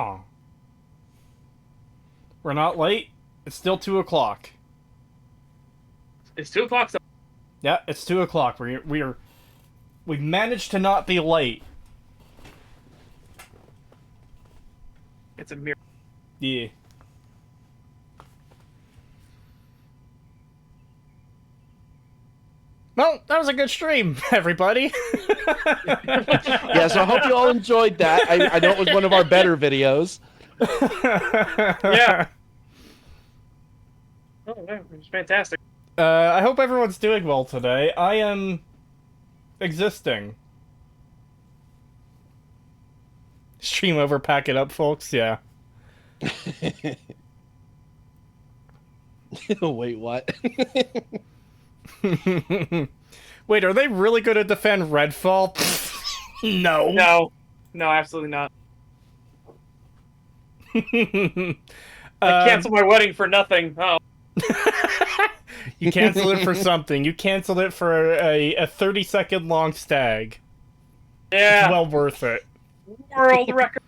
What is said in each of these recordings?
Oh. We're not late. It's still 2 o'clock. It's 2 o'clock. So Yeah, it's 2 o'clock. We managed to not be late. it's a miracle. Yeah. Well, that was a good stream, everybody. Yeah, so I hope you all enjoyed that. I know it was one of our better videos. Yeah. Oh, it was fantastic. I hope everyone's doing well today. I am existing. Stream over, pack it up, folks. Yeah. Wait, what? Wait, are they really going to defend Redfall? No. No, absolutely not. I I canceled my wedding for nothing. Oh. You canceled it for something. You canceled it for a 30-second long stag. Yeah. It's well worth it. World record.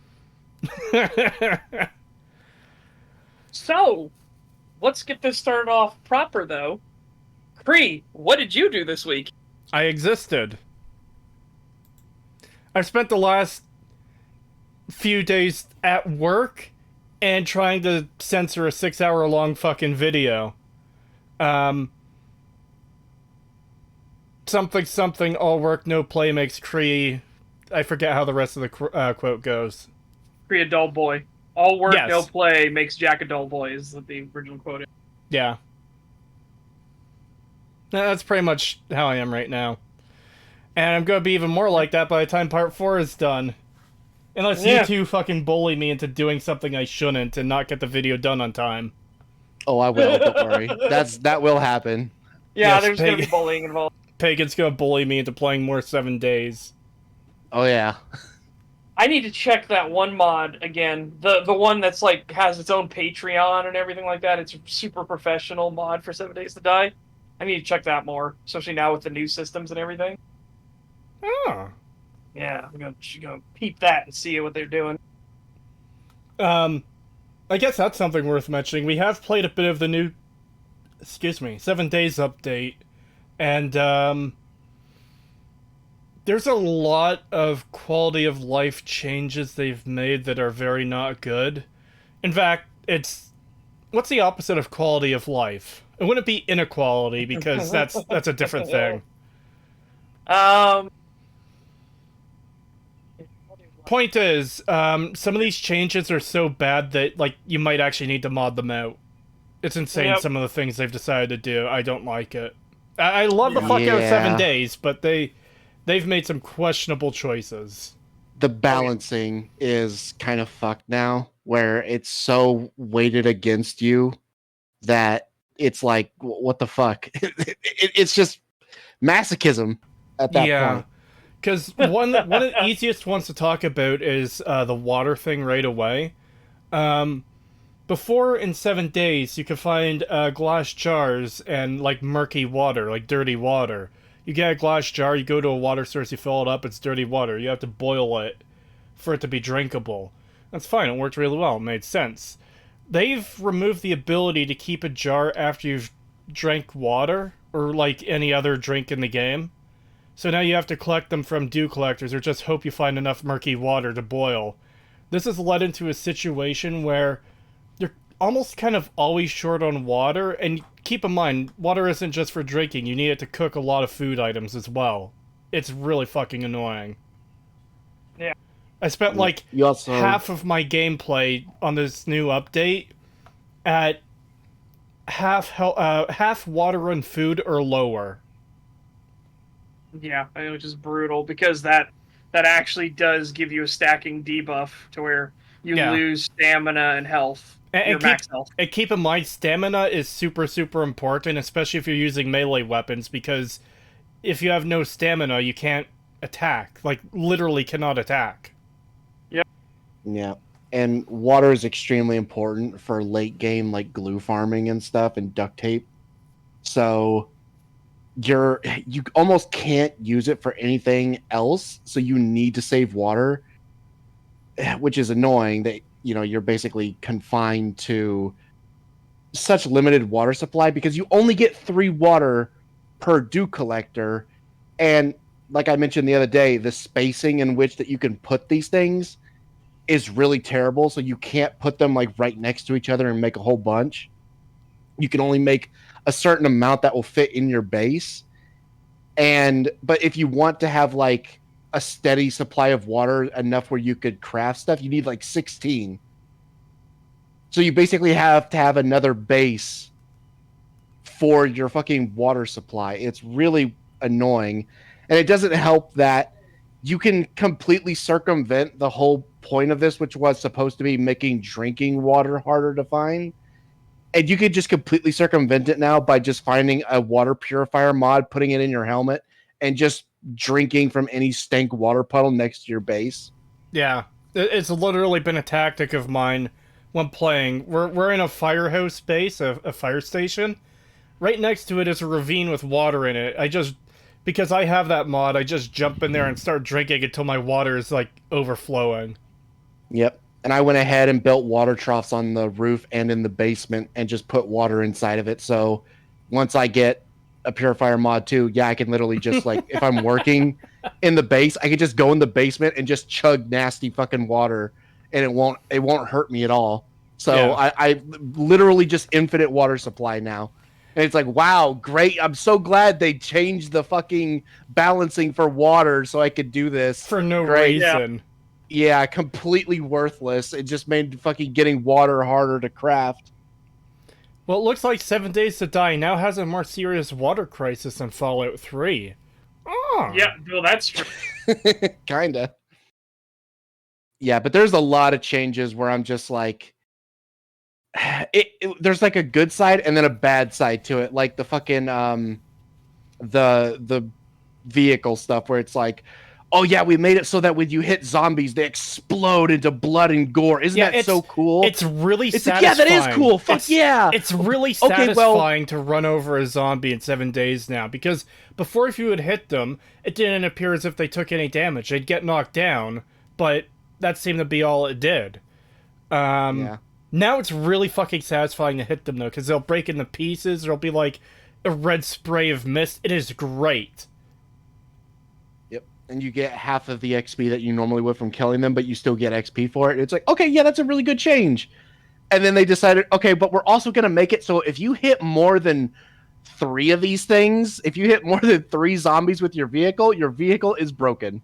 So, let's get this started off proper, though. Cree, what did you do this week? I existed. I spent the last few days at work and trying to censor a 6-hour-long fucking video. Something, all work, no play makes Cree. I forget how the rest of the quote goes. Cree, a dull boy. All work, Yes. no play makes Jack a dull boy, is what the original quote is. Yeah. That's pretty much how I am right now. And I'm gonna be even more like that by the time part 4 is done. Unless you two fucking bully me into doing something I shouldn't and not get the video done on time. Oh, I will. Don't worry. That will happen. Yeah, Yes, there's going to be bullying involved. Pagan's gonna bully me into playing more 7 days. Oh yeah. I need to check that one mod again. The one that's like has its own Patreon and everything like that. It's a super professional mod for 7 Days to Die. I need to check that more, especially now with the new systems and everything. Oh. Yeah, I'm gonna peep that and see what they're doing. I guess that's something worth mentioning. We have played a bit of the new 7 Days update, and there's a lot of quality of life changes they've made that are very not good. In fact, what's the opposite of quality of life? It wouldn't be inequality, because that's a different thing. Point is, some of these changes are so bad that, like, you might actually need to mod them out. It's insane, some of the things they've decided to do. I don't like it. I love the fuck out of 7 Days, but they've made some questionable choices. The balancing is kind of fucked now, where it's so weighted against you that it's like, what the fuck? It's just masochism at that point. Because one of the easiest ones to talk about is the water thing right away. Before, in 7 Days, you could find glass jars and, like, murky water, like dirty water. You get a glass jar, you go to a water source, you fill it up, it's dirty water. You have to boil it for it to be drinkable. That's fine, it worked really well, it made sense. They've removed the ability to keep a jar after you've drank water, or, like, any other drink in the game. So now you have to collect them from dew collectors, or just hope you find enough murky water to boil. This has led into a situation where you're almost kind of always short on water, and keep in mind, water isn't just for drinking, you need it to cook a lot of food items as well. It's really fucking annoying. Yeah. I spent like half of my gameplay on this new update at half water and food or lower. Yeah, I know, which is brutal, because that actually does give you a stacking debuff to where you lose stamina and health. Max health. And keep in mind, stamina is super, super important, especially if you're using melee weapons, because if you have no stamina, you can't attack. Like, literally cannot attack. Yep. Yeah. And water is extremely important for late game, like glue farming and stuff, and duct tape. So you almost can't use it for anything else, so you need to save water. which is annoying that you're basically confined to such limited water supply because you only get 3 water per dew collector, and like I mentioned the other day, the spacing in which that you can put these things is really terrible. So you can't put them like right next to each other and make a whole bunch. You can only make a certain amount that will fit in your base. But if you want to have like a steady supply of water enough where you could craft stuff, you need like 16. So you basically have to have another base for your fucking water supply. It's really annoying. And it doesn't help that you can completely circumvent the whole point of this, which was supposed to be making drinking water harder to find. And you could just completely circumvent it now by just finding a water purifier mod, putting it in your helmet, and just drinking from any stank water puddle next to your base. Yeah, it's literally been a tactic of mine when playing. We're in a firehouse base, a fire station. Right next to it is a ravine with water in it. Because I have that mod, I just jump in there and start drinking until my water is like overflowing. Yep. And I went ahead and built water troughs on the roof and in the basement and just put water inside of it. So once I get a purifier mod too, yeah, I can literally just like, if I'm working in the base, I could just go in the basement and just chug nasty fucking water and it won't hurt me at all. So Yeah. I literally just infinite water supply now. And it's like, wow, great. I'm so glad they changed the fucking balancing for water so I could do this. For no Great. reason. Yeah, completely worthless. It just made fucking getting water harder to craft. Well, it looks like 7 Days to Die now has a more serious water crisis than Fallout 3. Oh. Yeah, well, that's true. Kinda. Yeah, but there's a lot of changes where I'm just like, there's like a good side and then a bad side to it. Like the fucking the vehicle stuff where it's like, oh yeah, we made it so that when you hit zombies, they explode into blood and gore. Isn't that so cool? It's really satisfying. Like, yeah, that is cool. Fuck yeah. It's really satisfying to run over a zombie in 7 days now, because before, if you would hit them, it didn't appear as if they took any damage. They'd get knocked down, but that seemed to be all it did. Yeah. Now it's really fucking satisfying to hit them, though, because they'll break into pieces. There'll be like a red spray of mist. It is great. And you get half of the XP that you normally would from killing them, but you still get XP for it. It's like, okay, yeah, that's a really good change. And then they decided, okay, but we're also going to make it so if you hit more than 3 of these things, if you hit more than 3 zombies with your vehicle is broken.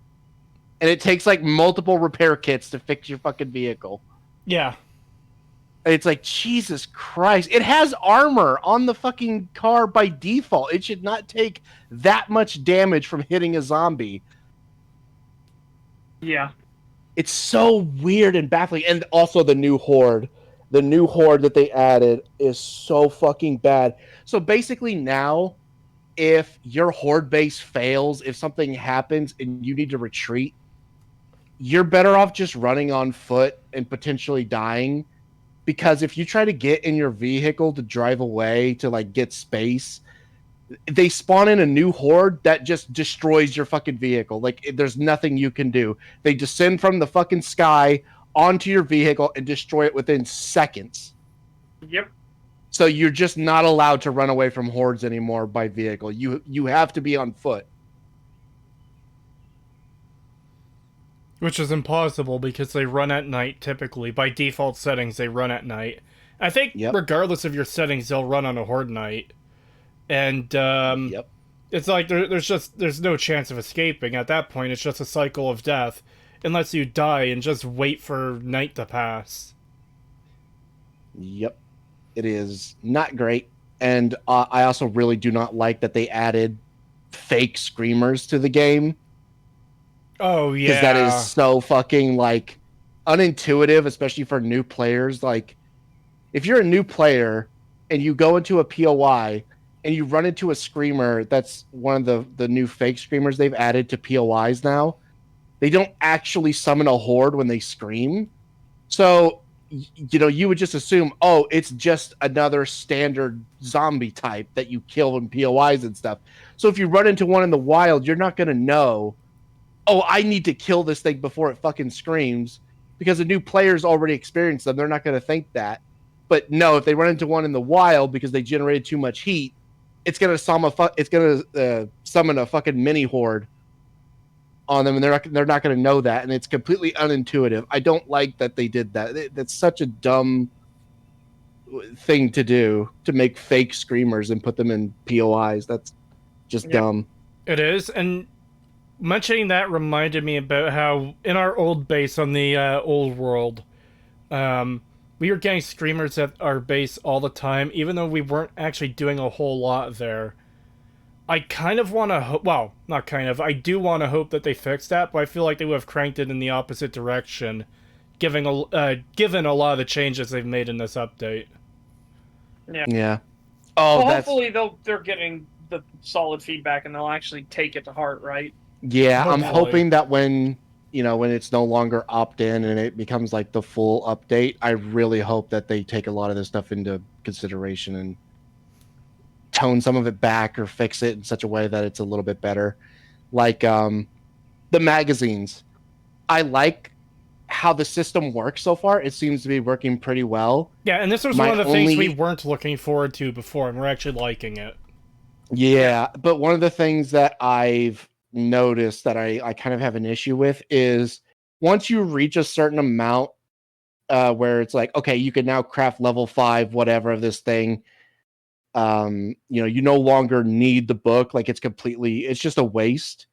And it takes like multiple repair kits to fix your fucking vehicle. Yeah. And it's like, Jesus Christ. It has armor on the fucking car by default. It should not take that much damage from hitting a zombie. Yeah. It's so weird and baffling. And also the new horde. The new horde that they added is so fucking bad. So basically now, if your horde base fails, if something happens and you need to retreat, you're better off just running on foot and potentially dying. Because if you try to get in your vehicle to drive away to like get space, they spawn in a new horde that just destroys your fucking vehicle. Like, there's nothing you can do. They descend from the fucking sky onto your vehicle and destroy it within seconds. Yep. So you're just not allowed to run away from hordes anymore by vehicle. You have to be on foot. Which is impossible because they run at night typically. By default settings, they run at night. I think regardless of your settings, they'll run on a horde night. And it's like there's no chance of escaping. At that point, it's just a cycle of death. Unless you die and just wait for night to pass. Yep. It is not great. And I also really do not like that they added fake screamers to the game. Oh, yeah. Because that is so fucking, like, unintuitive, especially for new players. Like, if you're a new player and you go into a POI and you run into a screamer that's one of the new fake screamers they've added to POIs now, they don't actually summon a horde when they scream. So, you would just assume, oh, it's just another standard zombie type that you kill in POIs and stuff. So if you run into one in the wild, you're not going to know, oh, I need to kill this thing before it fucking screams. because the new players already experienced them. They're not going to think that. But no, if they run into one in the wild because they generated too much heat, it's going to summon a fucking mini horde on them, and they're not going to know that, and it's completely unintuitive. I don't like that they did that. That's such a dumb thing to do, to make fake screamers and put them in POIs. That's just dumb. It is, and mentioning that reminded me about how in our old base on the old world, we were getting screamers at our base all the time, even though we weren't actually doing a whole lot there. I kind of want to well, not kind of, I do want to hope that they fix that, but I feel like they would have cranked it in the opposite direction, given a lot of the changes they've made in this update. Yeah. Oh, well, hopefully they're getting the solid feedback and they'll actually take it to heart, right? Yeah, Hopefully. I'm hoping that when it's no longer opt-in and it becomes like the full update, I really hope that they take a lot of this stuff into consideration and tone some of it back or fix it in such a way that it's a little bit better. Like the magazines. I like how the system works so far. It seems to be working pretty well. Yeah, and this was one of the things we weren't looking forward to before, and we're actually liking it. Yeah, but one of the things that I've noticed that I kind of have an issue with is once you reach a certain amount where it's like, okay, you can now craft level 5 whatever of this thing, you no longer need the book. Like it's just a waste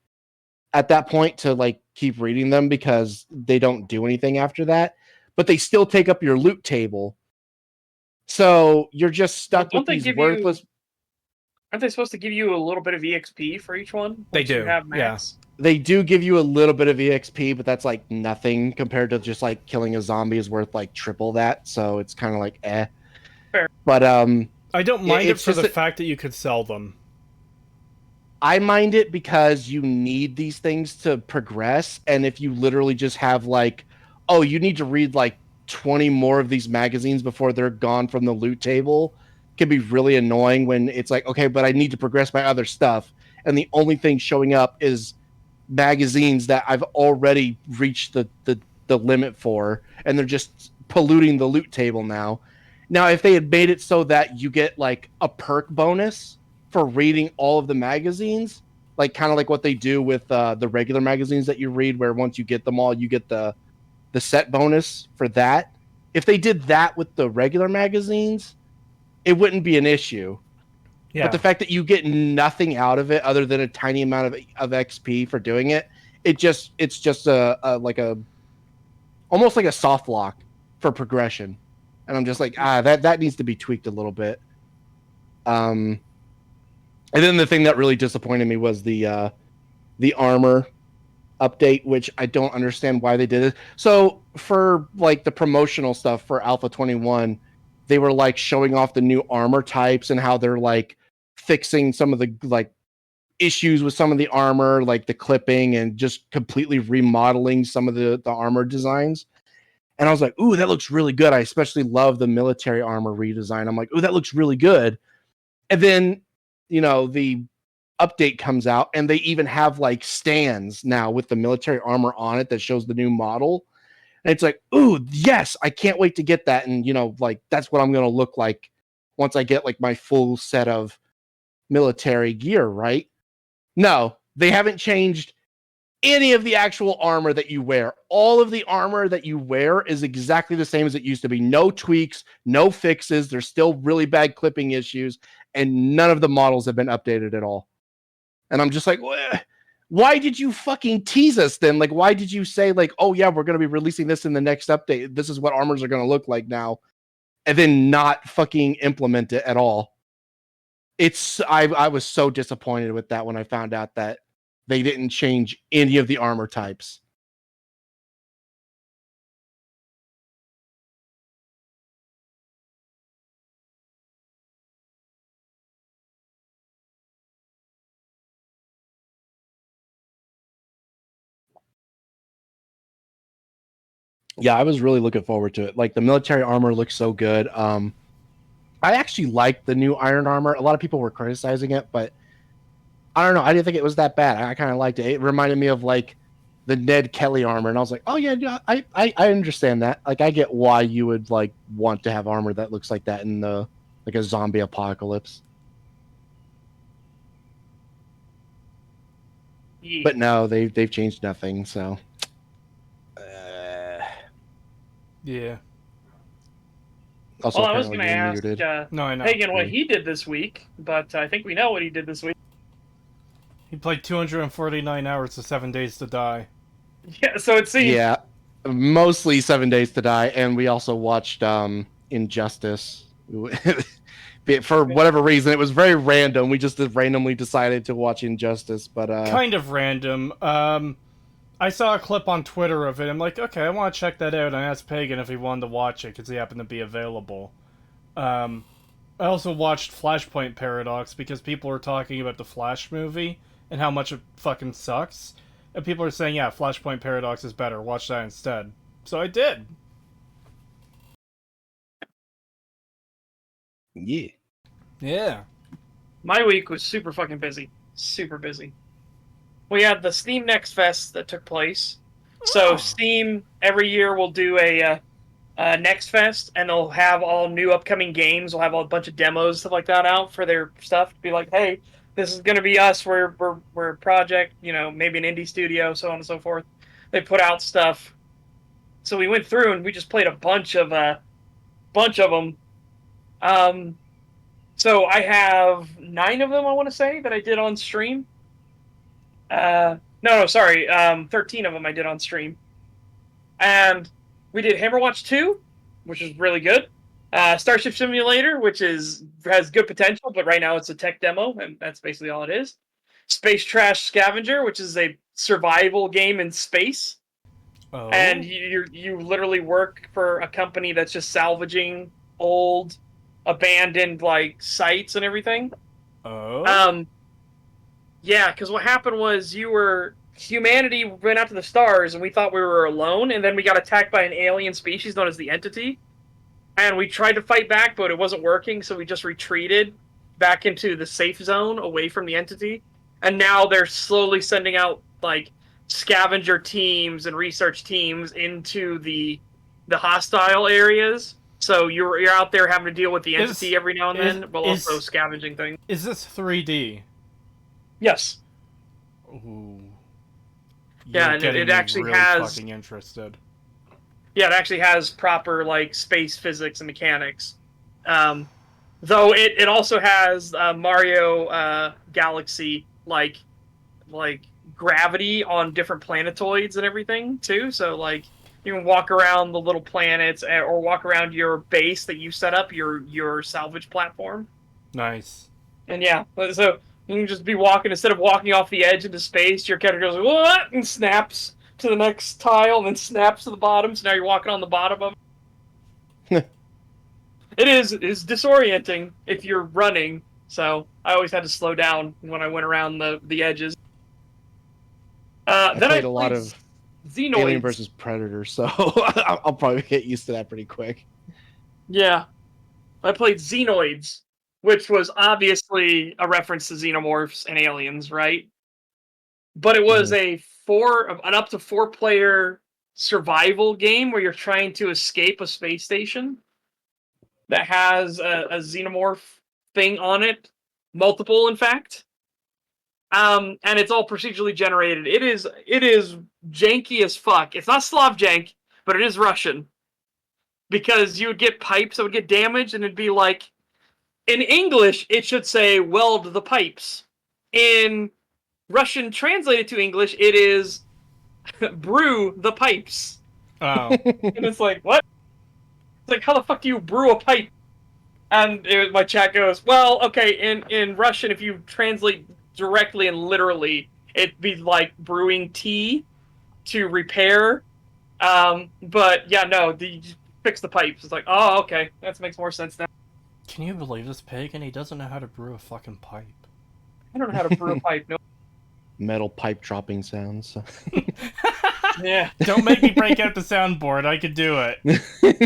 at that point to like keep reading them because they don't do anything after that, but they still take up your loot table, so you're just stuck with these worthless. Aren't they supposed to give you a little bit of EXP for each one? They do. You have max? Yeah. They do give you a little bit of EXP, but that's like nothing compared to just like killing a zombie is worth like triple that. So it's kind of like Fair. But I don't mind it for the fact that you could sell them. I mind it because you need these things to progress, and if you literally just have like, oh, you need to read like 20 more of these magazines before they're gone from the loot table, can be really annoying when it's like, okay, but I need to progress my other stuff, and the only thing showing up is magazines that I've already reached the limit for, and they're just polluting the loot table now. Now, if they had made it so that you get like a perk bonus for reading all of the magazines, like kind of like what they do with the regular magazines that you read, where once you get them all, you get the set bonus for that. If they did that with the regular magazines, it wouldn't be an issue. Yeah. But the fact that you get nothing out of it other than a tiny amount of XP for doing it, it's just a almost like a soft lock for progression. And I'm just like, that needs to be tweaked a little bit. And then the thing that really disappointed me was the armor update, which I don't understand why they did it. So for like the promotional stuff for Alpha 21, they were like showing off the new armor types and how they're like fixing some of the like issues with some of the armor, like the clipping, and just completely remodeling some of the armor designs. And I was like, ooh, that looks really good. I especially love the military armor redesign. I'm like, ooh, that looks really good. And then, the update comes out and they even have like stands now with the military armor on it that shows the new model. And it's like, ooh, yes, I can't wait to get that. And, like that's what I'm going to look like once I get like my full set of military gear, right? No, they haven't changed any of the actual armor that you wear. All of the armor that you wear is exactly the same as it used to be. No tweaks, no fixes. There's still really bad clipping issues, and none of the models have been updated at all. And I'm just like, why did you fucking tease us then? Like, why did you say like, oh yeah, we're going to be releasing this in the next update. This is what armors are going to look like now. And then not fucking implement it at all. I was so disappointed with that when I found out that they didn't change any of the armor types. Yeah, I was really looking forward to it. Like the military armor looks so good. I actually liked the new iron armor. A lot of people were criticizing it, but I don't know. I didn't think it was that bad. I kind of liked it. It reminded me of like the Ned Kelly armor, and I was like, oh yeah, I understand that. Like, I get why you would like want to have armor that looks like that in the like a zombie apocalypse. Yeah. But no, they've changed nothing. So, Yeah. also Well, I was apparently going to you're ask muted. No, I know. Pagan what he did this week, but I think we know what he did this week. He played 249 hours of 7 Days to Die. Yeah, so it seems. Yeah, mostly 7 Days to Die, and we also watched Injustice. For whatever reason, it was very random. We just randomly decided to watch Injustice, but Kind of random. I saw a clip on Twitter of it. I'm like, okay, I want to check that out. And I asked Pagan if he wanted to watch it because he happened to be available. I also watched Flashpoint Paradox because people were talking about the Flash movie and how much it fucking sucks. And people are saying, yeah, Flashpoint Paradox is better. Watch that instead. So I did. yeah. Yeah. My week was super fucking busy. Super busy. We had the Steam Next Fest that took place. So Oh. Steam every year will do a Next Fest, and they'll have all new upcoming games. They'll have a bunch of demos, stuff like that, out for their stuff. Be like, hey, this is gonna be us. We're a project, maybe an indie studio, so on and so forth. They put out stuff. So we went through and we just played a bunch of them. So I have 9 of them, I want to say, that I did on stream. No, sorry, 13 of them I did on stream. And we did Hammerwatch 2, which is really good. Starship Simulator, which has good potential, but right now it's a tech demo, and that's basically all it is. Space Trash Scavenger, which is a survival game in space. Oh. And you literally work for a company that's just salvaging old, abandoned like sites and everything. Oh. Yeah, because what happened was humanity went out to the stars and we thought we were alone, and then we got attacked by an alien species known as the Entity, and we tried to fight back, but it wasn't working, so we just retreated back into the safe zone away from the Entity, and now they're slowly sending out like scavenger teams and research teams into the hostile areas. So you're out there having to deal with the Entity every now and then, while also scavenging things. Is this 3D? Yes. Ooh. Yeah, and it actually has fucking interested. Yeah, it actually has proper like space physics and mechanics. Though it also has Mario Galaxy like gravity on different planetoids and everything too. So like you can walk around the little planets or walk around your base that you set up, your salvage platform. Nice. And yeah, so you can just be walking, instead of walking off the edge into space, your character goes, what? And snaps to the next tile, and then snaps to the bottom, so now you're walking on the bottom of it. It's disorienting if you're running, so I always had to slow down when I went around the edges. I Then played a lot of Xenoids. Alien versus Predator, so I'll probably get used to that pretty quick. Yeah. I played Xenoids, which was obviously a reference to xenomorphs and aliens, right? But it was an up to 4-player survival game where you're trying to escape a space station that has a xenomorph thing on it, multiple in fact. And it's all procedurally generated. It is janky as fuck. It's not Slav jank, but it is Russian. Because you would get pipes that would get damaged, and it'd be like, in English, it should say, weld the pipes. In Russian translated to English, it is brew the pipes. Oh. And it's like, what? It's like, how the fuck do you brew a pipe? And my chat goes, well, okay, in Russian, if you translate directly and literally, it'd be like brewing tea to repair. But yeah, no, you just fix the pipes. It's like, oh, okay, that makes more sense now. Can you believe this pagan? He doesn't know how to brew a fucking pipe. I don't know how to brew a pipe. No. Metal pipe dropping sounds. Yeah. Don't make me break out the soundboard. I could do it.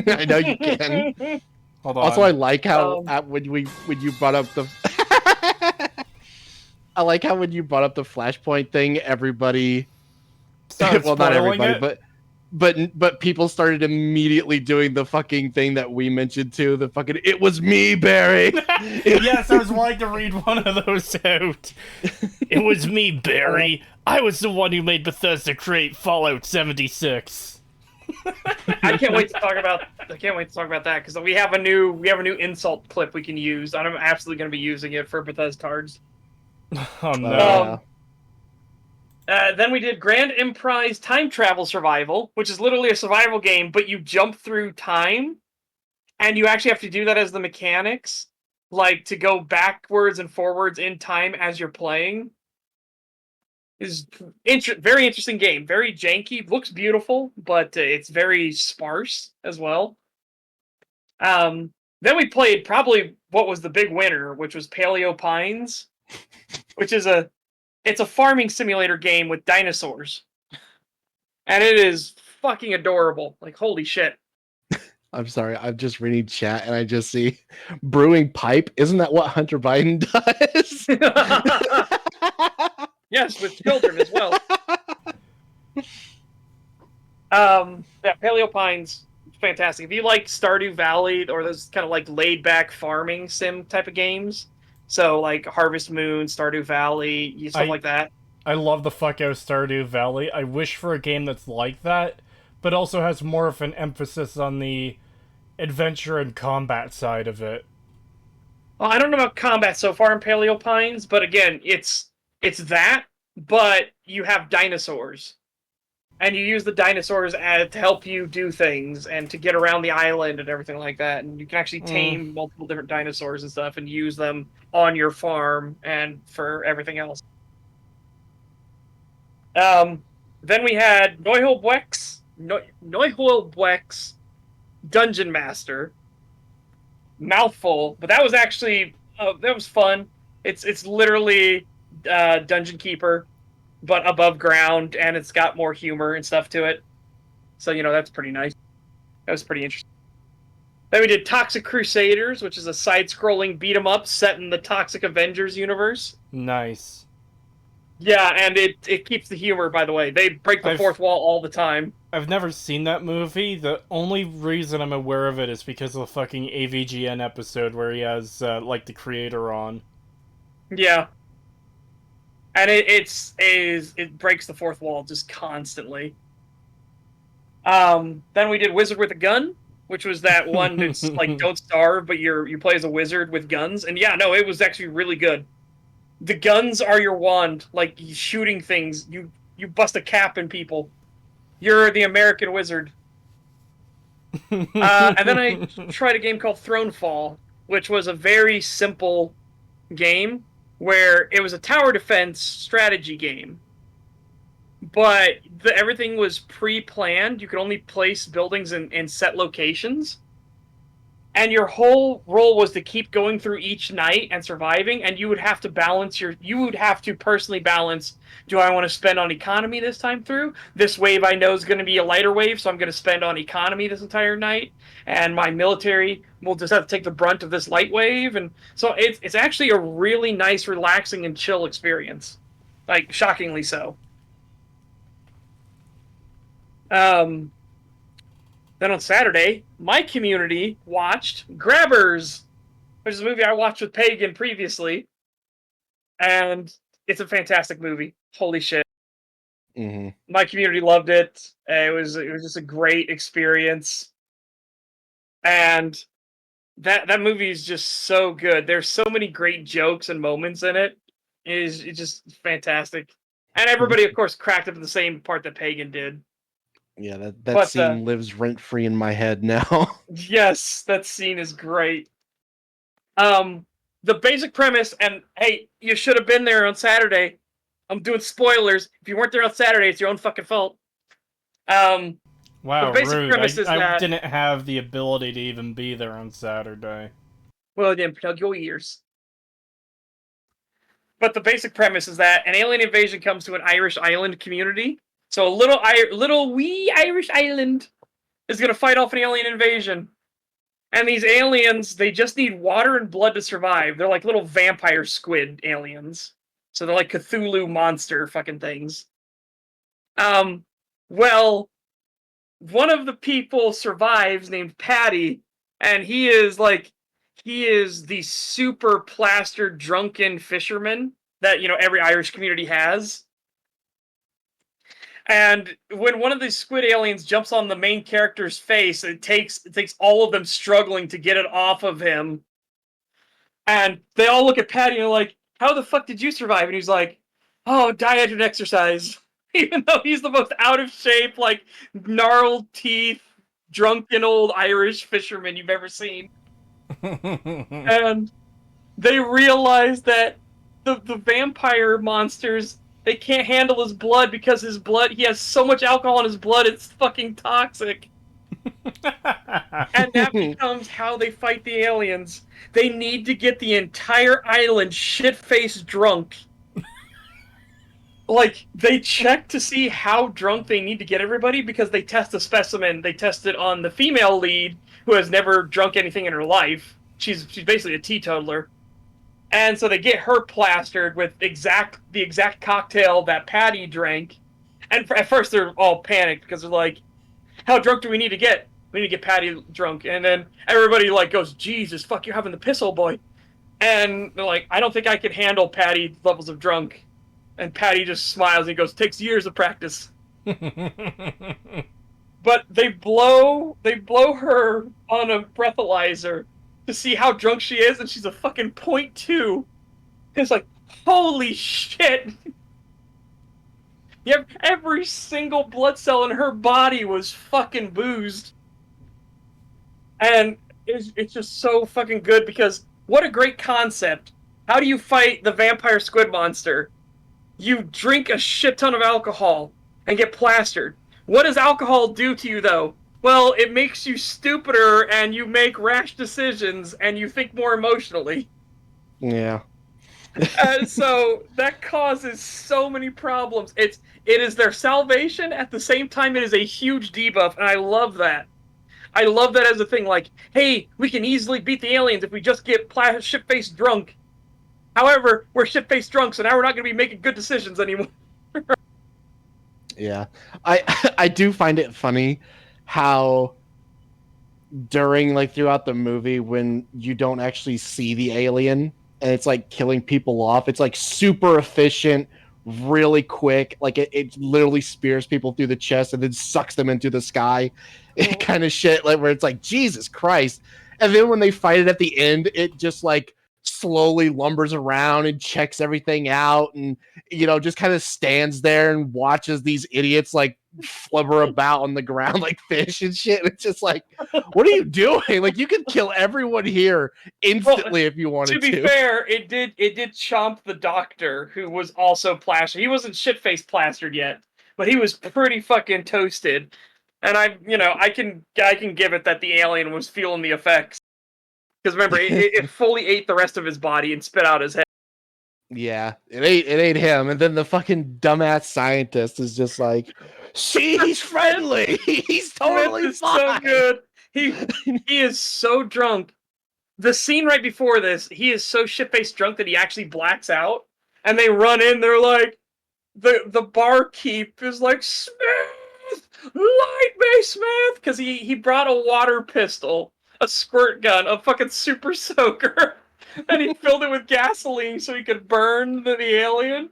I know you can. Hold on. Also, I like how when you brought up the I like how when you brought up the Flashpoint thing, everybody Started well, not spoiling everybody, it? but people started immediately doing the fucking thing that we mentioned too. The fucking it was me, Barry. Yes, I was wanting to read one of those out. It was me, Barry. I was the one who made Bethesda create Fallout 76. I can't wait to talk about. I can't wait to talk about that because we have a new insult clip we can use. I'm absolutely going to be using it for Bethesda cards. Oh no. Yeah. Then we did Grand Emprise Time Travel Survival, which is literally a survival game, but you jump through time, and you actually have to do that as the mechanics, like to go backwards and forwards in time as you're playing. Is very interesting game, very janky, looks beautiful, but it's very sparse as well. Then we played probably what was the big winner, which was Paleo Pines, which is it's a farming simulator game with dinosaurs. And it is fucking adorable. Like, holy shit. I'm sorry, I'm just reading chat and I just see brewing pipe. Isn't that what Hunter Biden does? Yes, with children as well. Yeah, Paleo Pines, fantastic. If you like Stardew Valley or those kind of like laid back farming sim type of games, so like Harvest Moon, Stardew Valley, stuff like that. I love the fuck out of Stardew Valley. I wish for a game that's like that, but also has more of an emphasis on the adventure and combat side of it. Well, I don't know about combat so far in Paleo Pines, but again, it's that, but you have dinosaurs. And you use the dinosaurs to help you do things and to get around the island and everything like that. And you can actually tame multiple different dinosaurs and stuff and use them on your farm and for everything else. Then we had Neuholbwex Dungeon Master. Mouthful, but that was actually that was fun. It's literally Dungeon Keeper, but above ground, and it's got more humor and stuff to it. So that's pretty nice. That was pretty interesting. Then we did Toxic Crusaders, which is a side-scrolling beat 'em up set in the Toxic Avengers universe. Nice. Yeah, and it keeps the humor. By the way, they break the fourth wall all the time. I've never seen that movie. The only reason I'm aware of it is because of the fucking AVGN episode where he has, like, the creator on. Yeah. And it breaks the fourth wall just constantly. Then we did Wizard with a Gun, which was that one that's like don't starve, but you play as a wizard with guns. And yeah, no, it was actually really good. The guns are your wand, like shooting things. You bust a cap in people. You're the American wizard. And then I tried a game called Thronefall, which was a very simple game where it was a tower defense strategy game. But everything was pre-planned. You could only place buildings in set locations. And your whole role was to keep going through each night and surviving, and you would have to personally balance, do I want to spend on economy this time through? This wave I know is going to be a lighter wave, so I'm going to spend on economy this entire night, and my military will just have to take the brunt of this light wave. And so it's actually a really nice, relaxing, and chill experience. Like, shockingly so. Then on Saturday, my community watched Grabbers, which is a movie I watched with Pagan previously. And it's a fantastic movie. Holy shit. Mm-hmm. My community loved it. It was just a great experience. And that movie is just so good. There's so many great jokes and moments in it. It's just fantastic. And everybody, of course, cracked up at the same part that Pagan did. Yeah, that scene lives rent-free in my head now. Yes, that scene is great. The basic premise, and hey, you should have been there on Saturday. I'm doing spoilers. If you weren't there on Saturday, it's your own fucking fault. Wow, the basic rude. premise is I that didn't have the ability to even be there on Saturday. well, then plug your ears. But the basic premise is that an alien invasion comes to an Irish island community. So a little wee Irish island is going to fight off an alien invasion. And these aliens, they just need water and blood to survive. They're like little vampire squid aliens. So they're like Cthulhu monster fucking things. Well, one of the people survives named Patty, and he is the super plastered drunken fisherman that every Irish community has. And when one of these squid aliens jumps on the main character's face, it takes all of them struggling to get it off of him. And they all look at Patty and are like, "How the fuck did you survive?" And he's like, "Oh, diet and exercise." Even though he's the most out of shape, like gnarled teeth, drunken old Irish fisherman you've ever seen. And they realize that the vampire monsters, they can't handle his blood because he has so much alcohol in his blood, it's fucking toxic. And that becomes how they fight the aliens. They need to get the entire island shit-faced drunk. Like, they check to see how drunk they need to get everybody because they test a specimen. They test it on the female lead who has never drunk anything in her life. She's basically a teetotaler. And so they get her plastered with the exact cocktail that Patty drank. And at first they're all panicked because they're like, "How drunk do we need to get? We need to get Patty drunk." And then everybody like goes, "Jesus, fuck, you're having the piss, old boy." And they're like, "I don't think I can handle Patty levels of drunk." And Patty just smiles and he goes, "Takes years of practice." But they blow her on a breathalyzer to see how drunk she is, and she's a fucking 0.2. It's like, holy shit. Yep, every single blood cell in her body was fucking boozed. And it's just so fucking good because what a great concept. How do you fight the vampire squid monster? You drink a shit ton of alcohol and get plastered. What does alcohol do to you, though? Well, it makes you stupider and you make rash decisions and you think more emotionally. Yeah. So that causes so many problems. It is their salvation. At the same time, it is a huge debuff, and I love that. I love that as a thing. Like, hey, we can easily beat the aliens if we just get shit-faced drunk. However, we're shit-faced drunk, so now we're not going to be making good decisions anymore. Yeah. I do find it funny how throughout the movie when you don't actually see the alien and it's like killing people off, it's like super efficient, really quick, like it literally spears people through the chest and then sucks them into the sky. It kind of shit, like where it's like, Jesus Christ. And then when they fight it at the end, it just like slowly lumbers around and checks everything out and just kind of stands there and watches these idiots like flubber about on the ground like fish and shit. It's just like, what are you doing? Like, you could kill everyone here instantly if you wanted to. To be fair, it did chomp the doctor, who was also plastered. He wasn't shit-faced plastered yet, but he was pretty fucking toasted. And I can give it that the alien was feeling the effects. Because remember, it fully ate the rest of his body and spit out his head. Yeah, it ate him, and then the fucking dumbass scientist is just like, "See, he's friendly. He's totally Smith is fine." so good. He is so drunk. The scene right before this, he is so shit-faced drunk that he actually blacks out. And they run in, they're like, the barkeep is like, "Smith, light me, Smith," because he brought a water pistol, a squirt gun, a fucking super soaker, and he filled it with gasoline so he could burn the alien.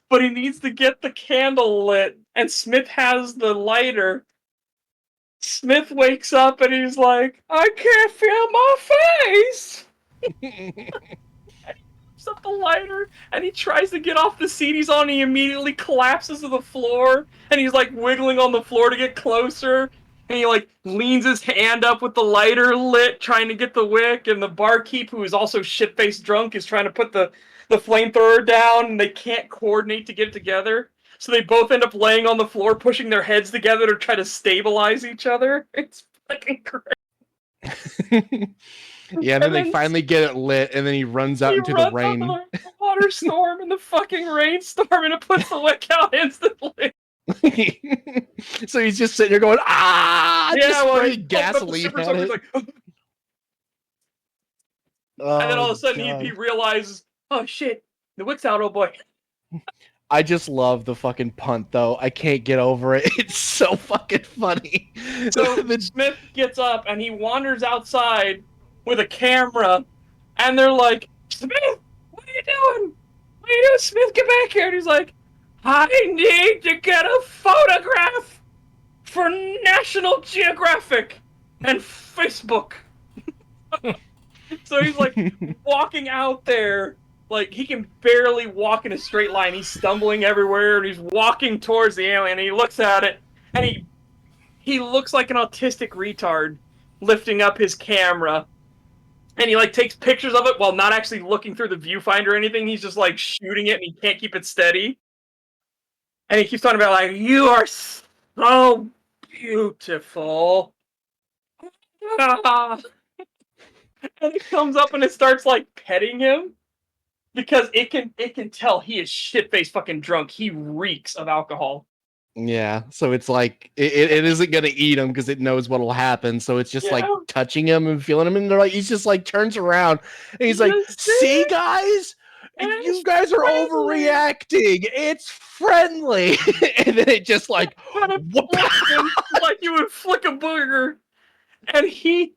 But he needs to get the candle lit, and Smith has the lighter. Smith wakes up and he's like, "I can't feel my face." Up the lighter and he tries to get off the seat he's on and he immediately collapses to the floor and he's like wiggling on the floor to get closer and he like leans his hand up with the lighter lit trying to get the wick, and the barkeep, who is also shit-faced drunk, is trying to put the flamethrower down and they can't coordinate to get it together, so they both end up laying on the floor pushing their heads together to try to stabilize each other. It's fucking great. Yeah, and then they finally get it lit, and then he runs out into the rain. The water storm and the fucking rainstorm, and it puts the wick out instantly. So he's just sitting there going, "Ah!" Yeah, just well, spraying gasoline at it. like, and then all of a sudden he realizes, "Oh shit, the wick's out, old boy." I just love the fucking punt though. I can't get over it. It's so fucking funny. So Smith gets up and he wanders outside with a camera, and they're like, Smith, what are you doing? What are you doing, Smith? Get back here! And he's like, I need to get a photograph for National Geographic and Facebook. So he's like walking out there, like he can barely walk in a straight line. He's stumbling everywhere, and he's walking towards the alien. And he looks at it, and he looks like an autistic retard, lifting up his camera, and he like takes pictures of it while not actually looking through the viewfinder or anything. He's just like shooting it, and he can't keep it steady. And he keeps talking about like, you are so beautiful. And it comes up and it starts like petting him because it can tell he is shit-faced fucking drunk. He reeks of alcohol. Yeah, so it's like it isn't gonna eat him because it knows what'll happen. So it's just like touching him and feeling him, and they're like, he's just like turns around and he's like, "See, guys, you guys are overreacting. It's friendly." And then it just like, whoop. Like you would flick a booger, and he.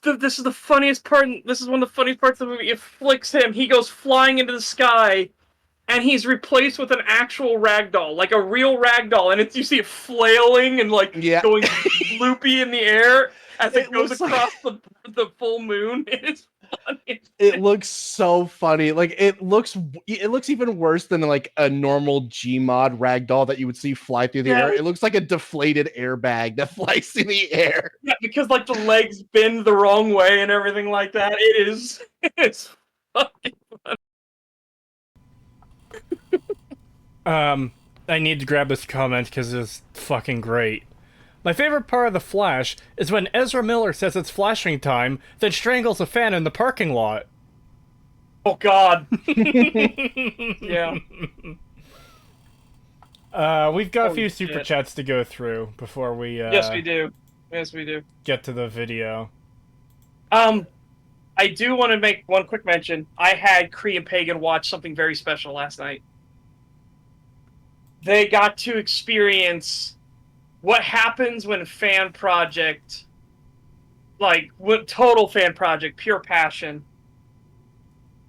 This is the funniest part. This is one of the funniest parts of the movie. It flicks him. He goes flying into the sky, and he's replaced with an actual ragdoll, like a real ragdoll. And you see it flailing and like going loopy in the air as it goes across the full moon. It's funny. It looks so funny. Like it looks even worse than like a normal Gmod ragdoll that you would see fly through the air. It looks like a deflated airbag that flies through the air. Yeah, because like the legs bend the wrong way and everything like that. It's fucking funny. I need to grab this comment because it's fucking great. My favorite part of The Flash is when Ezra Miller says it's flashing time, then strangles a fan in the parking lot. Oh god. Yeah. We've got a few super chats to go through before we Yes, we do. Yes, we do. Get to the video. I do want to make one quick mention. I had Kree and Pagan watch something very special last night. They got to experience what happens when a fan project, like total fan project, pure passion.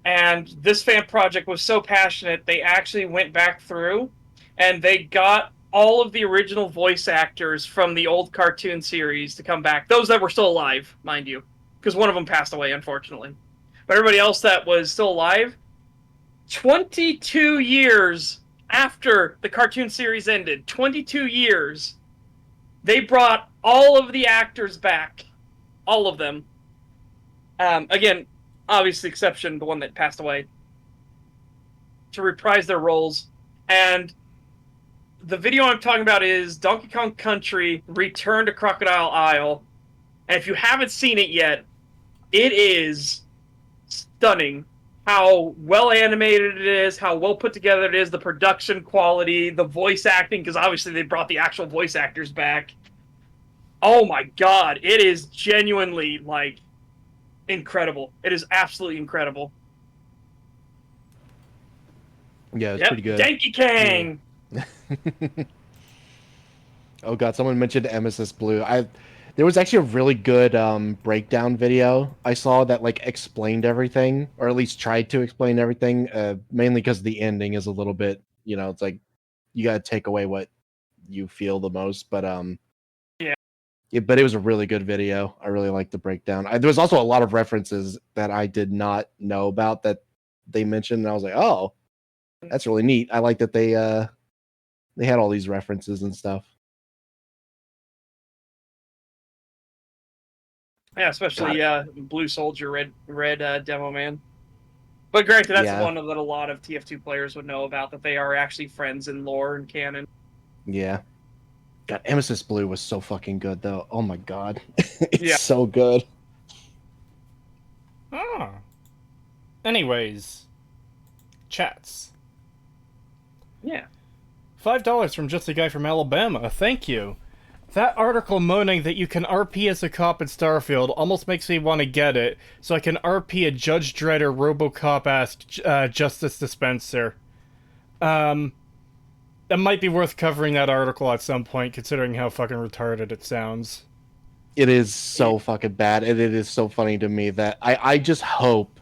And this fan project was so passionate, they actually went back through and they got all of the original voice actors from the old cartoon series to come back. Those that were still alive, mind you, because one of them passed away, unfortunately. But everybody else that was still alive, 22 years after the cartoon series ended, 22 years, they brought all of the actors back. All of them. Again, obviously exception, the one that passed away. To reprise their roles. And the video I'm talking about is Donkey Kong Country Return to Crocodile Isle. And if you haven't seen it yet, it is stunning how well animated it is, how well put together it is, the production quality, the voice acting, because obviously they brought the actual voice actors back. Oh my god, it is genuinely, like, incredible. It is absolutely incredible. Yeah, it's pretty good. Donkey Kong! Yeah. Oh god, someone mentioned MSS Blue. There was actually a really good breakdown video I saw that like explained everything, or at least tried to explain everything, mainly because the ending is a little bit, it's like you gotta take away what you feel the most, but but it was a really good video. I really liked the breakdown. There was also a lot of references that I did not know about that they mentioned, and I was like, oh, that's really neat. I like that they had all these references and stuff. Yeah, especially Blue Soldier, Red Demo Man. But granted, that's one that a lot of TF2 players would know about, that they are actually friends in lore and canon. Yeah. God, MSS Blue was so fucking good, though. Oh my god. It's so good. Ah. Anyways. Chats. Yeah. $5 from Just a Guy from Alabama. Thank you. That article moaning that you can RP as a cop in Starfield almost makes me want to get it, so I can RP a Judge Dredd or Robocop-esque justice dispenser. It might be worth covering that article at some point, considering how fucking retarded it sounds. It is so fucking bad, and it is so funny to me that I just hope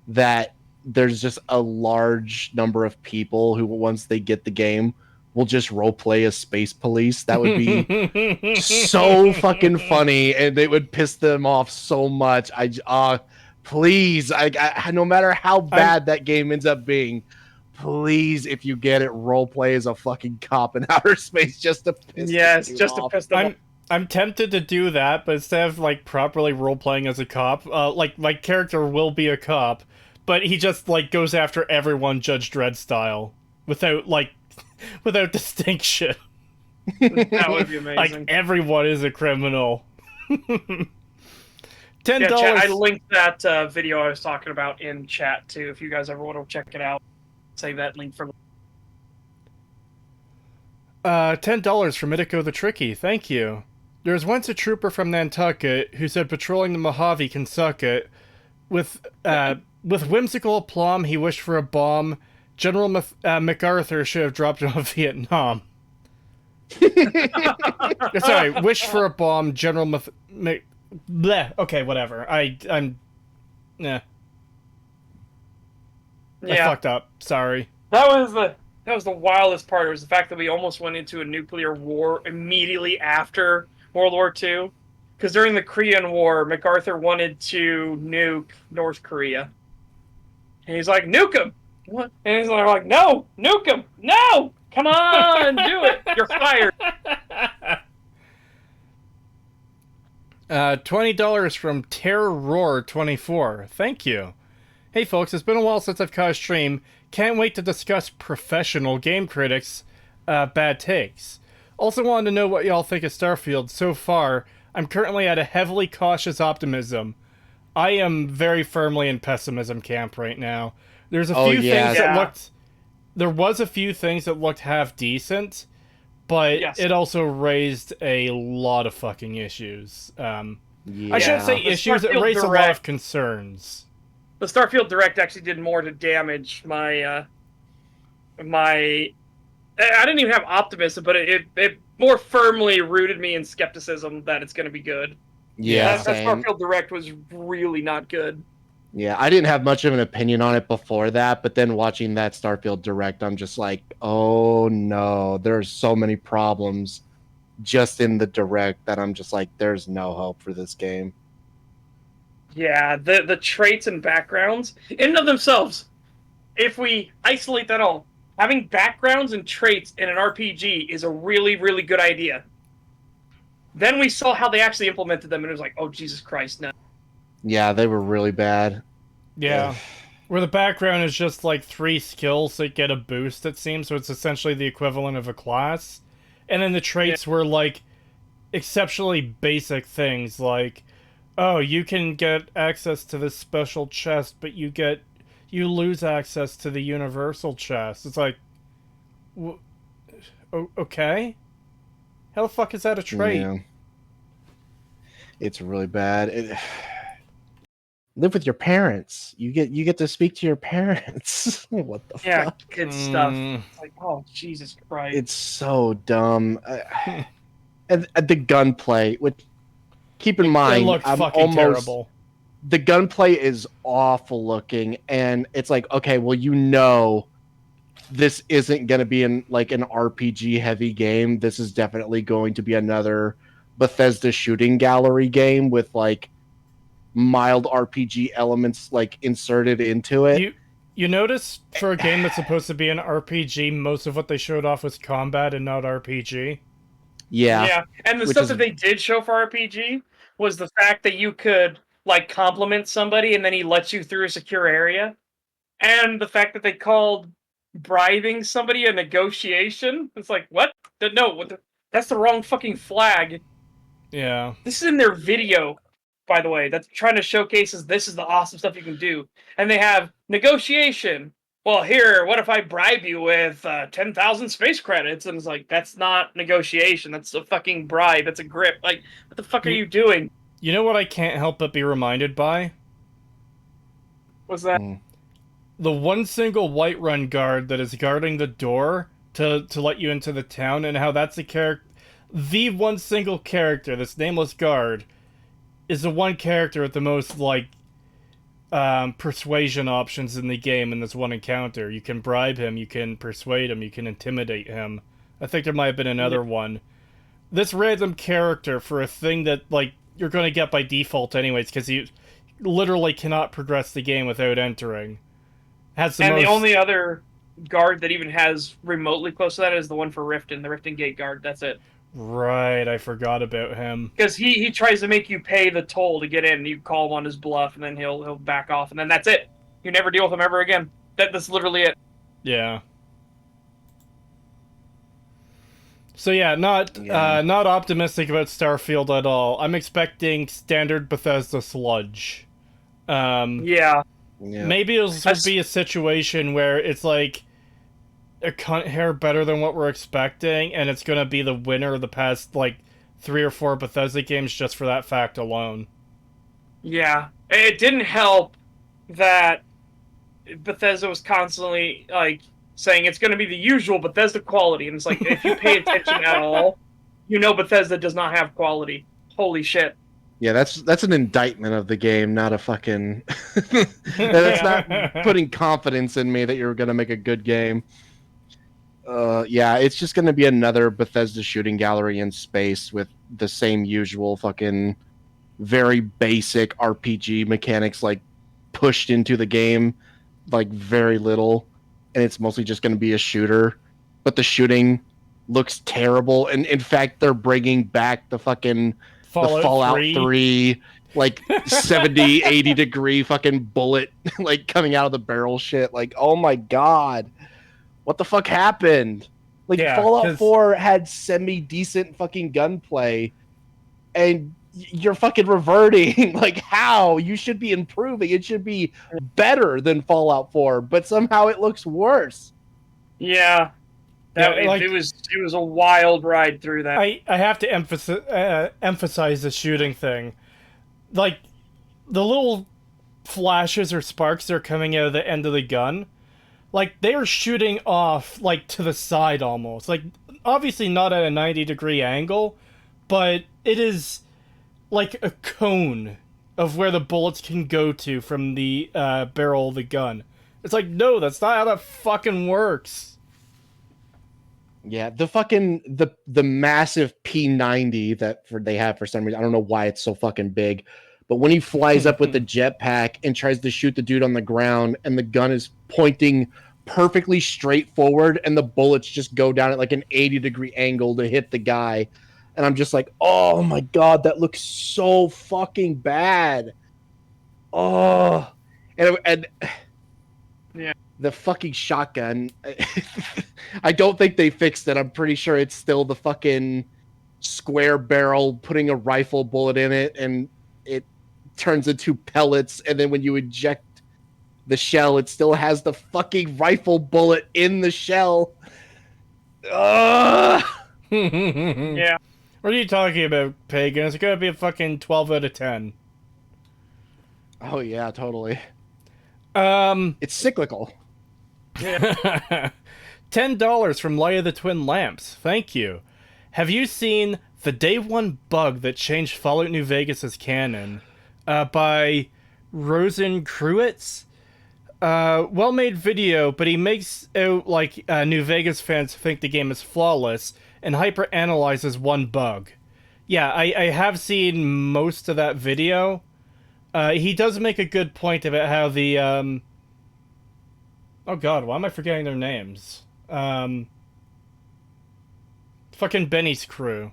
that there's just a large number of people who, once they get the game, will just roleplay as space police. That would be so fucking funny, and it would piss them off so much. Please, no matter how bad that game ends up being, please, if you get it, roleplay as a fucking cop in outer space just to piss to piss them off. I'm tempted to do that, but instead of like properly role playing as a cop, like my character will be a cop, but he just like goes after everyone Judge Dredd style without without distinction. That would be amazing. Like everyone is a criminal. $10. I linked that video I was talking about in chat too. If you guys ever want to check it out, save that link for. $10 from Mitiko the Tricky. Thank you. There was once a trooper from Nantucket who said patrolling the Mojave can suck it. With whimsical aplomb, he wished for a bomb. General MacArthur should have dropped it on Vietnam. Sorry, wish for a bomb. General bleh. Okay, whatever. I'm. Nah. Yeah. I fucked up. Sorry. That was the wildest part. It was the fact that we almost went into a nuclear war immediately after World War II. Because during the Korean War, MacArthur wanted to nuke North Korea. And he's like, nuke him! What? And he's like, no! Nuke him! No! Come on! Do it! You're fired! $20 from Terror24. Thank you. Hey folks, it's been a while since I've caught a stream. Can't wait to discuss professional game critics' bad takes. Also wanted to know what y'all think of Starfield so far. I'm currently at a heavily cautious optimism. I am very firmly in pessimism camp right now. There's a few things that looked... There was a few things that looked half decent, but it also raised a lot of fucking issues. I shouldn't say issues, it raised a lot of concerns. The Starfield Direct actually did more to damage my I didn't even have optimism, but it more firmly rooted me in skepticism that it's going to be good. Yeah, that Starfield Direct was really not good. Yeah, I didn't have much of an opinion on it before that, but then watching that Starfield Direct, I'm just like, oh no, there's so many problems just in the Direct that I'm just like, there's no hope for this game. Yeah, the traits and backgrounds, in and of themselves, if we isolate that all, having backgrounds and traits in an RPG is a really, really good idea. Then we saw how they actually implemented them, and it was like, oh, Jesus Christ, no. Yeah, they were really bad. Yeah. Where the background is just like 3 skills that get a boost, it seems, so it's essentially the equivalent of a class. And then the traits were like exceptionally basic things, like, oh, you can get access to this special chest, but you lose access to the universal chest. It's like, okay? How the fuck is that a trait? Yeah. It's really bad. Live with your parents. You get to speak to your parents. What the fuck? Yeah, good stuff. It's like, oh, Jesus Christ. It's so dumb. And the gunplay, which, keep in mind, It looked fucking terrible. The gunplay is awful looking, and it's like, okay, well, you know, this isn't going to be an RPG heavy game. This is definitely going to be another Bethesda shooting gallery game with like mild RPG elements like inserted into it. You notice for a game that's supposed to be an RPG, most of what they showed off was combat and not RPG. Yeah, and the stuff that they did show for RPG was the fact that you could like compliment somebody and then he lets you through a secure area, and the fact that they called bribing somebody a negotiation. It's like, what? No, that's the wrong fucking flag. Yeah. This is in their video, by the way, that's trying to showcase this is the awesome stuff you can do. And they have negotiation. Well, here, what if I bribe you with 10,000 space credits? And it's like, that's not negotiation. That's a fucking bribe. That's a grip. Like, what the fuck are you doing? You know what I can't help but be reminded by? What's that? the one single Whiterun guard that is guarding the door to let you into the town, and how that's the one single character, this nameless guard, is the one character with the most like persuasion options in the game in this one encounter. You can bribe him, you can persuade him, you can intimidate him. I think there might have been another one. This random character for a thing that like you're going to get by default anyways, because you literally cannot progress the game without entering. The only other guard that even has remotely close to that is the one for Riften, the Riften Gate guard. That's it. Right, I forgot about him. Because he tries to make you pay the toll to get in, and you call him on his bluff, and then he'll back off, and then that's it. You never deal with him ever again. That's literally it. Yeah. So yeah, not optimistic about Starfield at all. I'm expecting standard Bethesda sludge. Yeah. Maybe it'll be a situation where it's like a cunt hair better than what we're expecting, and it's gonna be the winner of the past like 3 or 4 Bethesda games just for that fact alone. Yeah, it didn't help that Bethesda was constantly like saying it's going to be the usual Bethesda quality, and it's like if you pay attention at all, you know Bethesda does not have quality. Holy shit. Yeah, that's an indictment of the game, not a fucking. That's not putting confidence in me that you're gonna make a good game. Yeah, it's just gonna be another Bethesda shooting gallery in space with the same usual fucking very basic RPG mechanics, like pushed into the game, like very little, and it's mostly just gonna be a shooter. But the shooting looks terrible, and in fact, they're bringing back the fucking. The Fallout 3 like 70 80 degree fucking bullet like coming out of the barrel shit. Like, oh my god, what the fuck happened? Like, yeah, Fallout 4 had semi decent fucking gunplay, and you're fucking reverting. Like, how? You should be improving. It should be better than Fallout 4, but somehow it looks worse. Yeah. It was a wild ride through that. I have to emphasize the shooting thing. Like, the little flashes or sparks that are coming out of the end of the gun, like, they are shooting off, like, to the side almost. Like, obviously not at a 90-degree angle, but it is like a cone of where the bullets can go to from the barrel of the gun. It's like, no, that's not how that fucking works. Yeah, the fucking the massive P90 that they have for some reason. I don't know why it's so fucking big, but when he flies up with the jetpack and tries to shoot the dude on the ground, and the gun is pointing perfectly straight forward, and the bullets just go down at like an 80-degree angle to hit the guy, and I'm just like, oh my god, that looks so fucking bad. Oh, and yeah. The fucking shotgun. I don't think they fixed it. I'm pretty sure it's still the fucking square barrel, putting a rifle bullet in it, and it turns into pellets. And then when you eject the shell, it still has the fucking rifle bullet in the shell. Yeah. What are you talking about, Pagan? It's gonna be a fucking 12 out of 10. Oh yeah, totally. It's cyclical. Yeah. $10 from Light of the Twin Lamps. Thank you. Have you seen the Day 1 bug that changed Fallout New Vegas' canon? By Rosen Kruitz? Well-made video, but he makes out like New Vegas fans think the game is flawless and hyper-analyzes one bug. Yeah, I have seen most of that video. He does make a good point about how the, oh god, why am I forgetting their names? Fucking Benny's crew.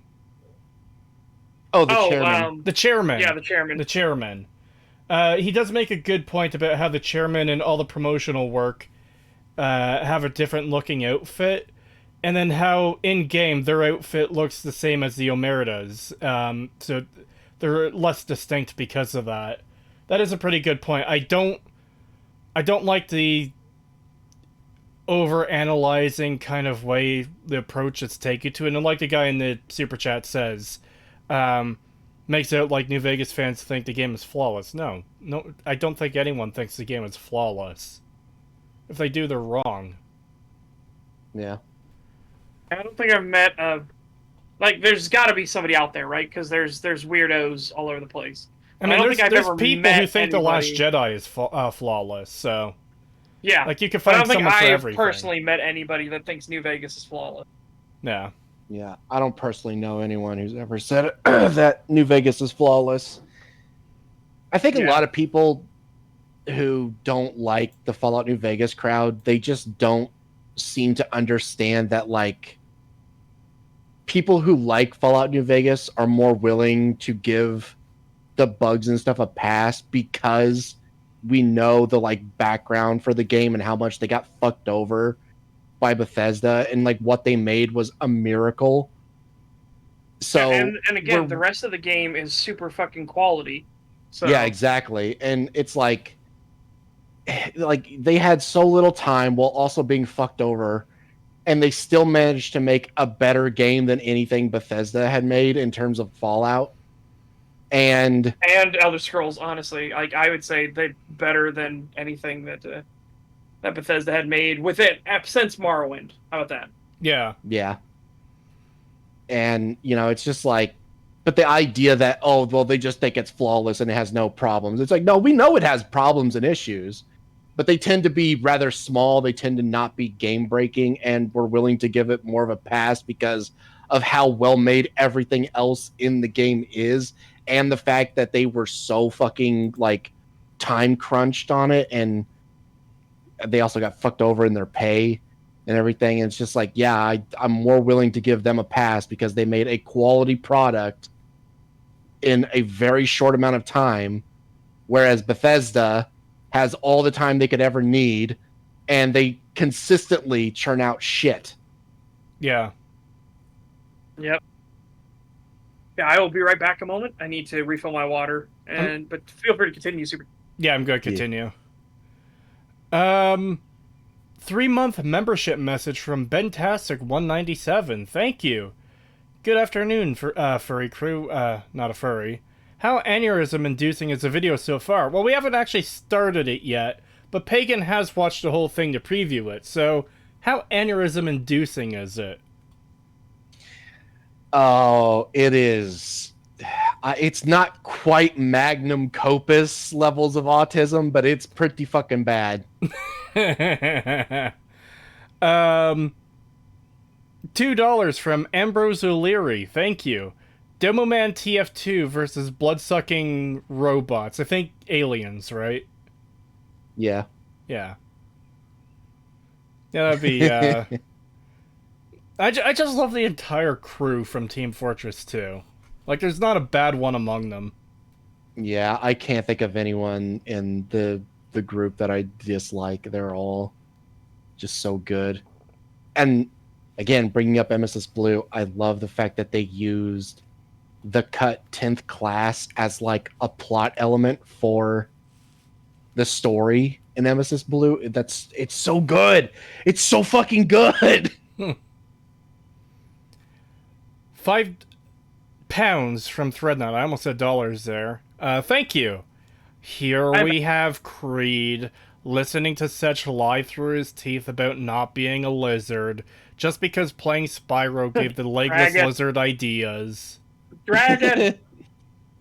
Oh, the chairman. The chairman. Yeah, the chairman. The chairman. He does make a good point about how the chairman and all the promotional work have a different looking outfit, and then how in-game their outfit looks the same as the Omerta's. So they're less distinct because of that. That is a pretty good point. I don't like the over-analyzing kind of way the approach it's taken to it. And like the guy in the super chat says, makes it like New Vegas fans think the game is flawless. No, I don't think anyone thinks the game is flawless. If they do, they're wrong. Yeah. I don't think I've met like. There's got to be somebody out there, right? Because there's weirdos all over the place. I But I mean, don't think I've there's ever people who met think The Last anybody. Jedi is flawless, so... Yeah, Like, you can but I find don't think someone for I've everything. personally met anybody that thinks New Vegas is flawless. Yeah. Yeah. I don't personally know anyone who's ever said that New Vegas is flawless. I think a Yeah. lot of people who don't like the Fallout New Vegas crowd, they just don't seem to understand that, like, people who like Fallout New Vegas are more willing to give the bugs and stuff a pass because we know the like background for the game and how much they got fucked over by Bethesda, and like what they made was a miracle. So And again, the rest of the game is super fucking quality. So yeah, exactly. And it's like they had so little time while also being fucked over, and they still managed to make a better game than anything Bethesda had made in terms of Fallout. And Elder Scrolls, honestly, like I would say they're better than anything that that Bethesda had made with it since Morrowind. How about that? Yeah. yeah. And it's just like, but the idea that, oh well, they just think it's flawless and it has no problems, it's like, no, we know it has problems and issues, but they tend to be rather small. They tend to not be game breaking, and we're willing to give it more of a pass because of how well made everything else in the game is, and the fact that they were so fucking like time crunched on it, and they also got fucked over in their pay and everything. And it's just like, yeah, I'm more willing to give them a pass because they made a quality product in a very short amount of time, whereas Bethesda has all the time they could ever need, and they consistently churn out shit. Yeah. Yep. Yeah, I will be right back a moment. I need to refill my water, but feel free to continue. Super. Yeah, I'm going to continue. Yeah. 3-month membership message from Bentastic197. Thank you. Good afternoon, furry crew. Not a furry. How aneurysm-inducing is the video so far? Well, we haven't actually started it yet, but Pagan has watched the whole thing to preview it, so how aneurysm-inducing is it? Oh, it is. It's not quite magnum opus levels of autism, but it's pretty fucking bad. $2 from Ambrose O'Leary. Thank you. Demoman TF2 versus blood-sucking robots. I think aliens, right? Yeah. Yeah. Yeah, that'd be, I just love the entire crew from Team Fortress 2. Like, there's not a bad one among them. Yeah, I can't think of anyone in the group that I dislike. They're all just so good. And again, bringing up MSS Blue, I love the fact that they used the cut 10th class as like a plot element for the story in MSS Blue. It's so good. It's so fucking good. £5 from Threadnut. I almost said dollars there. Thank you. Here we have Creed listening to Sedge lie through his teeth about not being a lizard, just because playing Spyro gave the legless lizard ideas. Dragon!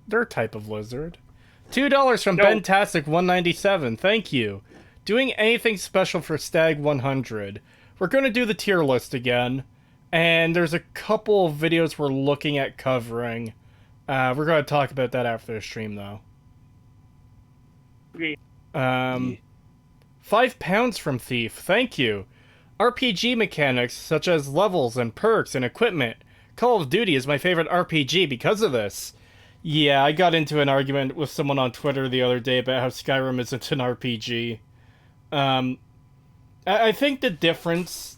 Their type of lizard. $2 from Bentastic197. Thank you. Doing anything special for Stag 100. We're going to do the tier list again, and there's a couple of videos we're looking at covering. We're going to talk about that after the stream, though. £5 from Thief. Thank you. RPG mechanics such as levels and perks and equipment. Call of Duty is my favorite RPG because of this. Yeah, I got into an argument with someone on Twitter the other day about how Skyrim isn't an RPG. I think the difference,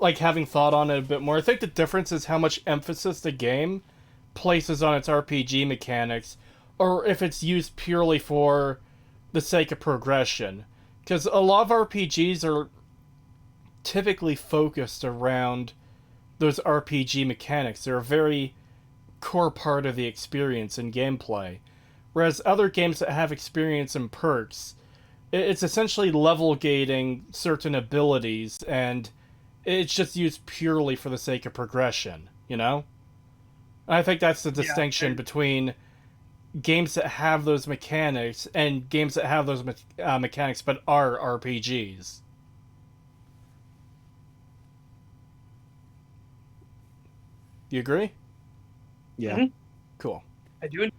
like having thought on it a bit more, I think the difference is how much emphasis the game places on its RPG mechanics, or if it's used purely for the sake of progression. Because a lot of RPGs are typically focused around those RPG mechanics. They're a very core part of the experience in gameplay. Whereas other games that have experience and perks, It's essentially level gating certain abilities, and it's just used purely for the sake of progression, you know? I think that's the Yeah. distinction between games that have those mechanics and games that have those mechanics but are RPGs. You agree? Yeah. Mhm. Cool. I do.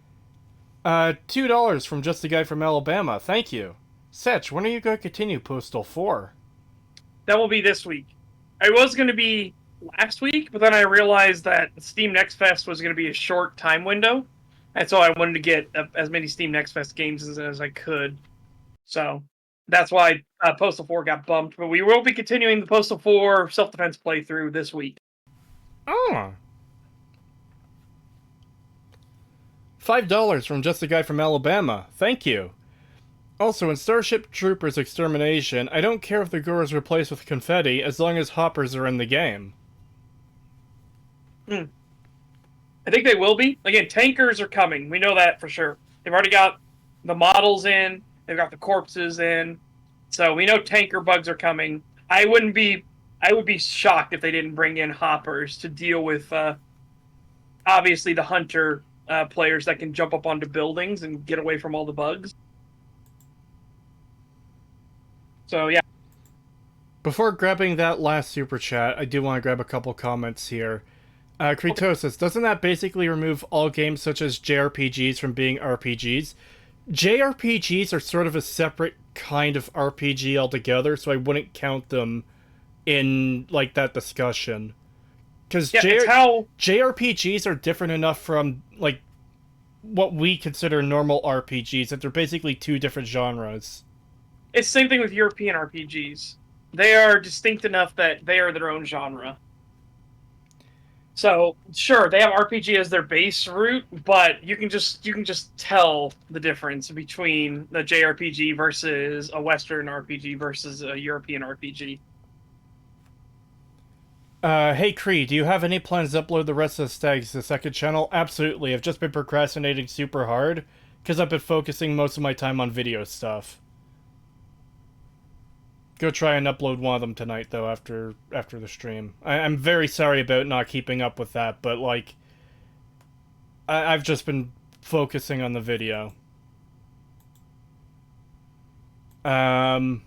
$2 from Just a Guy from Alabama. Thank you. Setch, when are you going to continue Postal 4? That will be this week. I was going to be last week, but then I realized that Steam Next Fest was going to be a short time window, and so I wanted to get as many Steam Next Fest games as I could. So that's why Postal 4 got bumped. But we will be continuing the Postal 4 self-defense playthrough this week. Oh. $5 from Just a Guy from Alabama. Thank you. Also, in Starship Troopers Extermination, I don't care if the gore is replaced with confetti as long as hoppers are in the game. I think they will be. Again, tankers are coming. We know that for sure. They've already got the models in. They've got the corpses in. So we know tanker bugs are coming. I would be shocked if they didn't bring in hoppers to deal with obviously the hunter players that can jump up onto buildings and get away from all the bugs. So yeah. Before grabbing that last super chat, I do want to grab a couple comments here. Creetosis, doesn't that basically remove all games such as JRPGs from being RPGs? JRPGs are sort of a separate kind of RPG altogether, so I wouldn't count them in like that discussion. Because JRPGs are different enough from like what we consider normal RPGs that they're basically two different genres. It's the same thing with European RPGs. They are distinct enough that they are their own genre. So sure, they have RPG as their base route, but you can just tell the difference between the JRPG versus a Western RPG versus a European RPG. Hey Cree, do you have any plans to upload the rest of the Stags to the second channel? Absolutely, I've just been procrastinating super hard, because I've been focusing most of my time on video stuff. Go try and upload one of them tonight, though, after the stream. I'm very sorry about not keeping up with that, but, like, I've just been focusing on the video. And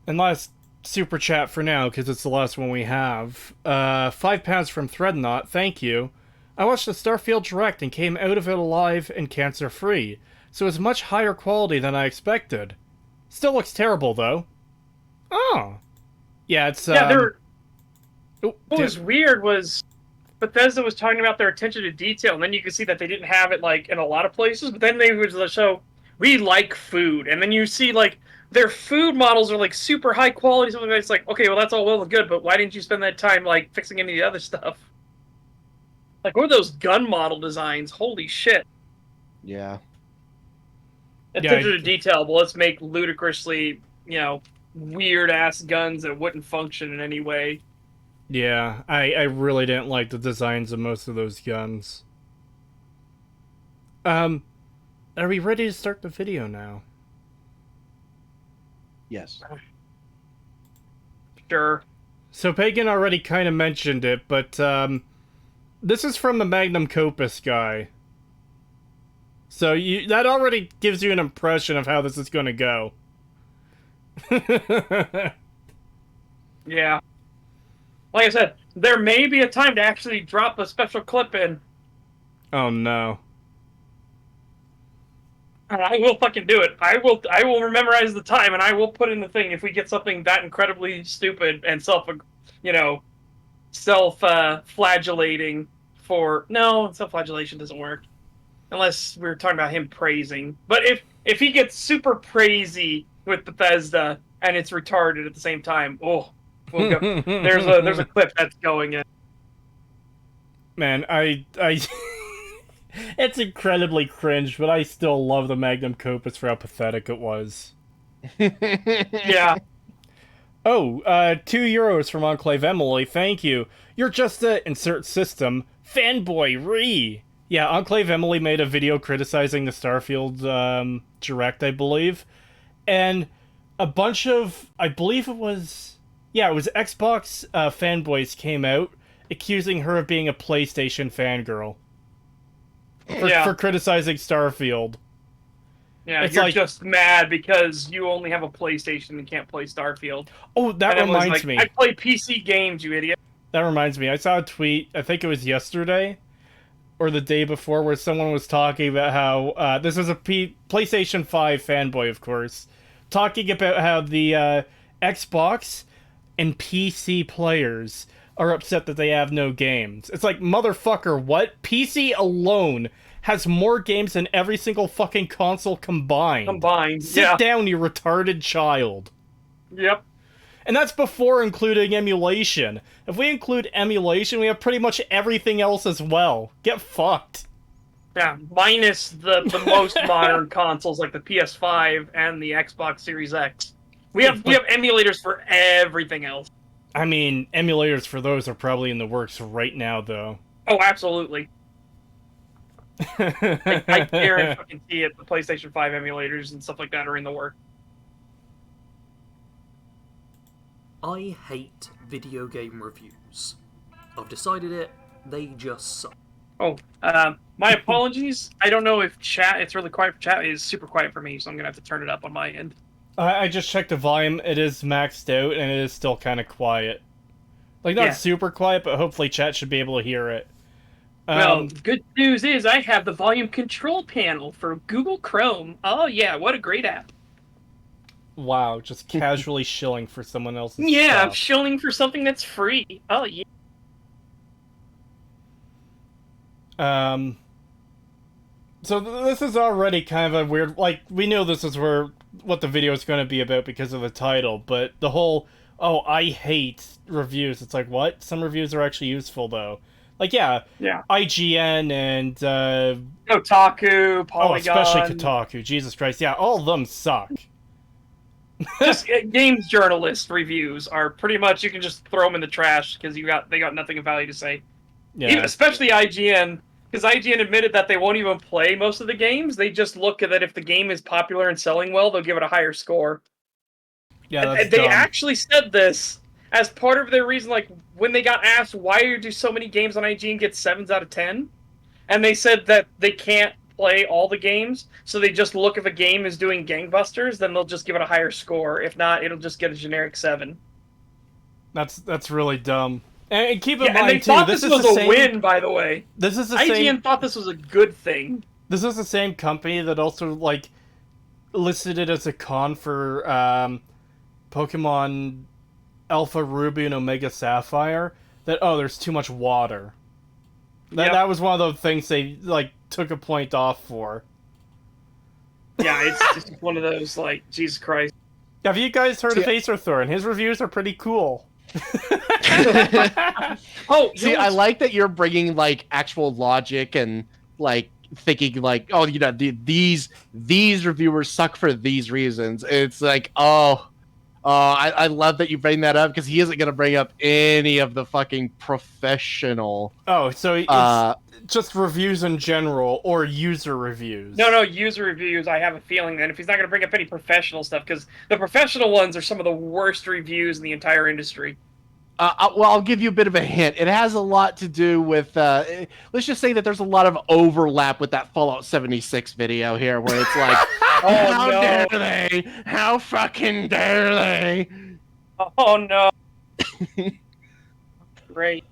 last super chat for now, because it's the last one we have. £5 from Threadnought, thank you. I watched the Starfield Direct and came out of it alive and cancer-free, so it's much higher quality than I expected. Still looks terrible, though. Oh. Yeah, it's, what was weird was Bethesda was talking about their attention to detail, and then you could see that they didn't have it, like, in a lot of places, but then they would show, we like food, and then you see, like, their food models are, like, super high quality, something like that. It's like, okay, well, that's all well and good, but why didn't you spend that time, like, fixing any of the other stuff? Like, what are those gun model designs? Holy shit. Yeah. Attention to detail, but let's make ludicrously, weird-ass guns that wouldn't function in any way. Yeah, I really didn't like the designs of most of those guns. Are we ready to start the video now? Yes. Sure. So Pagan already kind of mentioned it, but this is from the Magnum Opus guy. So that already gives you an impression of how this is going to go. Yeah. Like I said, there may be a time to actually drop a special clip in. Oh no. And I will fucking do it. I will memorize the time, and I will put in the thing if we get something that incredibly stupid and self-flagellating for... No, self-flagellation doesn't work. Unless we're talking about him praising. But if he gets super praisey with Bethesda and it's retarded at the same time, we'll go. There's a clip that's going in. Man, I it's incredibly cringe, but I still love the Magnum Opus for how pathetic it was. Yeah. Oh, €2 from Enclave Emily, thank you. You're just a insert system fanboy re. Yeah, Enclave Emily made a video criticizing the Starfield Direct, I believe. And a bunch of, I believe it was, yeah, it was Xbox fanboys came out accusing her of being a PlayStation fangirl for criticizing Starfield. Yeah, It's you're like, just mad because you only have a PlayStation and can't play Starfield. oh, that And reminds me. I play PC games, you idiot. That reminds me. I saw a tweet, I think it was yesterday or the day before, where someone was talking about how this was a PlayStation 5 fanboy, of course, talking about how the Xbox and PC players are upset that they have no games. It's like, motherfucker, what? PC alone has more games than every single fucking console combined. Sit down, you retarded child. Yep. And that's before including emulation. If we include emulation, we have pretty much everything else as well. Get fucked. Yeah, minus the most modern consoles like the PS5 and the Xbox Series X. We have emulators for everything else. I mean, emulators for those are probably in the works right now, though. Oh, absolutely. I guarantee it. The PlayStation 5 emulators and stuff like that are in the works. I hate video game reviews. I've decided it, they just suck. Oh, my apologies. I don't know if chat, it's really quiet for chat. It is super quiet for me, so I'm going to have to turn it up on my end. I just checked the volume. It is maxed out, and it is still kind of quiet. Like, not super quiet, but hopefully chat should be able to hear it. Well, good news is I have the volume control panel for Google Chrome. Oh, yeah, what a great app. Wow, just casually shilling for someone else's Yeah, I'm stuff. shilling for something that's free. Oh, yeah. So this is already kind of a weird, like, we know this is what the video is going to be about because of the title, but the whole, oh, I hate reviews, it's like, what? Some reviews are actually useful, though. Like, yeah. IGN and, Kotaku, Polygon. Oh, especially Kotaku, Jesus Christ, yeah, all of them suck. Just games journalist reviews are pretty much, you can just throw them in the trash because they got nothing of value to say. Yeah. Especially IGN, because IGN admitted that they won't even play most of the games. They just look at that if the game is popular and selling well, they'll give it a higher score. Yeah, that's they dumb. actually said this as part of their reason, like when they got asked why do so many games on IGN get 7s out of 10, and they said that they can't play all the games, so they just look if a game is doing gangbusters, then they'll just give it a higher score. If not, it'll just get a generic 7. That's really dumb. And keep in mind, and they thought this was a win, by the way. This is the IGN thought this was a good thing. This is the same company that also, like, listed it as a con for Pokemon Alpha Ruby and Omega Sapphire. That, oh, there's too much water. That was one of the things they, like, took a point off for. Yeah, it's just one of those, like, Jesus Christ. Have you guys heard of Acerthorn? His reviews are pretty cool. I like that you're bringing, like, actual logic and, like, thinking, like, oh, you know, these reviewers suck for these reasons. It's like, I love that you bring that up, because he isn't going to bring up any of the fucking professional. Oh, so it's just reviews in general, or user reviews? No, user reviews, I have a feeling that if he's not going to bring up any professional stuff, because the professional ones are some of the worst reviews in the entire industry. Well, I'll give you a bit of a hint. It has a lot to do with, let's just say that there's a lot of overlap with that Fallout 76 video here, where it's like, how dare they? How fucking dare they? Oh, no. Great.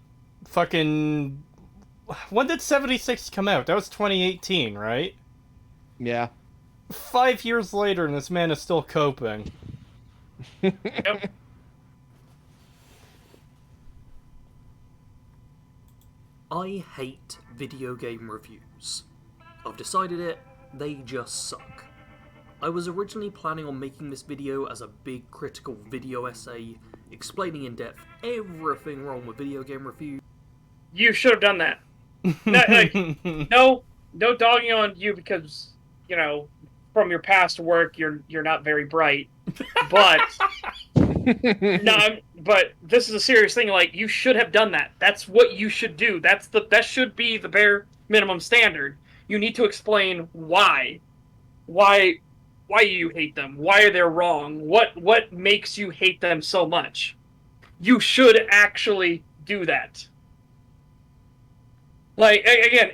Fucking... When did 76 come out? That was 2018, right? Yeah. 5 years later, and this man is still coping. Yep. I hate video game reviews. I've decided it, they just suck. I was originally planning on making this video as a big critical video essay, explaining in depth everything wrong with video game reviews. You should have done that. No dogging on you because, you know, from your past work, you're not very bright. But but this is a serious thing. Like, you should have done that. That's what you should do. That should be the bare minimum standard. You need to explain why. Why you hate them. Why they're wrong. What makes you hate them so much. You should actually do that. Like, again,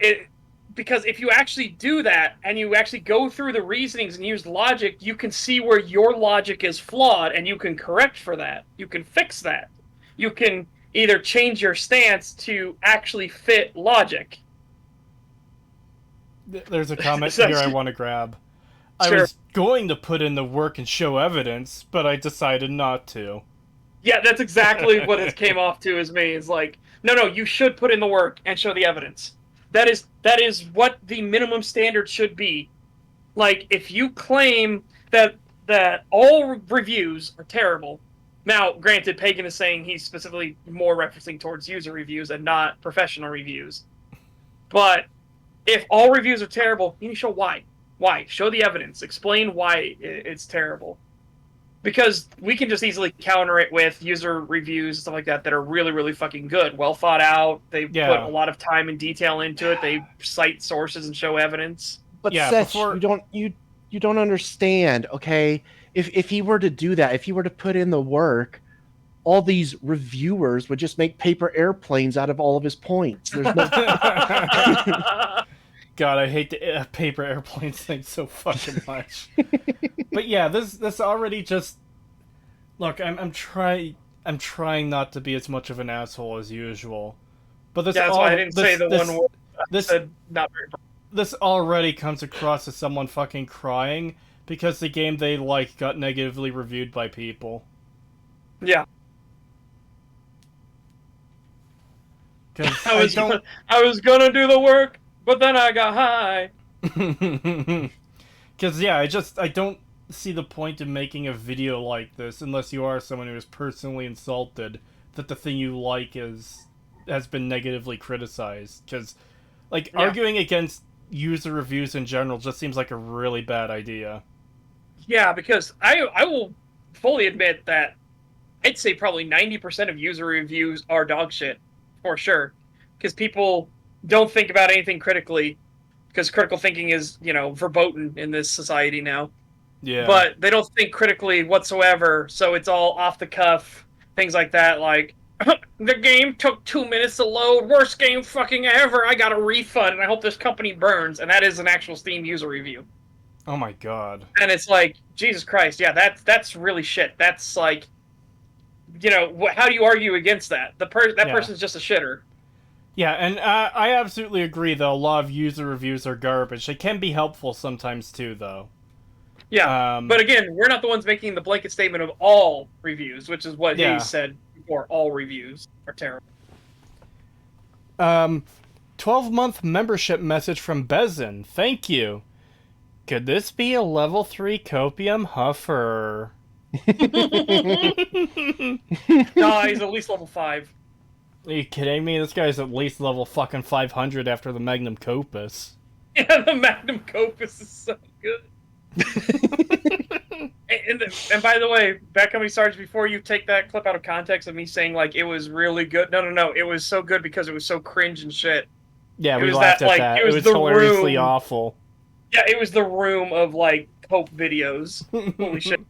because if you actually do that, and you actually go through the reasonings and use logic, you can see where your logic is flawed, and you can correct for that. You can fix that. You can either change your stance to actually fit logic. There's a comment here I want to grab. Sure. I was going to put in the work and show evidence, but I decided not to. Yeah, that's exactly what it came off to as me. It's like, no, you should put in the work and show the evidence. That is what the minimum standard should be. Like, if you claim that all reviews are terrible, now, granted, Pagan is saying he's specifically more referencing towards user reviews and not professional reviews. But if all reviews are terrible, you need to show why. Why? Show the evidence. Explain why it's terrible. Because we can just easily counter it with user reviews and stuff like that are really, really fucking good. Well thought out. They put a lot of time and detail into it. They cite sources and show evidence. But Seth, you don't understand, okay? If he were to do that, if he were to put in the work, all these reviewers would just make paper airplanes out of all of his points. There's no God, I hate the paper airplanes thing so fucking much. But yeah, this already just... Look, I'm trying not to be as much of an asshole as usual. But this that's why I didn't say the one word. I said not very. This already comes across as someone fucking crying because the game they like got negatively reviewed by people. Yeah. I was gonna do the work, but then I got high. Because, yeah, I don't see the point in making a video like this unless you are someone who is personally insulted that the thing you like has been negatively criticized. Because, arguing against user reviews in general just seems like a really bad idea. Yeah, because I will fully admit that I'd say probably 90% of user reviews are dog shit, for sure. Because people don't think about anything critically, because critical thinking is, verboten in this society now. Yeah. But they don't think critically whatsoever, so it's all off the cuff, things like that, like, the game took 2 minutes to load, worst game fucking ever, I got a refund, and I hope this company burns, and that is an actual Steam user review. Oh my god. And it's like, Jesus Christ, yeah, that's really shit. That's like, how do you argue against that? That person's just a shitter. Yeah, and I absolutely agree, though. A lot of user reviews are garbage. They can be helpful sometimes, too, though. Yeah, but again, we're not the ones making the blanket statement of all reviews, which is what he said before. All reviews are terrible. 12-month membership message from Bezin. Thank you. Could this be a level 3 copium huffer? No, he's at least level 5. Are you kidding me? This guy's at least level fucking 500 after the Magnum Copus. Yeah, the Magnum Copus is so good. and by the way, back on me, Sarge, before you take that clip out of context of me saying, like, it was really good. No. It was so good because it was so cringe and shit. Yeah, we laughed at that. It was hilariously awful. Yeah, it was the room of, like, Cope videos. Holy shit.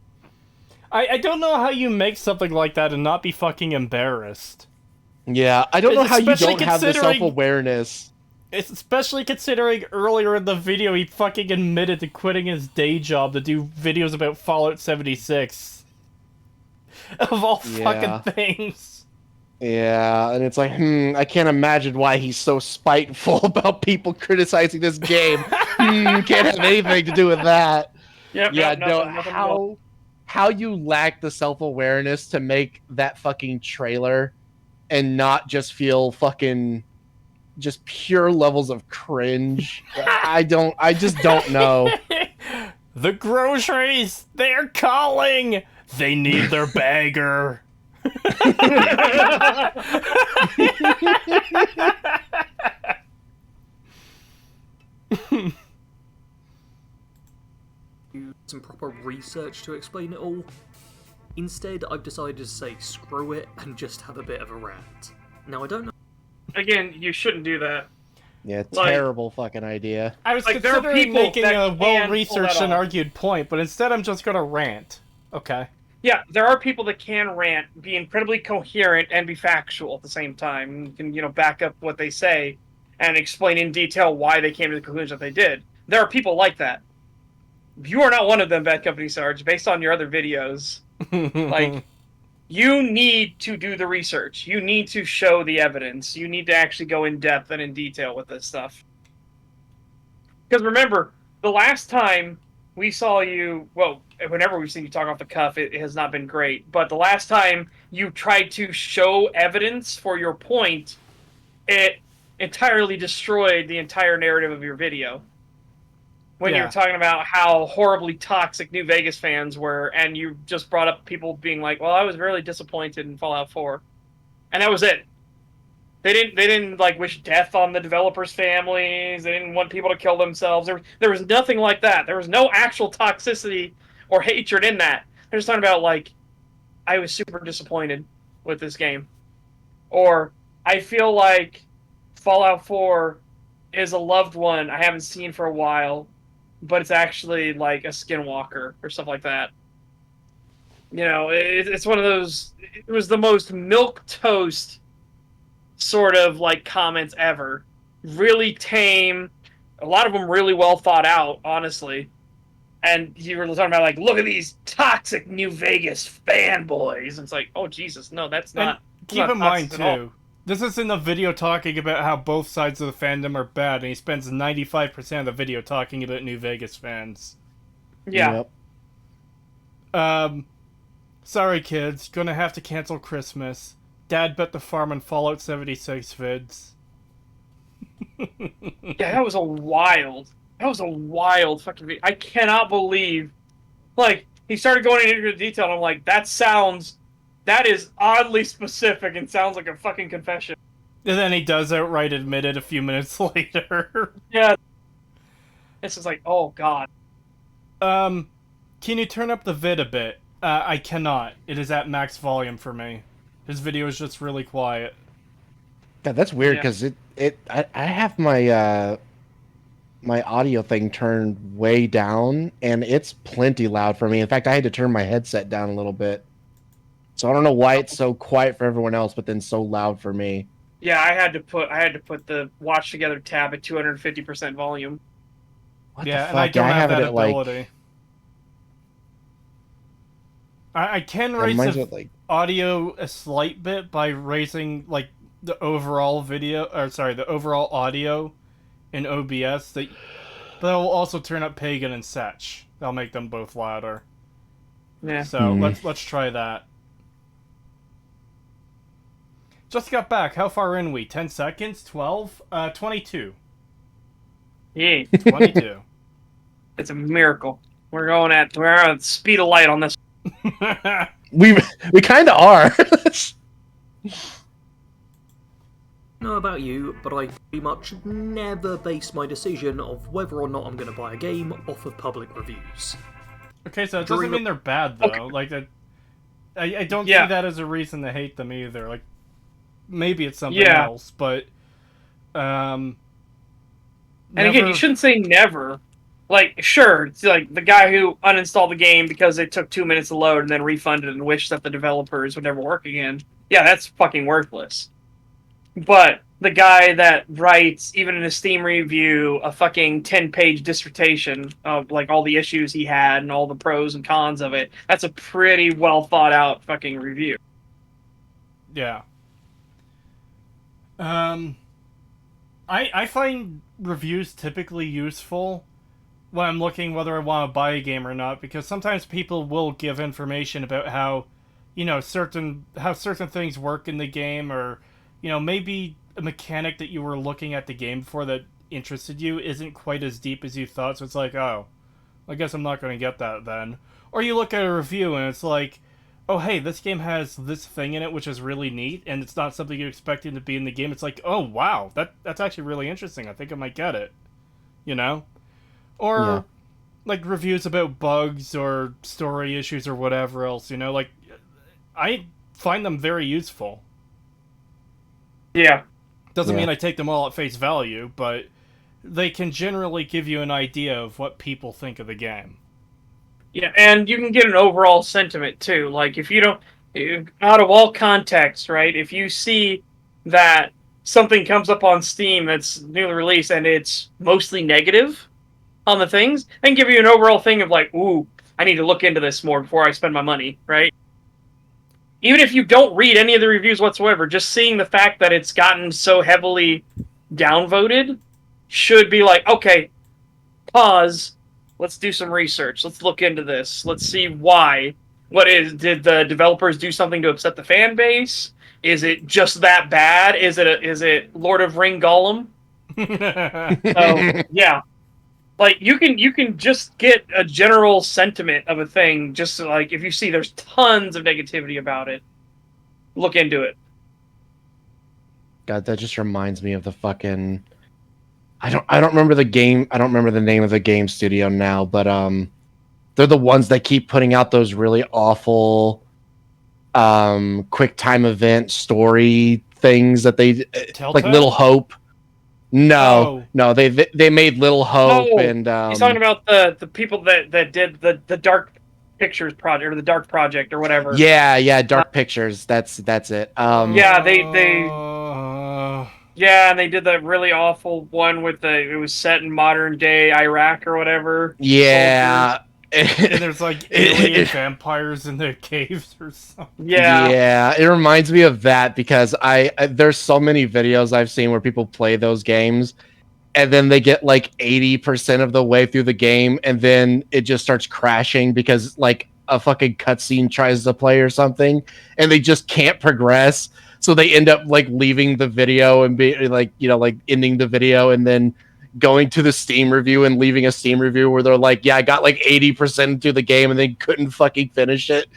I don't know how you make something like that and not be fucking embarrassed. Yeah, I don't know how you don't have the self-awareness. Especially considering earlier in the video he fucking admitted to quitting his day job to do videos about Fallout 76. Of all fucking things. Yeah, and it's like, I can't imagine why he's so spiteful about people criticizing this game. Can't have anything to do with that. Yep, yeah, nothing how you lack the self-awareness to make that fucking trailer and not just feel fucking just pure levels of cringe. I just don't know. The groceries, they're calling. They need their bagger. Some proper research to explain it all. Instead, I've decided to say screw it and just have a bit of a rant. Now, I don't know. Again, you shouldn't do that. Yeah, Like- terrible fucking idea. I was Like, there are considering people making that a can well-researched pull and that off. argued point, but instead I'm just gonna rant. Okay. Yeah, there are people that can rant, be incredibly coherent, and be factual at the same time. You can, back up what they say and explain in detail why they came to the conclusion that they did. There are people like that. You are not one of them, Bad Company Sarge, based on your other videos. Like, you need to do the research. You need to show the evidence. You need to actually go in depth and in detail with this stuff. Because remember, the last time we saw you, well, whenever we've seen you talk off the cuff, it has not been great. But the last time you tried to show evidence for your point, it entirely destroyed the entire narrative of your video. When you Yeah. were talking about how horribly toxic New Vegas fans were, and you just brought up people being like, "Well, I was really disappointed in Fallout 4," and that was it. They didn't like wish death on the developers' families. They didn't want people to kill themselves. There was nothing like that. There was no actual toxicity or hatred in that. They're just talking about like, I was super disappointed with this game, or I feel like Fallout 4 is a loved one I haven't seen for a while, but it's actually like a skinwalker or stuff like that. It's one of those. It was the most milquetoast sort of like comments ever. Really tame. A lot of them really well thought out, honestly. And you were talking about like, look at these toxic New Vegas fanboys. And it's like, oh Jesus, no, that's And not. keep in mind toxic at all. too, this isn't a video talking about how both sides of the fandom are bad, and he spends 95% of the video talking about New Vegas fans. Yeah. Yep. Sorry kids, gonna have to cancel Christmas. Dad bet the farm on Fallout 76 vids. Yeah, that was a wild fucking video. I cannot believe, like, he started going into detail, and I'm like, that is oddly specific and sounds like a fucking confession. And then he does outright admit it a few minutes later. Yeah. It's just like, oh god. Can you turn up the vid a bit? I cannot. It is at max volume for me. His video is just really quiet. God, that's weird Yeah. because I have my my audio thing turned way down and it's plenty loud for me. In fact, I had to turn my headset down a little bit. So I don't know why it's so quiet for everyone else, but then so loud for me. Yeah, I had to put the watch together tab at 250% volume. What Yeah, the and I fuck? don't I have that it at, like, ability. I can yeah, raise mine's the at, like, audio a slight bit by raising like the overall the overall audio in OBS. But that'll also turn up Pagan and Setch. That'll make them both louder. Yeah. So let's try that. Just got back. How far in we? 10 seconds? 12? 22. Yeah. 22. It's a miracle. We're at the speed of light on this. we kind of are. know about you, but I pretty much never base my decision of whether or not I'm going to buy a game off of public reviews. Okay, so it During doesn't mean they're bad though. Okay. Like I don't see Yeah. that as a reason to hate them either. Like maybe it's something Yeah. else, but And again, you shouldn't say never. Like, sure, it's like the guy who uninstalled the game because it took 2 minutes to load and then refunded and wished that the developers would never work again. Yeah, that's fucking worthless. But the guy that writes, even in a Steam review, a fucking 10-page dissertation of like all the issues he had and all the pros and cons of it, that's a pretty well thought out fucking review. Yeah. I find reviews typically useful when I'm looking whether I want to buy a game or not, because sometimes people will give information about how, certain things work in the game, or, maybe a mechanic that you were looking at the game for that interested you isn't quite as deep as you thought, so it's like, oh, I guess I'm not going to get that then. Or you look at a review and it's like, oh, hey, this game has this thing in it which is really neat, and it's not something you expected to be in the game. It's like, oh, wow, that's actually really interesting. I think I might get it. Or, Yeah. like, reviews about bugs or story issues or whatever else, I find them very useful. Yeah. Doesn't Yeah. mean I take them all at face value, but they can generally give you an idea of what people think of the game. Yeah, and you can get an overall sentiment too. Like if you don't, out of all context, right? If you see that something comes up on Steam that's newly released and it's mostly negative on the things, and give you an overall thing of like, ooh, I need to look into this more before I spend my money, right? Even if you don't read any of the reviews whatsoever, just seeing the fact that it's gotten so heavily downvoted should be like, okay, pause. Let's do some research. Let's look into this. Let's see why. Did the developers do something to upset the fan base? Is it just that bad? Is it Lord of Ring Gollum? So yeah, like you can just get a general sentiment of a thing. Just like if you see there's tons of negativity about it, look into it. God, that just reminds me of the fucking. I don't remember the game. I don't remember the name of the game studio now, but they're the ones that keep putting out those really awful quick time event story things that they like Telltale? Little Hope. Oh. No, they made Little Hope Oh, and he's talking about the people that did the Dark Pictures project or the Dark Project or whatever. yeah, Dark Pictures. That's it. Yeah, they Uh, yeah, and they did that really awful one with it was set in modern day Iraq or whatever. Yeah. and there's like alien vampires in the caves or something. Yeah. It reminds me of that because I there's so many videos I've seen where people play those games and then they get like 80% of the way through the game and then it just starts crashing because like a fucking cutscene tries to play or something and they just can't progress. So they end up like leaving the video and be like, like ending the video and then going to the Steam review and leaving a Steam review where they're like, yeah, I got like 80% into the game and then couldn't fucking finish it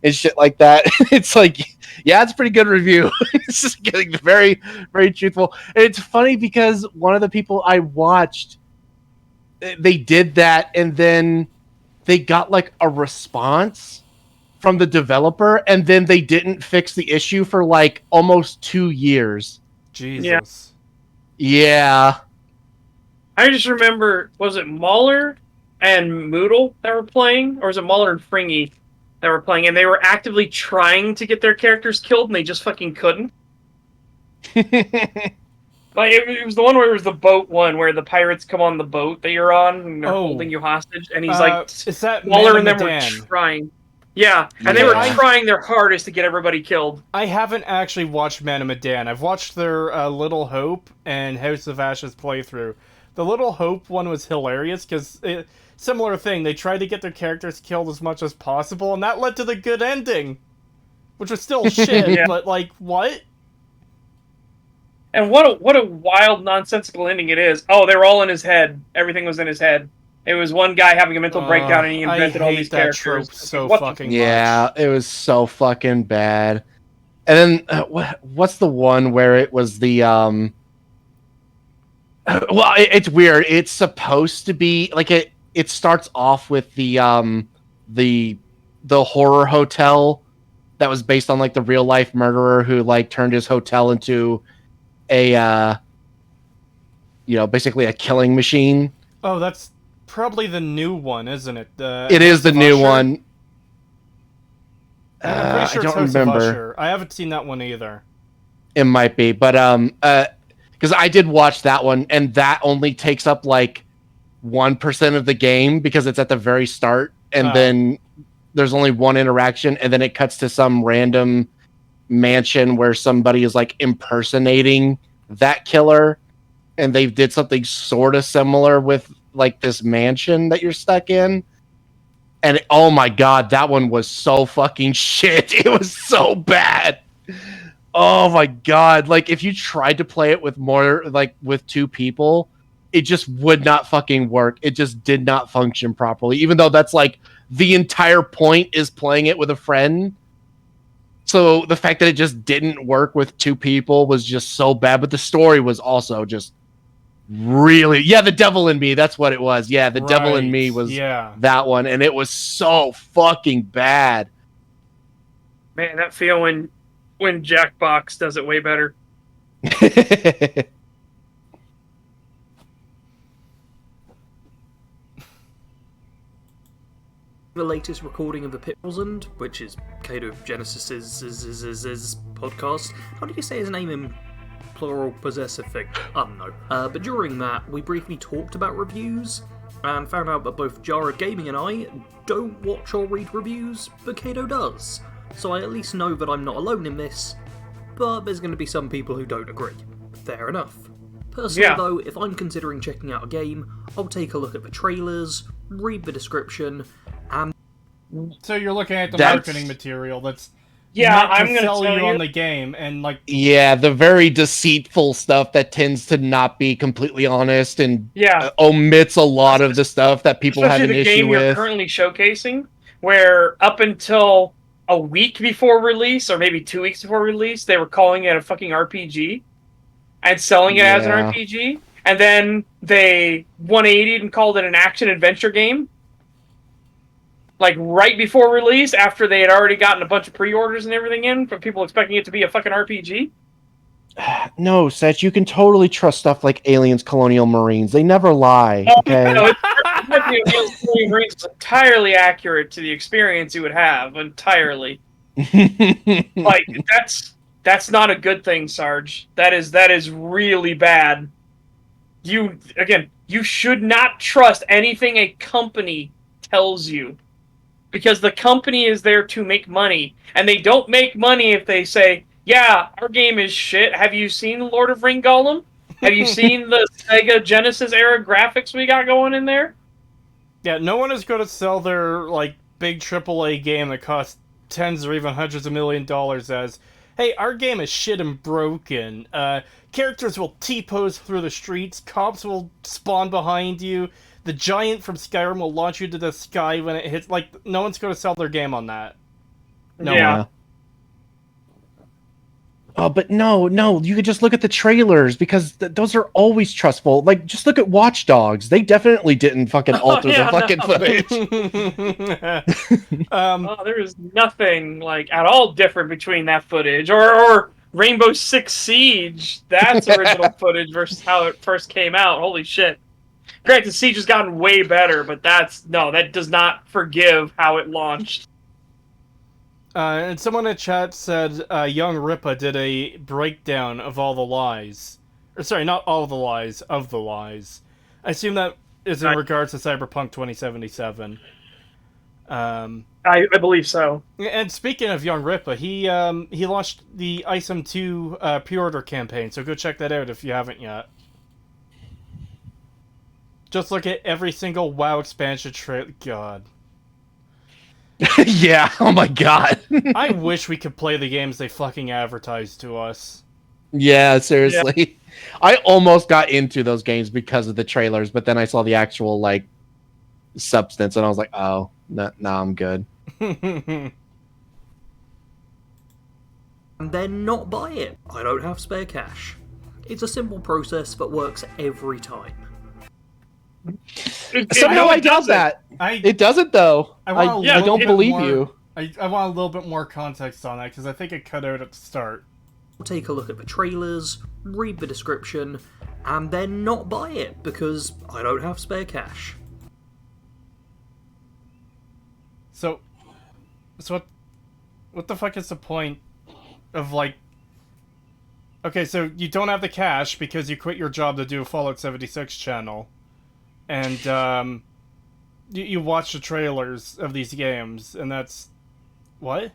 and shit like that. It's like, yeah, it's a pretty good review. It's just getting very, very truthful. And it's funny because one of the people I watched, they did that and then they got like a response from the developer and then they didn't fix the issue for like almost 2 years. Jesus. Yeah. I just remember, was it Mahler and Moodle that were playing, or was it Mahler and Fringy that were playing, and they were actively trying to get their characters killed, and they just fucking couldn't? Like it was the one where it was the boat one, where the pirates come on the boat that you're on, and they're holding you hostage, and he's like, is that Mahler and them Medan? were trying. Yeah, and they were trying their hardest to get everybody killed. I haven't actually watched Man of Medan. I've watched their Little Hope and House of Ashes playthrough. The Little Hope one was hilarious because similar thing. They tried to get their characters killed as much as possible, and that led to the good ending, which was still shit. Yeah. But like, what? And what a wild, nonsensical ending it is. Oh, they were all in his head. Everything was in his head. It was one guy having a mental breakdown, and he invented all these characters. Trope so What fucking Yeah, much. it was so fucking bad. And then what's the one where it was the well, it's weird. It's supposed to be like it starts off with the horror hotel that was based on like the real life murderer who like turned his hotel into a basically a killing machine. Oh, that's probably the new one, isn't it? It is the new one. I'm pretty sure I it's don't House of remember. Usher. I haven't seen that one either. It might be, but because I did watch that one, and that only takes up like 1% of the game because it's at the very start, and then there's only one interaction, and then it cuts to some random mansion where somebody is like impersonating that killer, and they did something sort of similar with like this mansion that you're stuck in. And oh my god, that one was so fucking shit. It was so bad. Oh my god, like if you tried to play it with more like with two people, it just would not fucking work. It just did not function properly, even though that's like the entire point is playing it with a friend. So the fact that it just didn't work with two people was just so bad, but the story was also just really, the Devil in Me, that's what it was. Yeah, the Devil in Me was that one, and it was so fucking bad. Man, that feel when Jackbox does it way better. The latest recording of the Pitfalls End, which is Cato Genesis's podcast. How do you say his name in plural possessive thing? I don't know. But during that, we briefly talked about reviews and found out that both Jared Gaming and I don't watch or read reviews, but Cato does. So I at least know that I'm not alone in this, but there's going to be some people who don't agree. Fair enough. Personally, though, if I'm considering checking out a game, I'll take a look at the trailers, read the description, and... So you're looking at the That's- marketing material that's Yeah, meant to I'm gonna sell tell you you. on the game, and like Yeah, the very deceitful stuff that tends to not be completely honest and Yeah, omits a lot of the stuff that people have especially an the issue game you're with. currently showcasing, where up until a week before release, or maybe 2 weeks before release, they were calling it a fucking RPG and selling it as an Yeah. RPG, and then they 180'd and called it an action adventure game. Like right before release, after they had already gotten a bunch of pre-orders and everything in, for people expecting it to be a fucking RPG. No, Seth, you can totally trust stuff like Aliens, Colonial Marines. They never lie, okay? No, it's entirely accurate to the experience you would have. Entirely. Like that's not a good thing, Sarge. That is really bad. You should not trust anything a company tells you, because the company is there to make money, and they don't make money if they say, "Yeah, our game is shit. Have you seen Lord of Ring Golem? Have you seen the Sega Genesis era graphics we got going in there?" yeah, no one is going to sell their like big AAA game that costs tens or even hundreds of $1 million as, hey, our game is shit and broken. Characters will T-pose through the streets, cops will spawn behind you, the giant from Skyrim will launch you to the sky when it hits. Like, no one's going to sell their game on that. No Yeah. one. Oh, but no, you could just look at the trailers because those are always trustful. Like, just look at Watch Dogs. They definitely didn't fucking alter yeah, the fucking no. footage. Oh, there is nothing like at all different between that footage or Rainbow Six Siege. That's original footage versus how it first came out. Holy shit! Granted, Siege has gotten way better, but that does not forgive how it launched. And someone in chat said Young Ripa did a breakdown of all the lies. Or sorry, not all the lies, of the lies. I assume that is in regards to Cyberpunk 2077. I believe so. And speaking of Young Ripa, he launched the ISOM 2 pre-order campaign, so go check that out if you haven't yet. Just look at every single WoW expansion trailer. God. Yeah, oh my god. I wish we could play the games they fucking advertised to us. Yeah, seriously. I almost got into those games because of the trailers, but then I saw the actual, like, substance, and I was like, oh, no, I'm good. and then not buy it. I don't have spare cash. It's a simple process that works every time. Somehow I doubt that. It doesn't, though. I don't believe you. I want a little bit more context on that, because I think it cut out at the start. Take a look at the trailers, read the description, and then not buy it, because I don't have spare cash. So what the fuck is the point of, like... Okay, so you don't have the cash because you quit your job to do a Fallout 76 channel. And, you watch the trailers of these games, and that's... What?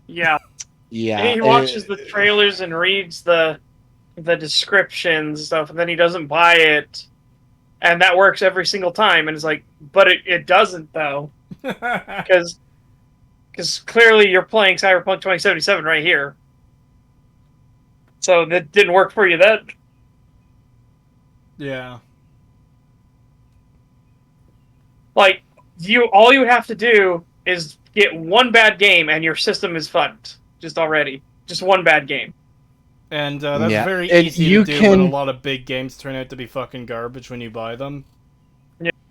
Yeah. Yeah. He watches the trailers and reads the descriptions and stuff, and then he doesn't buy it. And that works every single time. And it's like, but it doesn't, though. Because clearly you're playing Cyberpunk 2077 right here. So that didn't work for you then. Yeah. Like, all you would have to do is get one bad game and your system is fucked. Just already. Just one bad game. And that's Yeah. very And easy you to do can- when a lot of big games turn out to be fucking garbage when you buy them.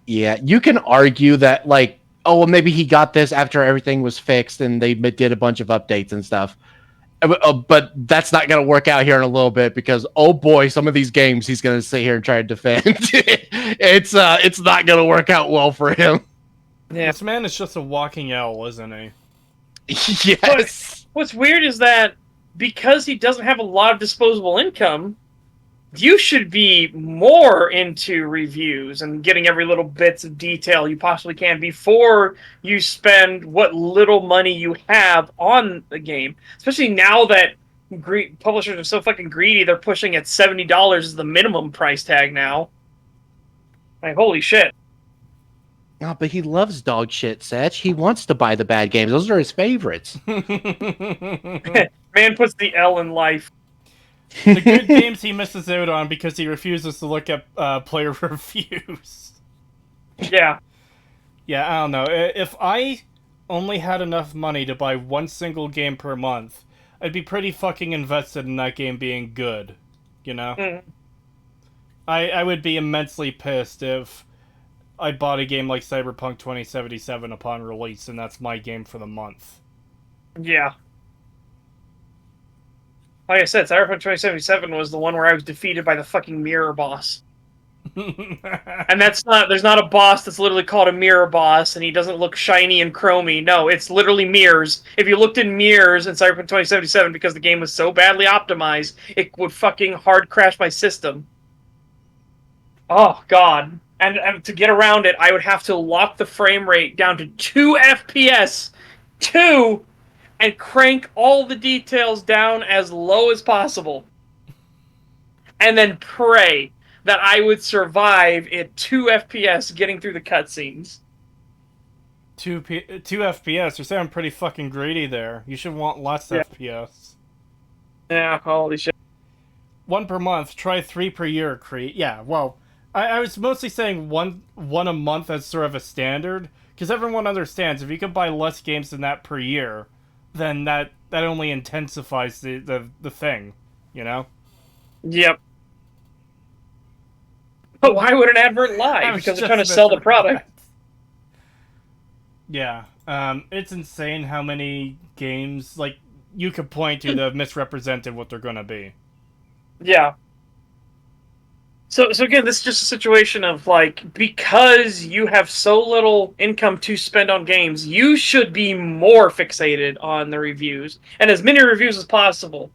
Yeah, you can argue that, like, oh, well, maybe he got this after everything was fixed and they did a bunch of updates and stuff. But that's not going to work out here in a little bit because, oh boy, some of these games he's going to sit here and try to defend. It's not going to work out well for him. Yeah. This man is just a walking L, isn't he? Yes. What's weird is that because he doesn't have a lot of disposable income, you should be more into reviews and getting every little bits of detail you possibly can before you spend what little money you have on the game. Especially now that publishers are so fucking greedy, they're pushing at $70 as the minimum price tag now. Like, holy shit. Oh, but he loves dog shit, Setch. He wants to buy the bad games. Those are his favorites. Man puts the L in life. The good games he misses out on because he refuses to look at player reviews. Yeah. Yeah, I don't know. If I only had enough money to buy one single game per month, I'd be pretty fucking invested in that game being good. You know? Mm. I would be immensely pissed if I bought a game like Cyberpunk 2077 upon release, and that's my game for the month. Yeah. Like I said, Cyberpunk 2077 was the one where I was defeated by the fucking mirror boss. And there's not a boss that's literally called a mirror boss, and he doesn't look shiny and chromy. No, it's literally mirrors. If you looked in mirrors in Cyberpunk 2077 because the game was so badly optimized, it would fucking hard crash my system. Oh, God. And to get around it, I would have to lock the frame rate down to 2 FPS. 2! And crank all the details down as low as possible. And then pray that I would survive at 2 FPS getting through the cutscenes. 2 FPS? You're sounding pretty fucking greedy there. You should want less FPS. Yeah, holy shit. 1 per month, try 3 per year, Crete. Yeah, well, I was mostly saying one a month as sort of a standard, because everyone understands if you can buy less games than that per year, then that only intensifies the thing, you know? Yep. But why would an advert lie? Because they're trying to sell the product. Yeah. It's insane how many games, like, you could point to that have misrepresented what they're gonna be. Yeah. So again, this is just a situation of, like, because you have so little income to spend on games, you should be more fixated on the reviews, and as many reviews as possible.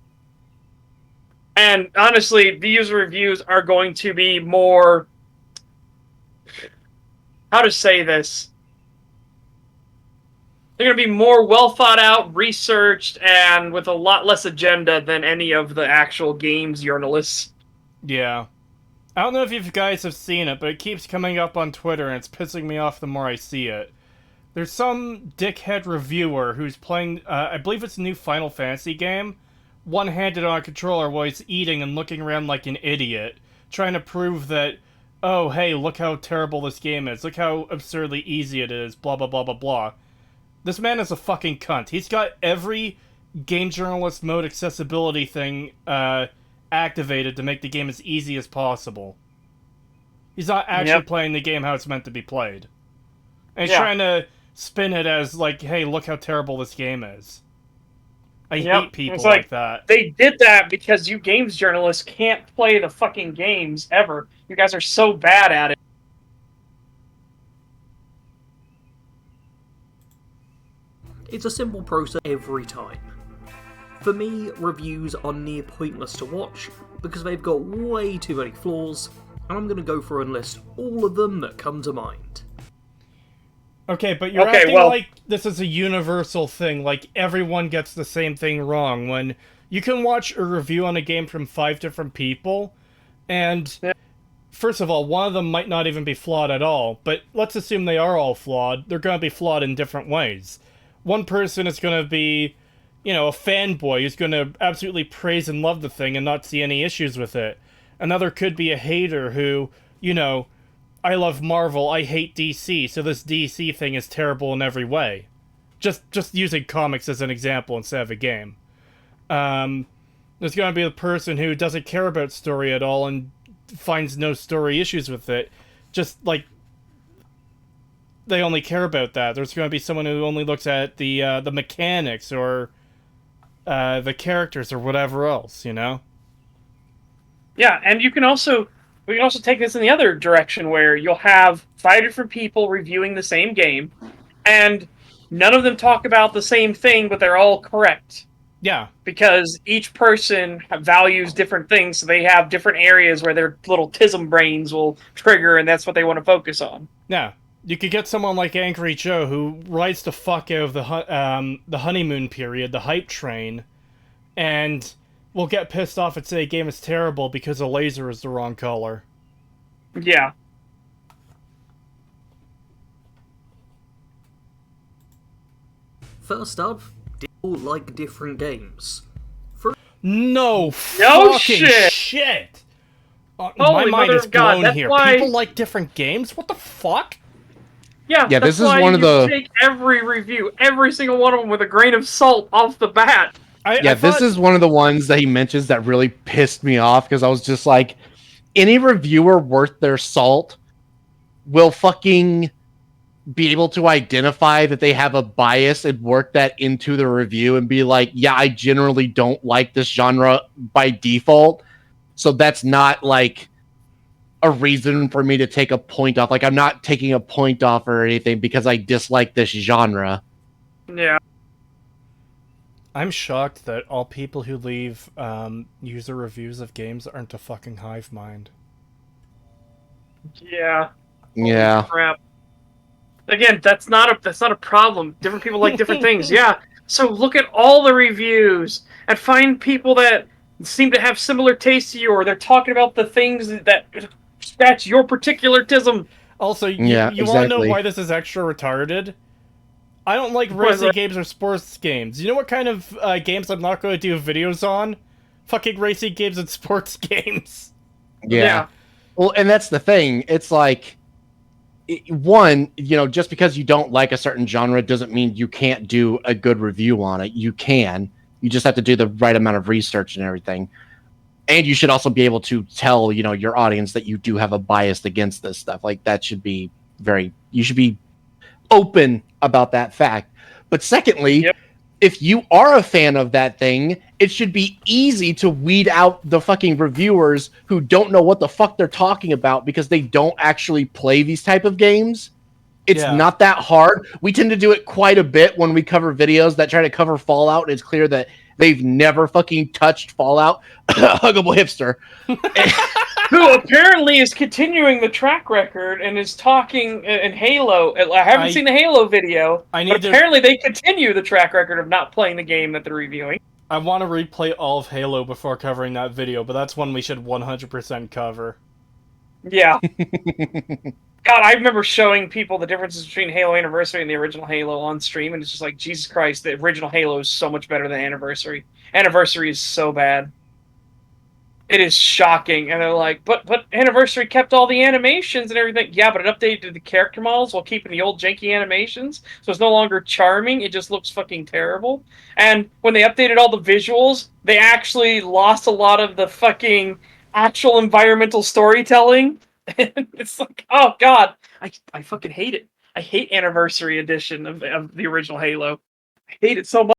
And honestly, the user reviews are going to be more... How to say this? They're going to be more well thought out, researched, and with a lot less agenda than any of the actual games journalists. Yeah. I don't know if you guys have seen it, but it keeps coming up on Twitter, and it's pissing me off the more I see it. There's some dickhead reviewer who's playing, I believe it's a new Final Fantasy game, one-handed on a controller while he's eating and looking around like an idiot, trying to prove that, oh, hey, look how terrible this game is, look how absurdly easy it is, blah blah blah blah blah. This man is a fucking cunt. He's got every game journalist mode accessibility thing, activated to make the game as easy as possible. He's not actually playing the game how it's meant to be played. And he's trying to spin it as, like, hey, look how terrible this game is. I hate people like that. They did that because you games journalists can't play the fucking games ever. You guys are so bad at it. It's a simple process every time. For me, reviews are near pointless to watch because they've got way too many flaws, and I'm going to go through and list all of them that come to mind. Okay, but you're acting like this is a universal thing, like everyone gets the same thing wrong, when you can watch a review on a game from 5 different people, and first of all, one of them might not even be flawed at all, but let's assume they are all flawed. They're going to be flawed in different ways. One person is going to be, you know, a fanboy who's going to absolutely praise and love the thing and not see any issues with it. Another could be a hater who, you know, I love Marvel, I hate DC, so this DC thing is terrible in every way. Just using comics as an example instead of a game. There's going to be the person who doesn't care about story at all and finds no story issues with it. Just, like, they only care about that. There's going to be someone who only looks at the mechanics or the characters or whatever else, you know? Yeah, and we can also take this in the other direction where you'll have 5 different people reviewing the same game, and none of them talk about the same thing, but they're all correct. Yeah. Because each person values different things, so they have different areas where their little tism brains will trigger, and that's what they want to focus on. Yeah. You could get someone like Angry Joe who rides the fuck out of the honeymoon period, the hype train, and will get pissed off and say a game is terrible because the laser is the wrong color. Yeah. First up, do you like different games? No No fucking shit! My Holy mind mother is of God, blown that's here. why- People like different games? What the fuck? Yeah, Yeah, that's this is why one of you the- take every review, every single one of them, with a grain of salt off the bat. Yeah, this is one of the ones that he mentions that really pissed me off because I was just like, any reviewer worth their salt will fucking be able to identify that they have a bias and work that into the review and be like, yeah, I generally don't like this genre by default. So that's not like a reason for me to take a point off. Like, I'm not taking a point off or anything because I dislike this genre. Yeah. I'm shocked that all people who leave user reviews of games aren't a fucking hive mind. Yeah. Yeah. Crap. Again, that's not a problem. Different people like different things. Yeah. So look at all the reviews and find people that seem to have similar tastes to you, or they're talking about the things that scratch your particular tism. Also, you Yeah, want to know exactly. why this is extra retarded? I don't like Why is racing that? games or sports games. You know what kind of games I'm not going to do videos on? Fucking racing games and sports games. Yeah. Well, and that's the thing. It's like, one, just because you don't like a certain genre doesn't mean you can't do a good review on it. You can. You just have to do the right amount of research and everything. And you should also be able to tell, your audience that you do have a bias against this stuff. Like, that should be you should be open about that fact. But secondly, Yep. if you are a fan of that thing, it should be easy to weed out the fucking reviewers who don't know what the fuck they're talking about because they don't actually play these type of games. It's Yeah. not that hard. We tend to do it quite a bit when we cover videos that try to cover Fallout, and it's clear that they've never fucking touched Fallout. Huggable hipster. Who apparently is continuing the track record and is talking in Halo. I haven't seen the Halo video, I but need to- apparently they continue the track record of not playing the game that they're reviewing. I want to replay all of Halo before covering that video, but that's one we should 100% cover. Yeah. God, I remember showing people the differences between Halo Anniversary and the original Halo on stream, and it's just like, Jesus Christ, the original Halo is so much better than Anniversary. Anniversary is so bad. It is shocking. And they're like, but Anniversary kept all the animations and everything. Yeah, but it updated the character models while keeping the old janky animations. So it's no longer charming. It just looks fucking terrible. And when they updated all the visuals, they actually lost a lot of the fucking actual environmental storytelling. And it's like, oh god, I fucking hate it. I hate Anniversary Edition of the original Halo. I hate it so much.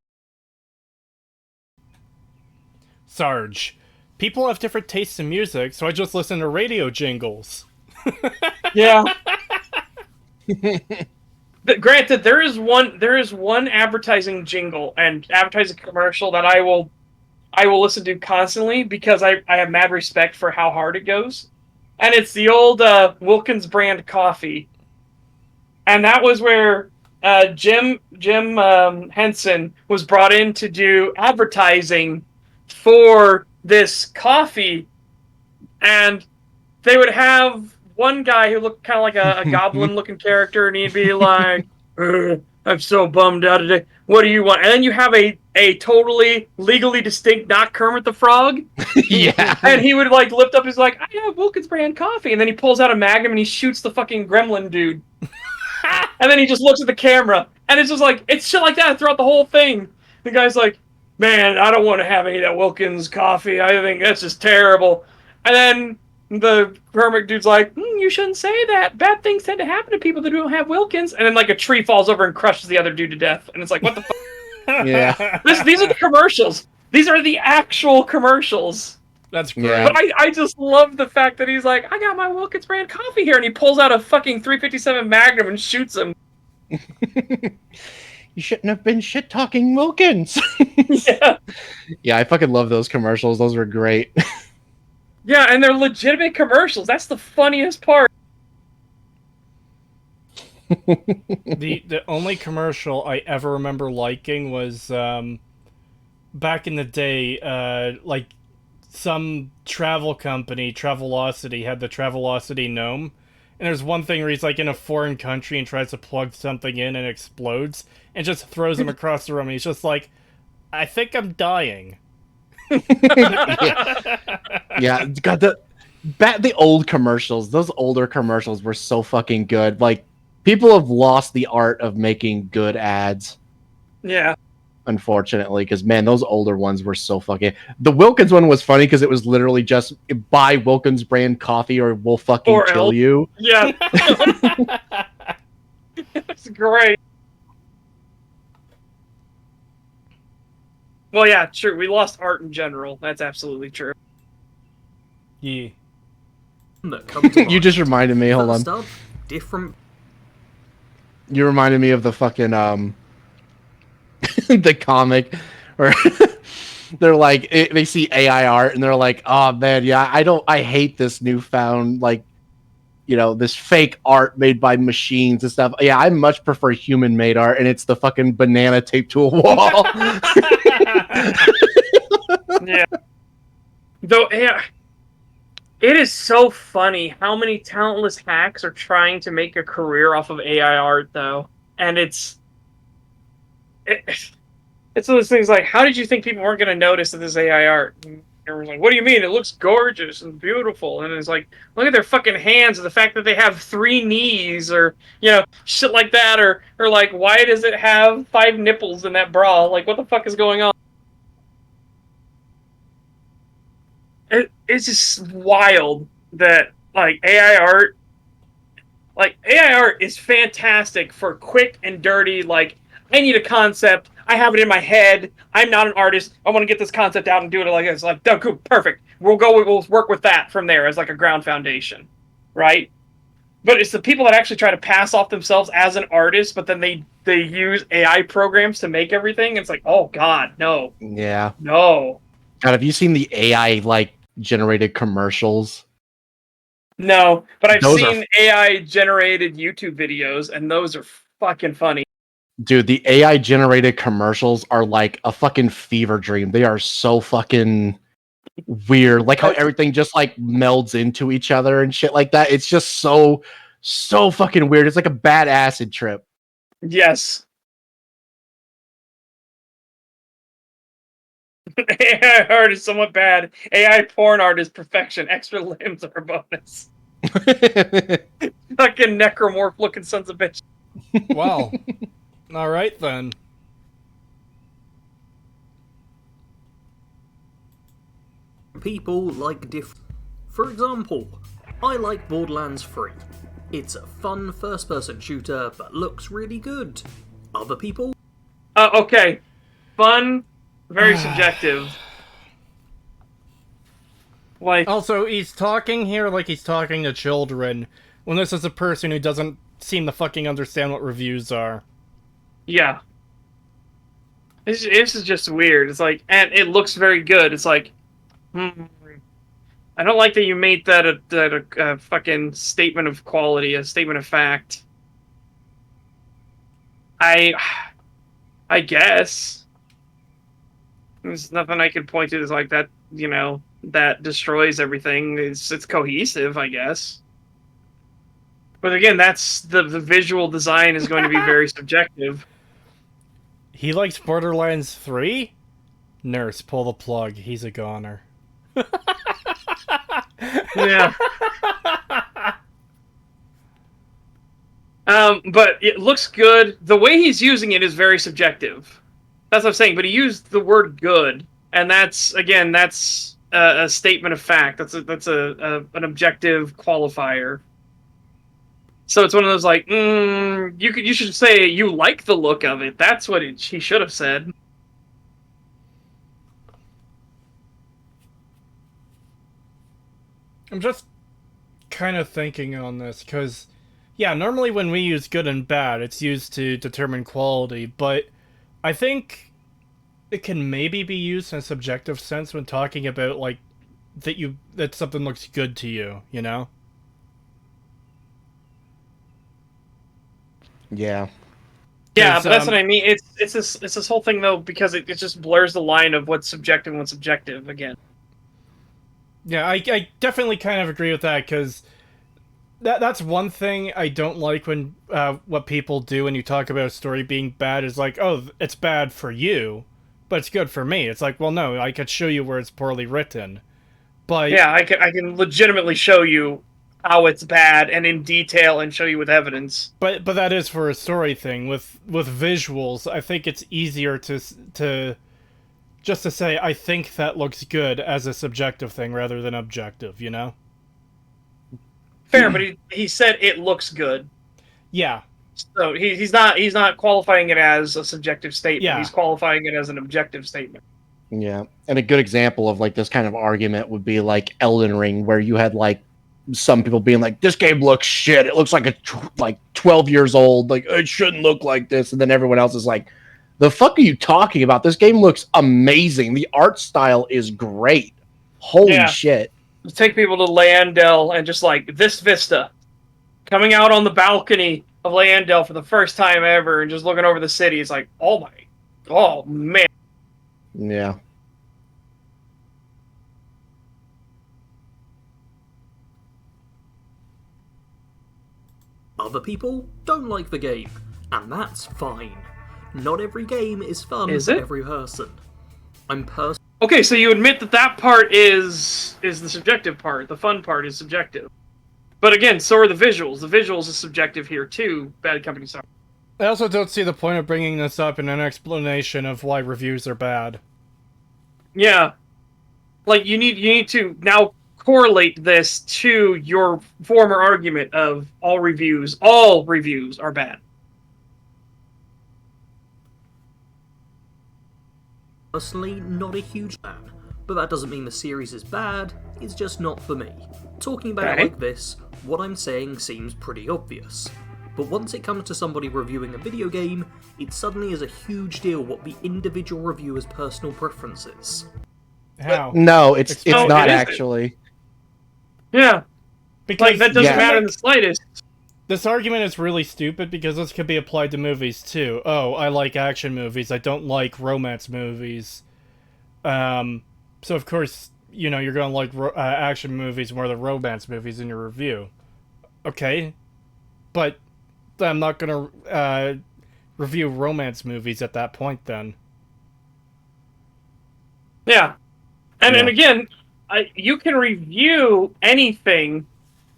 Sarge. People have different tastes in music, so I just listen to radio jingles. Yeah. But granted, there is one advertising jingle and advertising commercial that I will listen to constantly because I have mad respect for how hard it goes. And it's the old Wilkins brand coffee. And that was where Jim Henson was brought in to do advertising for this coffee. And they would have one guy who looked kind of like a goblin-looking character, and he'd be like, I'm so bummed out today. What do you want? And then you have a totally legally distinct, not Kermit the Frog. Yeah. And he would like lift up his like, I have Wilkins brand coffee, and then he pulls out a magnum and he shoots the fucking gremlin dude. And then he just looks at the camera, and it's just like, it's shit like that throughout the whole thing. The guy's like, man, I don't want to have any of that Wilkins coffee. I think that's just terrible. And then the Kermit dude's like, you shouldn't say that. Bad things tend to happen to people that don't have Wilkins. And then like a tree falls over and crushes the other dude to death. And it's like, what the fuck? Yeah. These are the commercials. These are the actual commercials. That's great. Yeah. But I just love the fact that he's like, I got my Wilkins brand coffee here, and he pulls out a fucking 357 Magnum and shoots him. You shouldn't have been shit talking Wilkins. Yeah. Yeah, I fucking love those commercials. Those were great. Yeah, and they're legitimate commercials. That's the funniest part. The only commercial I ever remember liking was back in the day, like some travel company, Travelocity, had the Travelocity gnome. And there's one thing where he's like in a foreign country and tries to plug something in and explodes and just throws him across the room. And he's just like, I think I'm dying. Yeah, God, the old commercials, those older commercials were so fucking good. Like, people have lost the art of making good ads, Yeah. unfortunately, because man, those older ones were so fucking. The Wilkins one was funny because it was literally just buy Wilkins brand coffee or we'll fucking Or kill else. you. Yeah. It's great. Well, yeah, true. We lost art in general. That's absolutely true. Yeah. that come to You mind. just reminded me. Hold on. First up, different. You reminded me of the fucking the comic where they're like they see AI art and they're like, oh man, yeah, I hate this newfound, like, you know, this fake art made by machines and stuff. Yeah, I much prefer human made art, and it's the fucking banana taped to a wall. Yeah. Though, yeah, it is so funny how many talentless hacks are trying to make a career off of AI art, though. And it's one of those things like, how did you think people weren't going to notice that this AI art? And everyone's like, what do you mean? It looks gorgeous and beautiful. And it's like, look at their fucking hands and the fact that they have 3 knees or, you know, shit like that. Or like, why does it have 5 nipples in that bra? Like, what the fuck is going on? It's just wild that, like, AI art is fantastic for quick and dirty, like, I need a concept, I have it in my head, I'm not an artist, I want to get this concept out and do it like this. Like, oh, cool, perfect. We'll work with that from there as like a ground foundation, right? But it's the people that actually try to pass off themselves as an artist, but then they use AI programs to make everything. It's like, oh god, no. Yeah. No. God, have you seen the AI like generated commercials? No, but I've Those seen AI generated YouTube videos, and those are fucking funny. Dude, the AI generated commercials are like a fucking fever dream. They are so fucking weird. Like how everything just like melds into each other and shit like that. It's just so fucking weird. It's like a bad acid trip. Yes. AI art is somewhat bad. AI porn art is perfection. Extra limbs are a bonus. Fucking necromorph looking sons of bitch. Wow. All right then. People like different. For example, I like Borderlands 3. It's a fun first-person shooter that looks really good. Other people? Okay. Fun, very subjective. Like, Also, he's talking here like he's talking to children, when this is a person who doesn't seem to fucking understand what reviews are. yeah. This is just weird. It's like, and it looks very good. It's like, I don't like that you made that a fucking statement of quality, a statement of fact. I guess there's nothing I could point to that's like that. You know, that destroys everything. It's cohesive, I guess. But again, that's the visual design is going to be very subjective. He likes Borderlands 3? Nurse, pull the plug. He's a goner. Yeah. But it looks good. The way he's using it is very subjective. That's what I'm saying. But he used the word "good," and that's a statement of fact. That's an objective qualifier. So it's one of those like, you should say you like the look of it. That's what he should have said. I'm just kind of thinking on this because, yeah, normally when we use good and bad, it's used to determine quality, but I think it can maybe be used in a subjective sense when talking about like that something looks good to you, you know? Yeah. Yeah, but that's what I mean. It's this whole thing though, because it just blurs the line of what's subjective and what's objective again. Yeah, I definitely kind of agree with that because that's one thing I don't like when what people do when you talk about a story being bad is like, oh, it's bad for you, but it's good for me. It's like, well, no, I could show you where it's poorly written, but Yeah, I can legitimately show you how it's bad and in detail and show you with evidence. but that is for a story thing. With visuals, I think it's easier to just to say I think that looks good as a subjective thing rather than objective, you know? Fair, but he said it looks good. Yeah. So he's not qualifying it as a subjective statement. Yeah. He's qualifying it as an objective statement. Yeah. And a good example of like this kind of argument would be like Elden Ring, where you had like some people being like, this game looks shit. It looks like like 12 years old. Like, it shouldn't look like this. And then everyone else is like, the fuck are you talking about? This game looks amazing. The art style is great. Holy shit. Just take people to Leandel and just like this vista. Coming out on the balcony of Leandel for the first time ever and just looking over the city. It's like, oh man. Yeah. Other people don't like the game, and that's fine. Not every game is fun Is for it? every person. I'm Okay, so you admit that part is the subjective part. The fun part is subjective. But again, so are the visuals. The visuals is subjective here too. Bad Company Sorry. I also don't see the point of bringing this up in an explanation of why reviews are bad. Yeah, like you need to now correlate this to your former argument of all reviews are bad. personally not a huge fan, but that doesn't mean the series is bad, it's just not for me. Talking about it like this, what I'm saying seems pretty obvious. But once it comes to somebody reviewing a video game, it suddenly is a huge deal what the individual reviewer's personal preference is. How? No, it's No, not it isn't. actually. Yeah, Because like that doesn't matter in the slightest. this argument is really stupid because this could be applied to movies too. Oh, I like action movies. I don't like romance movies. So of course, you know, you're gonna like action movies more than romance movies in your review. Okay, but I'm not gonna review romance movies at that point then. Yeah, and Yeah. again, you can review anything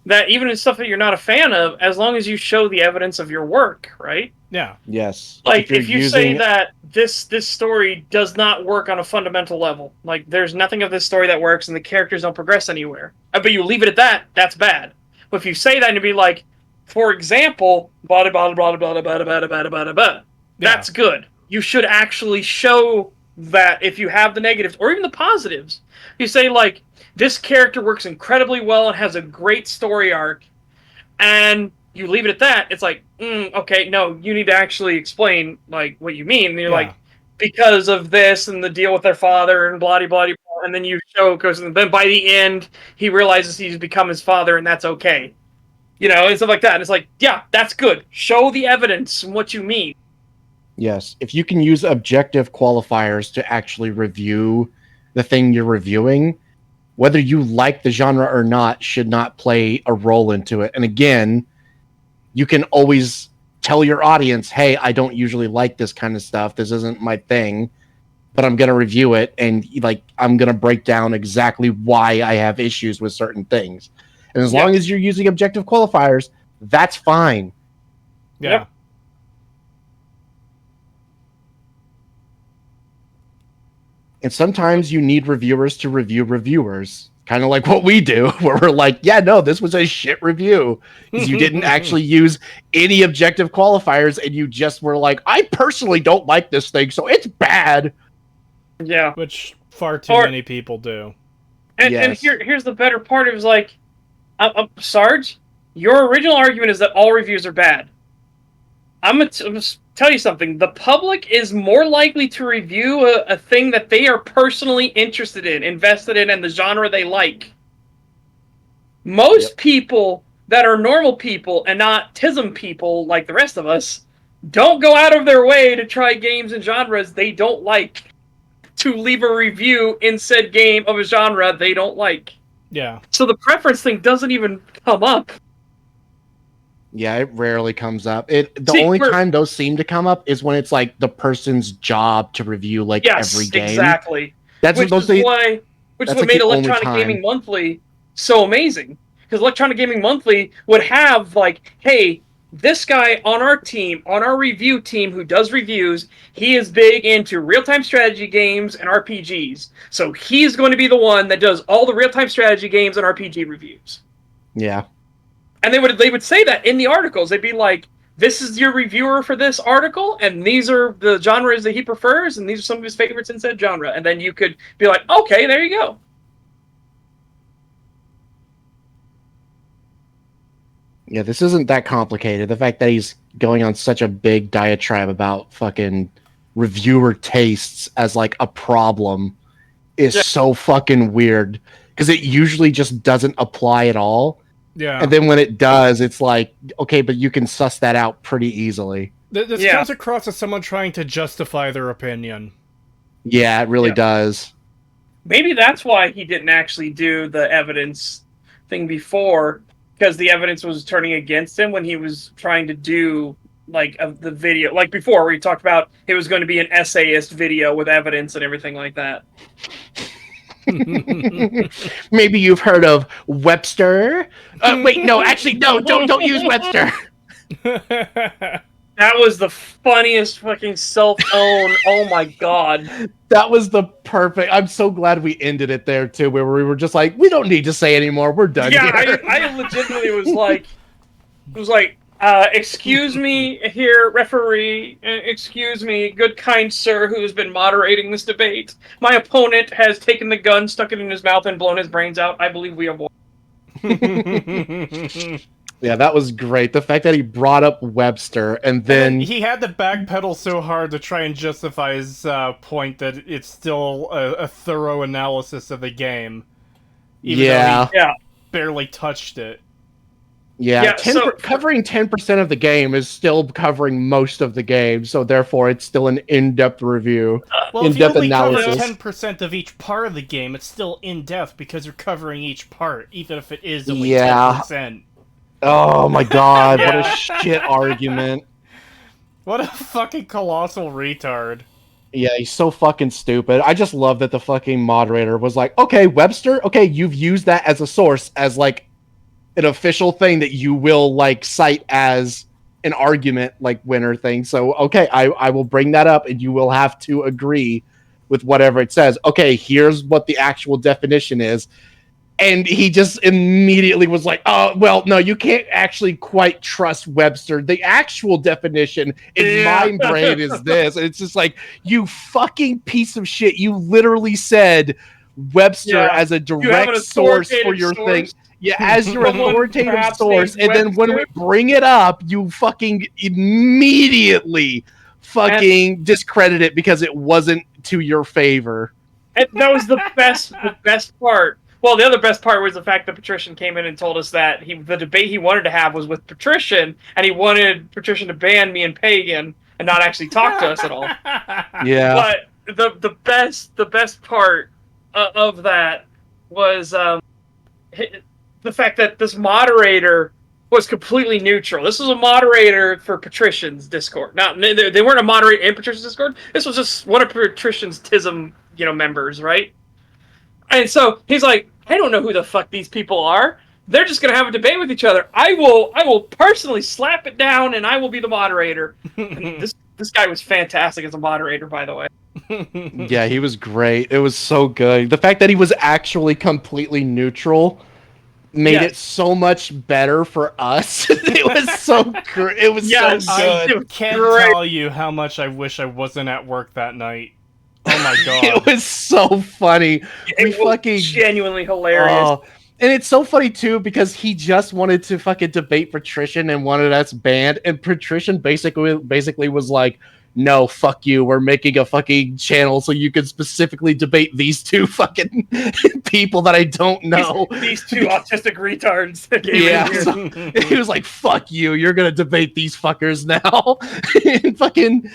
that even in stuff that you're not a fan of, as long as you show the evidence of your work, right? Yeah. Yes. Like you're if you say that this story does not work on a fundamental level, like there's nothing of this story that works and the characters don't progress anywhere, but you leave it at that, that's bad. But if you say that and be like, for example, blah blah blah blah blah blah blah blah blah blah blah, that's good. You should actually show that if you have the negatives or even the positives, you say like this character works incredibly well and has a great story arc, and you leave it at that. It's like, okay, no, you need to actually explain like what you mean. And you're like, because of this and the deal with their father and blah blah blah, and then you show because then by the end he realizes he's become his father and that's okay, you know, and stuff like that. And it's like, yeah, that's good. Show the evidence and what you mean. Yes. If you can use objective qualifiers to actually review the thing you're reviewing, whether you like the genre or not should not play a role into it. And again, you can always tell your audience, hey, I don't usually like this kind of stuff. This isn't my thing, but I'm going to review it. And like, I'm going to break down exactly why I have issues with certain things. And as long as you're using objective qualifiers, that's fine. Yeah. Yep. And sometimes you need reviewers to review reviewers. kind of like what we do, where we're like, yeah, no, this was a shit review because you didn't actually use any objective qualifiers, and you just were like, I personally don't like this thing, so it's bad. Yeah. Which far too many people do. And here's the better part. It was like, Sarge, your original argument is that all reviews are bad. I'm gonna tell you something. The public is more likely to review a thing that they are personally interested in, invested in, and the genre they like. Most people that are normal people and not tism people like the rest of us don't go out of their way to try games and genres they don't like, to leave a review in said game of a genre they don't like. Yeah. So the preference thing doesn't even come up. Yeah, it rarely comes up. The only time those seem to come up is when it's like the person's job to review like every game. Exactly. That's which is what made Electronic Gaming Monthly so amazing. Because Electronic Gaming Monthly would have like, hey, this guy on our team, on our review team who does reviews, he is big into real-time strategy games and RPGs. So he's going to be the one that does all the real-time strategy games and RPG reviews. Yeah. And they would say that in the articles. They'd be like, this is your reviewer for this article, and these are the genres that he prefers, and these are some of his favorites in said genre. And then you could be like, okay, there you go. Yeah, this isn't that complicated. The fact that he's going on such a big diatribe about fucking reviewer tastes as like a problem is so fucking weird, because it usually just doesn't apply at all. Yeah. And then when it does, it's like, okay, but you can suss that out pretty easily. This comes across as someone trying to justify their opinion. Yeah, it really does. Maybe that's why he didn't actually do the evidence thing before, because the evidence was turning against him when he was trying to do like the video, like before, where he talked about it was going to be an essayist video with evidence and everything like that. Maybe you've heard of Webster. Wait, no, actually, no, don't use Webster. That was the funniest fucking self-own. Oh my god. That was the perfect. I'm so glad we ended it there too, where we were just like, we don't need to say anymore. We're done. Yeah, here. I legitimately was like, excuse me here, referee. Excuse me, good kind sir who has been moderating this debate. My opponent has taken the gun, stuck it in his mouth, and blown his brains out. I believe we have won. Yeah, that was great. The fact that he brought up Webster and then he had to backpedal so hard to try and justify his point that it's still a thorough analysis of the game. Even though he barely touched it. Yeah, covering 10% of the game is still covering most of the game, so therefore it's still an in-depth review, in-depth analysis. If you only cover 10% of each part of the game, it's still in-depth because you're covering each part, even if it is only 10%. Oh my god, what a shit argument. What a fucking colossal retard. Yeah, he's so fucking stupid. I just love that the fucking moderator was like, okay, Webster, okay, you've used that as a source, as like an official thing that you will like cite as an argument like winner thing. So, okay, I will bring that up and you will have to agree with whatever it says. Okay, here's what the actual definition is. And he just immediately was like, oh, well, no, you can't actually quite trust Webster. The actual definition in my brain is this. And it's just like, you fucking piece of shit. You literally said Webster as a direct source for your thing. Yeah, as your authoritative source. And then when we bring it up, you fucking immediately fucking discredit it because it wasn't to your favor. And that was the best part. Well, the other best part was the fact that Patrician came in and told us that the debate he wanted to have was with Patrician, and he wanted Patrician to ban me and Pagan and not actually talk to us at all. Yeah. But the best part of that was the fact that this moderator was completely neutral. This was a moderator for Patrician's Discord. They weren't a moderator in Patrician's Discord. This was just one of Patrician's TISM, members, right? And so he's like, I don't know who the fuck these people are. They're just gonna have a debate with each other. I will personally slap it down, and I will be the moderator. And this guy was fantastic as a moderator, by the way. Yeah, he was great. It was so good. The fact that he was actually completely neutral made Yes. it so much better for us. It was so it was Yes. so I good. It was can't great. tell you how much I wish I wasn't at work that night. Oh my It god. was so funny. We It was fucking genuinely hilarious. oh, and it's so funny too because he just wanted to fucking debate Patrician and wanted us banned, and Patrician basically was like, "No, fuck you. We're making a fucking channel so you can specifically debate these two fucking people that I don't know." These two autistic retards that came Yeah, in here. so he was like, "Fuck you. You're gonna debate these fuckers now." And fucking,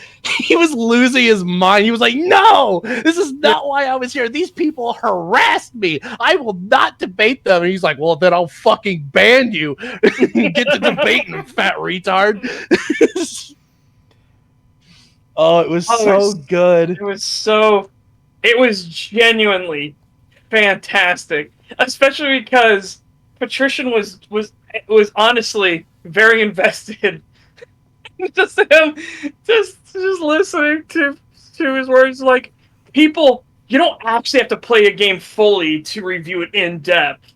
he was losing his mind. He was like, "No, this is not why I was here. These people harassed me. I will not debate them." And he's like, "Well, then I'll fucking ban you. Get to debating, fat retard." Oh, it was so good. It was genuinely fantastic, especially because Patrician was honestly very invested. Just him, just listening to his words, like, people, you don't actually have to play a game fully to review it in depth.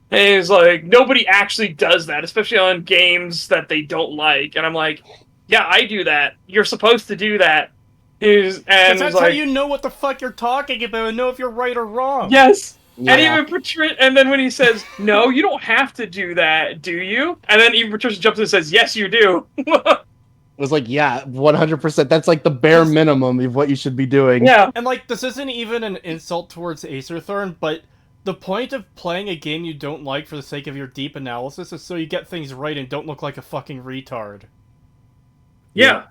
And he's like, nobody actually does that, especially on games that they don't like. And I'm like, yeah, I do that. You're supposed to do that. And Because that's like, how you know what the fuck you're talking about and know if you're right or wrong. yes. Yeah. And even Patricia, and then when he says, "No, you don't have to do that, do you?" And then even Patricia jumps in and says, "Yes, you do." It was like, yeah, 100%. That's like the bare minimum of what you should be doing. Yeah. And like, this isn't even an insult towards Acerthorn, but the point of playing a game you don't like for the sake of your deep analysis is so you get things right and don't look like a fucking retard. Yeah.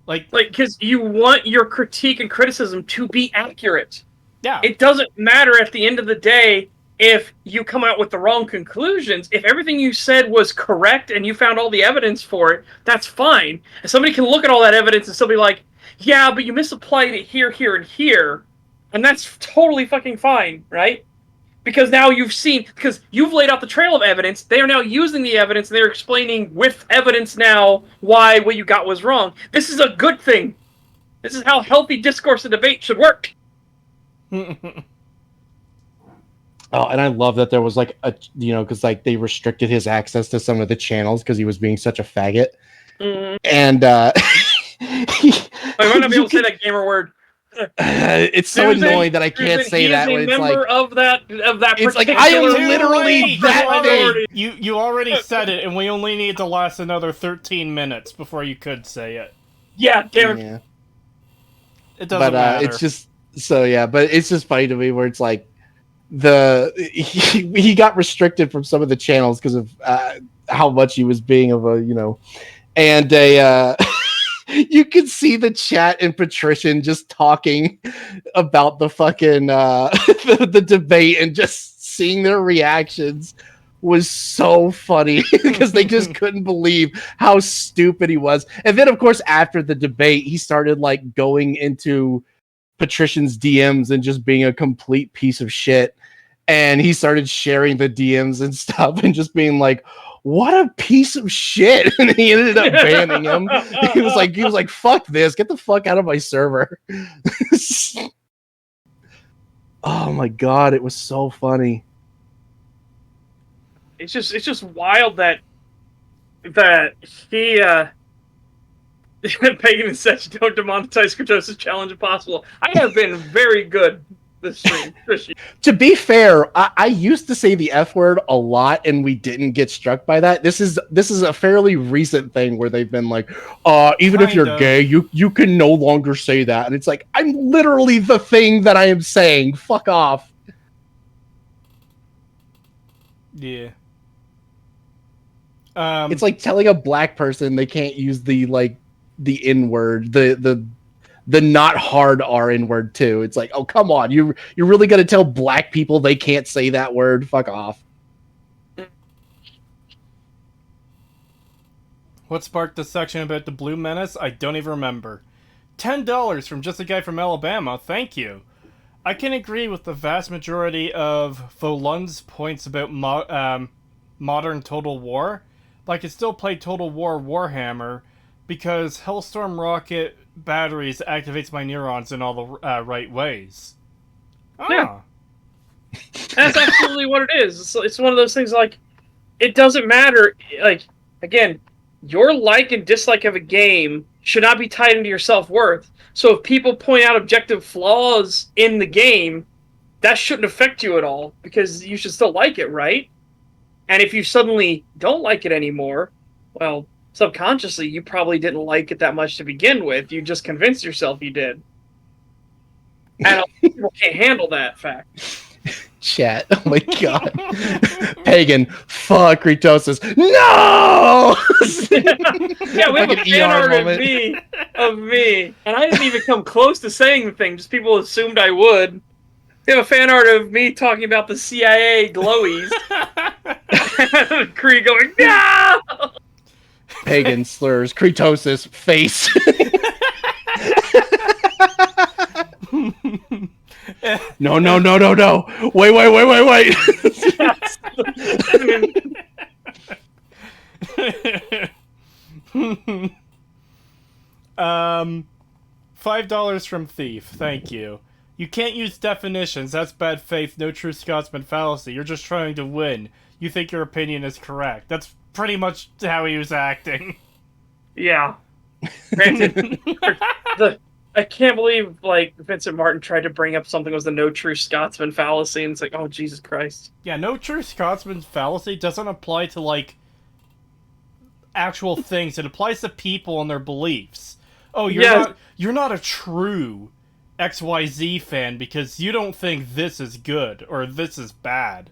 Like, Because you want your critique and criticism to be accurate. yeah. It doesn't matter at the end of the day if you come out with the wrong conclusions. If everything you said was correct and you found all the evidence for it, that's fine. And somebody can look at all that evidence and still be like, yeah, but you misapplied it here, here, and here. And that's totally fucking fine, right? Because now because you've laid out the trail of evidence, they are now using the evidence, and they're explaining with evidence now why what you got was wrong. This is a good thing. This is how healthy discourse and debate should work. Oh, and I love that there was like because like they restricted his access to some of the channels because he was being such a faggot. Mm-hmm. And I might not be able to say that gamer word. it's so annoying that I can't say that when it's like of that it's like, particular I am literally that thing. You already said it, and we only need to last another 13 minutes before you could say it. Yeah, damn it. Yeah. It doesn't matter. It's just but it's just funny to me where it's like he got restricted from some of the channels because of how much he was being of a and you can see the chat and Patrician just talking about the fucking the debate, and just seeing their reactions was so funny because they just couldn't believe how stupid he was. And then of course after the debate he started like going into Patrician's DMs and just being a complete piece of shit, and he started sharing the DMs and stuff and just being like, what a piece of shit. And he ended up banning him. He was like, fuck this, get the fuck out of my server. Oh my god, it was so funny. It's just wild that he Pagan and Seth don't demonetize Creetosis challenge if possible. I have been very good this stream. To be fair, I used to say the F word a lot and we didn't get struck by that. This is a fairly recent thing where they've been like, even if you're gay, you can no longer say that. And it's like, I'm literally the thing that I am saying. Fuck off. Yeah. It's like telling a black person they can't use the N word, the not hard R N word too. It's like, oh come on, you're really gonna tell black people they can't say that word? Fuck off. What sparked the section about the Blue Menace? I don't even remember. $10 from just a guy from Alabama. Thank you. I can agree with the vast majority of Volun's points about modern Total War. But I could still play Total War Warhammer, because Hellstorm rocket batteries activates my neurons in all the right ways. Yeah. That's absolutely what it is. It's one of those things like, it doesn't matter. Like, again, your like and dislike of a game should not be tied into your self-worth. So if people point out objective flaws in the game, that shouldn't affect you at all, because you should still like it, right? And if you suddenly don't like it anymore, well, subconsciously, you probably didn't like it that much to begin with. You just convinced yourself you did. And people can't handle that fact. Chat. Oh my god. Pagan. Fuck Creetosis. No! Yeah, we have a Fucking fan ER art moment. of me, and I didn't even come close to saying the thing. Just people assumed I would. We have a fan art of me talking about the CIA glowies. Kree going, no! Pagan slurs. Creetosis. Face. No. Wait. $5 from Thief. Thank you. You can't use definitions. That's bad faith. No true Scotsman fallacy. You're just trying to win. You think your opinion is correct. That's pretty much how he was acting. Yeah. Granted, I can't believe like Vincent Martin tried to bring up something was the no true Scotsman fallacy, and it's like, oh Jesus Christ. Yeah, no true Scotsman fallacy doesn't apply to like actual things. It applies to people and their beliefs. Oh, you're not a true XYZ fan because you don't think this is good or this is bad.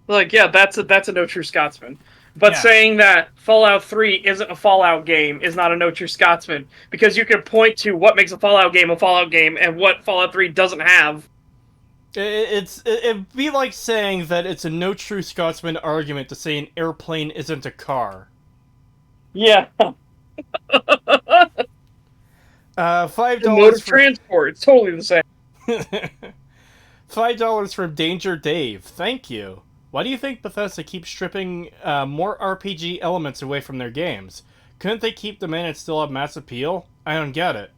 Like, yeah, that's a no true Scotsman. But Yeah. saying that Fallout 3 isn't a Fallout game is not a no true Scotsman, because you can point to what makes a Fallout game and what Fallout 3 doesn't have. It'd be like saying that it's a no true Scotsman argument to say an airplane isn't a car. Yeah. $5 Mode of transport. It's totally the same. $5 from Danger Dave. Thank you. Why do you think Bethesda keeps stripping more RPG elements away from their games? Couldn't they keep them in and still have mass appeal? I don't get it.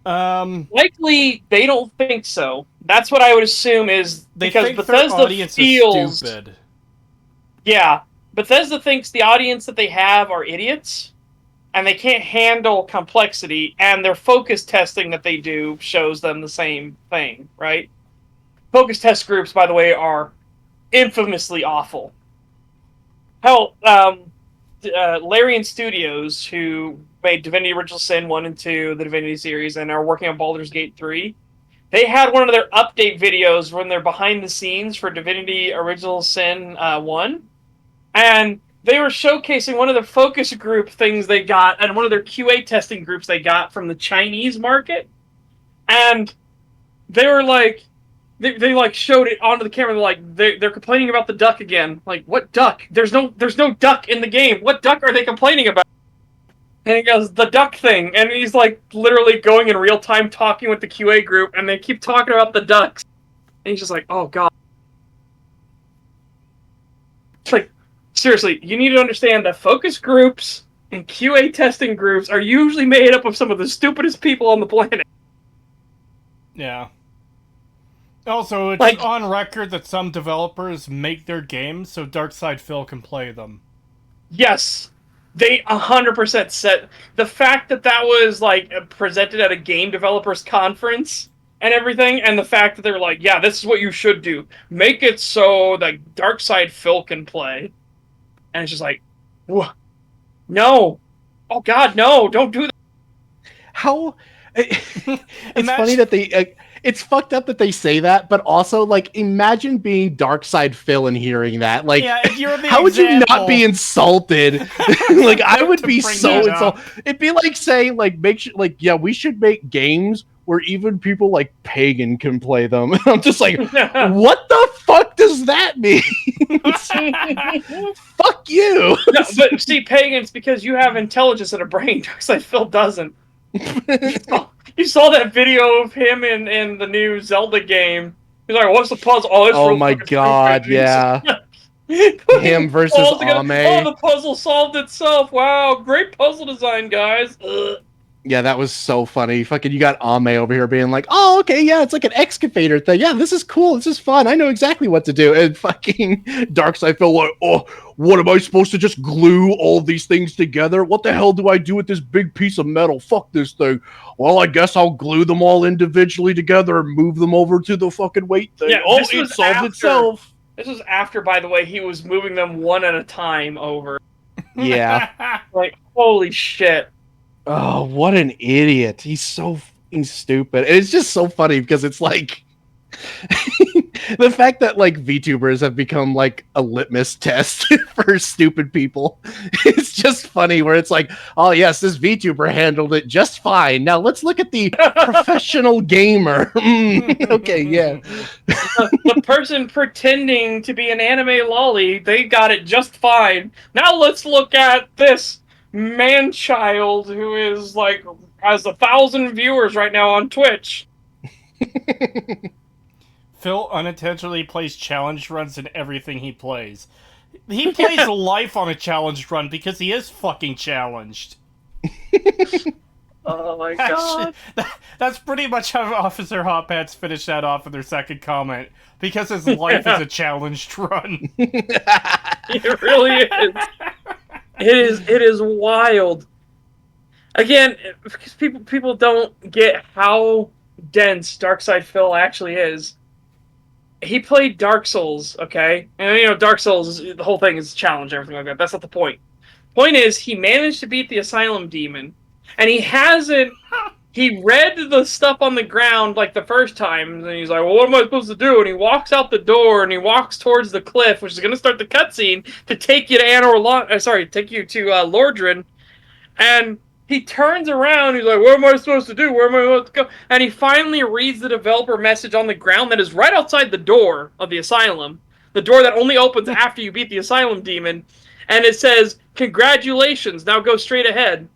Likely, they don't think so. That's what I would assume is They because think Bethesda their audience feels is stupid. Yeah, Bethesda thinks the audience that they have are idiots, and they can't handle complexity, and their focus testing that they do shows them the same thing, right? Focus test groups, by the way, are infamously awful. Hell, Larian Studios, who made Divinity Original Sin 1 and 2, the Divinity series, and are working on Baldur's Gate 3, they had one of their update videos when they're behind the scenes for Divinity Original Sin 1, and they were showcasing one of the focus group things they got, and one of their QA testing groups they got from the Chinese market, and they were like, They like showed it onto the camera. They're complaining about the duck again. Like, what duck? There's no duck in the game. What duck are they complaining about? And he goes, the duck thing. And he's like literally going in real time talking with the QA group, and they keep talking about the ducks. And he's just like, oh god. It's like, seriously, you need to understand that focus groups and QA testing groups are usually made up of some of the stupidest people on the planet. Yeah. Also, it's Like- on record that some developers make their games so Darkside Phil can play them. Yes, they 100% said the fact that was like presented at a game developers conference and everything, and the fact that they were like, yeah, this is what you should do. Make it so that Darkside Phil can play. And it's just like, no. Oh god, no, don't do that. How? It's Imagine- funny that they. It's fucked up that they say that, but also, like, imagine being Darkside Phil and hearing that. Like, Yeah, if you're the how would you not example- be insulted? Like, I would To be bring so that insulted. It'd be like saying, like, yeah, we should make games where even people like Pagan can play them. And I'm just like, what the fuck does that mean? Fuck you. No, but see, Pagans, because you have intelligence and a brain, Darkside Phil doesn't. You saw that video of him in the new Zelda game. He's like, what's the puzzle? Oh, it's Oh real my fucking god, stupid. yeah. Him versus All together. Ame. Oh, the puzzle solved itself. Wow, great puzzle design, guys. Ugh. Yeah, that was so funny. Fucking, you got Ame over here being like, "Oh, okay, yeah, it's like an excavator thing. Yeah, this is cool. This is fun. I know exactly what to do." And fucking Darkseid felt like, "Oh, what am I supposed to just glue all these things together? What the hell do I do with this big piece of metal? Fuck this thing. Well, I guess I'll glue them all individually together and move them over to the fucking weight thing. Yeah, Oh, this it was solved after- itself." This was after, by the way, he was moving them one at a time over. Yeah. Like, holy shit. Oh, what an idiot. He's so fucking stupid. And it's just so funny because it's like the fact that like VTubers have become like a litmus test for stupid people. It's just funny where it's like, oh yes, this VTuber handled it just fine. Now let's look at the professional gamer. Okay, yeah. The person pretending to be an anime lolly, they got it just fine. Now let's look at this man-child who is like has 1,000 viewers right now on Twitch. Phil unintentionally plays challenge runs in everything he plays. He plays life on a challenge run because he is fucking challenged. Oh my Actually, god. that's pretty much how Officer Hot Pants finished that off in their second comment. Because his life is a challenged run. It really is. It is wild. Again, because people don't get how dense Darkseid Phil actually is. He played Dark Souls, okay? And you know, Dark Souls, the whole thing is a challenge, everything like that. That's not the point. Point is, he managed to beat the Asylum Demon, and he hasn't. He read the stuff on the ground like the first time, and he's like, "Well, what am I supposed to do?" And he walks out the door, and he walks towards the cliff, which is going to start the cutscene to take you to take you to Lordran, and he turns around. He's like, "What am I supposed to do? Where am I supposed to go?" And he finally reads the developer message on the ground that is right outside the door of the asylum, the door that only opens after you beat the Asylum Demon, and it says, "Congratulations! Now go straight ahead."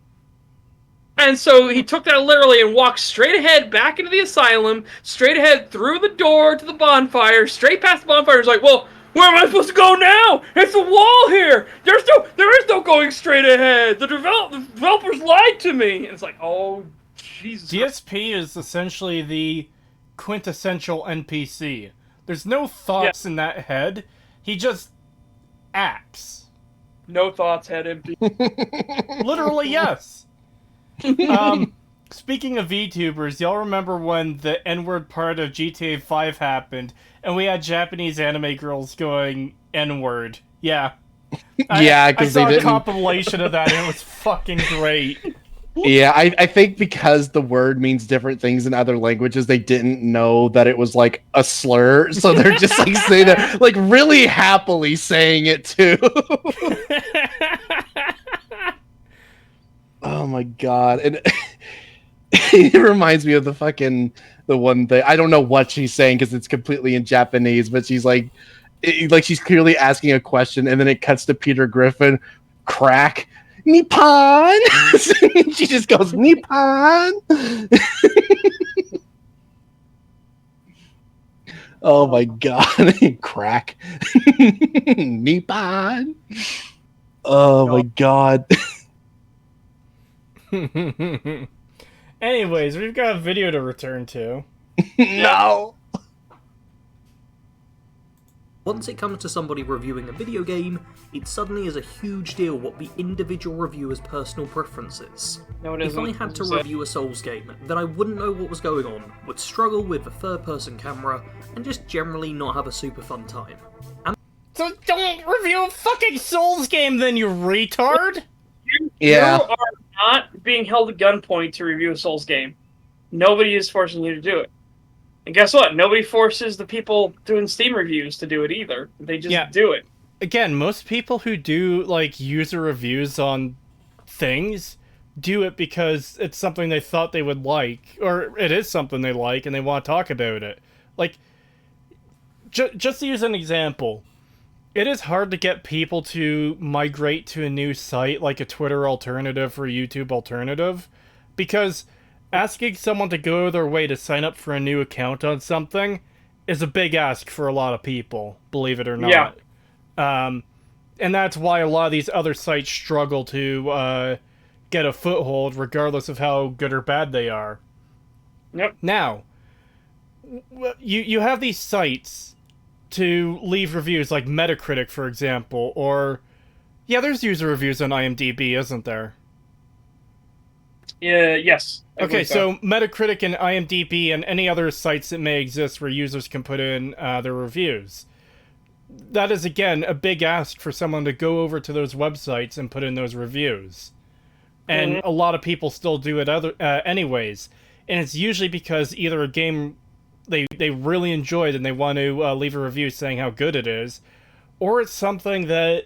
And so he took that literally and walked straight ahead back into the asylum, straight ahead through the door to the bonfire, straight past the bonfire. He's like, "Well, where am I supposed to go now? It's a wall here. There is no going straight ahead. The developers lied to me." And it's like, oh, Jesus. DSP is essentially the quintessential NPC. There's no thoughts in that head. He just acts. No thoughts, head empty. Literally, yes. Speaking of VTubers, y'all remember when the N-word part of GTA 5 happened, and we had Japanese anime girls going N-word? Yeah. Yeah, because they I saw didn't. a compilation of that, and it was fucking great. Yeah, I think because the word means different things in other languages, they didn't know that it was like a slur, so they're just like saying that, like really happily saying it too. Oh my god! And it reminds me of the one thing. I don't know what she's saying because it's completely in Japanese, but she's like she's clearly asking a question, and then it cuts to Peter Griffin, crack. Nippon. She just goes Nippon. Oh my god, crack. Nippon. Oh my god. Anyways, we've got a video to return to. No. Once it comes to somebody reviewing a video game, it suddenly is a huge deal what the individual reviewer's personal preference is. No, it If isn't. I had to review a Souls game, then I wouldn't know what was going on, would struggle with the third-person camera, and just generally not have a super fun time. So don't review a fucking Souls game then, you retard! Yeah. You are not being held at gunpoint to review a Souls game. Nobody is forcing you to do it. And guess what? Nobody forces the people doing Steam reviews to do it either. They just do it. Again, most people who do, like, user reviews on things do it because it's something they thought they would like, or it is something they like and they want to talk about it. Like, just to use an example, it is hard to get people to migrate to a new site like a Twitter alternative or a YouTube alternative, because asking someone to go their way to sign up for a new account on something is a big ask for a lot of people, believe it or not. Yeah. And that's why a lot of these other sites struggle to get a foothold, regardless of how good or bad they are. Yep. Now, you have these sites to leave reviews, like Metacritic, for example, or... Yeah, there's user reviews on IMDb, isn't there? Yeah. Yes. I Okay, believe so Metacritic and IMDb and any other sites that may exist where users can put in their reviews. That is, again, a big ask for someone to go over to those websites and put in those reviews. And a lot of people still do it anyways. And it's usually because either a game they really enjoyed and they want to leave a review saying how good it is, or it's something that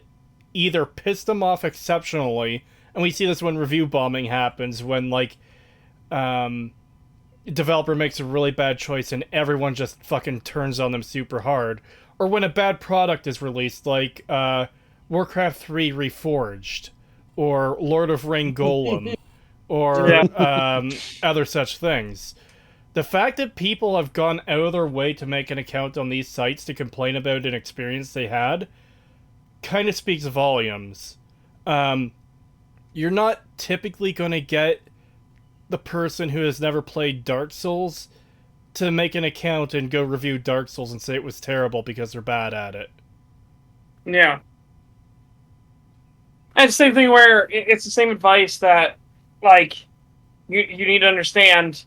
either pissed them off exceptionally, and we see this when review bombing happens, when, like, developer makes a really bad choice and everyone just fucking turns on them super hard, or when a bad product is released, like Warcraft 3 Reforged, or Lord of Ring Golem, or other such things. The fact that people have gone out of their way to make an account on these sites to complain about an experience they had kind of speaks volumes. You're not typically going to get the person who has never played Dark Souls to make an account and go review Dark Souls and say it was terrible because they're bad at it. Yeah. And it's the same thing where it's the same advice that, like, you need to understand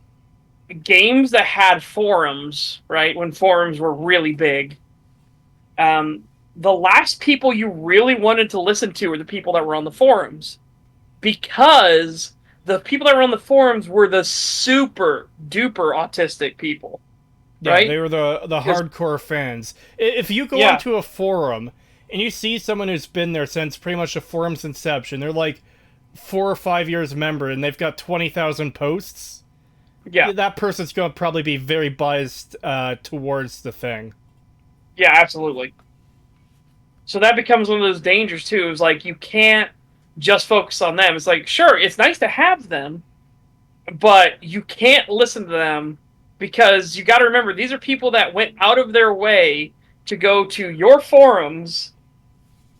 games that had forums, right, when forums were really big, the last people you really wanted to listen to were the people that were on the forums. Because the people that were on the forums were the super duper autistic people. Yeah, right? They were the hardcore fans. If you go onto a forum and you see someone who's been there since pretty much the forum's inception, they're like 4 or 5 years member and they've got 20,000 posts, that person's going to probably be very biased towards the thing. Yeah, absolutely. So that becomes one of those dangers too. Is like you can't just focus on them. It's like, sure, it's nice to have them, but you can't listen to them because you got to remember these are people that went out of their way to go to your forums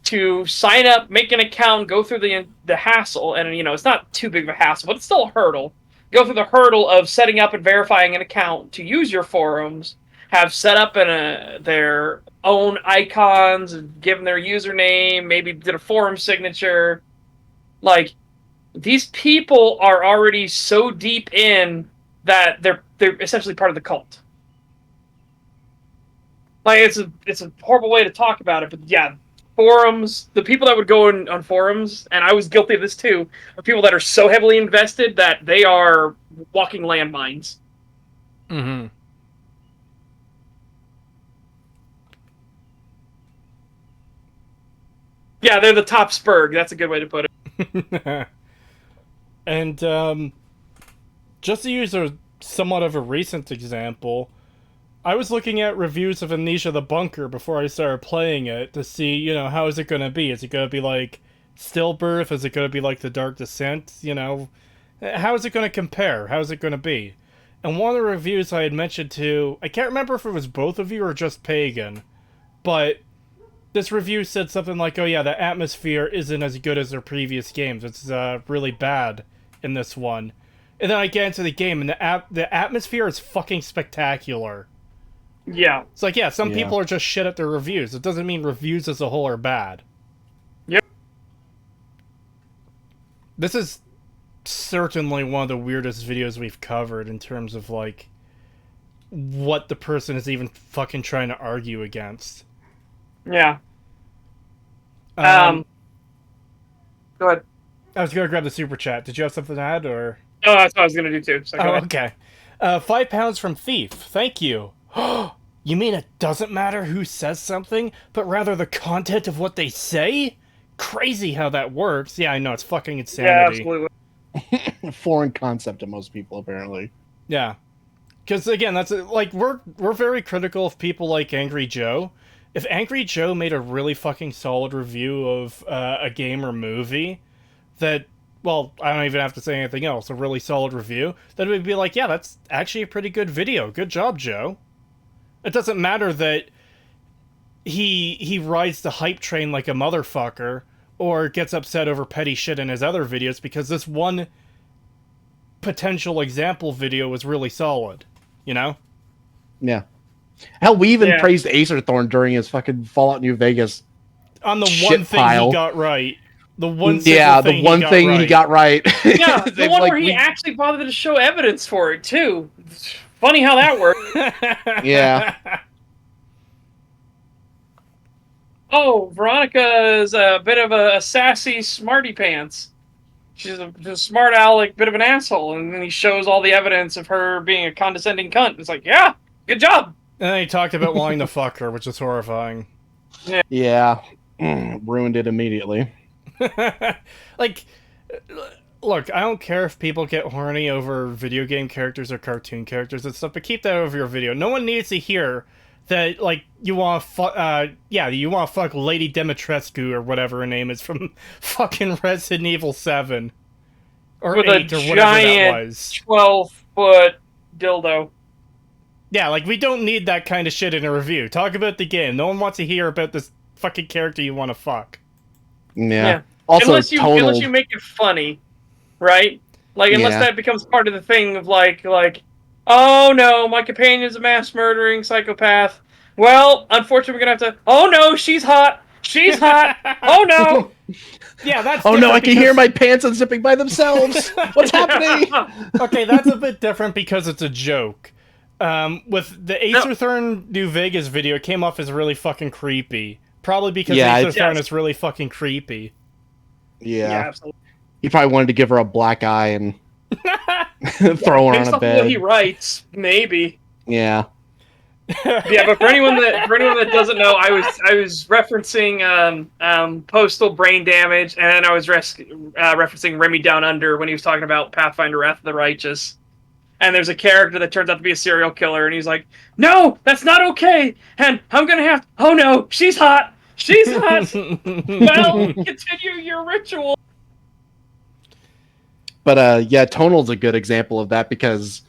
to sign up, make an account, go through the hassle, and it's not too big of a hassle, but it's still a hurdle. Go through the hurdle of setting up and verifying an account to use your forums, have set up their own icons, and given their username, maybe did a forum signature. Like, these people are already so deep in that they're essentially part of the cult. Like, it's a horrible way to talk about it, but yeah, forums, the people that would go on forums, and I was guilty of this too, are people that are so heavily invested that they are walking landmines. Mm-hmm. Yeah, they're the top spurg. That's a good way to put it. And just to use a somewhat of a recent example, I was looking at reviews of Amnesia the Bunker before I started playing it to see, how is it going to be? Is it going to be like Stillbirth? Is it going to be like The Dark Descent? How is it going to compare? How is it going to be? And one of the reviews I had mentioned to, I can't remember if it was both of you or just Pagan, but this review said something like, oh yeah, the atmosphere isn't as good as their previous games. It's really bad in this one. And then I get into the game, and the atmosphere is fucking spectacular. Yeah. It's like, some people are just shit at their reviews. It doesn't mean reviews as a whole are bad. Yep. This is certainly one of the weirdest videos we've covered in terms of, like, what the person is even fucking trying to argue against. Yeah. Go ahead. I was going to grab the super chat. Did you have something to add, or...? Oh, that's what I was going to do, too. So okay. £5 from Thief. Thank you. You mean it doesn't matter who says something, but rather the content of what they say? Crazy how that works. Yeah, I know, it's fucking insanity. Yeah, absolutely. Foreign concept to most people, apparently. Yeah. Because, again, that's like, we're very critical of people like Angry Joe. If Angry Joe made a really fucking solid review of a game or movie that, well, I don't even have to say anything else, a really solid review, then we'd be like, yeah, that's actually a pretty good video. Good job, Joe. It doesn't matter that he rides the hype train like a motherfucker, or gets upset over petty shit in his other videos because this one potential example video was really solid, you know? Yeah. Hell, we even Yeah. praised Acerthorn during his fucking Fallout New Vegas. On the Shit one thing pile. he got right. The one Yeah, single the one thing he got right. Yeah, the They've, one like, where he we- actually bothered to show evidence for it too. Funny how that worked. Yeah. Oh, Veronica's a bit of a sassy smarty pants. She's a smart aleck, bit of an asshole, and then he shows all the evidence of her being a condescending cunt. It's like, yeah, good job. And then he talked about wanting to fuck her, which is horrifying. Yeah. Ruined it immediately. Like, look, I don't care if people get horny over video game characters or cartoon characters and stuff, but keep that over your video. No one needs to hear that, like, you want to fuck, you want to fuck Lady Dimitrescu or whatever her name is from fucking Resident Evil 7. Or With 8 a or whatever that giant was. 12-foot dildo. Yeah, like, we don't need that kind of shit in a review. Talk about the game. No one wants to hear about this fucking character you want to fuck. Yeah. Also, unless you make it funny, right? Like, unless Yeah. that becomes part of the thing of like, oh no, my companion's a mass murdering psychopath. Well, unfortunately, we're gonna have to. Oh no, she's hot. She's hot. Oh no. Yeah, that's Oh no, different I can because- hear my pants unzipping by themselves. What's happening? Okay, that's a bit different because it's a joke. With the Acerthorn New Vegas video, it came off as really fucking creepy. Probably because Yeah, Acerthorn is really fucking creepy. Yeah, Yeah. absolutely. He probably wanted to give her a black eye and throw her Based on a off of what he bed. writes, maybe. Yeah. Yeah, but for anyone that doesn't know, I was referencing Postal Brain Damage, and then I was referencing Remy Down Under when he was talking about Pathfinder Wrath of the Righteous. And there's a character that turns out to be a serial killer, and he's like, "No, that's not okay, and I'm gonna have. Oh no, she's hot. She's hot. Well, continue your ritual." But yeah, Tonal's a good example of that because,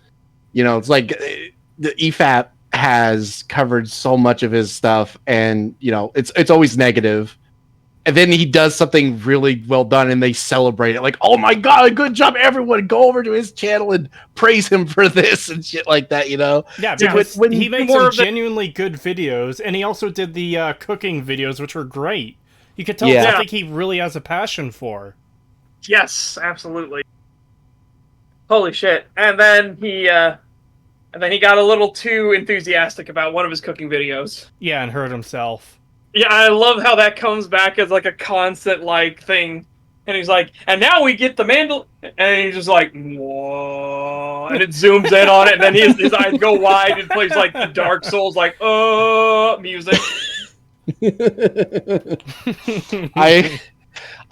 you know, it's like the EFAP has covered so much of his stuff, and you know, it's always negative. And then he does something really well done, and they celebrate it. Like, oh my god, good job, everyone! Go over to his channel and praise him for this and shit like that. You know? Yeah, So because when he makes more some of the- genuinely good videos, and he also did the cooking videos, which were great. You could tell Yeah. it's something he really has a passion for. Yes, absolutely. Holy shit! And then he got a little too enthusiastic about one of his cooking videos. Yeah, and hurt himself. Yeah, I love how that comes back as like a constant like thing. And he's like, and now we get the mandal, and he's just like, whoa, and it zooms in on it, and then his eyes go wide and plays like the Dark Souls like music.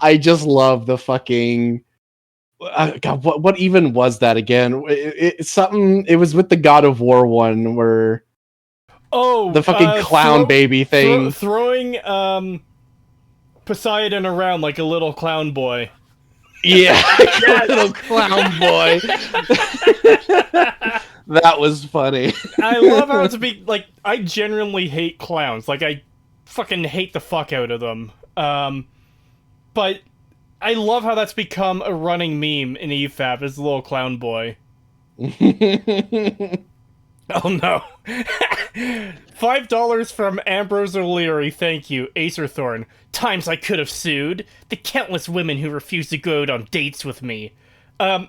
I just love the fucking. God, what even was that again? It's something. It was with the God of War one where Oh, the fucking clown baby thing. throwing Poseidon around like a little clown boy. Yeah, little clown boy. That was funny. I love how it's like I genuinely hate clowns. Like I fucking hate the fuck out of them. But I love how that's become a running meme in EFAP as the little clown boy. Oh no. $5 from Ambrose O'Leary, thank you. Acerthorn. Times I could have sued. The countless women who refused to go out on dates with me.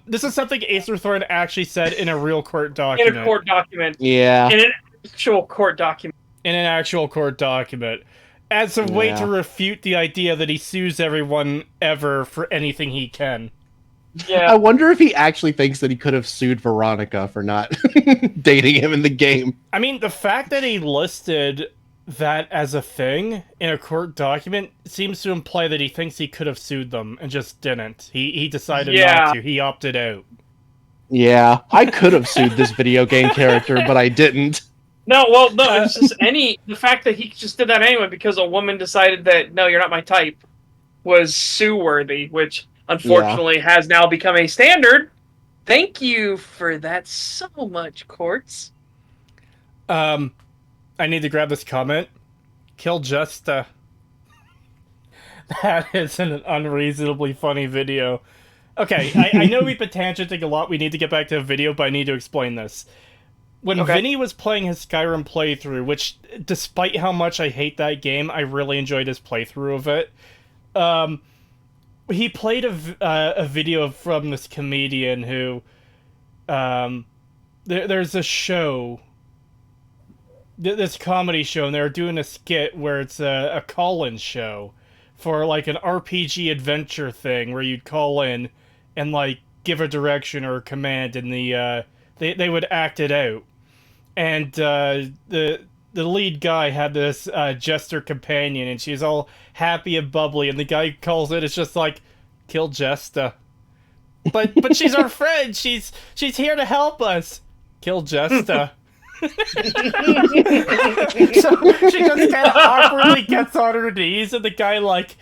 This is something Acerthorn actually said in a real court document. In a court document. Yeah. In an actual court document. In an actual court document. As a way Yeah. to refute the idea that he sues everyone ever for anything he can. Yeah. I wonder if he actually thinks that he could have sued Veronica for not dating him in the game. I mean, the fact that he listed that as a thing in a court document seems to imply that he thinks he could have sued them and just didn't. He decided Yeah. not to. He opted out. Yeah, I could have sued this video game character, but I didn't. No, it's just the fact that he just did that anyway because a woman decided that, no, you're not my type, was sue-worthy, which unfortunately has now become a standard. Thank you for that so much, courts. I need to grab this comment. Kill Justa. That is an unreasonably funny video. Okay, I know we've been tangenting a lot. We need to get back to the video, but I need to explain this. When Vinny was playing his Skyrim playthrough, which, despite how much I hate that game, I really enjoyed his playthrough of it. He played a video from this comedian who, there's a show, this comedy show, and they're doing a skit where it's a call-in show for like an RPG adventure thing where you'd call in and like give a direction or a command, and they would act it out. And the lead guy had this jester companion, and she's all happy and bubbly, and the guy who calls it is just like, kill Jesta. But she's our friend. She's here to help us. Kill Jesta. So she just kind of awkwardly gets on her knees, and the guy, like,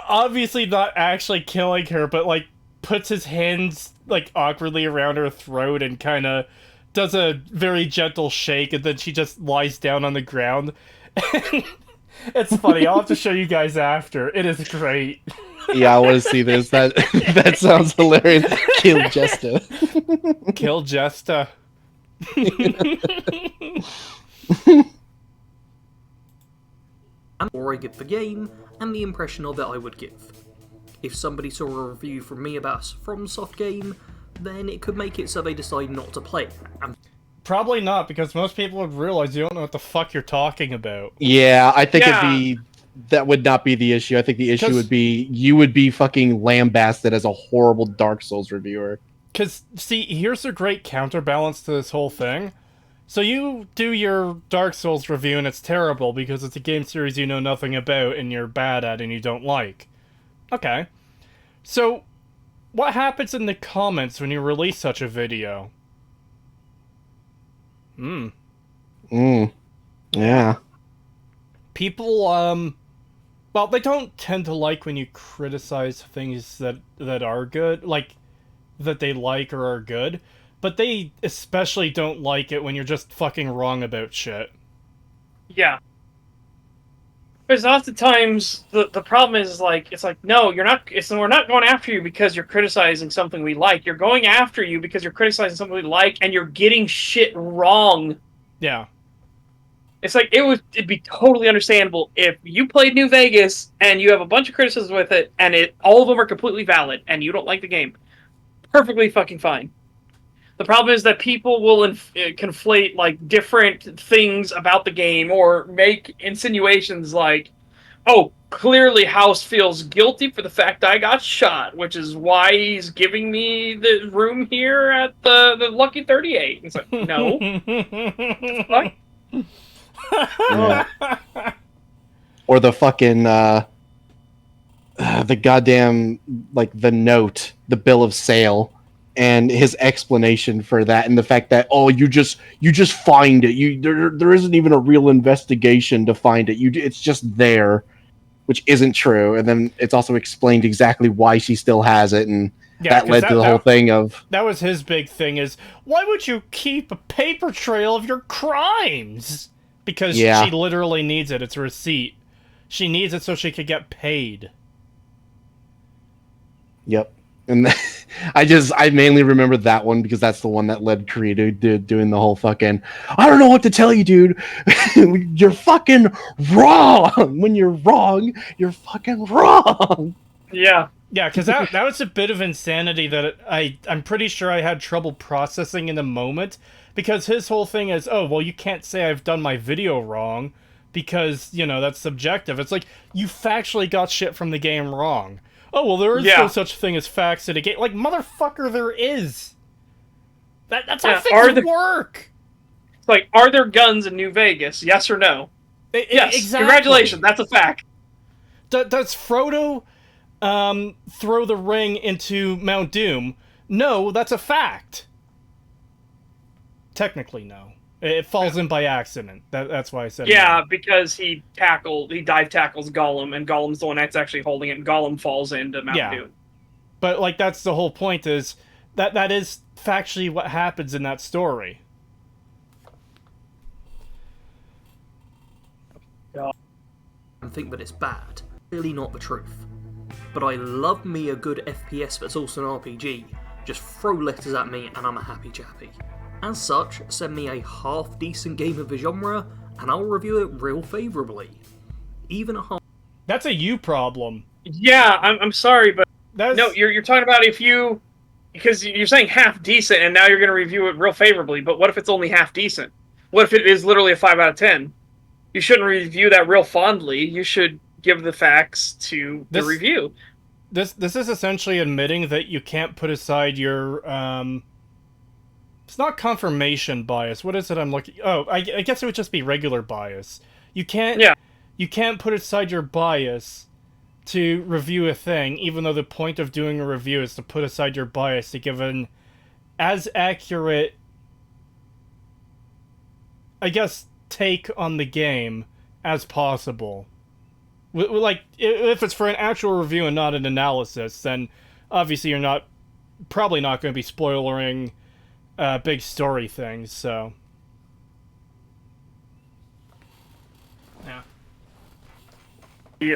obviously not actually killing her, but like puts his hands like awkwardly around her throat and kind of does a very gentle shake, and then she just lies down on the ground. It's funny. I'll have to show you guys after. It is great. Yeah, I want to see this. That sounds hilarious. Kill Jesta. Kill Jesta. Or I give the game, and the impression of it I would give. If somebody saw a review from me about a FromSoft game, then it could make it so they decide not to play it. And Probably not, because most people would realize you don't know what the fuck you're talking about. Yeah, I think that would not be the issue. I think the issue would be you would be fucking lambasted as a horrible Dark Souls reviewer. Because, see, here's a great counterbalance to this whole thing. So you do your Dark Souls review and it's terrible because it's a game series you know nothing about and you're bad at and you don't like. Okay. So, what happens in the comments when you release such a video? Yeah. People, well, they don't tend to like when you criticize things that are good, like, that they like or are good, but they especially don't like it when you're just fucking wrong about shit. Yeah. Because oftentimes the problem is like, it's like, no, you're not, we're not going after you because you're criticizing something we like. You're going after you because you're criticizing something we like and you're getting shit wrong. Yeah. It's like, it'd be totally understandable if you played New Vegas and you have a bunch of criticisms with it and all of them are completely valid and you don't like the game. Perfectly fucking fine. The problem is that people will conflate like different things about the game or make insinuations like, oh, clearly House feels guilty for the fact I got shot, which is why he's giving me the room here at the Lucky 38. It's like, no. What the fuck? Yeah. Or the fucking the goddamn, like, the note, the bill of sale, and his explanation for that, and the fact that, oh, you just find it. There isn't even a real investigation to find it. It's just there, which isn't true. And then it's also explained exactly why she still has it, and that led to the whole thing of... That was his big thing is, why would you keep a paper trail of your crimes? Because she literally needs it. It's a receipt. She needs it so she could get paid. Yep. And I mainly remember that one because that's the one that led Creed to doing the whole fucking, I don't know what to tell you, dude. You're fucking wrong. When you're wrong, you're fucking wrong. Yeah. Yeah, because that was a bit of insanity that I'm pretty sure I had trouble processing in the moment, because his whole thing is, oh, well, you can't say I've done my video wrong because, you know, that's subjective. It's like, you factually got shit from the game wrong. Oh, well, there is no such thing as facts in a game. Like, motherfucker, there is. That's how things work. It's like, are there guns in New Vegas? Yes or no? Yes. Exactly. Congratulations, that's a fact. Does Frodo throw the ring into Mount Doom? No, that's a fact. Technically, no. It falls in by accident. That's why I said no. Because he dive tackles Gollum, and Gollum's the one that's actually holding it, and Gollum falls into Mount Doom. But, like, that's the whole point, is that is factually what happens in that story. and think that it's bad. Really not the truth. But I love me a good FPS that's also an RPG. Just throw letters at me and I'm a happy chappy. As such, send me a half-decent game of the genre, and I'll review it real favourably. Even a half... That's a you problem. Yeah, I'm sorry, but That's... no, you're talking about if you, because you're saying half decent, and now you're going to review it real favorably. But what if it's only half decent? What if it is literally a 5 out of 10? You shouldn't review that real fondly. You should give the facts to the review. This is essentially admitting that you can't put aside your it's not confirmation bias. What is it I'm looking... Oh, I guess it would just be regular bias. You can't... Yeah. You can't put aside your bias to review a thing, even though the point of doing a review is to put aside your bias to give an as accurate, I guess, take on the game as possible. Like, if it's for an actual review and not an analysis, then obviously you're probably not going to be spoilering big story things, so... Yeah. Yeah.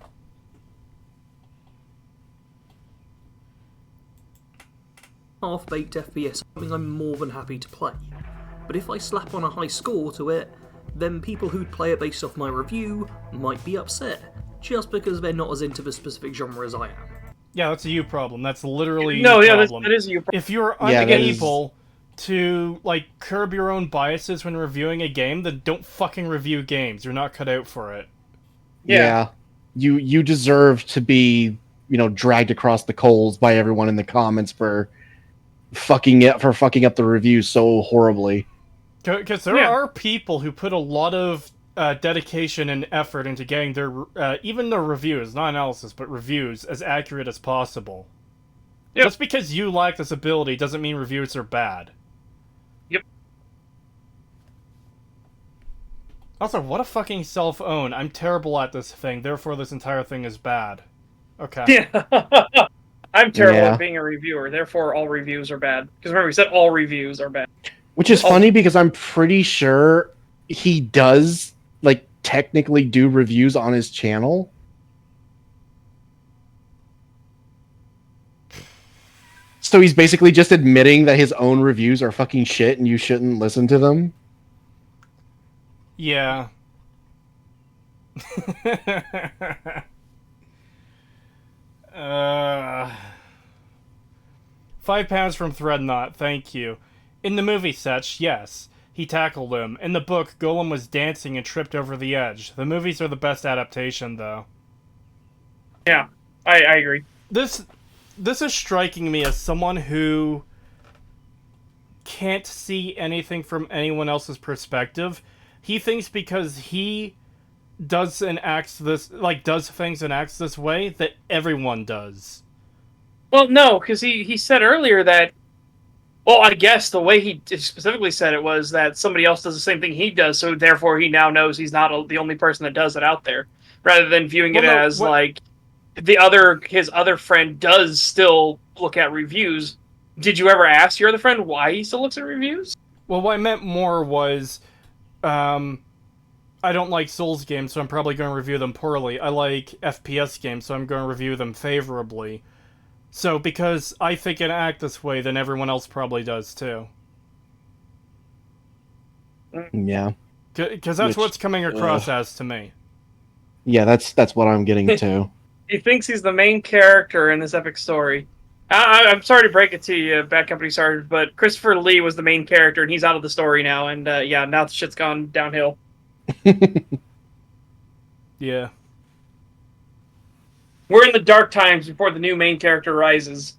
Half-baked FPS, something I'm more than happy to play. But if I slap on a high score to it, then people who'd play it based off my review might be upset, just because they're not as into the specific genre as I am. Yeah, that's a you problem. That's literally No, your yeah, problem. that is a you problem. If you're unable to, like, curb your own biases when reviewing a game, then don't fucking review games. You're not cut out for it. Yeah. You deserve to be, dragged across the coals by everyone in the comments for fucking up the review so horribly. Because there are people who put a lot of dedication and effort into getting their even their reviews, not analysis, but reviews, as accurate as possible. Yep. Just because you lack this ability doesn't mean reviews are bad. Yep. Also, what a fucking self-own. I'm terrible at this thing, therefore this entire thing is bad. Okay. Yeah. I'm terrible at being a reviewer, therefore all reviews are bad. Because remember, we said all reviews are bad. Which is funny because I'm pretty sure he does, like, technically do reviews on his channel. So he's basically just admitting that his own reviews are fucking shit and you shouldn't listen to them? Yeah. 5 pounds from Threadnought, thank you. In the movie Setch, yes, he tackled him. In the book, Golem was dancing and tripped over the edge. The movies are the best adaptation, though. Yeah, I agree. This is striking me as someone who can't see anything from anyone else's perspective. He thinks because he does things and acts this way, that everyone does. Well, no, because he said earlier that, well, I guess the way he specifically said it was that somebody else does the same thing he does, so therefore he now knows he's not the only person that does it out there, rather than viewing it as like his other friend does still look at reviews. Did you ever ask your other friend why he still looks at reviews? Well, what I meant more was, I don't like Souls games, so I'm probably going to review them poorly. I like FPS games, so I'm going to review them favorably. So, because I think and act this way, then everyone else probably does, too. Yeah. Because that's what's coming across as to me. Yeah, that's what I'm getting to. He thinks he's the main character in this epic story. I'm sorry to break it to you, Bad Company Sergeant, but Christopher Lee was the main character, and he's out of the story now, and now the shit's gone downhill. Yeah. We're in the dark times before the new main character rises.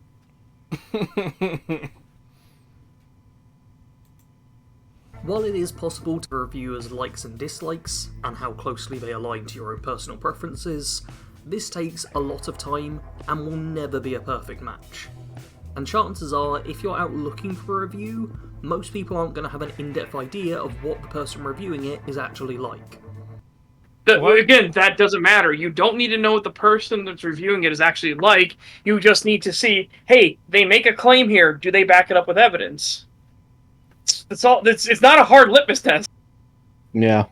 While it is possible to review as likes and dislikes, and how closely they align to your own personal preferences, this takes a lot of time and will never be a perfect match. And chances are, if you're out looking for a review, most people aren't going to have an in-depth idea of what the person reviewing it is actually like. Again, that doesn't matter. You don't need to know what the person that's reviewing it is actually like. You just need to see, hey, they make a claim here. Do they back it up with evidence? It's all. It's not a hard litmus test. Yeah.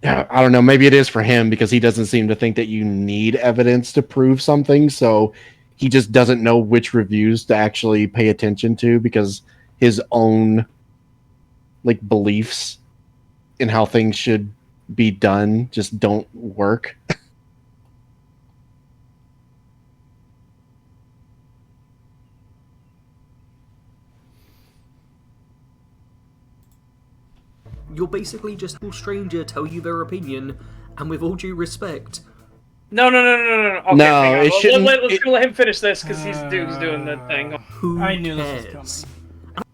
I don't know, maybe it is for him because he doesn't seem to think that you need evidence to prove something, so he just doesn't know which reviews to actually pay attention to because his own like beliefs in how things should be done just don't work. You're basically just a stranger tell you their opinion, and with all due respect, No. Okay, No, hang on. it shouldn't- Let's let him finish this because he's doing the thing. who I knew this cares? was coming.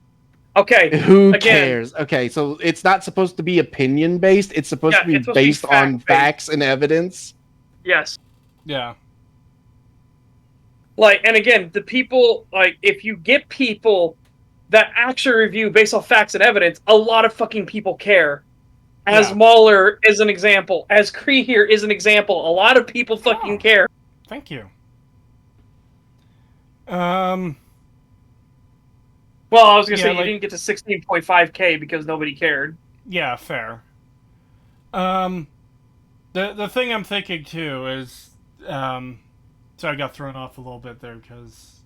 Okay. Who Again. cares? Okay, so it's not supposed to be opinion based. It's supposed to be it's supposed to be based on fact-based. facts and evidence. Yes. Yeah. Like, and again, the people, like, if you get people that actually review based on facts and evidence, a lot of fucking people care. As Yeah. Mahler is an example, as Cree here is an example, a lot of people fucking care. Thank you. Well, I was gonna say like- you didn't get to 16.5K because nobody cared. Yeah, fair. The thing I'm thinking too is, so I got thrown off a little bit there because,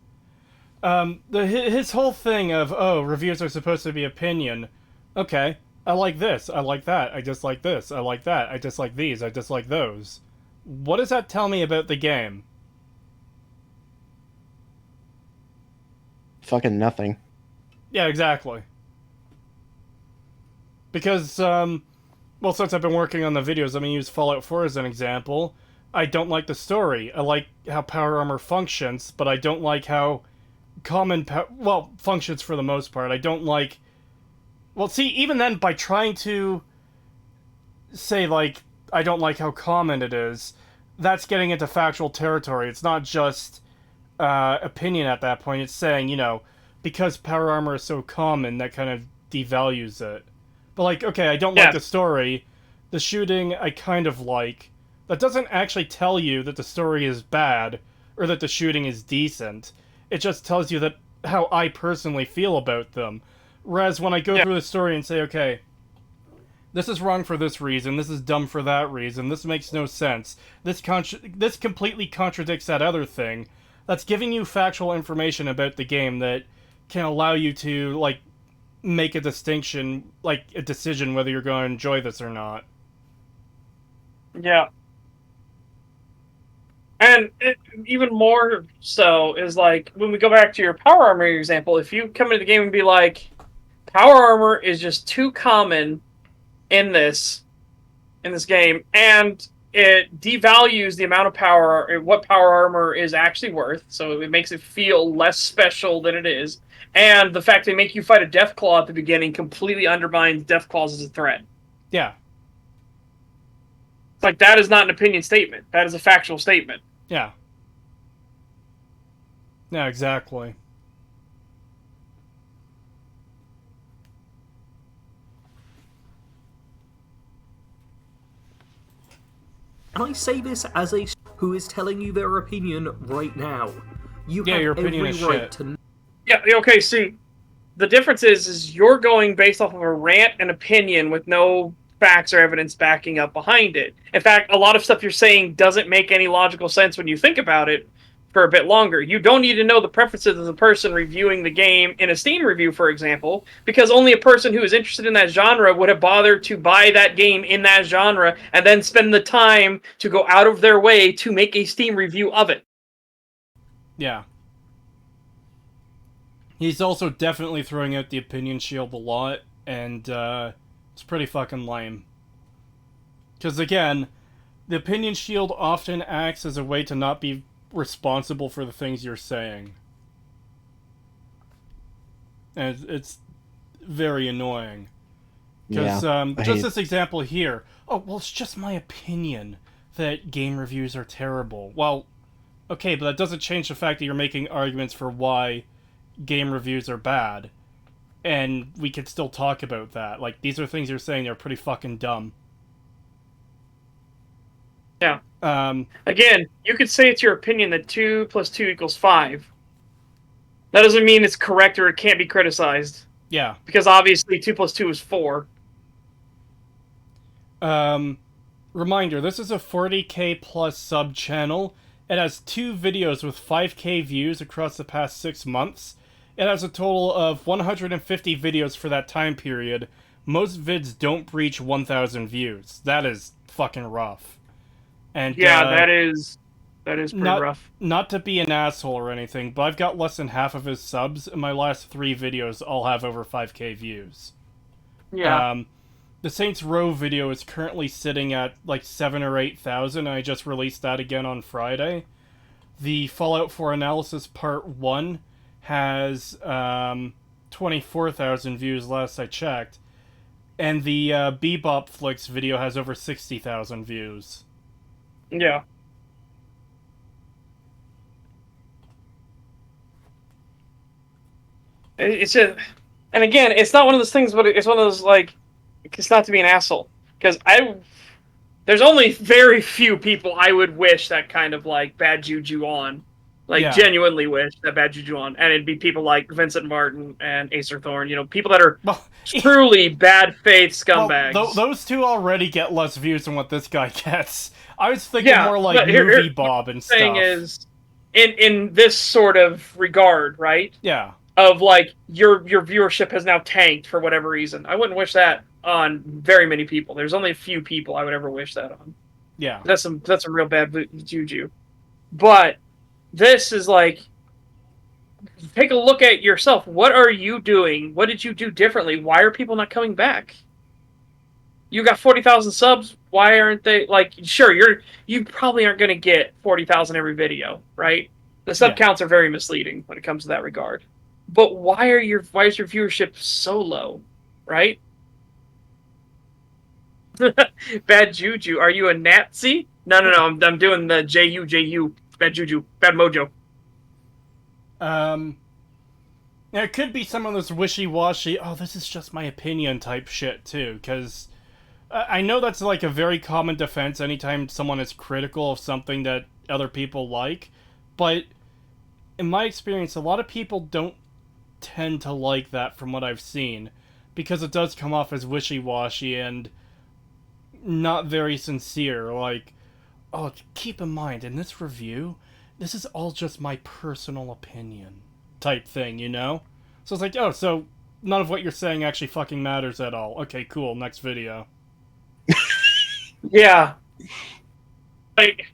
his whole thing of, oh, reviews are supposed to be opinion. Okay, I like this, I like that, I dislike this, I like that, I dislike these, I dislike those. What does that tell me about the game? Fucking nothing. Yeah, exactly. Because, well, since I've been working on the videos, let me use Fallout 4 as an example. I don't like the story. I like how power armor functions, but I don't like how functions for the most part. I don't like... Well, see, even then, by trying to say, like, I don't like how common it is, that's getting into factual territory. It's not just opinion at that point. It's saying, you know, because power armor is so common, that kind of devalues it. But, like, okay, I don't like the story. The shooting, I kind of like. That doesn't actually tell you that the story is bad, or that the shooting is decent. It just tells you that how I personally feel about them. Whereas when I go through the story and say, okay, this is wrong for this reason, this is dumb for that reason, this makes no sense, this completely contradicts that other thing, that's giving you factual information about the game that can allow you to, like, make a distinction, like, a decision whether you're going to enjoy this or not. Yeah. And even more so is, like, when we go back to your power armor example, if you come into the game and be like, power armor is just too common in this game, and it devalues the amount of power, what power armor is actually worth, so it makes it feel less special than it is, and the fact they make you fight a Deathclaw at the beginning completely undermines Deathclaws as a threat. Yeah. It's like, that is not an opinion statement. That is a factual statement. Yeah. Yeah, exactly. and I say this as a who is telling you their opinion right now. You have your opinion every is right shit. to... Yeah, okay, see, the difference is you're going based off of a rant and opinion with no facts or evidence backing up behind it. In fact, a lot of stuff you're saying doesn't make any logical sense when you think about it for a bit longer. You don't need to know the preferences of the person reviewing the game in a Steam review, for example, because only a person who is interested in that genre would have bothered to buy that game in that genre and then spend the time to go out of their way to make a Steam review of it. Yeah. He's also definitely throwing out the opinion shield a lot, and it's pretty fucking lame. Because again, the opinion shield often acts as a way to not be responsible for the things you're saying. And it's very annoying. Because just this example here, oh, well, it's just my opinion that game reviews are terrible. Well, okay, but that doesn't change the fact that you're making arguments for why game reviews are bad. And we can still talk about that. Like, these are things you're saying that are pretty fucking dumb. Yeah. Again, you could say it's your opinion that 2 + 2 = 5. That doesn't mean it's correct or it can't be criticized. Yeah. Because obviously 2 + 2 is 4. Reminder, this is a 40k plus sub channel. It has 2 videos with 5k views across the past 6 months. It has a total of 150 videos for that time period. Most vids don't breach 1,000 views. That is fucking rough. And Yeah, that is pretty rough. Not to be an asshole or anything, but I've got less than half of his subs, and my last 3 videos all have over 5k views. Yeah. The Saints Row video is currently sitting at like 7 or 8,000, and I just released that again on Friday. The Fallout 4 Analysis Part 1 has 24,000 views last I checked, and the Bebop Flicks video has over 60,000 views. Yeah. It's and again, it's not one of those things, but it's one of those, like, it's not to be an asshole, because there's only very few people I would wish that kind of, like, bad juju on, like, Yeah. genuinely wish that bad juju on, and it'd be people like Vincent Martin and Acer Thorne, people that are truly bad faith scumbags. Well, those two already get less views than what this guy gets. I was thinking more like but Movie Bob and stuff. Thing is, in this sort of regard, right? Yeah. Of, like, your viewership has now tanked for whatever reason. I wouldn't wish that on very many people. There's only a few people I would ever wish that on. Yeah. That's some real bad juju. But this is like, take a look at yourself. What are you doing? What did you do differently? Why are people not coming back? You got 40,000 subs. Why aren't they, like, sure, you probably aren't going to get 40,000 every video, right? The sub counts are very misleading when it comes to that regard. But why is your viewership so low, right? Bad juju. Are you a Nazi? No. I'm doing the JU. Bad juju. Bad mojo. It could be some of this wishy-washy, oh, this is just my opinion type shit, too, because I know that's, like, a very common defense anytime someone is critical of something that other people like, but in my experience, a lot of people don't tend to like that from what I've seen, because it does come off as wishy-washy and not very sincere. Like, oh, keep in mind, in this review, this is all just my personal opinion type thing, So it's like, oh, so none of what you're saying actually fucking matters at all. Okay, cool, next video. Yeah. Like,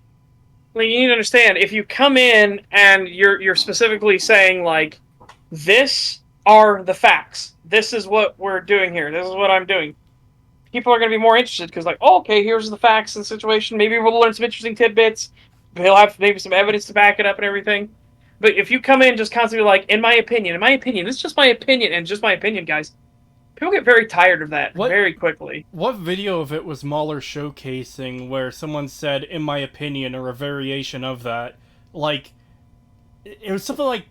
you need to understand, if you come in and you're specifically saying, like, this are the facts. This is what we're doing here. This is what I'm doing. People are going to be more interested because, like, oh, okay, here's the facts of the situation. Maybe we'll learn some interesting tidbits. He'll have maybe some evidence to back it up and everything. But if you come in just constantly like, in my opinion, this is just my opinion, and just my opinion, guys, people get very tired of that very quickly. What video of it was Mahler showcasing where someone said, in my opinion, or a variation of that? Like, it was something like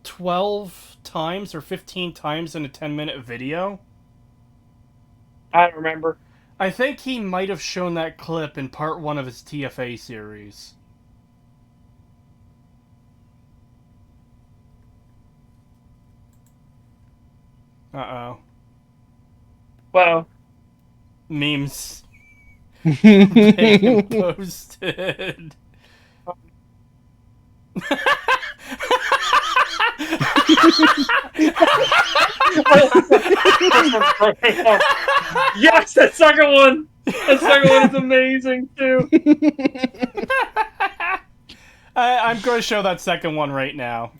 12 times or 15 times in a 10-minute video? I don't remember. I think he might have shown that clip in part 1 of his TFA series. Uh-oh. Well, memes being posted. Yes, that second one. That second one is amazing too. I'm going to show that second one right now.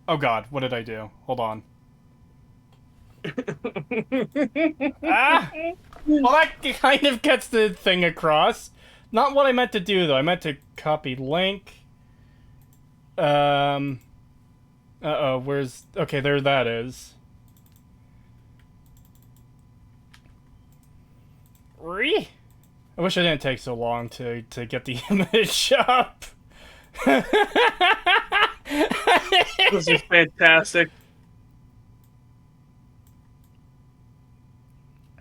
Oh god, what did I do? Hold on. Well, that kind of gets the thing across. Not what I meant to do, though. I meant to copy link. Uh-oh, where's... Okay, there that is. I wish I didn't take so long to get the image up. This is fantastic.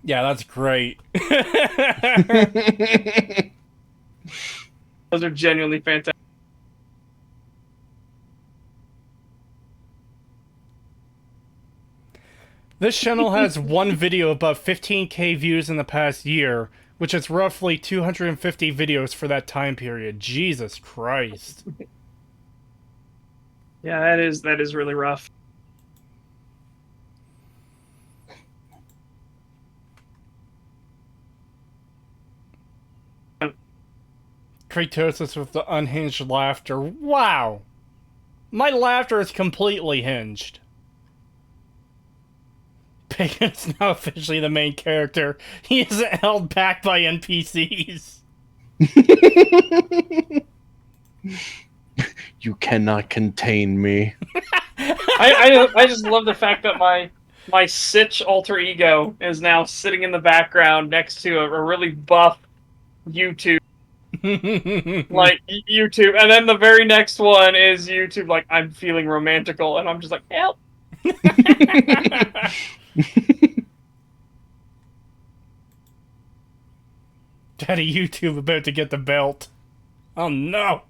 Yeah, that's great. Those are genuinely fantastic. This channel has one video above 15k views in the past year, which is roughly 250 videos for that time period. Jesus Christ. Yeah, that is really rough. Creetosis with the unhinged laughter. Wow! My laughter is completely hinged. Pagan is now officially the main character. He isn't held back by NPCs. You cannot contain me. I just love the fact that my Sitch alter ego is now sitting in the background next to a really buff YouTube. Like YouTube, and then the very next one is YouTube like, I'm feeling romantical, and I'm just like, help. Daddy YouTube about to get the belt. Oh no.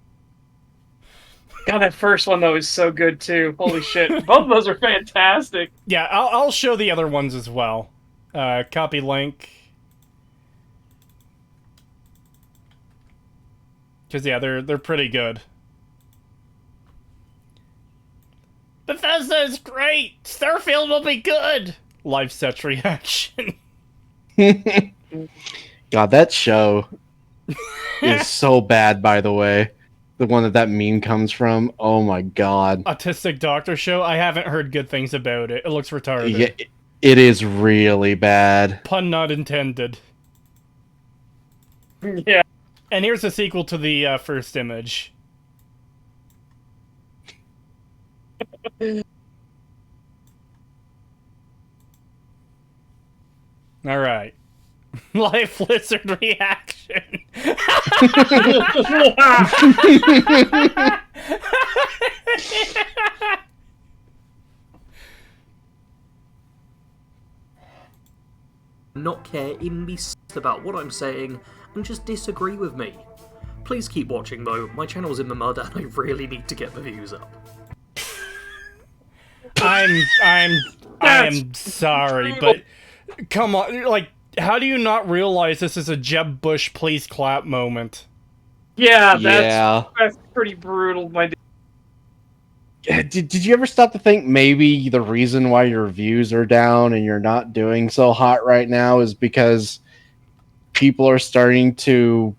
God, that first one though is so good too. Holy shit. Both of those are fantastic. Yeah, I'll show the other ones as well. Copy link. Because, yeah, they're pretty good. Bethesda is great! Starfield will be good! Live set reaction. God, that show is so bad, by the way. The one that meme comes from. Oh my god. Autistic Doctor Show? I haven't heard good things about it. It looks retarded. Yeah, it is really bad. Pun not intended. Yeah. And here's a sequel to the first image. Alright. Live lizard reaction. Not care, even be about what I'm saying, and just disagree with me. Please keep watching though, my channel's in the mud and I really need to get the views up. I am sorry, but come on, like, how do you not realize this is a Jeb Bush please clap moment? Yeah, Yeah. that's pretty brutal, my dude. Did you ever stop to think maybe the reason why your views are down and you're not doing so hot right now is because people are starting to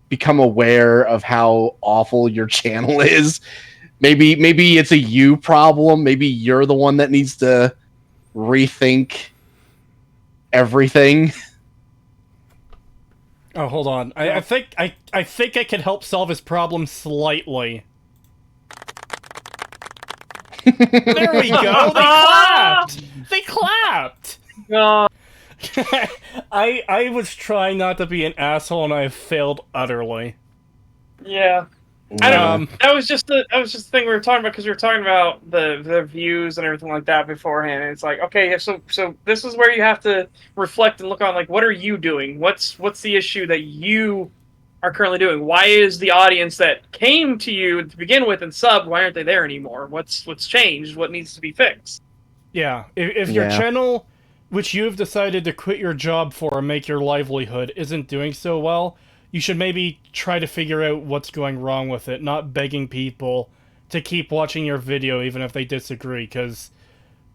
become aware of how awful your channel is? Maybe it's a you problem. Maybe you're the one that needs to rethink everything. Oh, hold on. I think I can help solve his problem slightly. There we go. They clapped. They clapped. No. I was trying not to be an asshole, and I failed utterly. Yeah. I don't know. That was just the thing we were talking about, because we were talking about the views and everything like that beforehand. And it's like, okay, so this is where you have to reflect and look on, like, what are you doing? What's the issue that you are currently doing? Why is the audience that came to you to begin with and subbed, why aren't they there anymore? What's changed? What needs to be fixed? Yeah, if your channel, which you've decided to quit your job for and make your livelihood, isn't doing so well, you should maybe try to figure out what's going wrong with it, not begging people to keep watching your video even if they disagree, because,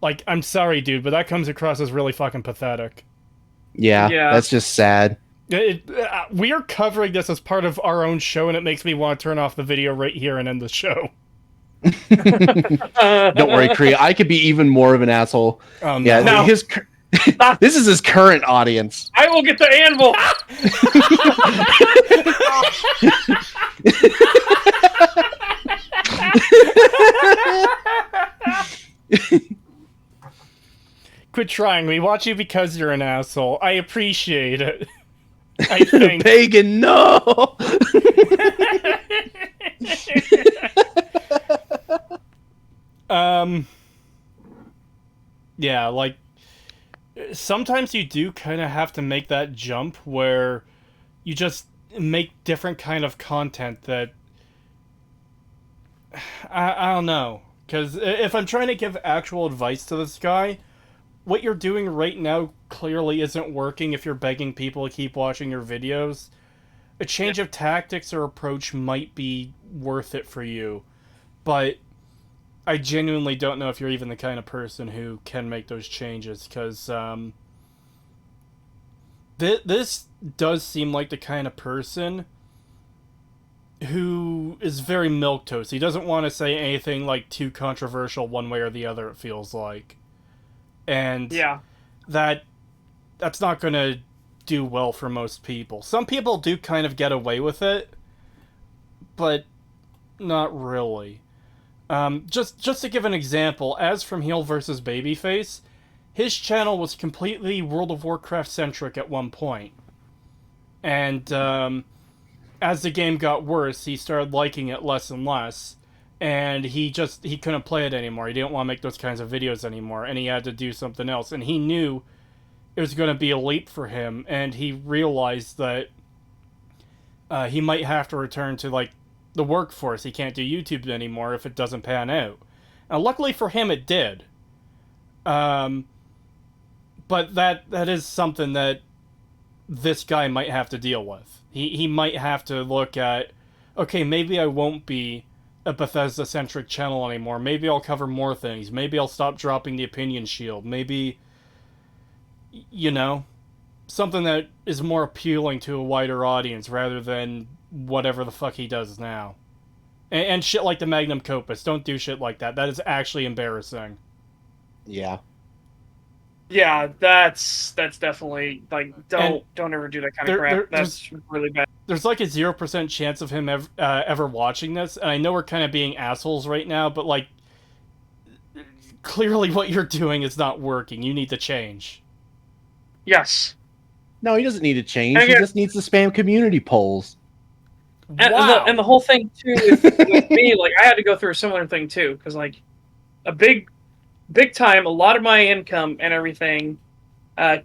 like, I'm sorry, dude, but that comes across as really fucking pathetic. Yeah, Yeah. that's just sad. We are covering this as part of our own show, and it makes me want to turn off the video right here and end the show. Don't worry, Kree. I could be even more of an asshole. Oh, no. Yeah, No. this is his current audience. I will get the anvil! Quit trying. We watch you because you're an asshole. I appreciate it. I think. Pagan, no! Yeah, like, sometimes you do kind of have to make that jump where you just make different kind of content that I don't know, because if I'm trying to give actual advice to this guy, what you're doing right now clearly isn't working if you're begging people to keep watching your videos. A change of tactics or approach might be worth it for you, but I genuinely don't know if you're even the kind of person who can make those changes, because this does seem like the kind of person who is very milquetoast. He doesn't want to say anything like too controversial one way or the other, it feels like. And Yeah. that's not going to do well for most people. Some people do kind of get away with it, but not really. Just to give an example, as from Heel versus Babyface, his channel was completely World of Warcraft centric at one point. And as the game got worse, he started liking it less and less. And he couldn't play it anymore. He didn't want to make those kinds of videos anymore, and he had to do something else. And he knew it was going to be a leap for him, and he realized that he might have to return to, like, the workforce. He can't do YouTube anymore if it doesn't pan out. Now, luckily for him, it did. But that is something that this guy might have to deal with. He might have to look at, okay, maybe I won't be a Bethesda-centric channel anymore. Maybe I'll cover more things. Maybe I'll stop dropping the opinion shield. Maybe, you know, something that is more appealing to a wider audience rather than whatever the fuck he does now. And shit like the Magnum Opus. Don't do shit like that. That is actually embarrassing. Yeah. Yeah, that's definitely, like, don't ever do that kind of crap. That's really bad. There's like a 0% chance of him ever watching this, and I know we're kind of being assholes right now, but, like, clearly what you're doing is not working. You need to change. Yes. No, he doesn't need to change. He just needs to spam community polls. And the whole thing, too, with me, like, I had to go through a similar thing, too, because, like, a big time, a lot of my income and everything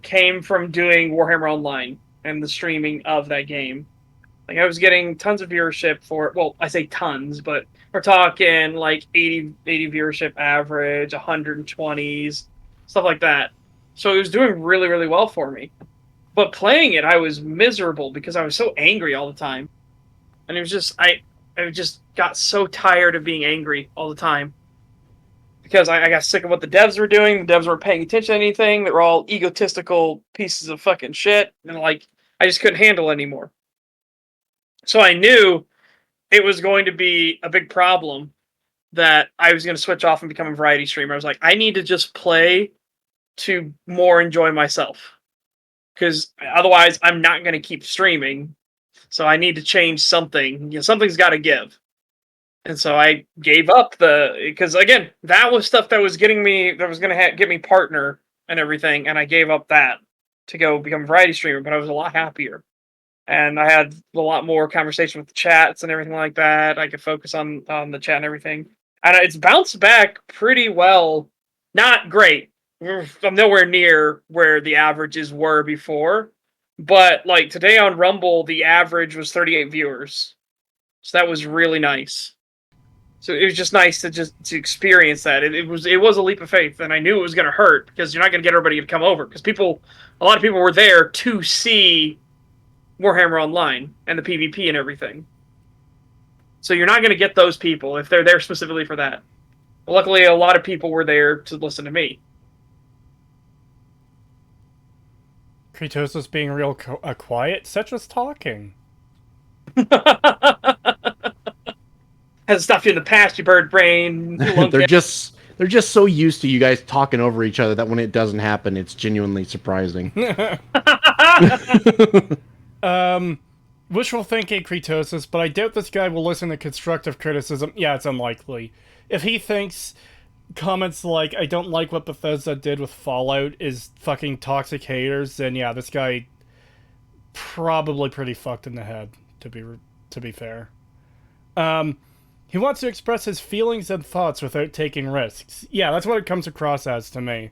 came from doing Warhammer Online and the streaming of that game. Like, I was getting tons of viewership for, well, I say tons, but we're talking like 80 viewership average, 120s, stuff like that. So it was doing really, really well for me. But playing it, I was miserable because I was so angry all the time. And it was just, I just got so tired of being angry all the time. Because I got sick of what the devs were doing. The devs weren't paying attention to anything. They were all egotistical pieces of fucking shit. And, like, I just couldn't handle it anymore. So I knew it was going to be a big problem that I was going to switch off and become a variety streamer. I was like, I need to just play to more enjoy myself. Because otherwise, I'm not going to keep streaming. So I need to change something. You know, something's got to give. And so I gave up because again, that was stuff that was getting me, that was going to get me partner and everything. And I gave up that to go become a variety streamer, but I was a lot happier. And I had a lot more conversation with the chats and everything like that. I could focus on the chat and everything. And it's bounced back pretty well. Not great. I'm nowhere near where the averages were before. But like today on Rumble, the average was 38 viewers. So that was really nice. So it was just nice to experience that. It was a leap of faith, and I knew it was going to hurt because you're not going to get everybody to come over because a lot of people were there to see Warhammer Online and the PvP and everything. So you're not going to get those people if they're there specifically for that. But luckily, a lot of people were there to listen to me. Creetosis being real quiet. Such was talking. Has stuff in the past, you bird brain. They're just so used to you guys talking over each other that when it doesn't happen, it's genuinely surprising. Wishful thinking, Creetosis, but I doubt this guy will listen to constructive criticism. Yeah, it's unlikely. If he thinks comments like, I don't like what Bethesda did with Fallout is fucking toxic haters, then yeah, this guy probably pretty fucked in the head, to be fair. He wants to express his feelings and thoughts without taking risks. Yeah, that's what it comes across as to me.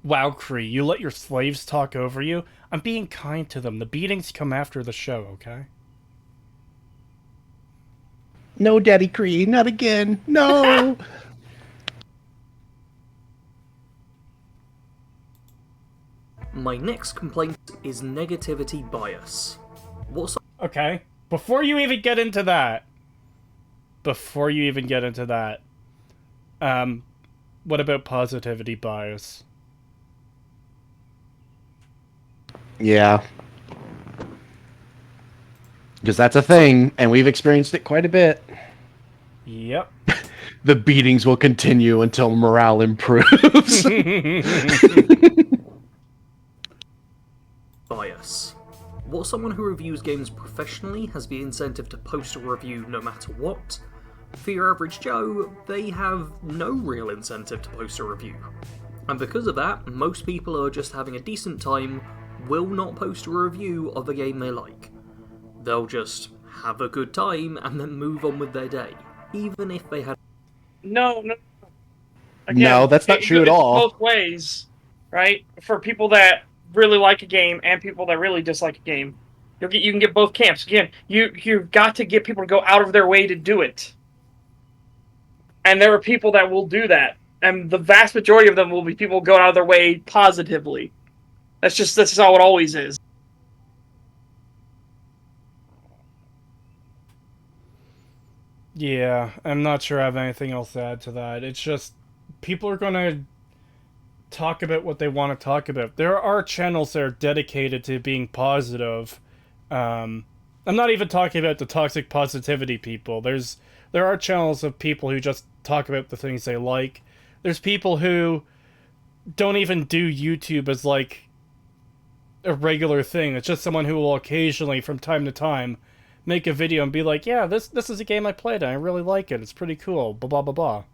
Wow, Cree, you let your slaves talk over you? I'm being kind to them. The beatings come after the show, okay? No, Daddy Cree, not again. No. My next complaint is negativity bias. What's Okay. Before you even get into that, what about positivity bias? Yeah. Because that's a thing, and we've experienced it quite a bit. Yep. The beatings will continue until morale improves. bias? While someone who reviews games professionally has the incentive to post a review no matter what, for your average Joe, they have no real incentive to post a review. And because of that, most people who are just having a decent time will not post a review of a game they like. They'll just have a good time and then move on with their day, even if they had. No. Again, No, that's not true at it's all. both ways, right? For people that really like a game and people that really dislike a game, you can get both camps. Again, you've got to get people to go out of their way to do it, and there are people that will do that, and the vast majority of them will be people going out of their way positively. That's just how it always is. Yeah, I'm not sure I have anything else to add to that. It's just people are going to talk about what they want to talk about. There are channels that are dedicated to being positive. I'm not even talking about the toxic positivity people. There are channels of people who just talk about the things they like. There's people who don't even do YouTube as like a regular thing. It's just someone who will occasionally, from time to time, make a video and be like, yeah, this is a game I played and I really like it. It's pretty cool. Blah, blah, blah, blah.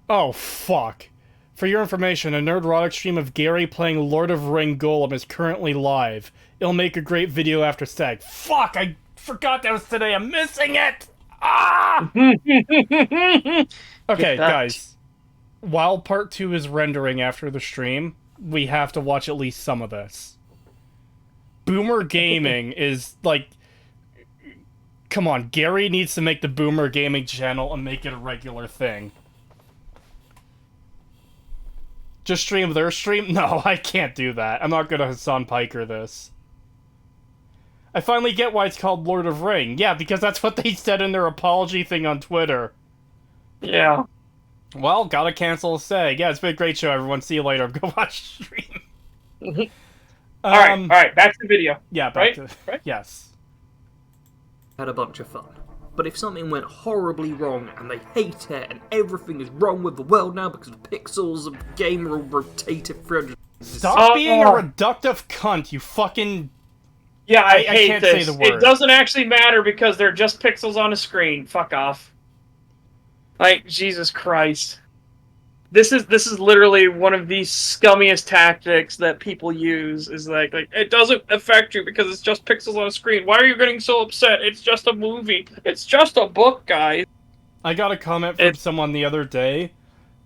Oh, fuck. For your information, a Nerdrotic stream of Gary playing Lord of Ring Golem is currently live. It'll make a great video after STAG. Fuck, I forgot that was today. I'm missing it! Ah! Okay, guys. While part 2 is rendering after the stream, we have to watch at least some of this. Boomer Gaming is, like... Come on, Gary needs to make the Boomer Gaming channel and make it a regular thing. Just stream their stream? No, I can't do that. I'm not gonna Hassan Piker this. I finally get why it's called Lord of Ring. Yeah, because that's what they said in their apology thing on Twitter. Yeah. Well, gotta cancel a STAG. Yeah, it's been a great show, everyone. See you later. Go watch the stream. All right. Back to the video. Yeah, back to... Right? Yes. had a bunch of fun. But if something went horribly wrong and they hate it and everything is wrong with the world now because the pixels of the game are all rotated 300... Stop being a reductive cunt, you fucking... Yeah, I hate can't this. say the word. It doesn't actually matter because they're just pixels on a screen. Fuck off. Like, Jesus Christ. This is literally one of the scummiest tactics that people use, is like it doesn't affect you because it's just pixels on a screen. Why are you getting so upset? It's just a movie. It's just a book, guys. I got a comment from someone the other day,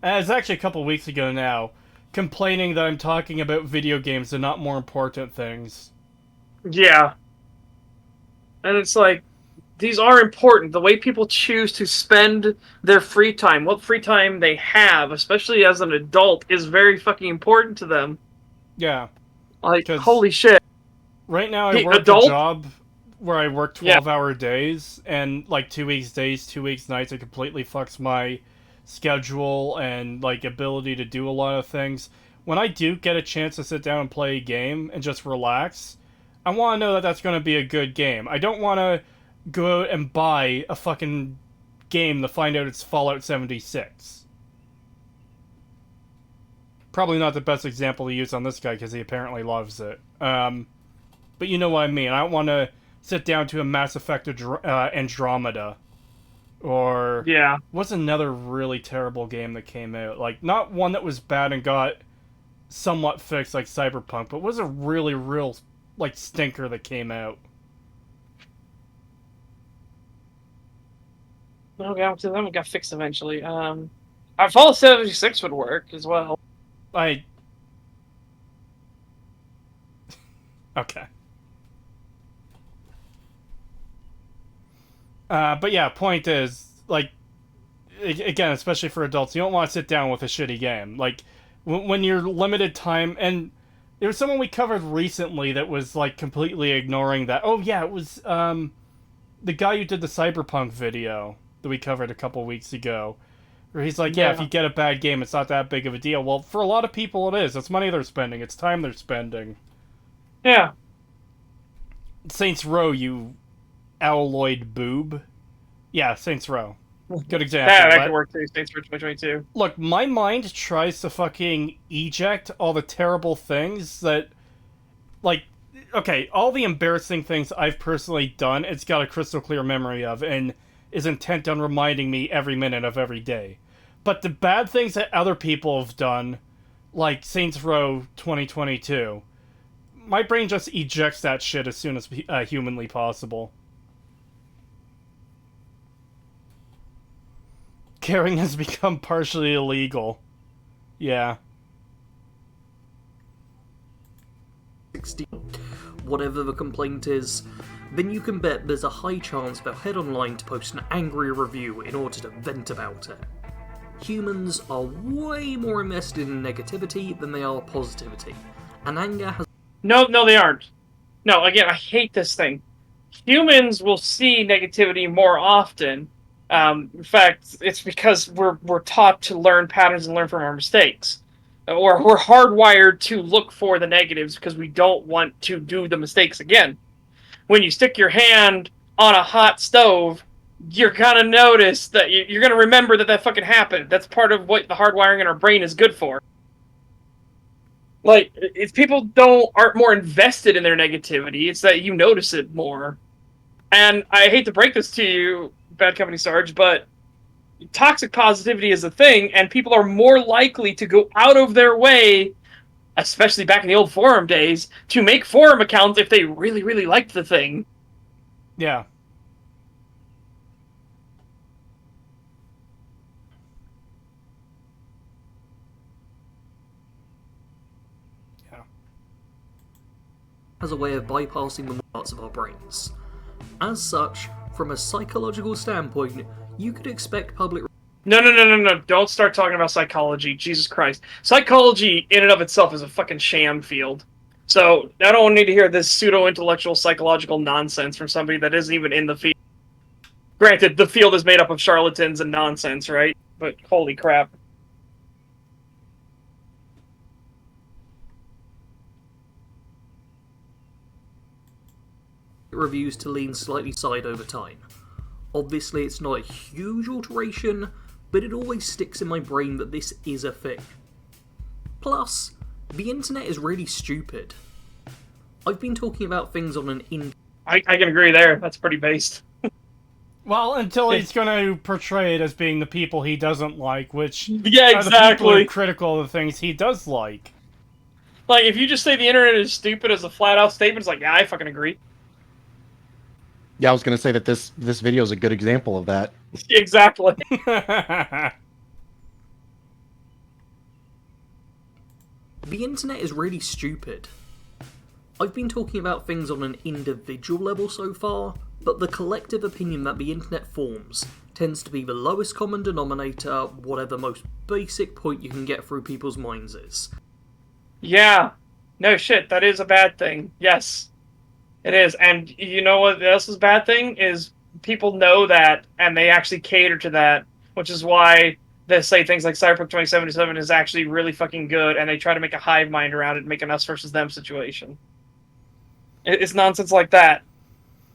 it's actually a couple weeks ago now, complaining that I'm talking about video games and not more important things. Yeah. And it's like, these are important. The way people choose to spend their free time, what free time they have, especially as an adult, is very fucking important to them. Yeah. Like, holy shit. Right now I work a job where I work 12-hour days, and like 2 weeks days, 2 weeks nights, it completely fucks my schedule and like ability to do a lot of things. When I do get a chance to sit down and play a game and just relax, I want to know that that's going to be a good game. I don't want to go out and buy a fucking game to find out it's Fallout 76. Probably not the best example to use on this guy because he apparently loves it. But you know what I mean. I don't want to sit down to a Mass Effect Andromeda. Or... yeah. What's another really terrible game that came out? Like, not one that was bad and got somewhat fixed like Cyberpunk, but was a really real, like, stinker that came out. Okay, that one got fixed eventually. Fallout 76 would work as well. Okay. But yeah, point is, like, again, especially for adults, you don't want to sit down with a shitty game. Like, when you're limited time, and there was someone we covered recently that was, like, completely ignoring that. Oh, yeah, it was, the guy who did the Cyberpunk video that we covered a couple weeks ago. Where he's like, yeah, if you get a bad game, it's not that big of a deal. Well, for a lot of people it is. It's money they're spending. It's time they're spending. Yeah. Saints Row, you alloyed boob. Yeah, Saints Row. Good example. Yeah, that could work too. Saints Row 2022. Look, my mind tries to fucking eject all the terrible things that, like, okay, all the embarrassing things I've personally done, it's got a crystal clear memory of, and is intent on reminding me every minute of every day. But the bad things that other people have done, like Saints Row 2022, my brain just ejects that shit as soon as humanly possible. Caring has become partially illegal. Yeah. 60, whatever the complaint is, then you can bet there's a high chance they'll head online to post an angry review in order to vent about it. Humans are way more invested in negativity than they are positivity, and anger has... No, they aren't. No, again, I hate this thing. Humans will see negativity more often. In fact, it's because we're taught to learn patterns and learn from our mistakes. Or we're hardwired to look for the negatives because we don't want to do the mistakes again. When you stick your hand on a hot stove, you're going to notice that you're going to remember that fucking happened. That's part of what the hardwiring in our brain is good for. Like, it's people aren't more invested in their negativity. It's that you notice it more. And I hate to break this to you, Bad Company Sarge, but toxic positivity is a thing, and people are more likely to go out of their way, especially back in the old forum days, to make forum accounts if they really, really liked the thing. Yeah. has a way of bypassing the parts of our brains. As such, from a psychological standpoint, you could expect public... No. Don't start talking about psychology. Jesus Christ. Psychology, in and of itself, is a fucking sham field. So, I don't need to hear this pseudo-intellectual psychological nonsense from somebody that isn't even in the field. Granted, the field is made up of charlatans and nonsense, right? But holy crap. Reviews to lean slightly side over time. Obviously, it's not a huge alteration, but it always sticks in my brain that this is a thing. Plus, the internet is really stupid. I've been talking about things on an I can agree there. That's pretty based. Well, until he's going to portray it as being the people he doesn't like, which yeah, are the people who exactly. are critical of the things he does like. Like, if you just say the internet is stupid as a flat-out statement, it's like, yeah, I fucking agree. Yeah, I was going to say that this video is a good example of that. Exactly. The internet is really stupid. I've been talking about things on an individual level so far, but the collective opinion that the internet forms tends to be the lowest common denominator, whatever most basic point you can get through people's minds is. Yeah. No shit, that is a bad thing. Yes. It is. And you know what else is a bad thing? Is people know that, and they actually cater to that, which is why they say things like Cyberpunk 2077 is actually really fucking good, and they try to make a hive mind around it, make an us versus them situation. It's nonsense like that.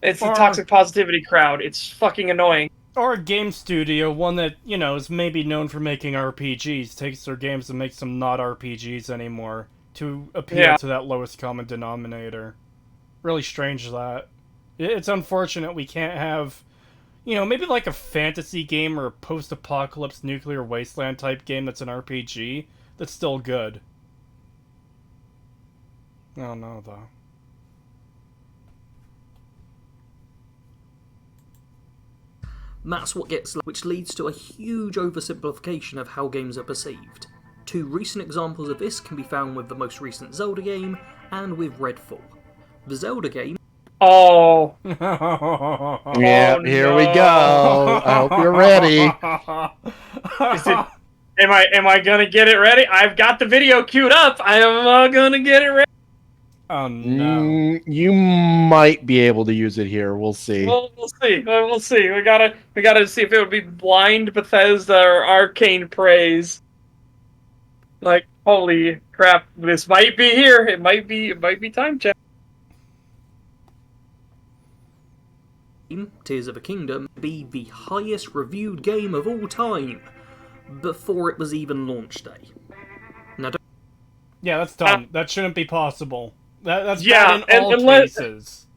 It's the toxic positivity crowd. It's fucking annoying. Or a game studio, one that, you know, is maybe known for making RPGs, takes their games and makes them not RPGs anymore to appeal to that lowest common denominator. Really strange that. It's unfortunate we can't have, you know, maybe like a fantasy game or a post-apocalypse nuclear wasteland type game that's an RPG that's still good. I don't know, though. That's what gets, which leads to a huge oversimplification of how games are perceived. Two recent examples of this can be found with the most recent Zelda game and with Redfall. The Zelda game, Oh. Yeah, Oh, here we no. go. I hope you're ready. Is it? Am I gonna get it ready? I've got the video queued up. I am gonna get it ready. Oh no. You might be able to use it here. We'll see. Well, we'll see. We'll see. We gotta see if it would be blind Bethesda or arcane praise. Like, holy crap! This might be here. It might be time check. Tears of a Kingdom be the highest reviewed game of all time before it was even launch day. Now, Yeah, that's dumb. That shouldn't be possible. That's Yeah, bad in all unless- cases.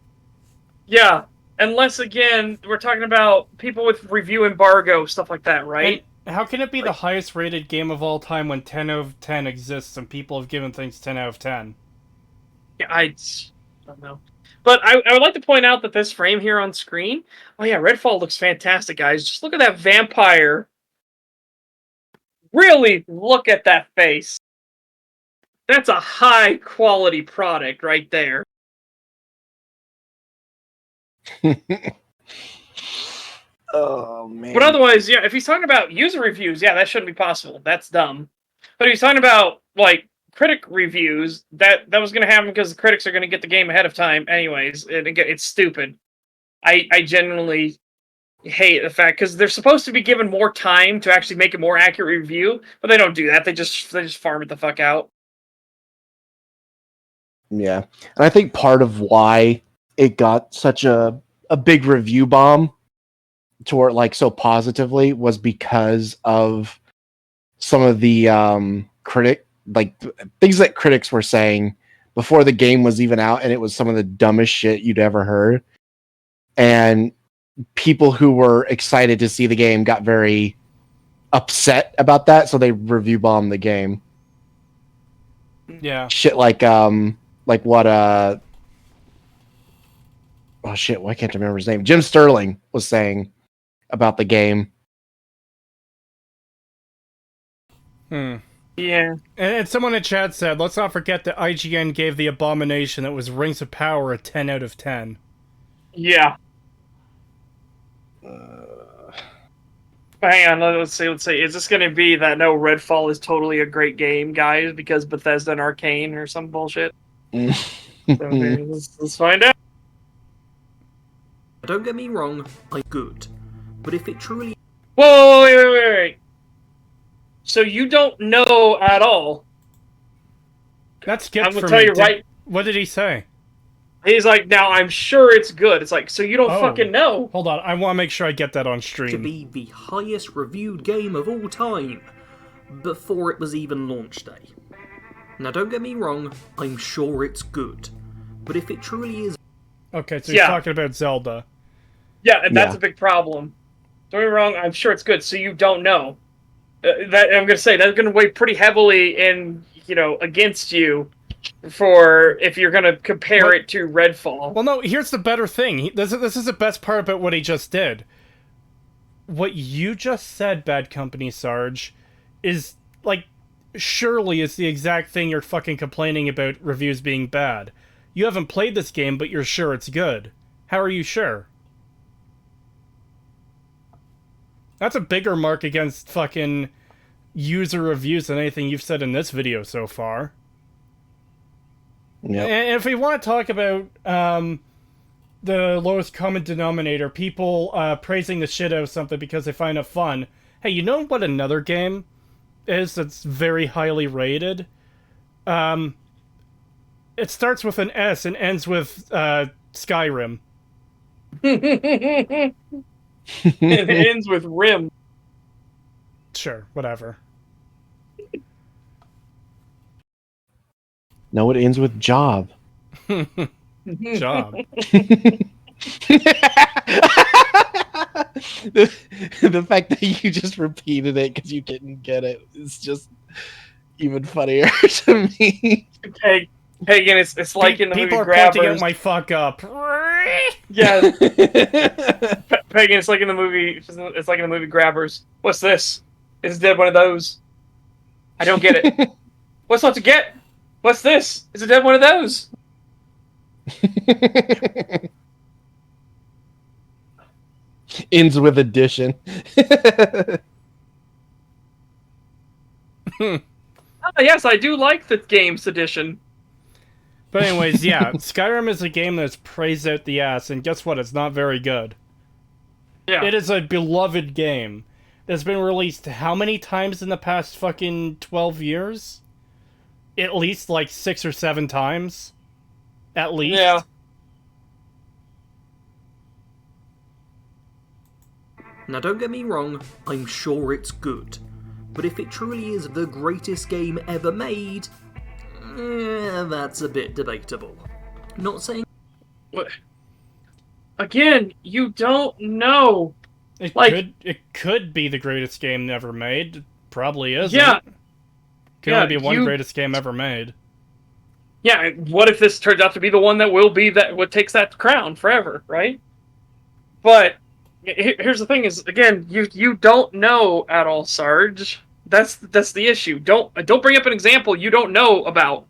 Yeah, unless again we're talking about people with review embargo stuff like that, right? And how can it be the highest rated game of all time when 10 out of 10 exists and people have given things 10 out of 10? Yeah, I don't know. But I would like to point out that this frame here on screen, oh yeah, Redfall looks fantastic, guys. Just look at that vampire. Really look at that face. That's a high quality product right there. Oh man. But otherwise, yeah, if he's talking about user reviews, yeah, that shouldn't be possible. That's dumb. But if he's talking about like critic reviews, that was going to happen because the critics are going to get the game ahead of time, anyways. And again, it's stupid. I genuinely hate the fact because they're supposed to be given more time to actually make a more accurate review, but they don't do that. They just farm it the fuck out. Yeah. And I think part of why it got such a big review bomb toward like so positively was because of some of the things that critics were saying before the game was even out, and it was some of the dumbest shit you'd ever heard. And people who were excited to see the game got very upset about that, so they review bombed the game. Yeah. Shit like what oh shit, why can't I remember his name? Jim Sterling was saying about the game. Yeah. And someone in chat said, let's not forget that IGN gave The Abomination that was Rings of Power a 10 out of 10. Yeah. Hang on, let's see. Is this going to be that no, Redfall is totally a great game, guys, because Bethesda and Arcane or some bullshit? Okay, let's find out. don't get me wrong, I'm good. But if it truly Whoa, wait. So you don't know at all? That's skipped I'm going for to tell me. you right. What did he say? He's like, now I'm sure it's good. It's like, so you don't Oh. fucking know. Hold on, I want to make sure I get that on to stream. be the highest reviewed game of all time before it was even launch day. Now don't get me wrong, I'm sure it's good. But if it truly is Okay, so he's Yeah. talking about Zelda. Yeah, and that's Yeah. a big problem. Don't get me wrong, I'm sure it's good, so you don't know. That I'm going to say, that's going to weigh pretty heavily in, against you for if you're going to compare But- it to Redfall. Well, no, here's the better thing. This is the best part about what he just did. What you just said, Bad Company Sarge, is, like, surely is the exact thing you're fucking complaining about reviews being bad. You haven't played this game, but you're sure it's good. How are you sure? That's a bigger mark against fucking user reviews than anything you've said in this video so far. Yep. And if we want to talk about the lowest common denominator, people praising the shit out of something because they find it fun. Hey, you know what another game is that's very highly rated? It starts with an S and ends with Skyrim. It ends with Rim. Sure, whatever. No, it ends with job. Job. The fact that you just repeated it because you didn't get it is just even funnier to me. Hey, Pagan, it's like in the People movie are pointing Grabbers. out my fuck up. Yeah, Pagan, it's like in the movie. It's like in the movie Grabbers. What's this? Is Dead one of those? I don't get it. What's not to get? What's this? Is it Dead one of those? Ends with addition. Yes, I do like the games edition. But anyways, yeah, Skyrim is a game that's praised out the ass, and guess what? It's not very good. Yeah. It is a beloved game that's been released how many times in the past fucking 12 years? At least like 6 or 7 times. At least. Yeah. Now don't get me wrong, I'm sure it's good. But if it truly is the greatest game ever made, that's a bit debatable. Not saying... What? Again, you don't know. It Like- could be the greatest game ever made. It probably isn't. Yeah. Can Yeah, only be one you- greatest game ever made. Yeah, what if this turns out to be the one that will be that what takes that crown forever, right? But here's the thing: is again, you don't know at all, Sarge. That's the issue. Don't bring up an example you don't know about.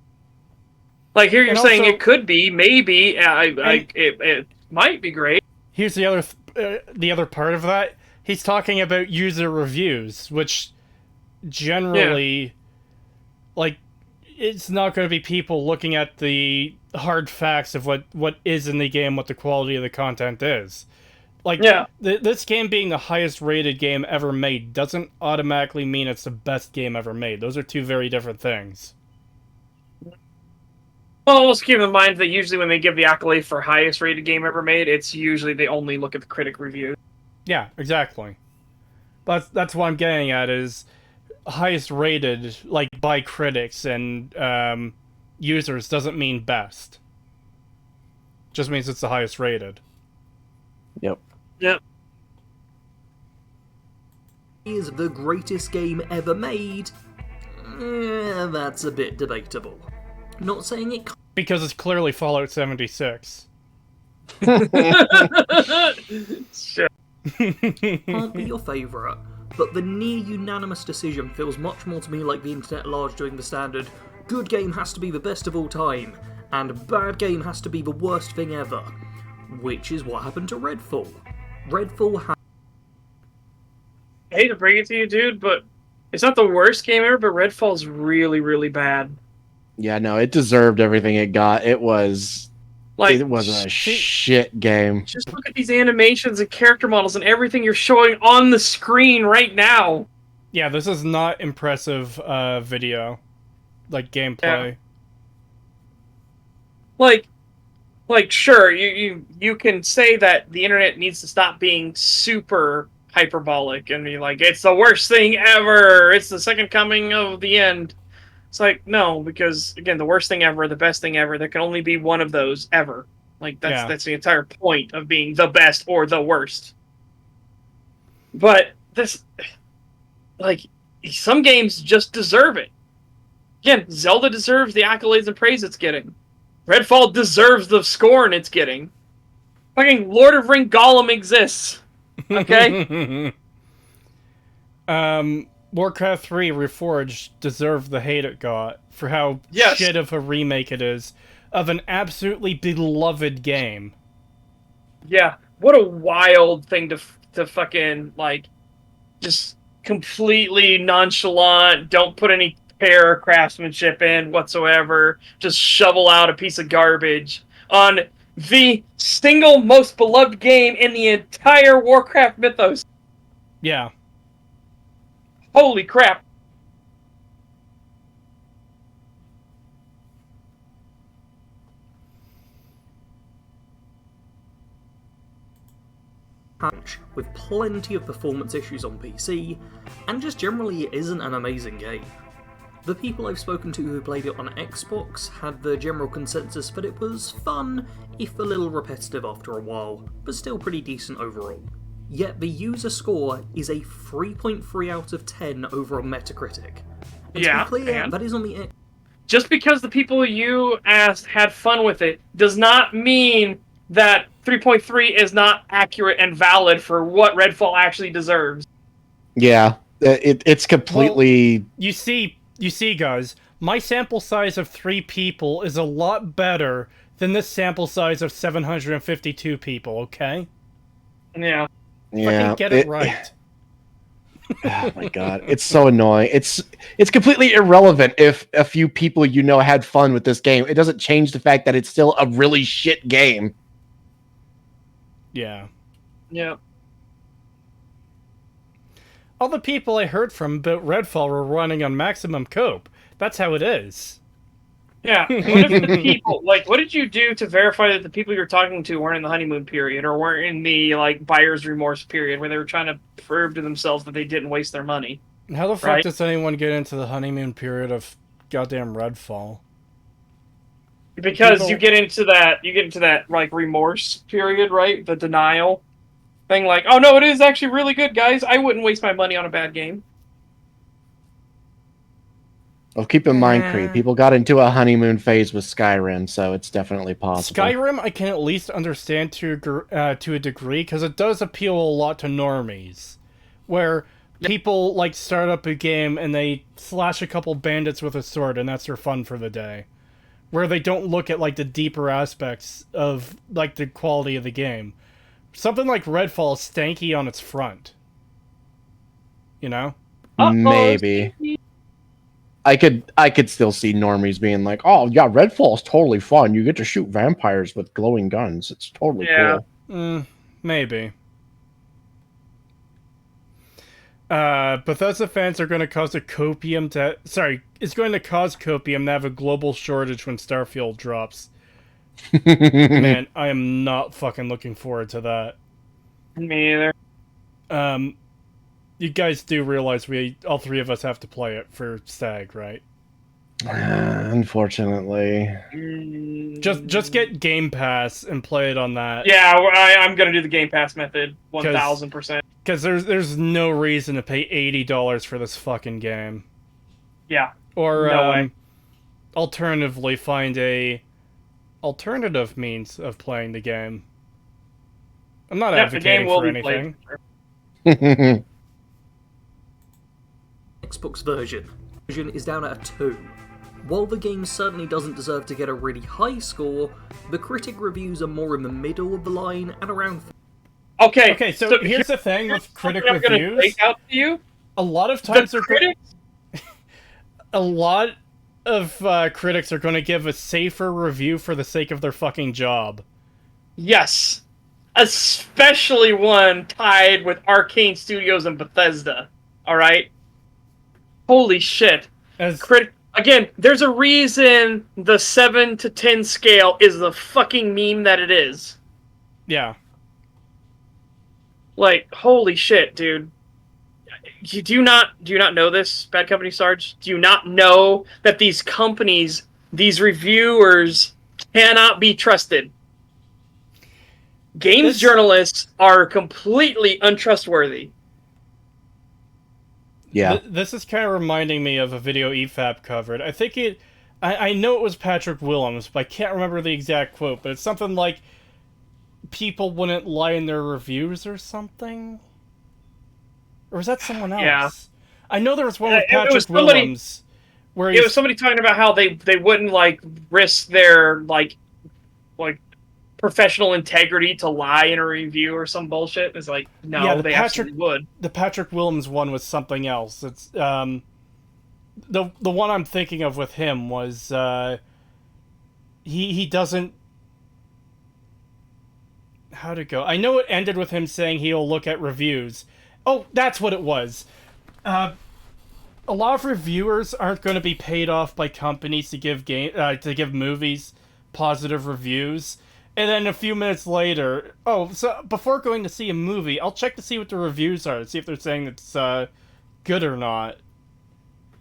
Like here, you're And saying also- it could be, maybe, it might be great. Here's the other part of that. He's talking about user reviews, which generally, like, it's not going to be people looking at the hard facts of what is in the game, what the quality of the content is. Like, Yeah. This game being the highest rated game ever made doesn't automatically mean it's the best game ever made. Those are two very different things. Well, also keep in mind that usually when they give the accolade for highest rated game ever made, it's usually they only look at the critic review. Yeah, exactly. But that's what I'm getting at is highest rated, like by critics and users, doesn't mean best. Just means it's the highest rated. Yep. Yep. is the greatest game ever made, that's a bit debatable. Not saying it Because it's clearly Fallout 76. Sure. can't be your favourite, but the near unanimous decision feels much more to me like the internet at large doing the standard good game has to be the best of all time, and bad game has to be the worst thing ever. Which is what happened to Redfall. Redfall had I hate to break it to you, dude, but it's not the worst game ever, but Redfall's really, really bad. Yeah, no, it deserved everything it got. It was a shit game. Just look at these animations and character models and everything you're showing on the screen right now. Yeah, this is not impressive video. Like, gameplay. Like, sure, you can say that the internet needs to stop being super hyperbolic and be like, it's the worst thing ever, it's the second coming of the end. It's like, no, because, again, the worst thing ever, the best thing ever, there can only be one of those ever. Like, that's the entire point of being the best or the worst. But this, like, some games just deserve it. Again, Zelda deserves the accolades and praise it's getting. Redfall deserves the scorn it's getting. Fucking Lord of Ring Gollum exists. Okay? Warcraft 3 Reforged deserved the hate it got for how Yes. shit of a remake it is of an absolutely beloved game. Yeah. What a wild thing to fucking, like, just completely nonchalant, don't put any care or craftsmanship in whatsoever, just shovel out a piece of garbage on the single most beloved game in the entire Warcraft mythos. Yeah. Holy crap. patch with plenty of performance issues on PC, and just generally isn't an amazing game. The people I've spoken to who played it on Xbox had the general consensus that it was fun, if a little repetitive after a while, but still pretty decent overall. Yet the user score is a 3.3 out of 10 over on Metacritic. And Yeah, to be clear, and? that is on the Just because the people you asked had fun with it does not mean that 3.3 is not accurate and valid for what Redfall actually deserves. Yeah, it's completely. You see, guys, my sample size of 3 people is a lot better than this sample size of 752 people, okay? Yeah. Fucking get it right. Oh my god, it's so annoying. It's completely irrelevant if a few people had fun with this game. It doesn't change the fact that it's still a really shit game. Yeah. Yeah. All the people I heard from about Redfall were running on maximum cope. That's how it is. Yeah. What if the people, like, what did you do to verify that the people you're talking to weren't in the honeymoon period or weren't in the, like, buyer's remorse period where they were trying to prove to themselves that they didn't waste their money? How the fuck does anyone get into the honeymoon period of goddamn Redfall? Because you get into that, like, remorse period, right? The denial thing, like, oh no, it is actually really good, guys. I wouldn't waste my money on a bad game. Well, keep in mind, Creed, people got into a honeymoon phase with Skyrim, so it's definitely possible. Skyrim, I can at least understand to a degree, because it does appeal a lot to normies. Where people, like, start up a game and they slash a couple bandits with a sword, and that's their fun for the day. Where they don't look at, like, the deeper aspects of, like, the quality of the game. Something like Redfall is stanky on its front. You know? Maybe. I could still see normies being like, oh yeah, Redfall's totally fun. You get to shoot vampires with glowing guns. It's totally cool. Maybe. Bethesda fans are going to cause copium to have a global shortage when Starfield drops. Man, I am not fucking looking forward to that. Me either. You guys do realize all three of us have to play it for STAG, right? Unfortunately. Just get Game Pass and play it on that. Yeah, I'm gonna do the Game Pass method, 1000%. Because there's no reason to pay $80 for this fucking game. Yeah. Or no way. Alternatively, find a alternative means of playing the game. I'm not advocating for anything. Xbox version is down at a 2. While the game certainly doesn't deserve to get a really high score, the critic reviews are more in the middle of the line at around. Okay, so here's the thing with critic reviews. Break out to you. A lot of times critics. A lot of critics are going to give a safer review for the sake of their fucking job. Yes, especially one tied with Arcane Studios and Bethesda. All right. Holy shit. Again, there's a reason the 7 to 10 scale is the fucking meme that it is. Yeah. Like, holy shit, dude. Do you not know this, Bad Company Sarge? Do you not know that these companies, these reviewers, cannot be trusted? Games journalists are completely untrustworthy. Yeah. This is kind of reminding me of a video EFAP covered. I know it was Patrick Willems, but I can't remember the exact quote, but it's something like, people wouldn't lie in their reviews or something? Or was that someone else? Yeah. I know there was one with Patrick Willems. It was somebody talking about how they wouldn't, like, risk their, like professional integrity to lie in a review or some bullshit. It's like, no, they absolutely would. The Patrick Willems one was something else. It's the one I'm thinking of with him was he doesn't. How'd it go? I know it ended with him saying he'll look at reviews. Oh, that's what it was. A lot of reviewers aren't going to be paid off by companies to give movies positive reviews. And then a few minutes later, so before going to see a movie, I'll check to see what the reviews are, to see if they're saying it's good or not.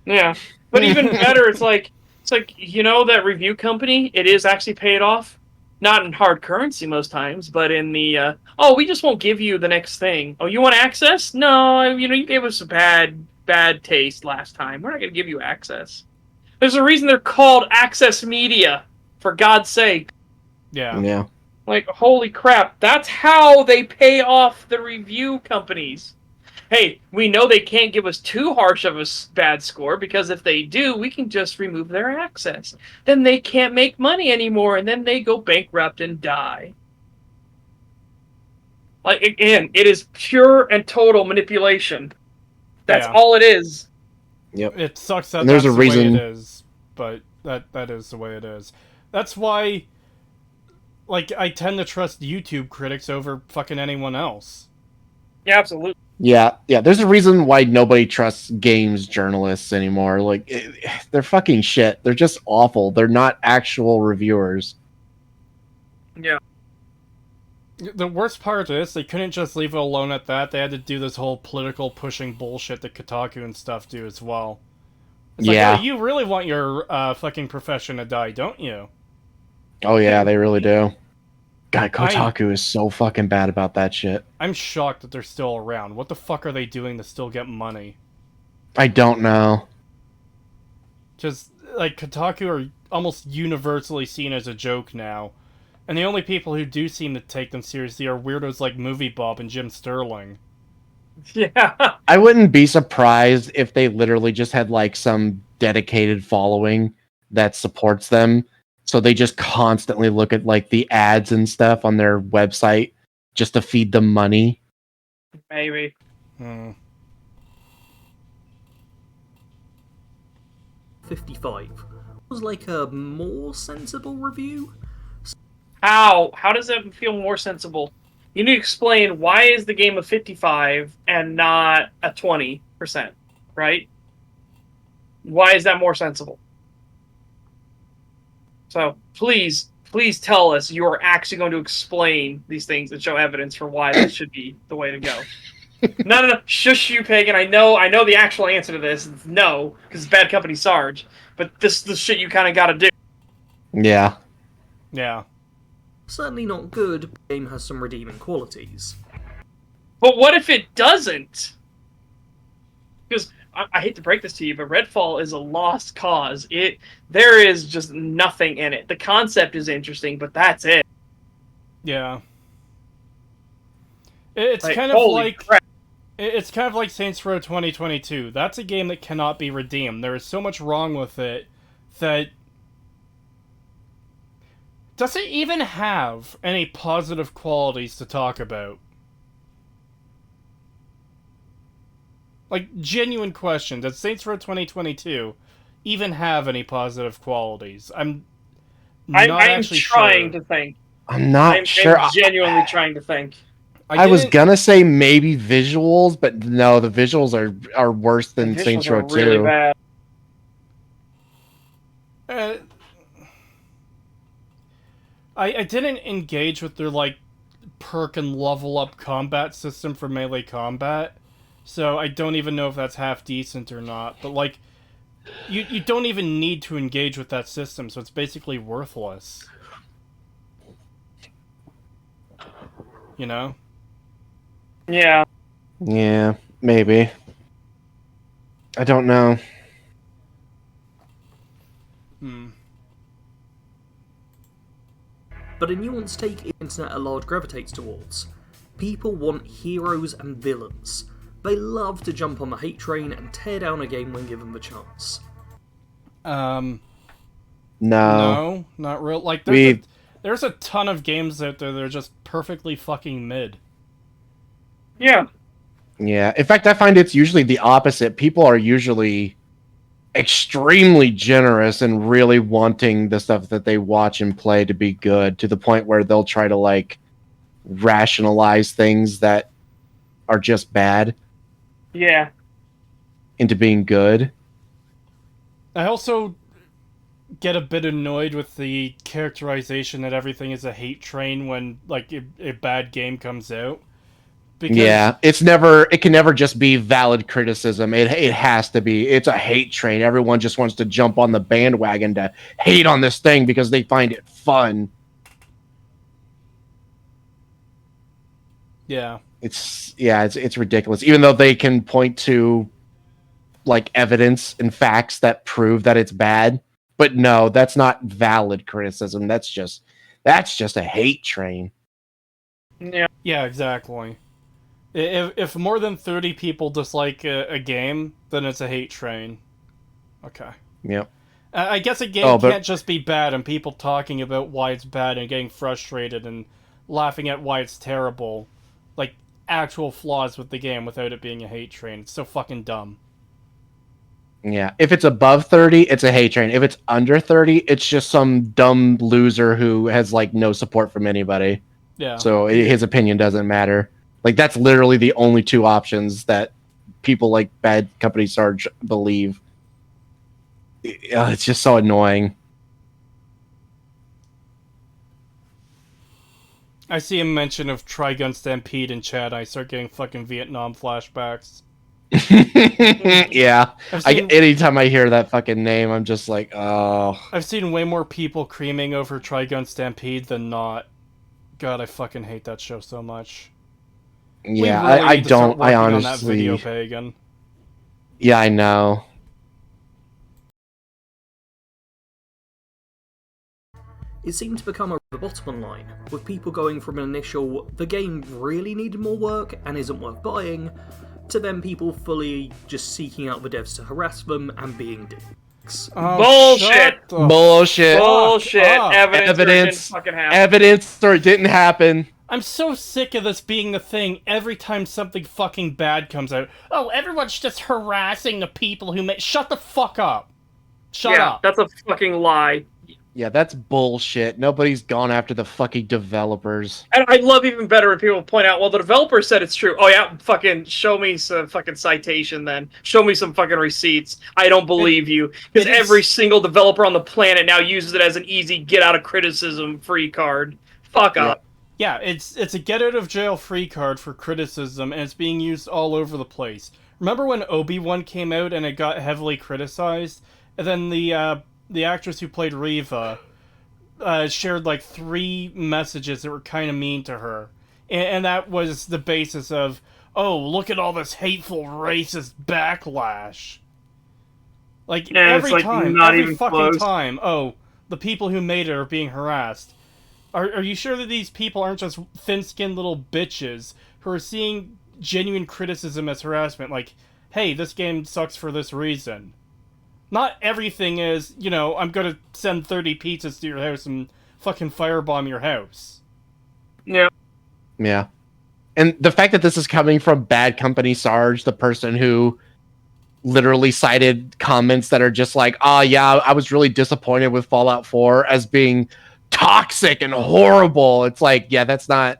Yeah, but even better, it's like that review company, it is actually paid off, not in hard currency most times, but in the we just won't give you the next thing. Oh, you want access? No, you gave us a bad taste last time. We're not going to give you access. There's a reason they're called access media, for God's sake. Yeah. Like, holy crap, that's how they pay off the review companies. hey, we know they can't give us too harsh of a bad score, because if they do, we can just remove their access. Then they can't make money anymore, and then they go bankrupt and die. Like, again, it is pure and total manipulation. That's Yeah. all it is. Yep. It sucks that And there's that's a the way reason- it is, but that is the way it is. That's why, like, I tend to trust YouTube critics over fucking anyone else. Yeah, absolutely. Yeah. There's a reason why nobody trusts games journalists anymore. Like, they're fucking shit. They're just awful. They're not actual reviewers. Yeah. The worst part is they couldn't just leave it alone at that. They had to do this whole political pushing bullshit that Kotaku and stuff do as well. It's like, Yeah. hey, you really want your fucking profession to die, don't you? Oh yeah, they really do. God, Kotaku is so fucking bad about that shit. I'm shocked that they're still around. What the fuck are they doing to still get money? I don't know. Just, like, Kotaku are almost universally seen as a joke now. And the only people who do seem to take them seriously are weirdos like Movie Bob and Jim Sterling. Yeah. I wouldn't be surprised if they literally just had like some dedicated following that supports them. So they just constantly look at like the ads and stuff on their website just to feed them money. Maybe. 55 was like a more sensible review. How? How does that feel more sensible? You need to explain why is the game a 55 and not a 20%, right? Why is that more sensible? So please tell us you're actually going to explain these things and show evidence for why this should be the way to go. No. Shush you, Pagan. I know the actual answer to this. It's no, because it's Bad Company Sarge. But this is the shit you kind of got to do. Yeah. Yeah. Certainly not good, but the game has some redeeming qualities. But what if it doesn't? Because I hate to break this to you, but Redfall is a lost cause. There is just nothing in it. The concept is interesting, but that's it. Yeah. It's Like, kind of holy like crap. it's kind of like Saints Row 2022. That's a game that cannot be redeemed. There is so much wrong with it that does it even have any positive qualities to talk about? Like, genuine question. Does Saints Row 2022 even have any positive qualities? I'm I'm actually trying sure. to think. I'm not sure. I'm genuinely trying to think. I was didn't- gonna say maybe visuals, but no, the visuals are worse than The Saints visuals Row are really 2. bad. I didn't engage with their, like, perk and level up combat system for melee combat, so I don't even know if that's half decent or not, but, like, you don't even need to engage with that system, so it's basically worthless. You know? Yeah. Yeah, maybe. I don't know. But a nuanced take the internet at large gravitates towards. People want heroes and villains. They love to jump on the hate train and tear down a game when given the chance. No. No, not real. Like, there's a ton of games out there that are just perfectly fucking mid. Yeah. Yeah. In fact, I find it's usually the opposite. People are usually extremely generous and really wanting the stuff that they watch and play to be good, to the point where they'll try to like rationalize things that are just bad Yeah. into being good. I also get a bit annoyed with the characterization that everything is a hate train when, like, a bad game comes out. Because, Yeah, it can never just be valid criticism. It has to be. It's a hate train. Everyone just wants to jump on the bandwagon to hate on this thing because they find it fun. Yeah. It's ridiculous. Even though they can point to like evidence and facts that prove that it's bad, but no, that's not valid criticism. That's just a hate train. Yeah. Yeah, exactly. If more than 30 people dislike a game, then it's a hate train. Okay. Yep. I guess a game Oh, but- can't just be bad and people talking about why it's bad and getting frustrated and laughing at why it's terrible. Like, actual flaws with the game without it being a hate train. It's so fucking dumb. Yeah. If it's above 30, it's a hate train. If it's under 30, it's just some dumb loser who has, like, no support from anybody. Yeah. So his opinion doesn't matter. Like, that's literally the only two options that people like Bad Company Sarge believe. It's just so annoying. I see a mention of Trigun Stampede in chat. I start getting fucking Vietnam flashbacks. Yeah. I've seen, Anytime I hear that fucking name, I'm just like, oh. I've seen way more people creaming over Trigun Stampede than not. God, I fucking hate that show so much. Yeah, We really I need to start don't. I working on that video, honestly. Pagan. Yeah, I know. It seemed to become the bottom line, with people going from an initial "the game really needed more work and isn't worth buying" to then people fully just seeking out the devs to harass them and being dicks. Oh, Bullshit! shut the Bullshit. Bullshit! up. Evidence, or it didn't Evidence. fucking happen. Evidence or it didn't happen. I'm so sick of this being the thing every time something fucking bad comes out. Oh, everyone's just harassing the people who made... Shut the fuck up. Shut Yeah, up. that's a fucking lie. Yeah, that's bullshit. Nobody's gone after the fucking developers. And I love even better when people point out, well, the developer said it's true. Oh yeah, fucking show me some fucking citation then. Show me some fucking receipts. I don't believe you. Because it is- every single developer on the planet now uses it as an easy get out of criticism free card. Fuck up. Yeah, it's a get out of jail free card for criticism, and it's being used all over the place. Remember when Obi-Wan came out and it got heavily criticized? And then the actress who played Reva shared like 3 messages that were kind of mean to her. And that was the basis of, oh, look at all this hateful racist backlash. Like, Yeah, it's, every like, time, not every even fucking close. time, oh, the people who made it are being harassed. Are you sure that these people aren't just thin-skinned little bitches who are seeing genuine criticism as harassment? Like, hey, this game sucks for this reason. Not everything is, you know, I'm gonna send 30 pizzas to your house and fucking firebomb your house. Yeah. Yeah. And the fact that this is coming from Bad Company Sarge, the person who literally cited comments that are just like, oh yeah, I was really disappointed with Fallout 4 as being toxic and horrible. It's like, yeah, that's not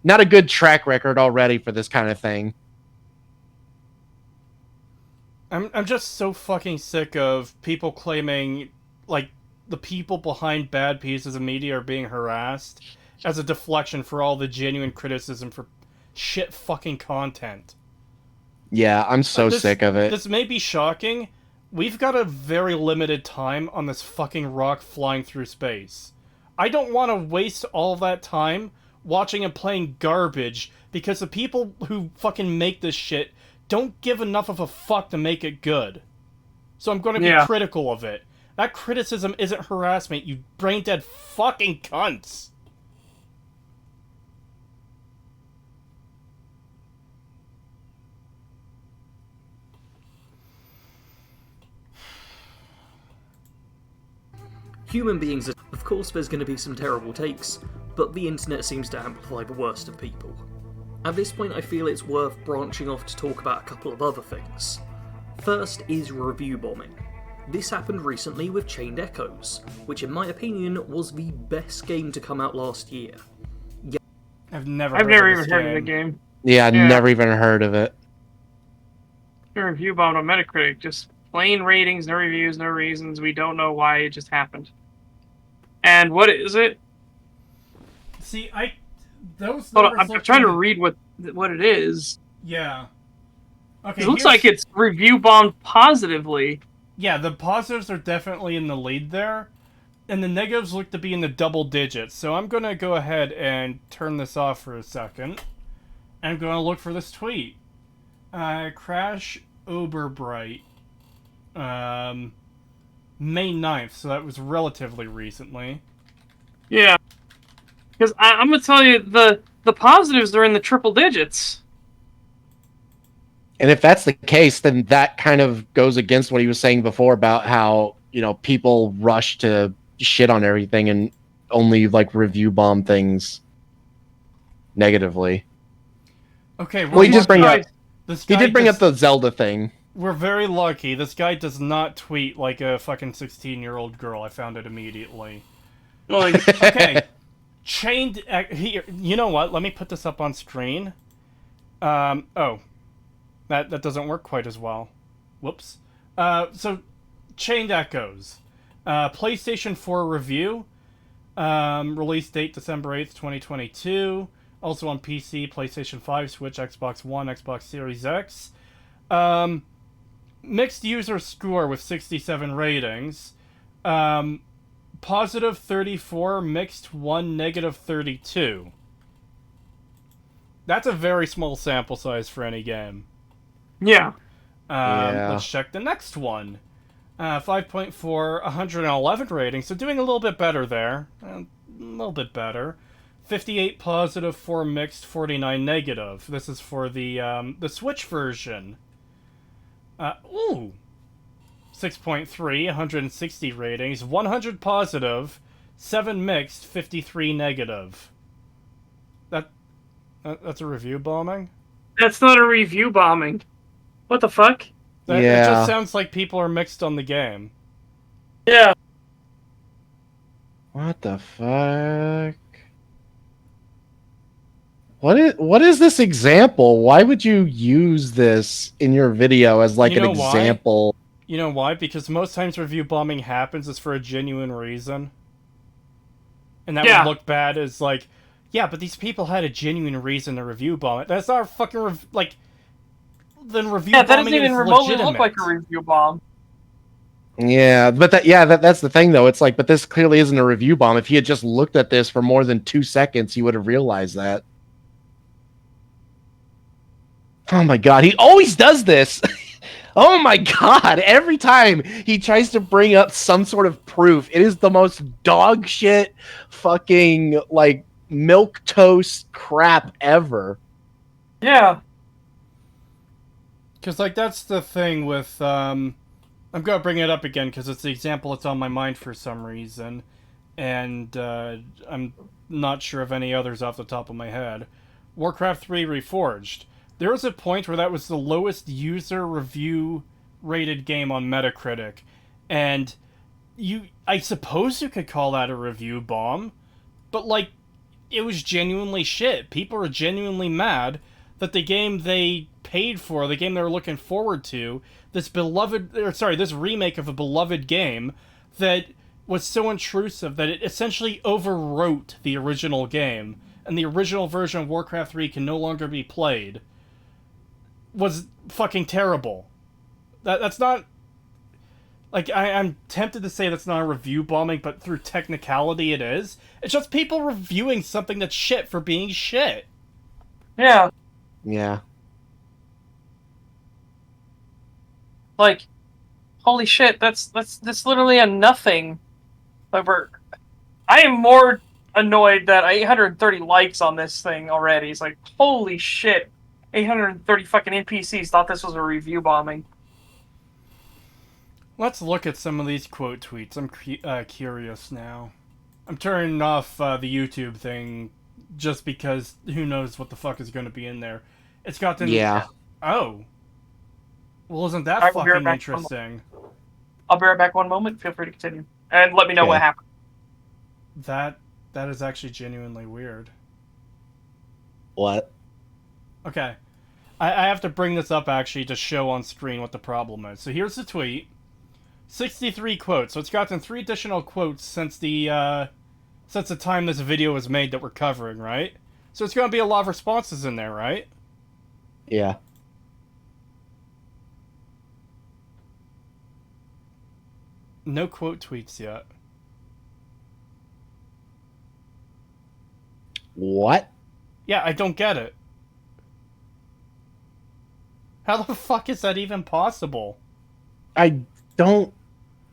a good track record already for this kind of thing. I'm just so fucking sick of people claiming, like, the people behind bad pieces of media are being harassed as a deflection for all the genuine criticism for shit fucking content. Yeah, I'm so sick of it. This may be shocking. We've got a very limited time on this fucking rock flying through space. I don't want to waste all that time watching and playing garbage because the people who fucking make this shit don't give enough of a fuck to make it good. So I'm going to be critical of it. That criticism isn't harassment, you brain-dead fucking cunts. Human beings are... Of course there's going to be some terrible takes, but the internet seems to amplify the worst of people. At this point I feel it's worth branching off to talk about a couple of other things. First is review bombing. This happened recently with Chained Echoes, which in my opinion was the best game to come out last year. I've never even heard of the game. Yeah, never even heard of it. Review bombed on Metacritic. Just plain ratings, no reviews, no reasons. We don't know why it just happened. And what is it? See, those Hold on, numbers I'm look trying to kinda- read what it is. Yeah. Okay. It looks like it's review bombed positively. Yeah, the positives are definitely in the lead there, and the negatives look to be in the double digits. So I'm gonna go ahead and turn this off for a second. I'm gonna look for this tweet. Crash Oberbright. May 9th, so that was relatively recently. Yeah. Because I'm gonna tell you, the positives are in the triple digits. And if that's the case, then that kind of goes against what he was saying before about how, people rush to shit on everything and only like review bomb things negatively. Okay, Well, we're he did bring lucky. up This he guy did bring up does- the Zelda thing. We're very lucky. This guy does not tweet like a fucking 16-year-old girl. I found it immediately. Like, Okay, chained. Here, you know what? Let me put this up on screen. Oh, that doesn't work quite as well. Whoops. So, Chained Echoes, PlayStation 4 review. Release date December 8th, 2022. Also on PC, PlayStation 5, Switch, Xbox One, Xbox Series X. Mixed user score with 67 ratings. Positive 34, mixed 1, negative 32. That's a very small sample size for any game. yeah. Yeah. Let's check the next one. 5.4, 111 ratings, so doing a little bit better there. A little bit better. 58 positive, 4 mixed, 49 negative. This is for the Switch version. Ooh. 6.3, 160 ratings, 100 positive, 7 mixed, 53 negative. That's a review bombing? That's not a review bombing. What the fuck? It Yeah. just sounds like people are mixed on the game. Yeah. What the fuck? What is this example? Why would you use this in your video as like You an know why? example? You know why? Because most times review bombing happens is for a genuine reason. And that Yeah. would look bad as like, yeah, but these people had a genuine reason to review bomb it. That's not fucking then review Yeah, that bombing doesn't even is remotely legitimate. look like a review bomb. Yeah, but that's the thing though. It's like, but this clearly isn't a review bomb. If he had just looked at this for more than 2 seconds, he would have realized that. Oh my god, he always does this. Oh my god, every time he tries to bring up some sort of proof, it is the most dog shit fucking like milk toast crap ever. Yeah. Because, like, that's the thing with, I'm gonna bring it up again because it's the example that's on my mind for some reason. And, I'm not sure of any others off the top of my head. Warcraft 3 Reforged. There was a point where that was the lowest user review rated game on Metacritic. And I suppose you could call that a review bomb. But, like, it was genuinely shit. People are genuinely mad that the game they paid for, the game they were looking forward to, this remake of a beloved game that was so intrusive that it essentially overwrote the original game, and the original version of Warcraft 3 can no longer be played, was fucking terrible. That's not... Like, I'm tempted to say that's not a review bombing, but through technicality it is. It's just people reviewing something that's shit for being shit. Yeah. Yeah. Like, holy shit, that's literally a nothing. Like, I am more annoyed that 830 likes on this thing already. It's like, holy shit, 830 fucking NPCs thought this was a review bombing. Let's look at some of these quote tweets. I'm curious now. I'm turning off the YouTube thing just because who knows what the fuck is going to be in there. It's gotten... Yeah. Oh. Well, isn't that Alright, we'll be right fucking back. interesting? I'll be right back one moment. Feel free to continue. And let me know Okay. what happened. That is actually genuinely weird. What? Okay. I have to bring this up actually to show on screen what the problem is. So here's the tweet. 63 quotes. So it's gotten 3 additional quotes since the time this video was made that we're covering, right? So it's going to be a lot of responses in there, right? Yeah. No quote tweets yet. What? Yeah, I don't get it. How the fuck is that even possible? I don't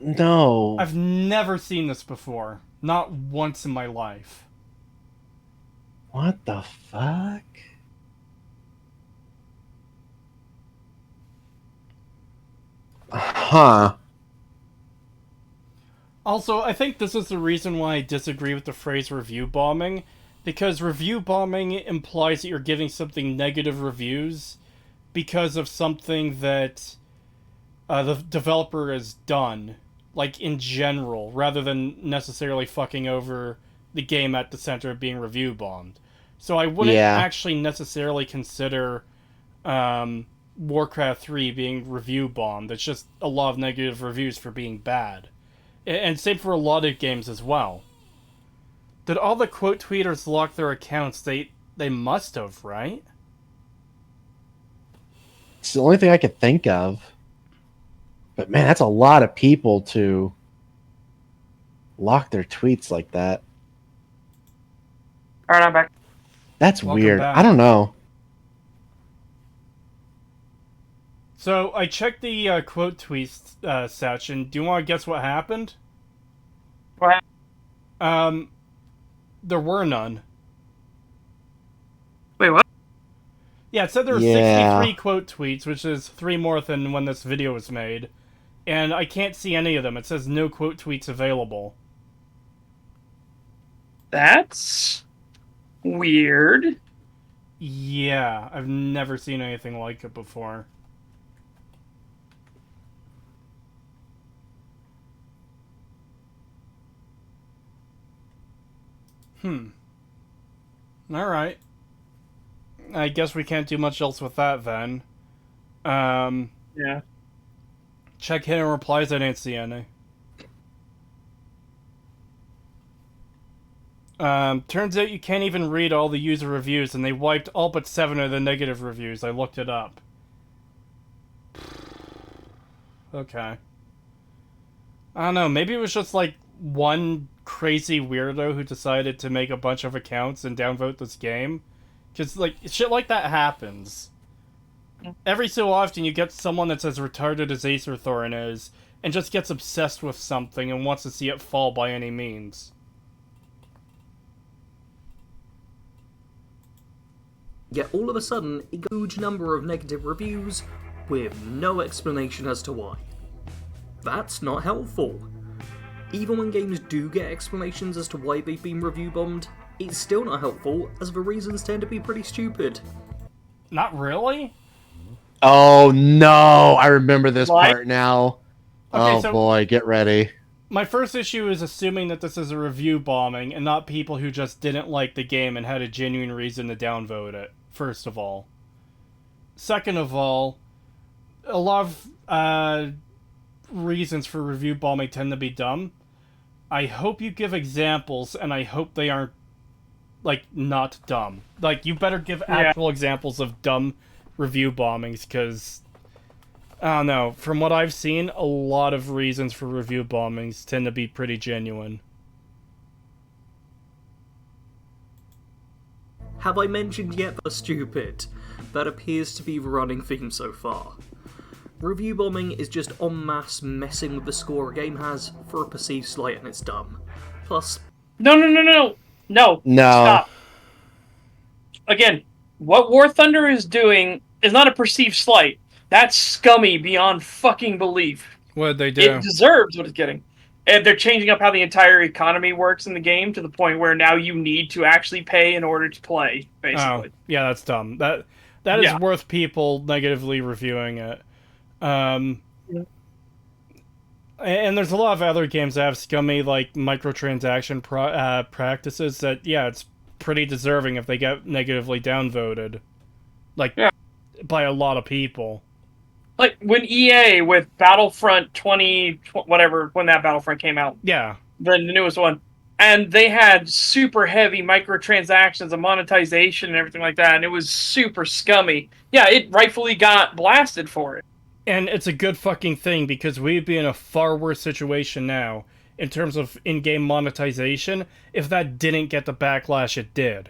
know. I've never seen this before. Not once in my life. What the fuck? Huh. Also, I think this is the reason why I disagree with the phrase review bombing, because review bombing implies that you're giving something negative reviews because of something that the developer has done, like in general, rather than necessarily fucking over the game at the center of being review bombed. So I wouldn't Yeah. actually necessarily consider Warcraft 3 being review bombed. It's just a lot of negative reviews for being bad. And same for a lot of games as well. Did all the quote tweeters lock their accounts? They must have, right? It's the only thing I could think of. But man, that's a lot of people to lock their tweets like that. All right, I'm back. That's Welcome weird. back. I don't know. So I checked the quote tweets section. Do you want to guess what happened? What? There were none. Wait, what? Yeah, it said there were Yeah. 63 quote tweets, which is 3 more than when this video was made. And I can't see any of them. It says no quote tweets available. That's weird. Yeah, I've never seen anything like it before. Alright. I guess we can't do much else with that then. Yeah. Check hidden replies, I didn't see any. Turns out you can't even read all the user reviews, and they wiped all but 7 of the negative reviews. I looked it up. Okay. I don't know, maybe it was just like one crazy weirdo who decided to make a bunch of accounts and downvote this game. Because, like, shit like that happens. Every so often you get someone that's as retarded as Acer Thorin is, and just gets obsessed with something and wants to see it fall by any means. Yet all of a sudden, a huge number of negative reviews with no explanation as to why. That's not helpful. Even when games do get explanations as to why they've been review bombed, it's still not helpful, as the reasons tend to be pretty stupid. Not really? Oh no, I remember this What? part now. Okay, Oh so- boy, get ready. My first issue is assuming that this is a review bombing and not people who just didn't like the game and had a genuine reason to downvote it, first of all. Second of all, a lot of reasons for review bombing tend to be dumb. I hope you give examples, and I hope they aren't, like, not dumb. Like, you better give actual examples of dumb review bombings, because, I don't know, from what I've seen, a lot of reasons for review bombings tend to be pretty genuine. Have I mentioned yet the stupid? That appears to be the running theme so far. Review bombing is just en masse messing with the score a game has for a perceived slight, and it's dumb. Plus, No. Stop. Again, what War Thunder is doing is not a perceived slight. That's scummy beyond fucking belief. What did they do? It deserves what it's getting. And they're changing up how the entire economy works in the game to the point where now you need to actually pay in order to play, basically. Oh, yeah, that's dumb. That is worth people negatively reviewing it. And there's a lot of other games that have scummy, like, microtransaction practices that, yeah, it's pretty deserving if they get negatively downvoted. Like, by a lot of people. Like, when EA with Battlefront 20, whatever, when that Battlefront came out, Yeah. the newest one, and they had super heavy microtransactions and monetization and everything like that, and it was super scummy. Yeah, it rightfully got blasted for it. And it's a good fucking thing, because we'd be in a far worse situation now, in terms of in-game monetization, if that didn't get the backlash it did.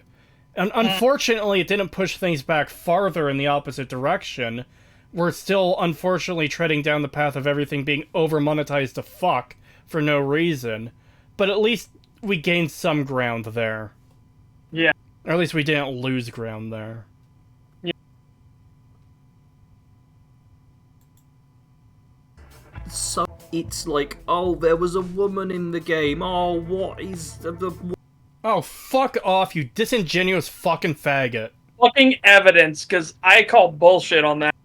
And unfortunately, it didn't push things back farther in the opposite direction. We're still, unfortunately, treading down the path of everything being over-monetized to fuck for no reason. But at least we gained some ground there. Yeah. Or at least we didn't lose ground there. it's like, oh, there was a woman in the game. Oh, what is the Oh, fuck off, you disingenuous fucking faggot. Fucking evidence, because I call bullshit on that.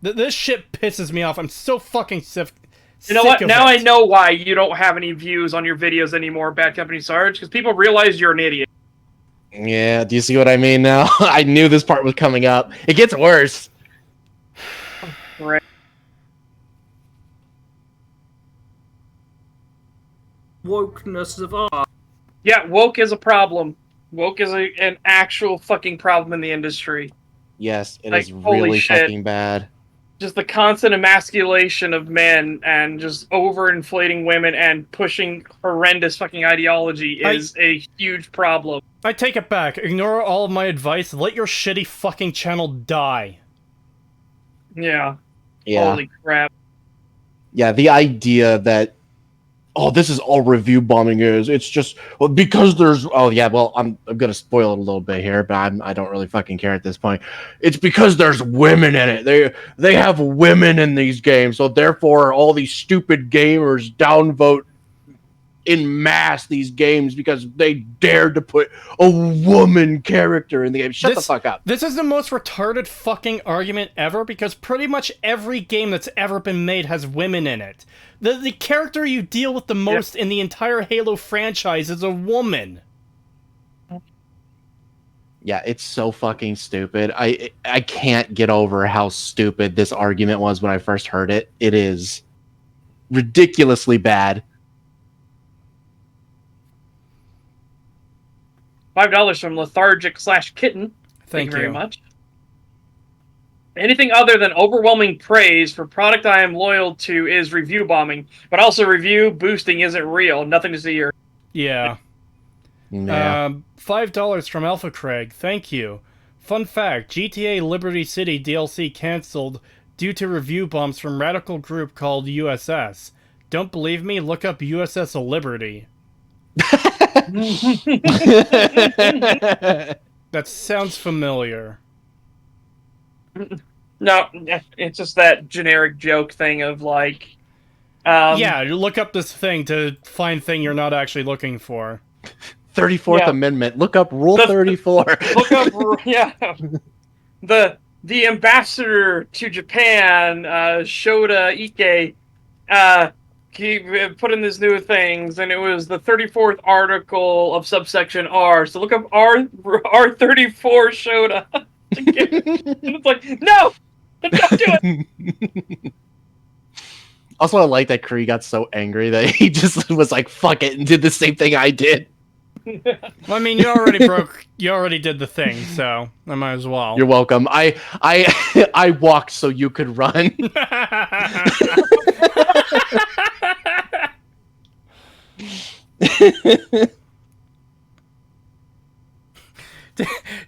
This shit pisses me off. I'm so fucking sick. You know what? Sick of Now it. I know why you don't have any views on your videos anymore, Bad Company Sarge, because people realize you're an idiot. Yeah, do you see what I mean now? I knew this part was coming up. It gets worse. Right. wokeness of art? Yeah, woke is a problem. Woke is an actual fucking problem in the industry. Yes, it Like, is holy really shit. fucking bad. Just the constant emasculation of men and just overinflating women and pushing horrendous fucking ideology is a huge problem. I take it back. Ignore all of my advice. Let your shitty fucking channel die. Yeah. Yeah. Holy crap. Yeah, the idea that, oh, this is all review bombing is. It's just, well, because there's, oh yeah, well, I'm gonna spoil it a little bit here, but I don't really fucking care at this point. It's because there's women in it. They have women in these games, so therefore all these stupid gamers downvote in mass these games because they dared to put a woman character in the game. Shut the fuck up. This is the most retarded fucking argument ever because pretty much every game that's ever been made has women in it. The character you deal with the most in the entire Halo franchise is a woman. Yeah, it's so fucking stupid. I can't get over how stupid this argument was when I first heard it. It is ridiculously bad. $5 from Lethargic/Kitten. Thank you very much. Anything other than overwhelming praise for product I am loyal to is review bombing, but also review boosting isn't real. Nothing to see here. Yeah. Yeah. $5 from Alpha Craig. Thank you. Fun fact, GTA Liberty City DLC cancelled due to review bombs from radical group called USS. Don't believe me? Look up USS Liberty. That sounds familiar. No, it's just that generic joke thing of like... yeah, you look up this thing to find thing you're not actually looking for. 34th Amendment. Look up Rule 34. Look up, yeah. The ambassador to Japan, Shota Ike, he put in these new things, and it was the 34th article of subsection R. So look up R34 Shota. It's like, no! Don't do it! Also, I like that Kree got so angry that he just was like, fuck it, and did the same thing I did. Well, I mean, you already did the thing, so I might as well. You're welcome. I walked so you could run.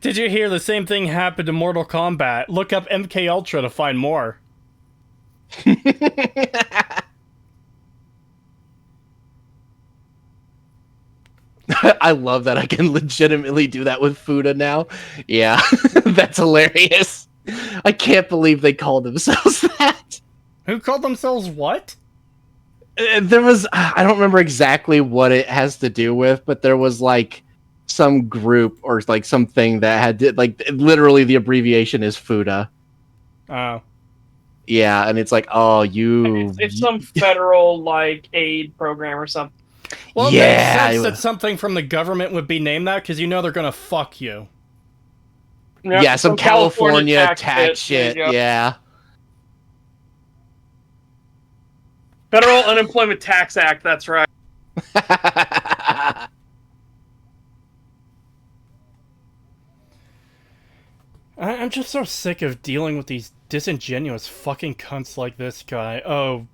Did you hear the same thing happened to Mortal Kombat? Look up MK Ultra to find more. I love that I can legitimately do that with Fuda now. Yeah, that's hilarious. I can't believe they called themselves that. Who called themselves what? There was, I don't remember exactly what it has to do with, but there was like some group or like something that had like literally the abbreviation is Fuda. Oh. Yeah, and it's like, oh, you. It's some federal like aid program or something. Well, it yeah, makes sense that something from the government would be named that because you know they're gonna fuck you. Yeah, some California tax shit. Yeah. Federal Unemployment Tax Act. That's right. I'm just so sick of dealing with these disingenuous fucking cunts like this guy. Oh,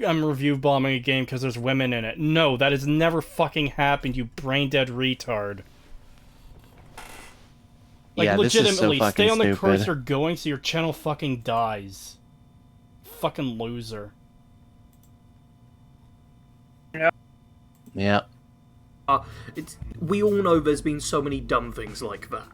I'm review bombing a game because there's women in it. No, that has never fucking happened, you brain dead retard. Like, yeah, legitimately, this is so stay on the stupid. course you're going so your channel fucking dies. Fucking loser. Yeah. We all know there's been so many dumb things like that.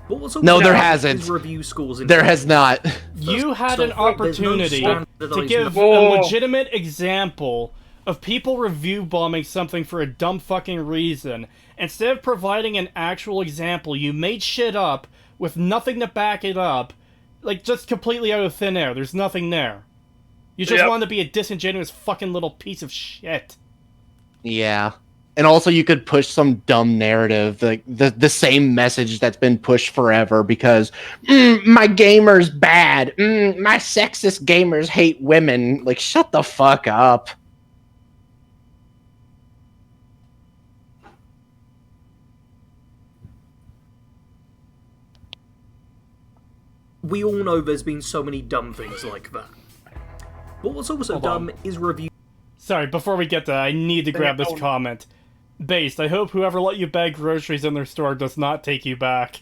But what's also No, there down hasn't. is review scores in There has not. You had So, an there's no opportunity to standardized give a Whoa. legitimate example of people review bombing something for a dumb fucking reason. Instead of providing an actual example, you made shit up with nothing to back it up, like just completely out of thin air. There's nothing there. You just Yep. wanted to be a disingenuous fucking little piece of shit. Yeah. And also you could push some dumb narrative, like the same message that's been pushed forever because my gamer's bad. My sexist gamers hate women. Like, shut the fuck up. We all know there's been so many dumb things like that. But what's also Hold dumb on. is review Sorry, before we get to that, I need to grab this comment. Based, I hope whoever let you bag groceries in their store does not take you back.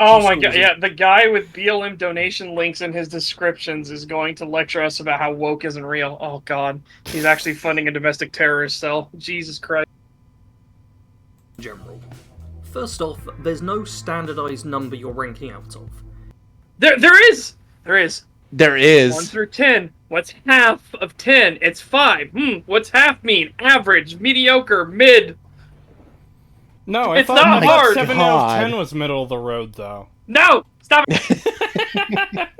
Oh my god, yeah, the guy with BLM donation links in his descriptions is going to lecture us about how woke isn't real. Oh god, he's actually funding a domestic terrorist cell. Jesus Christ. in general. First off, there's no standardized number you're ranking out of. There is! There is. There 1 is. through 10. What's half of 10? It's 5. What's half mean? Average, mediocre, mid. No, I It's thought, not I thought hard. 7 out of God. 10 was middle of the road, though. No! Stop it!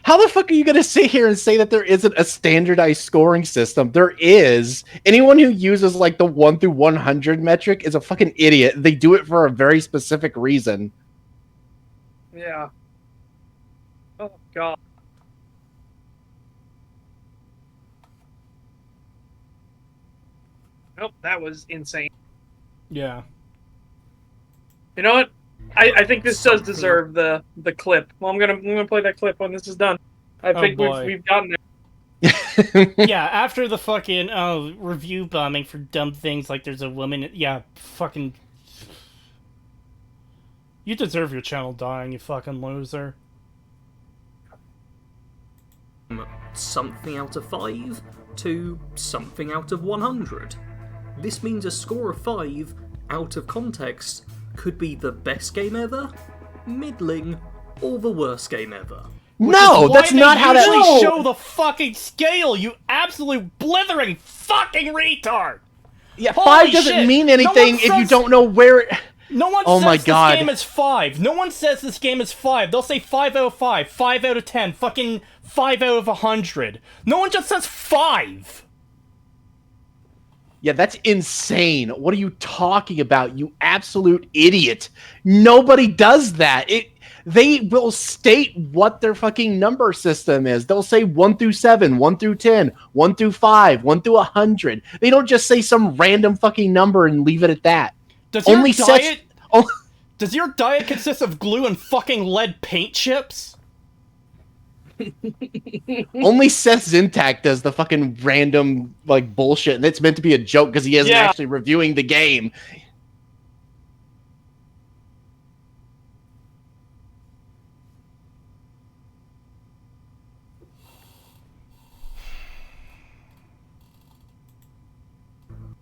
How the fuck are you going to sit here and say that there isn't a standardized scoring system? There is. Anyone who uses like the 1 through 100 metric is a fucking idiot. They do it for a very specific reason. Yeah. Oh god. Nope, that was insane. Yeah. You know what? I think this does deserve the clip. Well, I'm gonna play that clip when this is done. I think boy. we've gotten there. Yeah, after the fucking review bombing for dumb things like there's a woman. Yeah, fucking. You deserve your channel dying, you fucking loser. Something out of 5 to something out of 100. This means a score of 5 out of context could be the best game ever, middling, or the worst game ever. No, that's not how that. usually show the fucking scale. You absolute blithering fucking retard. Yeah, Holy 5 doesn't shit. mean No one anything if you says- don't know where. No one Oh says my this God. game is 5. No one says this game is 5. They'll say 5 out of 5, 5 out of 10, fucking 5 out of 100. No one just says 5. Yeah, that's insane. What are you talking about, you absolute idiot? Nobody does that. They will state what their fucking number system is. They'll say 1 through 7, 1 through 10, 1 through 5, 1 through 100. They don't just say some random fucking number and leave it at that. Does your Only such- diet Oh, Does your diet consist of glue and fucking lead paint chips? only Seth Zintak does the fucking random like bullshit, and it's meant to be a joke because he isn't Yeah. actually reviewing the game.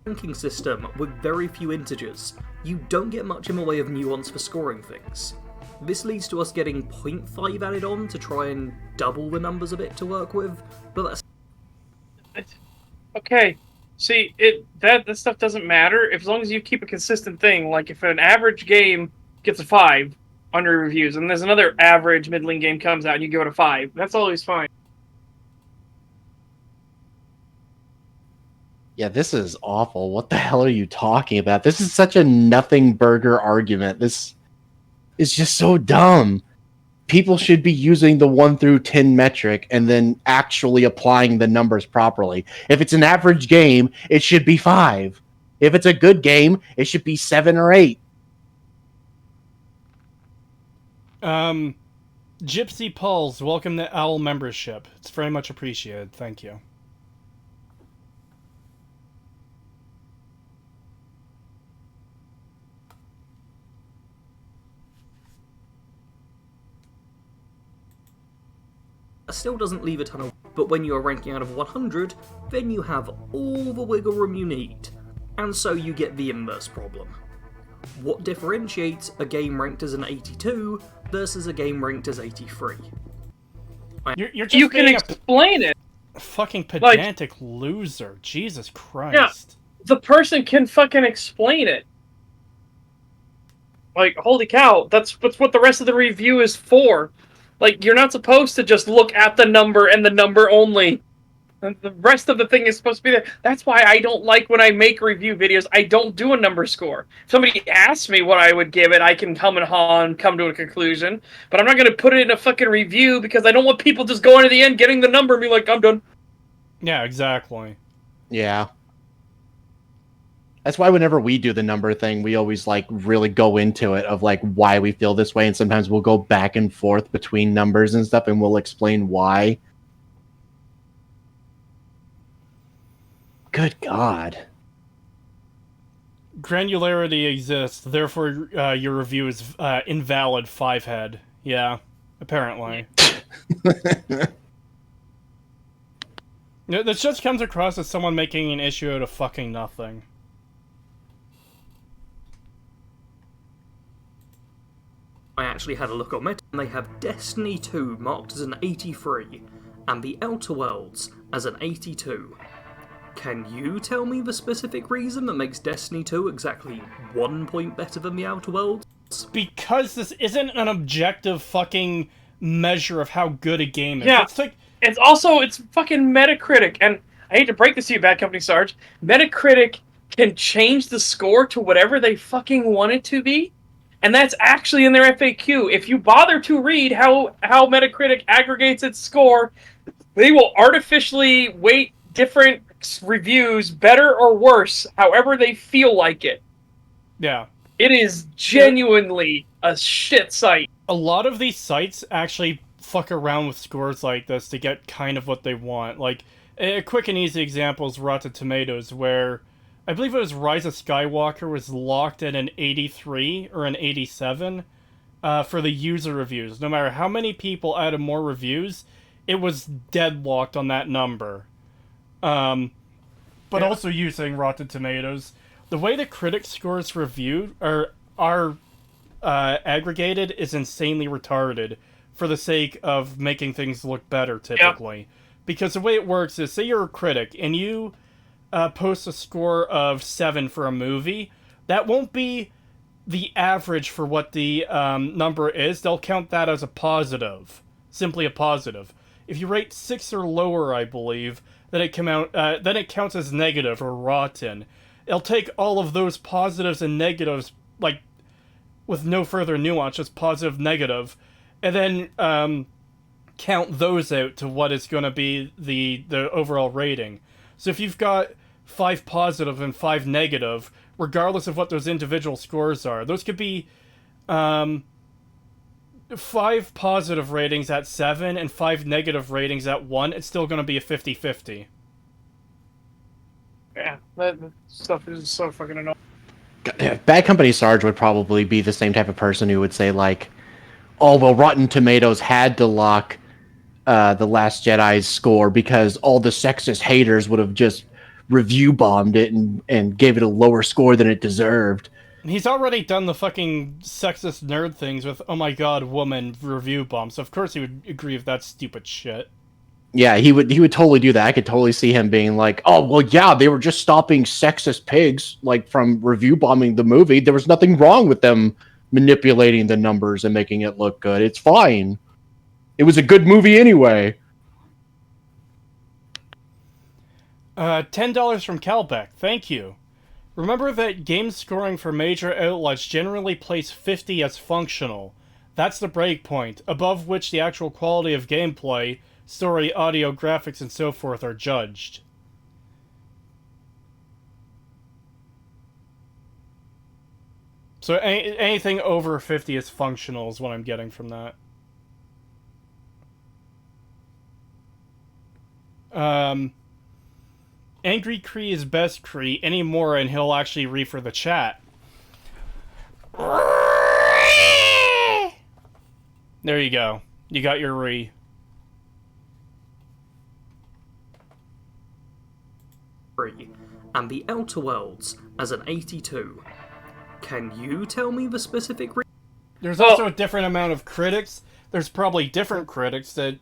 Ranking system with very few integers, you don't get much in the way of nuance for scoring things. This leads to us getting 0.5 added on to try and double the numbers a bit to work with, but that's Okay. See, that stuff doesn't matter as long as you keep a consistent thing. Like if an average game gets a 5 on your reviews, and there's another average middling game comes out and you give it a 5, that's always fine. Yeah, this is awful. What the hell are you talking about? This is such a nothing burger argument. This is just so dumb. People should be using the 1 through 10 metric and then actually applying the numbers properly. If it's an average game, it should be 5. If it's a good game, it should be 7 or 8. Gypsy Pulse, welcome to Owl membership. It's very much appreciated. Thank you. That still doesn't leave a ton of, but when you are ranking out of 100, then you have all the wiggle room you need. And so you get the inverse problem. What differentiates a game ranked as an 82 versus a game ranked as 83? You're just You can being explain it. a fucking pedantic loser. Jesus Christ. The person can fucking explain it. Like, holy cow, that's what the rest of the review is for. Like, you're not supposed to just look at the number and the number only. The rest of the thing is supposed to be there. That's why I don't like when I make review videos, I don't do a number score. If somebody asks me what I would give it, I can come to a conclusion. But I'm not going to put it in a fucking review because I don't want people just going to the end, getting the number, and be like, I'm done. Yeah, exactly. Yeah. That's why whenever we do the number thing, we always like really go into it of like why we feel this way, and sometimes we'll go back and forth between numbers and stuff, and we'll explain why. Good God. Granularity exists, therefore your review is invalid, 5-head. Yeah, apparently. This just comes across as someone making an issue out of fucking nothing. I actually had a look on Meta, and they have Destiny 2 marked as an 83, and the Outer Worlds as an 82. Can you tell me the specific reason that makes Destiny 2 exactly 1 point better than the Outer Worlds? Because this isn't an objective fucking measure of how good a game is. Yeah. It's fucking Metacritic, and I hate to break this to you, Bad Company Sarge. Metacritic can change the score to whatever they fucking want it to be, and that's actually in their FAQ. If you bother to read how Metacritic aggregates its score, they will artificially weight different reviews better or worse, however they feel like it. Yeah. It is genuinely a shit site. A lot of these sites actually fuck around with scores like this to get kind of what they want. Like, a quick and easy example is Rotten Tomatoes, where I believe it was Rise of Skywalker was locked at an 83 or an 87 for the user reviews. No matter how many people added more reviews, it was deadlocked on that number. But also using Rotten Tomatoes, the way the critic scores reviewed are aggregated is insanely retarded for the sake of making things look better, typically. Because the way it works is, say you're a critic and you post a score of 7 for a movie, that won't be the average for what the number is. They'll count that as a positive. Simply a positive. If you rate 6 or lower, I believe, then it counts as negative or rotten. It'll take all of those positives and negatives, like, with no further nuance, just positive, negative, and then count those out to what is going to be the overall rating. So if you've got 5 positive and 5 negative, regardless of what those individual scores are, those could be 5 positive ratings at 7 and 5 negative ratings at 1. It's still going to be a 50-50. Yeah, that stuff is so fucking annoying. Bad Company Sarge would probably be the same type of person who would say, like, oh, well, Rotten Tomatoes had to lock The Last Jedi's score because all the sexist haters would have just review bombed it and gave it a lower score than it deserved. He's already done the fucking sexist nerd things with, oh my god, woman review bomb, so of course he would agree with that stupid shit. Yeah, he would totally do that. I could totally see him being like, oh, well, yeah, they were just stopping sexist pigs, like, from review bombing the movie. There was nothing wrong with them manipulating the numbers and making it look good. It's fine. It was a good movie anyway. $10 from Calbeck. Thank you. Remember that game scoring for major outlets generally place 50 as functional. That's the breakpoint, above which the actual quality of gameplay, story, audio, graphics, and so forth are judged. So anything over 50 is functional is what I'm getting from that. Angry Cree is best Cree anymore, and he'll actually refer the chat. There you go. You got your re. And the Outer Worlds as an 82. Can you tell me the specific reason? There's also a different amount of critics. There's probably different critics that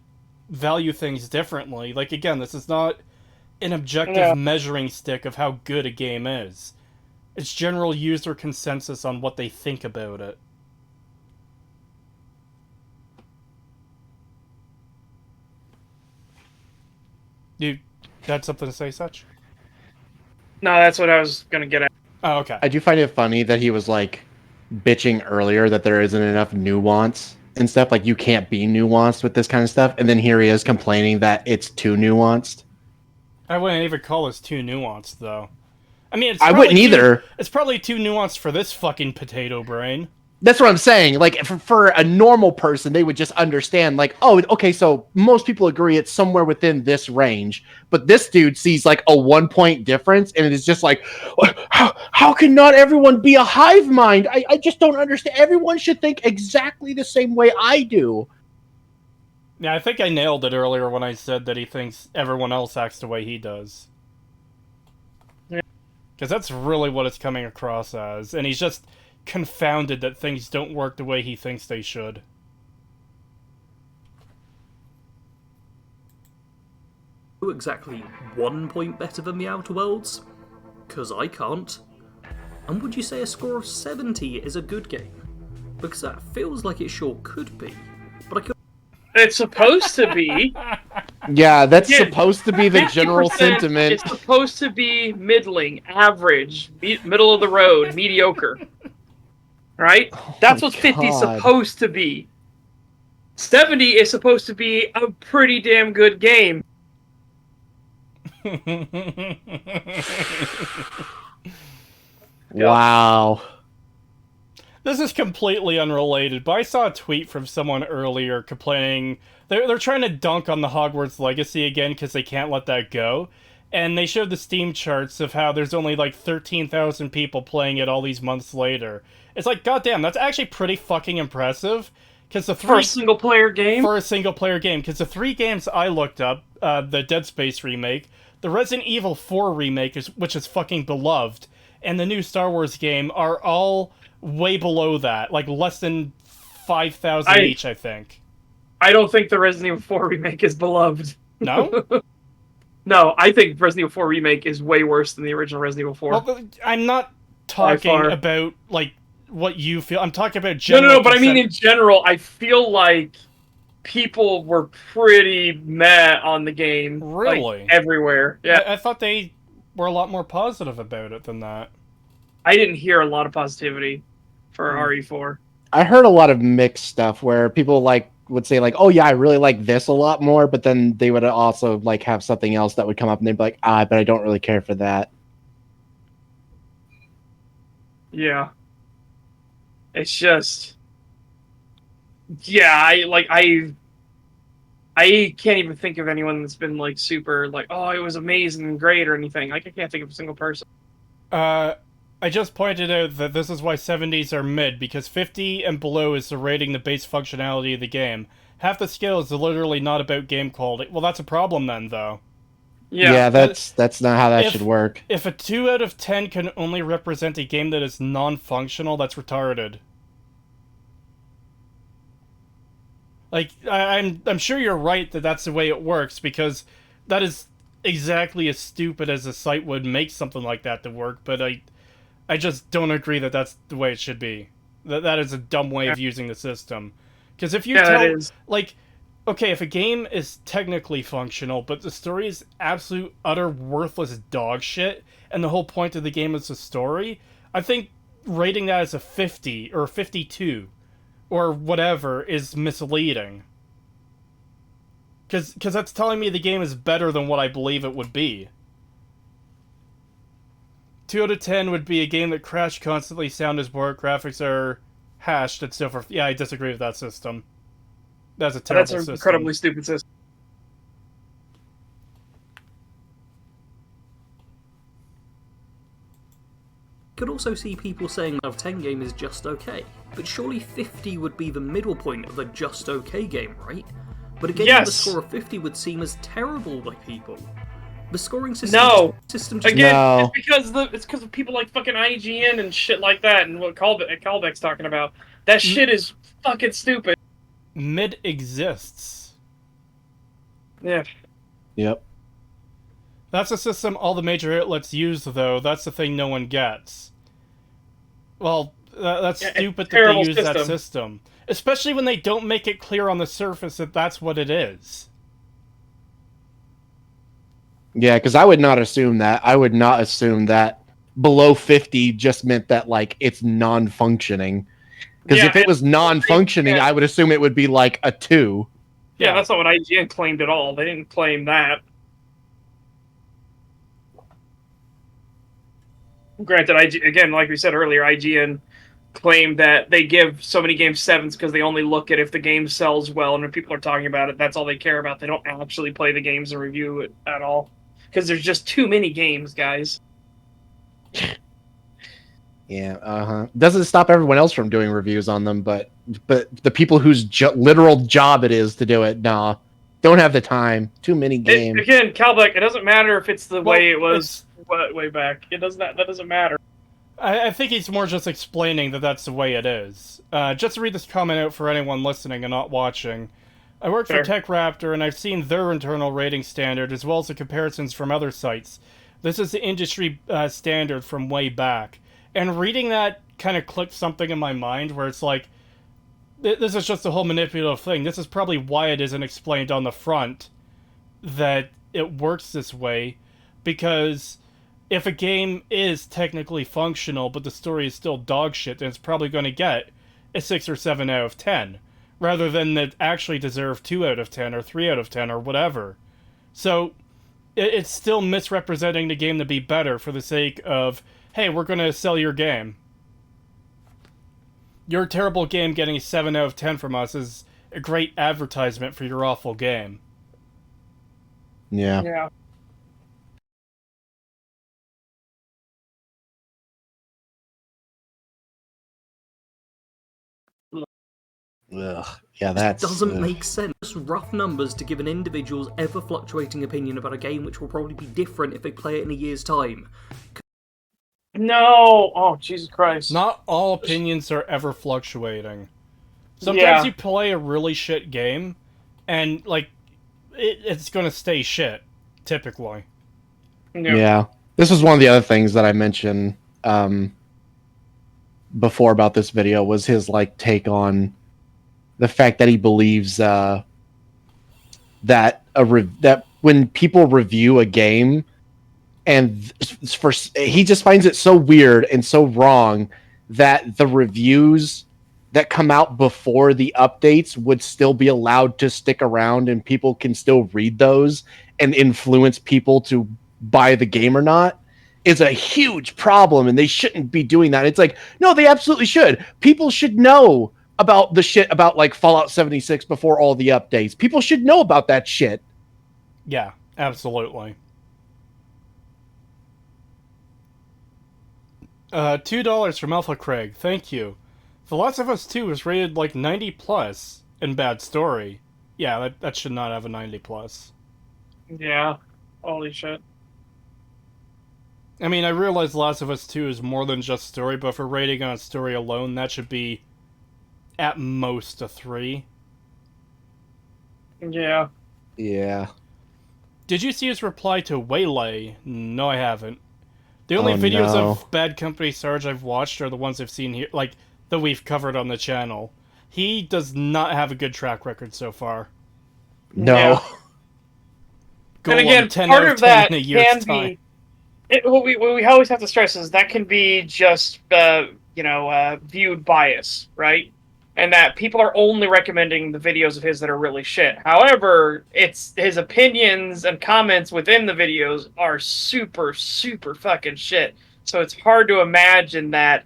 value things differently. Like, again, this is not an objective measuring stick of how good a game is. It's general user consensus on what they think about it. You had something to say, Such? No, that's what I was gonna get at. Oh, okay. I do find it funny that he was like bitching earlier that there isn't enough nuance and stuff. Like, you can't be nuanced with this kind of stuff, and then here he is complaining that it's too nuanced. I wouldn't even call this too nuanced, though. I mean, I wouldn't either. It's probably too nuanced for this fucking potato brain. That's what I'm saying. Like, for a normal person, they would just understand, like, oh, okay, so most people agree it's somewhere within this range. But this dude sees, like, a 1-point difference, and it is just like, how can not everyone be a hive mind? I just don't understand. Everyone should think exactly the same way I do. Yeah, I think I nailed it earlier when I said that he thinks everyone else acts the way he does. Because that's really what it's coming across as. And he's just confounded that things don't work the way he thinks they should. Exactly 1 point better than the Outer Worlds? Because I can't. And would you say a score of 70 is a good game? Because that feels like it sure could be. But I could. It's supposed to be. Yeah, that's Yeah, supposed to be the 50%, general sentiment. It's supposed to be middling, average, middle of the road, mediocre. Right? That's what 50 is supposed to be. 70 is supposed to be a pretty damn good game. Wow. This is completely unrelated, but I saw a tweet from someone earlier complaining they're trying to dunk on the Hogwarts Legacy again because they can't let that go. And they showed the Steam charts of how there's only like 13,000 people playing it all these months later. It's like, goddamn, that's actually pretty fucking impressive. For a single-player game? For a single-player game. Because the 3 games I looked up, the Dead Space remake, the Resident Evil 4 remake, which is fucking beloved, and the new Star Wars game are all way below that. Like, less than 5,000 each, I think. I don't think the Resident Evil 4 remake is beloved. No? No, I think Resident Evil 4 remake is way worse than the original Resident Evil 4. Well, I'm not talking about, like, what you feel. I'm talking about general... No, but I mean in general, I feel like people were pretty meh on the game. Really? Like, everywhere. Yeah. I thought they were a lot more positive about it than that. I didn't hear a lot of positivity for RE4. I heard a lot of mixed stuff where people like would say like, oh yeah, I really like this a lot more, but then they would also like have something else that would come up and they'd be like, but I don't really care for that. Yeah. It's just, yeah, I can't even think of anyone that's been like super like, oh, it was amazing and great or anything. Like, I can't think of a single person. I just pointed out that this is why 70s are mid, because 50 and below is the rating the base functionality of the game. Half the skill is literally not about game quality. Well, that's a problem then, though. Yeah, that's not how that should work. If a 2 out of 10 can only represent a game that is non-functional, that's retarded. Like, I'm sure you're right that that's the way it works, because that is exactly as stupid as a site would make something like that to work, but I just don't agree that that's the way it should be. That is a dumb way of using the system. Because if you tell, like, okay, if a game is technically functional, but the story is absolute, utter, worthless dog shit, and the whole point of the game is the story, I think rating that as a 50 or 52 or whatever is misleading. Because that's telling me the game is better than what I believe it would be. 2 out of 10 would be a game that crashed constantly, sound is poor, graphics are hashed, and so forth. Yeah, I disagree with that system. That's a terrible system. That's an incredibly stupid system. Could also see people saying out of 10 game is just okay, but surely 50 would be the middle point of a just okay game, right? But a game with a score of 50 would seem as terrible by people. The scoring system. No. System just Again, No. it's because of people like fucking IGN and shit like that, and what Callback's talking about. That shit is fucking stupid. Mid exists. Yeah. Yep. That's a system all the major outlets use, though. That's the thing no one gets. Well, that's stupid that they terrible use that system. system. Especially when they don't make it clear on the surface that that's what it is. Yeah, because I would not assume that. I would not assume that below 50 just meant that, like, it's non-functioning. Because Yeah, if it was non-functioning, yeah. I would assume it would be like a 2. Yeah, that's not what IGN claimed at all. They didn't claim that. Granted, again, like we said earlier, IGN claimed that they give so many games 7s because they only look at if the game sells well, and when people are talking about it, that's all they care about. They don't actually play the games and review it at all. Because there's just too many games, guys. Yeah, doesn't stop everyone else from doing reviews on them, but the people whose literal job it is to do it, nah, don't have the time. Too many games. Again, Calbeck, it doesn't matter if it's the way it was way back. It doesn't. That doesn't matter. I think he's more just explaining that that's the way it is. Just to read this comment out for anyone listening and not watching. I work for TechRaptor, and I've seen their internal rating standard, as well as the comparisons from other sites. This is the industry standard from way back. And reading that kind of clicked something in my mind, where it's like, this is just a whole manipulative thing. This is probably why it isn't explained on the front that it works this way, because if a game is technically functional, but the story is still dog shit, then it's probably going to get a 6 or 7 out of 10, rather than that actually deserve 2 out of 10 or 3 out of 10 or whatever. So it's still misrepresenting the game to be better for the sake of, hey, we're going to sell your game. Your terrible game getting a 7 out of 10 from us is a great advertisement for your awful game. Yeah. Yeah. Ugh. Yeah, that doesn't make sense. Just rough numbers to give an individual's ever-fluctuating opinion about a game which will probably be different if they play it in a year's time. No! Oh, Jesus Christ. Not all opinions are ever fluctuating. Sometimes you play a really shit game, and, like, it's gonna stay shit, typically. Yeah. This was one of the other things that I mentioned before about this video, was his, like, take on the fact that he believes that that when people review a game, and he just finds it so weird and so wrong that the reviews that come out before the updates would still be allowed to stick around and people can still read those and influence people to buy the game or not, is a huge problem, and they shouldn't be doing that. It's like, no, they absolutely should. People should know about the shit about, like, Fallout 76 before all the updates. People should know about that shit. Yeah, absolutely. $2 from Alpha Craig, thank you. The Last of Us 2 is rated like 90 plus in bad story. Yeah, that should not have a 90 plus. Yeah. Holy shit. I mean, I realize Last of Us 2 is more than just story, but for rating on story alone, that should be at most a 3. Yeah. Yeah. Did you see his reply to Waylay? No, I haven't. The only videos of Bad Company Sarge I've watched are the ones I've seen here, like, that we've covered on the channel. He does not have a good track record so far. No. Yeah. And again, part of that can be... what we always have to stress is that can be just, viewed bias, right? And that people are only recommending the videos of his that are really shit. However, it's his opinions and comments within the videos are super, super fucking shit. So it's hard to imagine that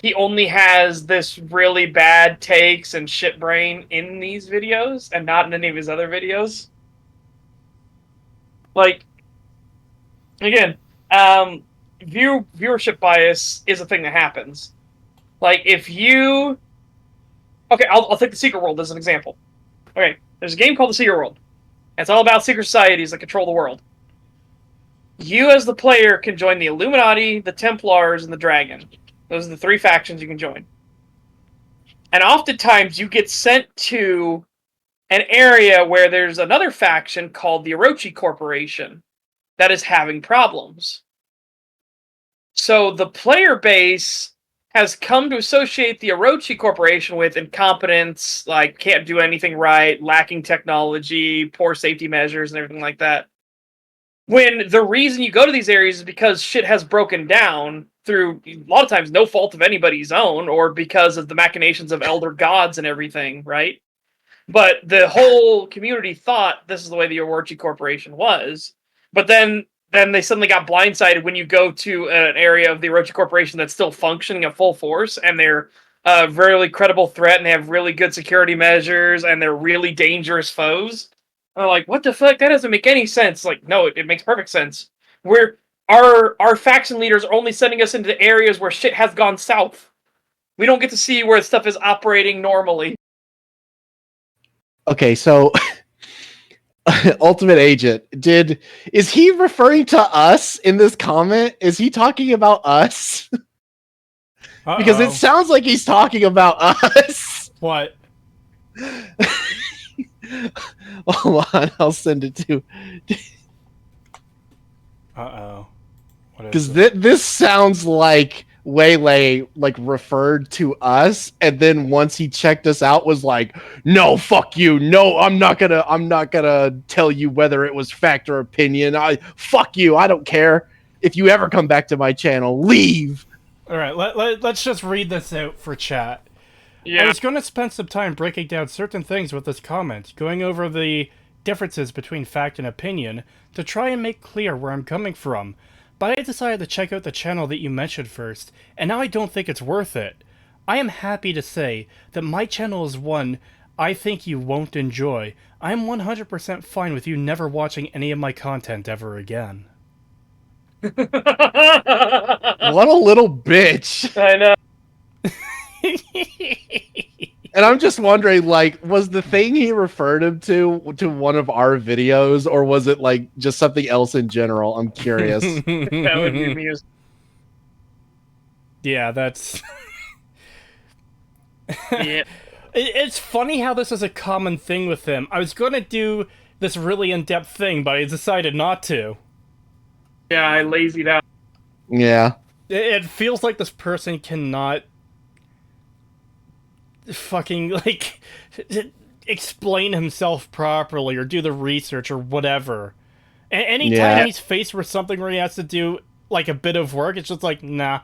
he only has this really bad takes and shit brain in these videos and not in any of his other videos. Like, again, viewership bias is a thing that happens. Like, if you... Okay, I'll take The Secret World as an example. Okay, there's a game called The Secret World. It's all about secret societies that control the world. You as the player can join the Illuminati, the Templars, and the Dragon. Those are the 3 factions you can join. And oftentimes you get sent to an area where there's another faction called the Orochi Corporation that is having problems. So the player base has come to associate the Orochi Corporation with incompetence, like can't do anything right, lacking technology, poor safety measures, and everything like that. When the reason you go to these areas is because shit has broken down through, a lot of times, no fault of anybody's own, or because of the machinations of elder gods and everything, right? But the whole community thought this is the way the Orochi Corporation was. But then they suddenly got blindsided when you go to an area of the Orochi Corporation that's still functioning at full force, and they're a really credible threat, and they have really good security measures, and they're really dangerous foes. And I'm like, what the fuck? That doesn't make any sense. Like, no, it makes perfect sense. Our faction leaders are only sending us into areas where shit has gone south. We don't get to see where stuff is operating normally. Okay, so Ultimate Agent, is he referring to us in this comment? Is he talking about us? Because it sounds like he's talking about us. What? Hold on, I'll send it to. Uh-oh. Because this sounds like Waylay referred to us, and then once he checked us out, was like, "No, fuck you. No, I'm not gonna tell you whether it was fact or opinion. Fuck you. I don't care. If you ever come back to my channel, leave." All right, let's just read this out for chat. Yeah. I was going to spend some time breaking down certain things with this comment, going over the differences between fact and opinion to try and make clear where I'm coming from. But I decided to check out the channel that you mentioned first, and now I don't think it's worth it. I am happy to say that my channel is one I think you won't enjoy. I am 100% fine with you never watching any of my content ever again. What a little bitch. I know. And I'm just wondering, was the thing he referred him to one of our videos, or was it just something else in general? I'm curious. That would be amusing. Yeah, that's... Yeah. It's funny how this is a common thing with him. I was going to do this really in-depth thing, but I decided not to. Yeah, I lazied out. Yeah. It feels like this person cannot fucking, explain himself properly or do the research or whatever. Anytime he's faced with something where he has to do, a bit of work, it's just like, nah.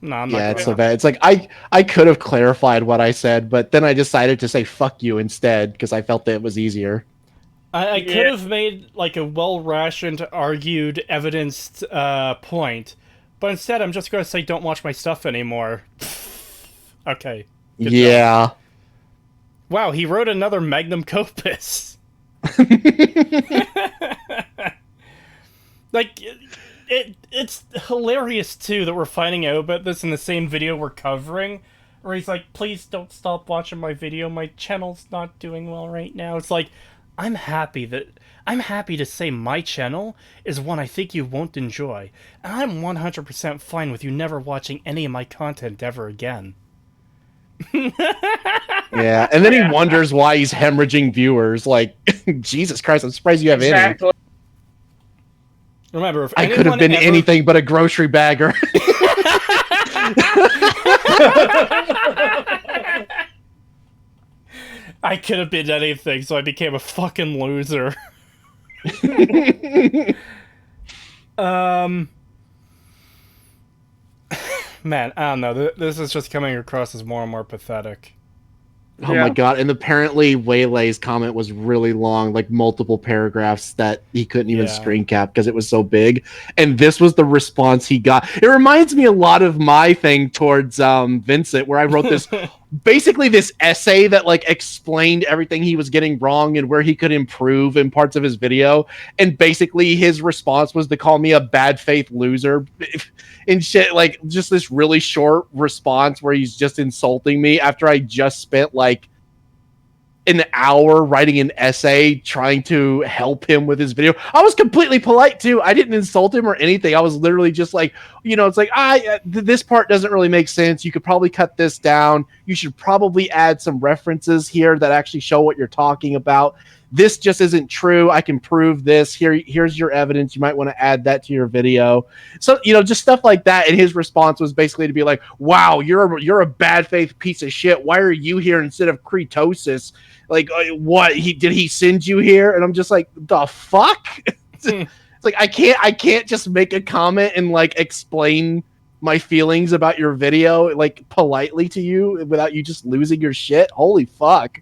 Nah, I'm not Yeah, gonna. it's so bad. It's like, I could have clarified what I said, but then I decided to say fuck you instead, because I felt that it was easier. I could have made, a well-rationed, argued, evidenced point, but instead I'm just going to say don't watch my stuff anymore. Okay. Good job. Wow, he wrote another magnum opus. It's hilarious, too, that we're finding out about this in the same video we're covering, where he's like, please don't stop watching my video, my channel's not doing well right now. It's like, I'm happy to say my channel is one I think you won't enjoy, and I'm 100% fine with you never watching any of my content ever again. Yeah, and then he wonders why he's hemorrhaging viewers. Jesus Christ, I'm surprised you have any. Remember, if I could have been anything but a grocery bagger. I could have been anything, so I became a fucking loser. Man, I don't know. This is just coming across as more and more pathetic. Oh my god, and apparently Waylay's comment was really long, multiple paragraphs that he couldn't even screen cap because it was so big. And this was the response he got. It reminds me a lot of my thing towards Vincent, where I wrote this basically this essay that explained everything he was getting wrong and where he could improve in parts of his video. And basically his response was to call me a bad faith loser and shit, just this really short response where he's just insulting me after I just spent an hour writing an essay trying to help him with his video. I was completely polite too. I didn't insult him or anything. I was literally just like, it's like, this part doesn't really make sense. You could probably cut this down. You should probably add some references here that actually show what you're talking about. This just isn't true. I can prove this. Here's your evidence. You might want to add that to your video. So, just stuff like that. And his response was basically to be like, wow, you're a bad faith piece of shit. Why are you here instead of Creetosis? Like, what? Did he send you here? And I'm just like, the fuck? It's like, I can't just make a comment and like explain my feelings about your video like politely to you without you just losing your shit. Holy fuck.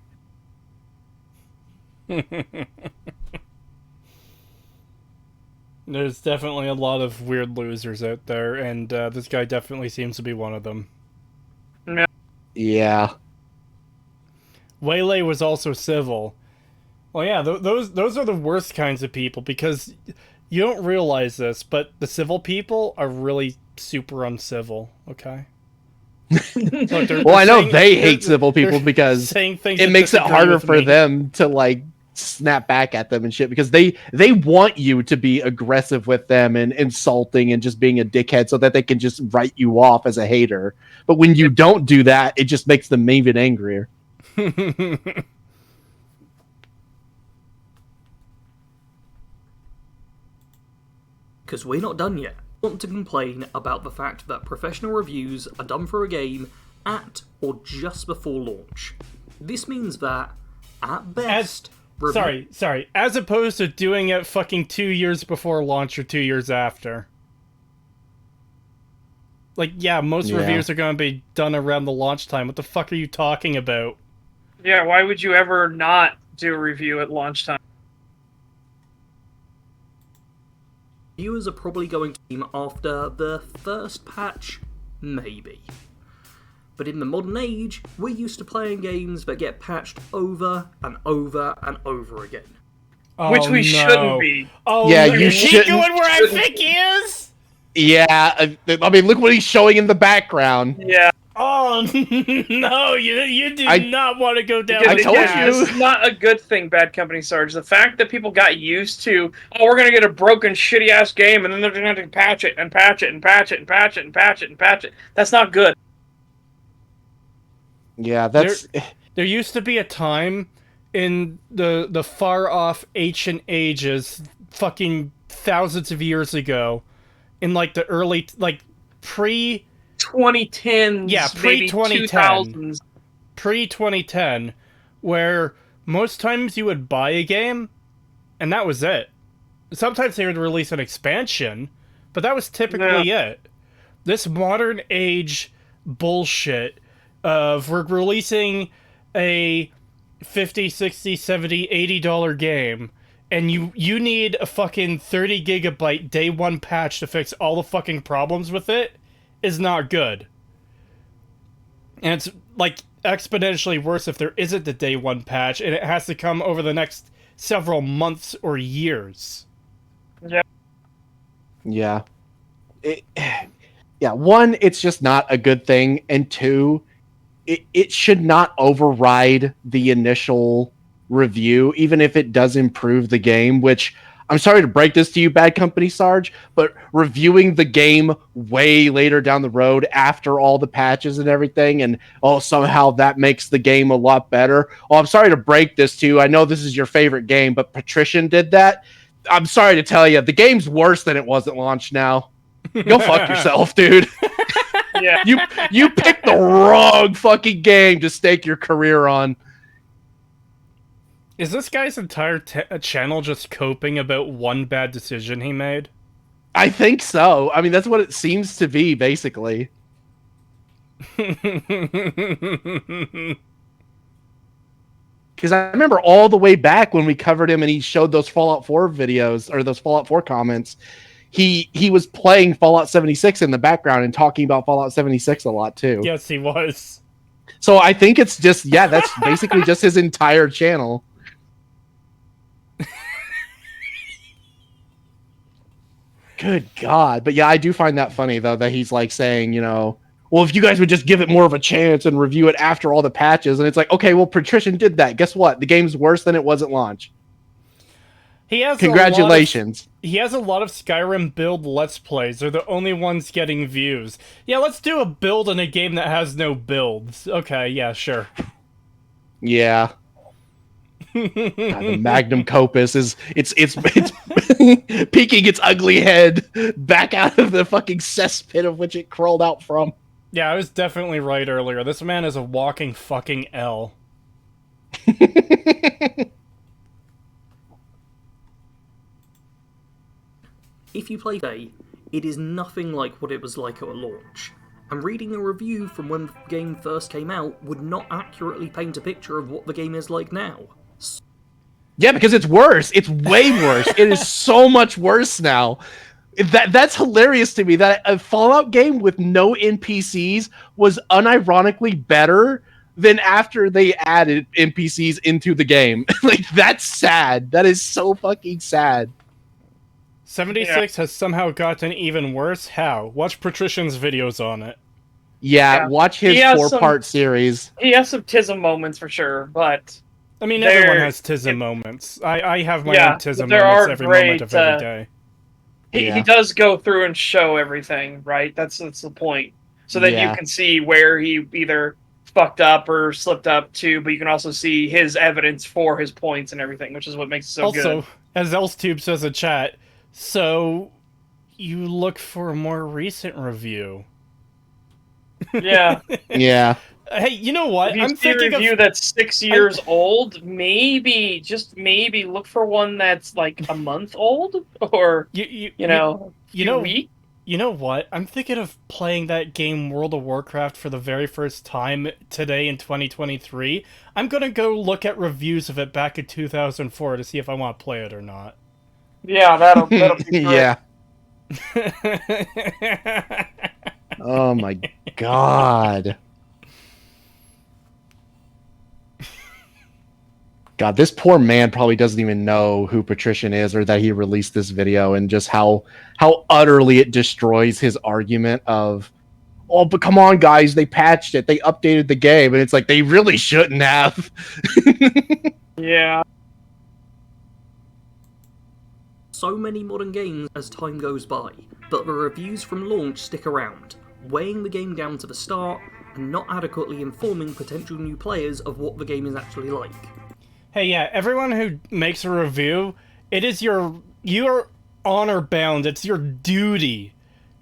There's definitely a lot of weird losers out there, and this guy definitely seems to be one of them. Yeah. Waylay was also civil. Well, yeah, those are the worst kinds of people, because you don't realize this, but the civil people are really super uncivil, okay? Look, Well, I know they hate civil people because saying things it that makes it disagree harder with for me. them to like snap back at them and shit, because they want you to be aggressive with them and insulting and just being a dickhead so that they can just write you off as a hater. But when you don't do that, it just makes them even angrier. Because we're not done yet. I want to complain about the fact that professional reviews are done for a game at or just before launch. This means that, at best... Sorry. As opposed to doing it fucking 2 years before launch or 2 years after. Like, yeah, most reviews are going to be done around the launch time. What the fuck are you talking about? Yeah, why would you ever not do a review at launch time? Viewers are probably going to team after the first patch, maybe. But in the modern age, we're used to playing games that get patched over and over and over again. Oh, Which we no. shouldn't be. Oh, Yeah, no. you Is he shouldn't- going where I think he is? Yeah, I mean, look what he's showing in the background. Yeah. Oh, no, you do not want to go down I this told path. you. This is not a good thing, Bad Company Sarge. The fact that people got used to, we're going to get a broken, shitty-ass game, and then they're going to patch it, and patch it, and patch it, and patch it, and patch it, and patch it. That's not good. Yeah, that's... There used to be a time in the far-off ancient ages, fucking thousands of years ago, in, like, the early, like, 2010s, Yeah, maybe 2010. 2000s. Pre-2010, where most times you would buy a game, and that was it. Sometimes they would release an expansion, but that was typically it. This modern age bullshit of we're releasing a $50, $60, $70, $80 game, and you need a fucking 30 gigabyte day one patch to fix all the fucking problems with it, is not good. And it's, like, exponentially worse if there isn't the day one patch, and it has to come over the next several months or years. Yeah. Yeah. One, it's just not a good thing, and two, it should not override the initial review, even if it does improve the game, which... I'm sorry to break this to you, Bad Company Sarge, but reviewing the game way later down the road after all the patches and everything, and somehow that makes the game a lot better. Oh, I'm sorry to break this to you. I know this is your favorite game, but Patrician did that. I'm sorry to tell you, the game's worse than it was at launch now. Go fuck yourself, dude. Yeah. You picked the wrong fucking game to stake your career on. Is this guy's entire channel just coping about one bad decision he made? I think so. I mean, that's what it seems to be, basically. Because I remember all the way back when we covered him and he showed those Fallout 4 videos, or those Fallout 4 comments, he was playing Fallout 76 in the background and talking about Fallout 76 a lot, too. Yes, he was. So I think it's just, that's basically just his entire channel. Good God. But yeah, I do find that funny, though, that he's like saying, well, if you guys would just give it more of a chance and review it after all the patches, and it's like, okay, well, Patrician did that. Guess what? The game's worse than it was at launch. He has Congratulations. He has a lot of Skyrim build Let's Plays. They're the only ones getting views. Yeah, let's do a build in a game that has no builds. Okay, yeah, sure. Yeah. God, the Magnum Copus it's peeking its ugly head back out of the fucking cesspit of which it crawled out from. Yeah, I was definitely right earlier. This man is a walking fucking L. If you play today, it is nothing like what it was like at launch. And reading a review from when the game first came out would not accurately paint a picture of what the game is like now. Yeah, because it's worse. It's way worse. It is so much worse now. That's hilarious to me, that a Fallout game with no NPCs was unironically better than after they added NPCs into the game. Like, that's sad. That is so fucking sad. 76 has somehow gotten even worse. How? Watch Patrician's videos on it. Yeah, watch his 4-part series. He has some TISM moments for sure, but... I mean, everyone has TISM moments. I have my own TISM there moments are every great, moment of every day. He does go through and show everything, right? That's the point. So that you can see where he either fucked up or slipped up to, but you can also see his evidence for his points and everything, which is what makes it so good. Also, as ElseTube says in chat, so you look for a more recent review. Yeah. Yeah. Hey, you know what? If you see a review that's 6 years old, maybe, just maybe, look for one that's like a month old, or you know what? I'm thinking of playing that game World of Warcraft for the very first time today in 2023. I'm gonna go look at reviews of it back in 2004 to see if I want to play it or not. Yeah, that'll be great. Yeah. Oh my god. God, this poor man probably doesn't even know who Patrician is, or that he released this video, and just how utterly it destroys his argument of, oh, but come on, guys, they patched it, they updated the game, and it's like, they really shouldn't have. Yeah. So many modern games as time goes by, but the reviews from launch stick around, weighing the game down to the start, and not adequately informing potential new players of what the game is actually like. Hey, yeah, everyone who makes a review, it is you're honor bound, it's your duty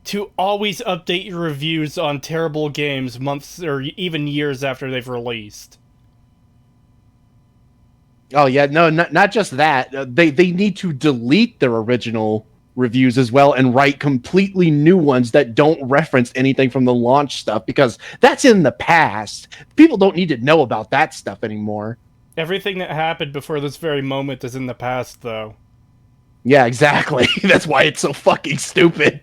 to always update your reviews on terrible games months or even years after they've released. Oh yeah, no, not just that. They need to delete their original reviews as well and write completely new ones that don't reference anything from the launch stuff, because that's in the past. People don't need to know about that stuff anymore. Everything that happened before this very moment is in the past, though. Yeah, exactly. That's why it's so fucking stupid.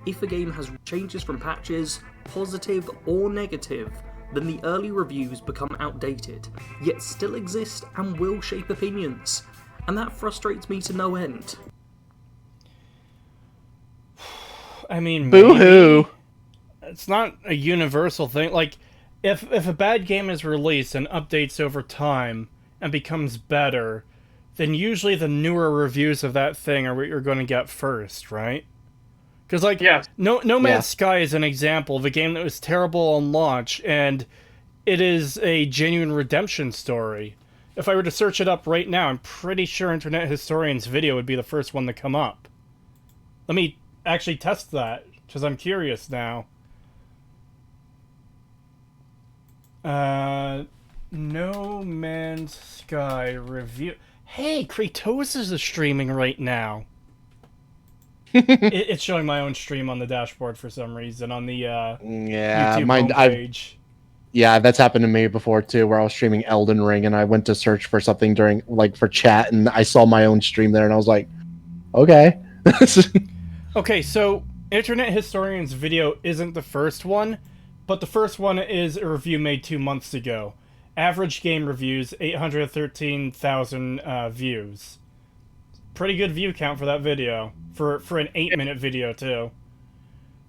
If a game has changes from patches, positive or negative, then the early reviews become outdated, yet still exist and will shape opinions. And that frustrates me to no end. I mean, boo-hoo. It's not a universal thing. Like, if a bad game is released and updates over time and becomes better, then usually the newer reviews of that thing are what you're going to get first, right? Because, like, No Man's Sky is an example of a game that was terrible on launch, and it is a genuine redemption story. If I were to search it up right now, I'm pretty sure Internet Historian's video would be the first one to come up. Let me actually test that, because I'm curious now. No Man's Sky review. Hey, Creetosis is streaming right now. It's showing my own stream on the dashboard for some reason on the YouTube homepage. Yeah, that's happened to me before too, where I was streaming Elden Ring and I went to search for something during, like, for chat, and I saw my own stream there, and I was like, okay. Okay, so Internet Historian's video isn't the first one, but the first one is a review made 2 months ago. Average game reviews, 813,000 views. pretty good view count for that video. For an 8-minute video too.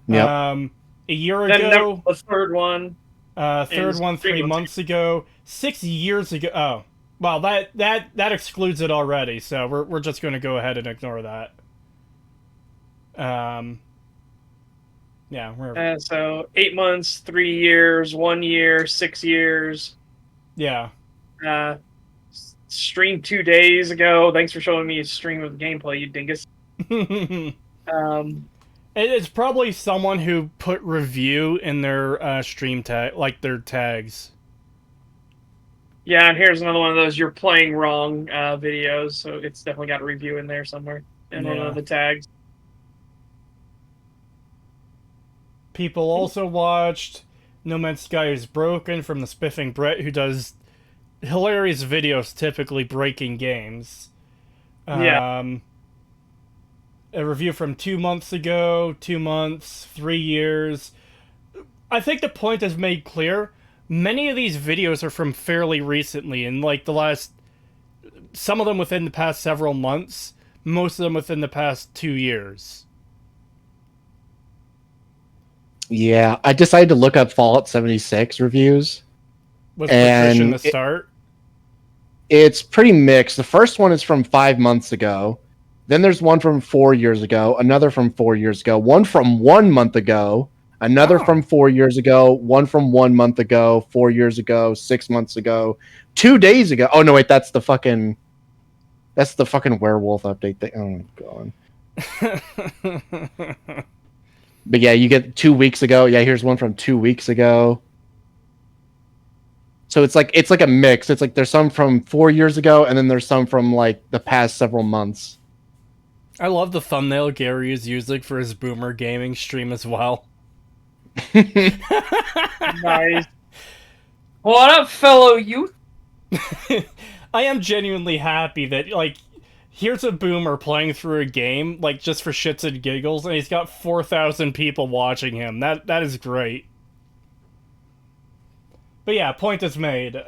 Yep. A year Then ago, the third one. third is one 3 months ago, 6 years ago. Oh, well, that excludes it already. So we're just going to go ahead and ignore that. Yeah, we're So 8 months, 3 years, 1 year, 6 years. yeah. Streamed 2 days ago. Thanks for showing me a stream of gameplay, you dingus. It's probably someone who put review in their stream tag, like their tags. Yeah, and here's another one of those you're playing wrong videos, so it's definitely got a review in there somewhere in one Yeah. of the tags. People also watched No Man's Sky is Broken from the Spiffing Brett, who does hilarious videos typically breaking games. Yeah. A review from 2 months ago, 2 months, 3 years. I think the point is made clear. Many of these videos are from fairly recently, in like the last... Some of them within the past several months, most of them within the past 2 years. Yeah, I decided to look up Fallout 76 reviews. With And Patricia to start. It's pretty mixed. The first one is from 5 months ago. Then there's one from 4 years ago, another from 4 years ago, one from 1 month ago, another Oh. from 4 years ago, one from 1 month ago, 4 years ago, 6 months ago, 2 days ago. Oh no, wait, that's the fucking werewolf update thing. Oh god. But yeah, you get 2 weeks ago. Yeah, here's one from 2 weeks ago. So it's like a mix. It's like there's some from 4 years ago, and then there's some from like the past several months. I love the thumbnail Gary is using for his boomer gaming stream as well. Nice. What up, fellow youth? I am genuinely happy that, like, here's a boomer playing through a game, like, just for shits and giggles, and he's got 4,000 people watching him. That is great. But yeah, point is made.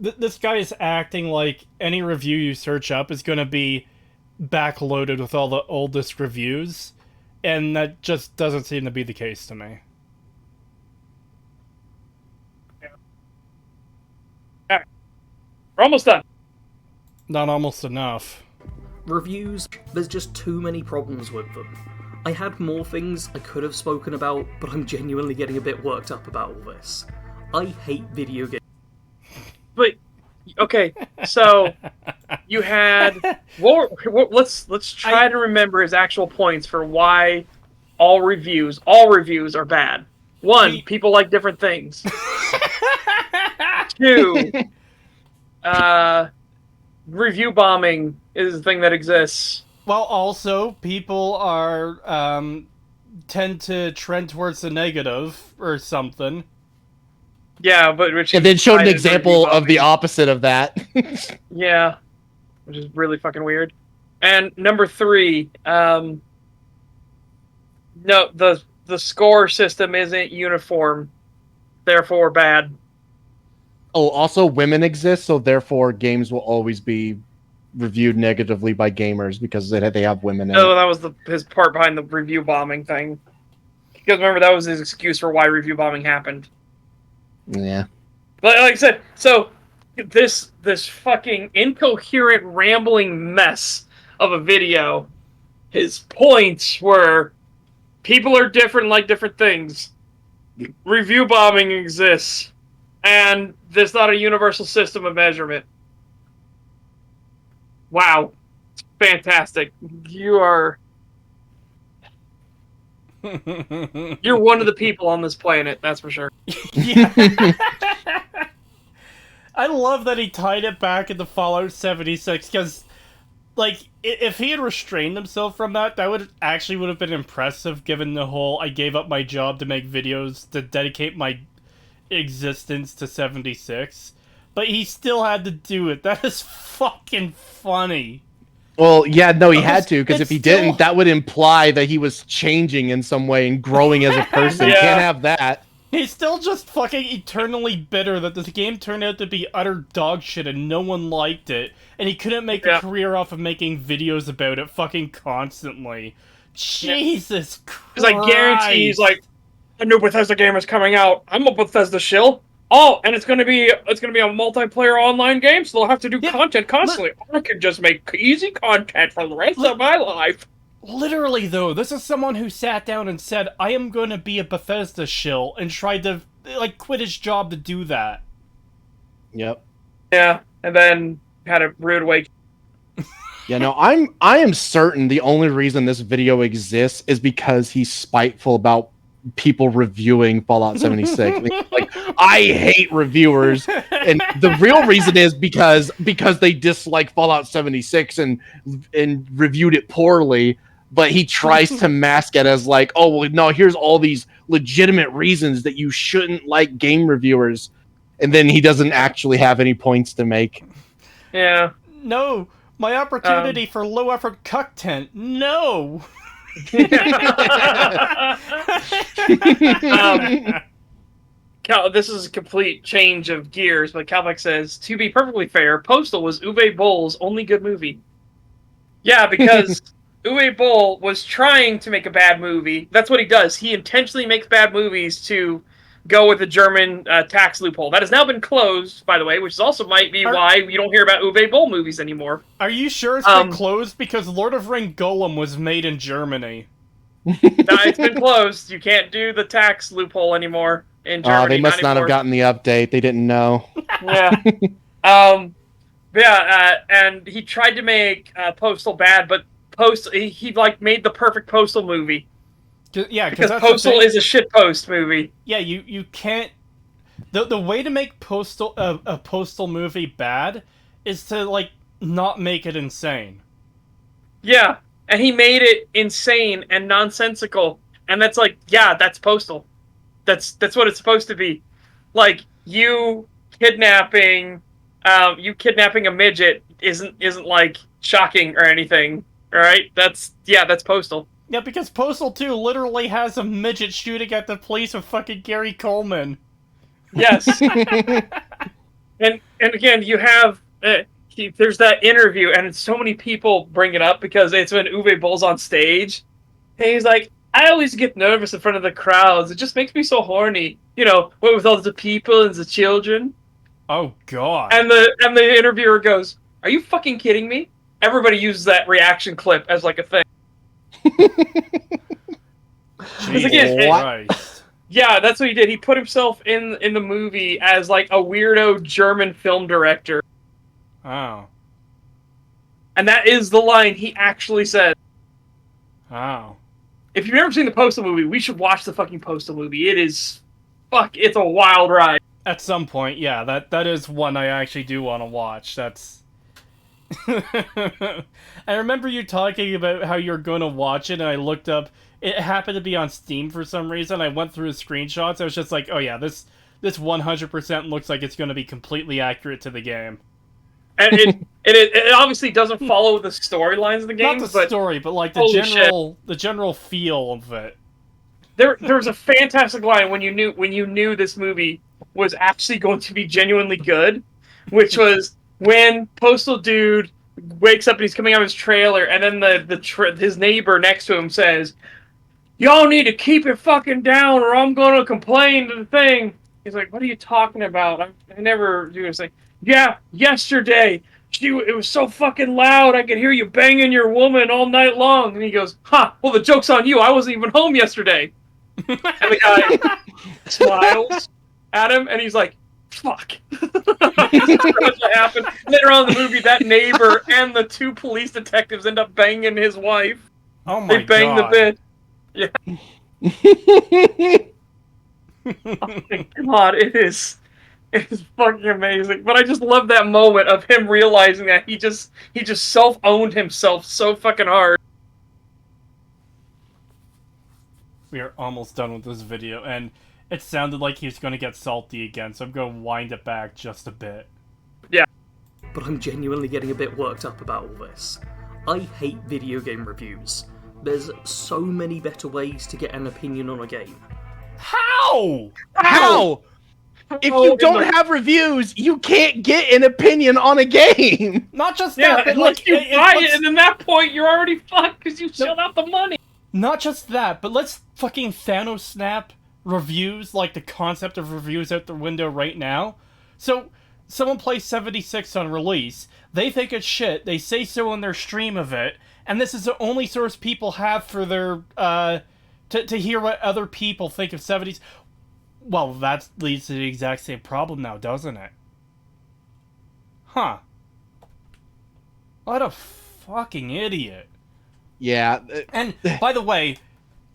This guy is acting like any review you search up is going to be backloaded with all the oldest reviews, and that just doesn't seem to be the case to me. Alright. We're almost done. Not almost enough. Reviews, there's just too many problems with them. I had more things I could have spoken about, but I'm genuinely getting a bit worked up about all this. I hate video games. But okay, so you had let's try to remember his actual points for why all reviews are bad. 1, people like different things. 2, review bombing is a thing that exists. Well, also, people are, tend to trend towards the negative, or something. Yeah, but which And then showed an is example review of the bombing. opposite of that. Yeah, which is really fucking weird. And number 3, no, the score system isn't uniform, therefore bad. Oh, also women exist, so therefore games will always be reviewed negatively by gamers because they have women in No, it. that was his part behind the review bombing thing. Because remember, that was his excuse for why review bombing happened. Yeah. But like I said, so this fucking incoherent, rambling mess of a video, his points were people are different, like different things. Review bombing exists, and there's not a universal system of measurement. Wow, it's fantastic. You're one of the people on this planet, that's for sure. Yeah. I love that he tied it back into Fallout 76, because, like, if he had restrained himself from that, that would have been impressive, given the whole I gave up my job to make videos to dedicate my existence to 76. But he still had to do it. That is fucking funny. Well, yeah, no, he had to, because if it's he still- didn't, that would imply that he was changing in some way and growing as a person. Yeah. Can't have that. He's still just fucking eternally bitter that this game turned out to be utter dog shit and no one liked it, and he couldn't make a career off of making videos about it fucking constantly. Jesus Christ. Because I guarantee he's like, a new Bethesda game is coming out. I'm a Bethesda shill. Oh, and it's gonna be a multiplayer online game, so they'll have to do content constantly. I can just make easy content for the rest of my life. Literally, though, this is someone who sat down and said, I am going to be a Bethesda shill, and tried to, like, quit his job to do that. Yep. Yeah, and then had a rude awakening. Yeah, no, I am certain the only reason this video exists is because he's spiteful about people reviewing Fallout 76. I mean, like, I hate reviewers, and the real reason is because they dislike Fallout 76 and reviewed it poorly. But he tries to mask it as like, oh, well, no, here's all these legitimate reasons that you shouldn't like game reviewers. And then he doesn't actually have any points to make. Yeah. No, my opportunity for low-effort content. No! Cal, this is a complete change of gears, but Calvec says, to be perfectly fair, Postal was Uwe Boll's only good movie. Yeah, because Uwe Boll was trying to make a bad movie. That's what he does. He intentionally makes bad movies to go with the German tax loophole. That has now been closed, by the way, which also might be why you don't hear about Uwe Boll movies anymore. Are you sure it's been closed? Because Lord of Ring Golem was made in Germany. No, it's been closed. You can't do the tax loophole anymore in Germany. Oh, they must not have gotten the update. They didn't know. Yeah. And he tried to make Postal bad, but he like made the perfect Postal movie. Yeah, because Postal is a shitpost movie. Yeah, you can't. The way to make Postal a Postal movie bad is to like not make it insane. Yeah, and he made it insane and nonsensical, and that's like, yeah, that's Postal. That's what it's supposed to be. Like you kidnapping a midget isn't like shocking or anything. All right, that's Postal. Yeah, because Postal 2 literally has a midget shooting at the police with fucking Gary Coleman. Yes. and again, you have there's that interview, and so many people bring it up because it's when Uwe Boll's on stage, and he's like, I always get nervous in front of the crowds. It just makes me so horny. You know, with all the people and the children. Oh God. And the interviewer goes, "Are you fucking kidding me?" Everybody uses that reaction clip as like a thing. Again, yeah, that's what he did. He put himself in the movie as like a weirdo German film director. Oh. And that is the line he actually said. Oh. If you've never seen the Postal movie, we should watch the fucking Postal movie. It's a wild ride. At some point, yeah, that is one I actually do want to watch. That's I remember you talking about how you're going to watch it, and I looked up. It happened to be on Steam for some reason. I went through the screenshots. I was just like, oh yeah, this 100% looks like it's going to be completely accurate to the game. And it obviously doesn't follow the storylines of the game. Not the story, but like the general feel of it. There was a fantastic line when you knew this movie was actually going to be genuinely good, which was when Postal Dude wakes up and he's coming out of his trailer, and then his neighbor next to him says, "Y'all need to keep it fucking down, or I'm going to complain to the thing." He's like, "What are you talking about? I never do this thing." "Yeah, yesterday, it was so fucking loud, I could hear you banging your woman all night long." And he goes, "Ha, well, the joke's on you. I wasn't even home yesterday." And the guy smiles at him, and he's like, "Fuck." What happened? Later on in the movie, that neighbor and the two police detectives end up banging his wife. Oh my God. They bang the bitch. Yeah. Oh my God, it is fucking amazing. But I just love that moment of him realizing that he just self-owned himself so fucking hard. We are almost done with this video, and it sounded like he was going to get salty again, so I'm going to wind it back just a bit. Yeah. But I'm genuinely getting a bit worked up about all this. I hate video game reviews. There's so many better ways to get an opinion on a game. How? How? How? If How you in don't the- have reviews, you can't get an opinion on a game. Not just Yeah, that, but unless like you it buy puts- it, and at that point you're already fucked because you shelled out the money. Not just that, but let's fucking Thanos snap reviews, like the concept of reviews out the window right now. So, someone plays 76 on release, they think it's shit, they say so in their stream of it, and this is the only source people have for their, to hear what other people think of 70s. Well, that leads to the exact same problem now, doesn't it? Huh. What a fucking idiot. Yeah. And, by the way,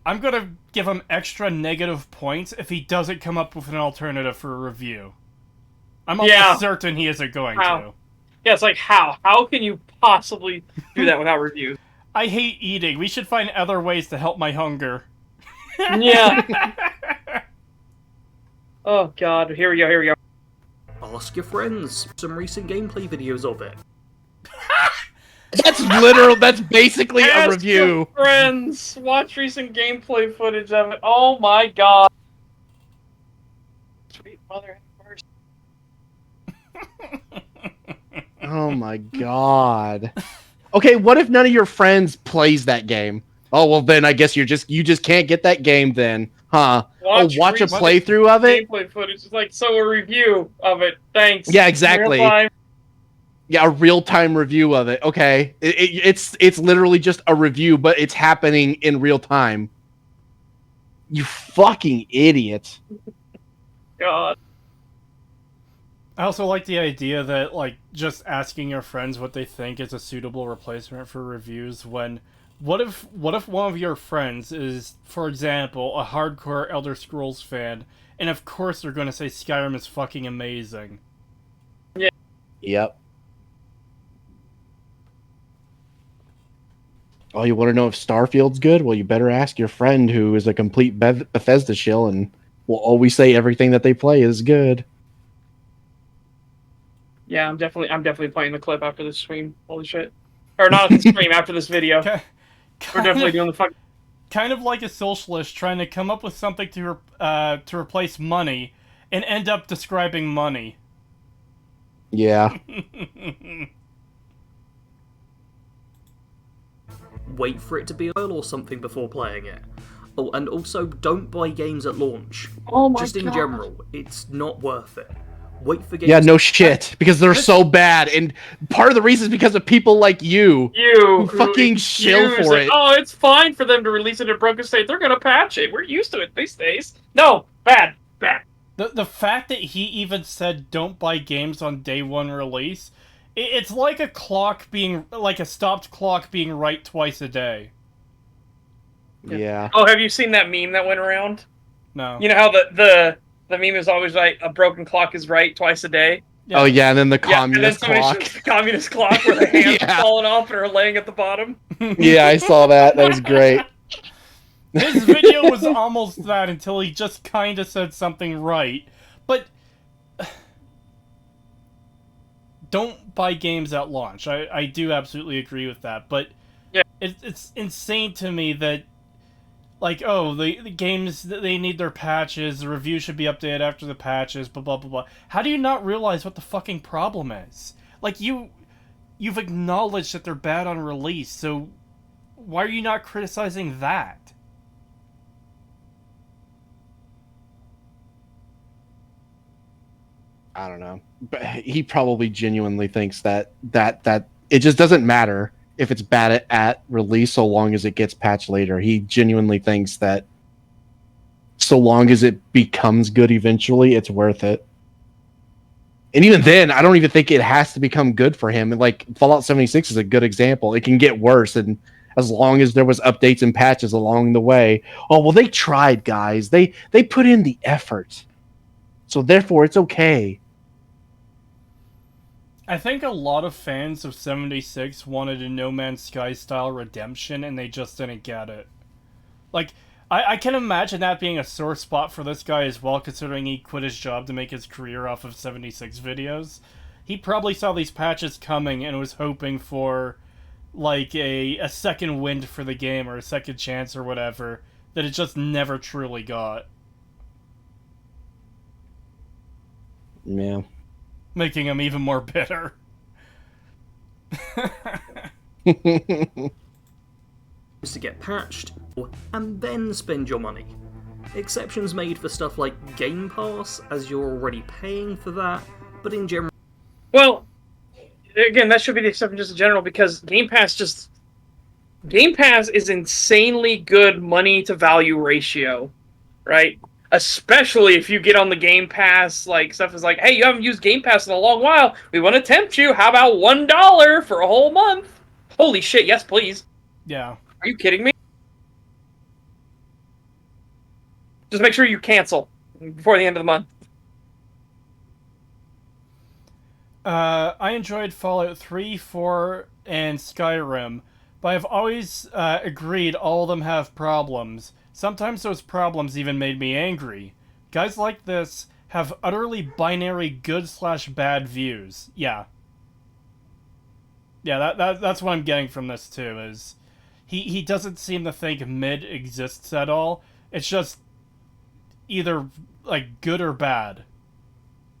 I'm gonna give him extra negative points if he doesn't come up with an alternative for a review. I'm almost certain he isn't going to. Yeah, it's like, how? How can you possibly do that without reviews? I hate eating. We should find other ways to help my hunger. Yeah. Oh, God. Here we go. Ask your friends some recent gameplay videos of it. That's basically a Ask review. your friends, watch recent gameplay footage of it. Oh, my God. Sweet mother first. Oh my god. Okay, what if none of your friends plays that game? Oh well, then I guess you just can't get that game then, huh? Watch a recent playthrough of it. Gameplay footage. It's like, so a review of it. Thanks. Yeah, exactly. Real time. Yeah, a real-time review of it. Okay, it's literally just a review, but it's happening in real time. You fucking idiot. God. I also like the idea that, like, just asking your friends what they think is a suitable replacement for reviews when... What if one of your friends is, for example, a hardcore Elder Scrolls fan, and of course they're going to say Skyrim is fucking amazing. Yeah. Yep. Oh, you want to know if Starfield's good? Well, you better ask your friend who is a complete Bethesda shill and will always say everything that they play is good. Yeah, I'm definitely playing the clip after this stream. Holy shit. Or not the stream, after this video. We're definitely doing the fuck. Kind of like a socialist trying to come up with something to replace money, and end up describing money. Yeah. Wait for it to be a while or something before playing it. Oh, and also don't buy games at launch. Oh my Just in God. general, it's not worth it. Wait for games. Yeah, no shit, because they're so bad, and part of the reason is because of people like you who fucking shill for it. Oh, it's fine for them to release it in a broken state. They're gonna patch it. We're used to it these days. No, bad. The fact that he even said don't buy games on day one release, it's like a clock being, like a stopped clock being right twice a day. Yeah. Oh, have you seen that meme that went around? No. You know how the meme is always like a broken clock is right twice a day? Yeah. Oh yeah, and then the Yeah, and then communist somebody clock. shows the communist clock where the hands Yeah. are falling off and are laying at the bottom. Yeah, I saw that. That was great. His video was almost that until he just kind of said something right. But don't buy games at launch. I do absolutely agree with that. But yeah, it's insane to me that, like, oh, the games, they need their patches, the review should be updated after the patches, blah, blah, blah, blah. How do you not realize what the fucking problem is? Like, you've acknowledged that they're bad on release, so why are you not criticizing that? I don't know. But he probably genuinely thinks that it just doesn't matter if it's bad at release so long as it gets patched later. He genuinely thinks that so long as it becomes good eventually, it's worth it. And even then, I don't even think it has to become good for him. Like, Fallout 76 is a good example. It can get worse, and as long as there was updates and patches along the way. Oh, well, they tried, guys. They put in the effort. So therefore, it's okay. I think a lot of fans of 76 wanted a No Man's Sky style redemption, and they just didn't get it. Like, I can imagine that being a sore spot for this guy as well, considering he quit his job to make his career off of 76 videos. He probably saw these patches coming and was hoping for, like, a second wind for the game, or a second chance or whatever, that it just never truly got. Yeah. making him even more bitter. To get patched, and then spend your money. Exceptions made for stuff like Game Pass, as you're already paying for that, but in general... Well, again, that should be the exception just in general, because Game Pass is insanely good money to value ratio, right? Especially if you get on the Game Pass, like, stuff is like, hey, you haven't used Game Pass in a long while, we want to tempt you, how about $1 for a whole month? Holy shit, yes please. Yeah. Are you kidding me? Just make sure you cancel before the end of the month. I enjoyed Fallout 3, 4, and Skyrim, but I've always agreed all of them have problems. Sometimes those problems even made me angry. Guys like this have utterly binary good/bad views. Yeah. Yeah, that's what I'm getting from this too, is he doesn't seem to think mid exists at all. It's just either like good or bad.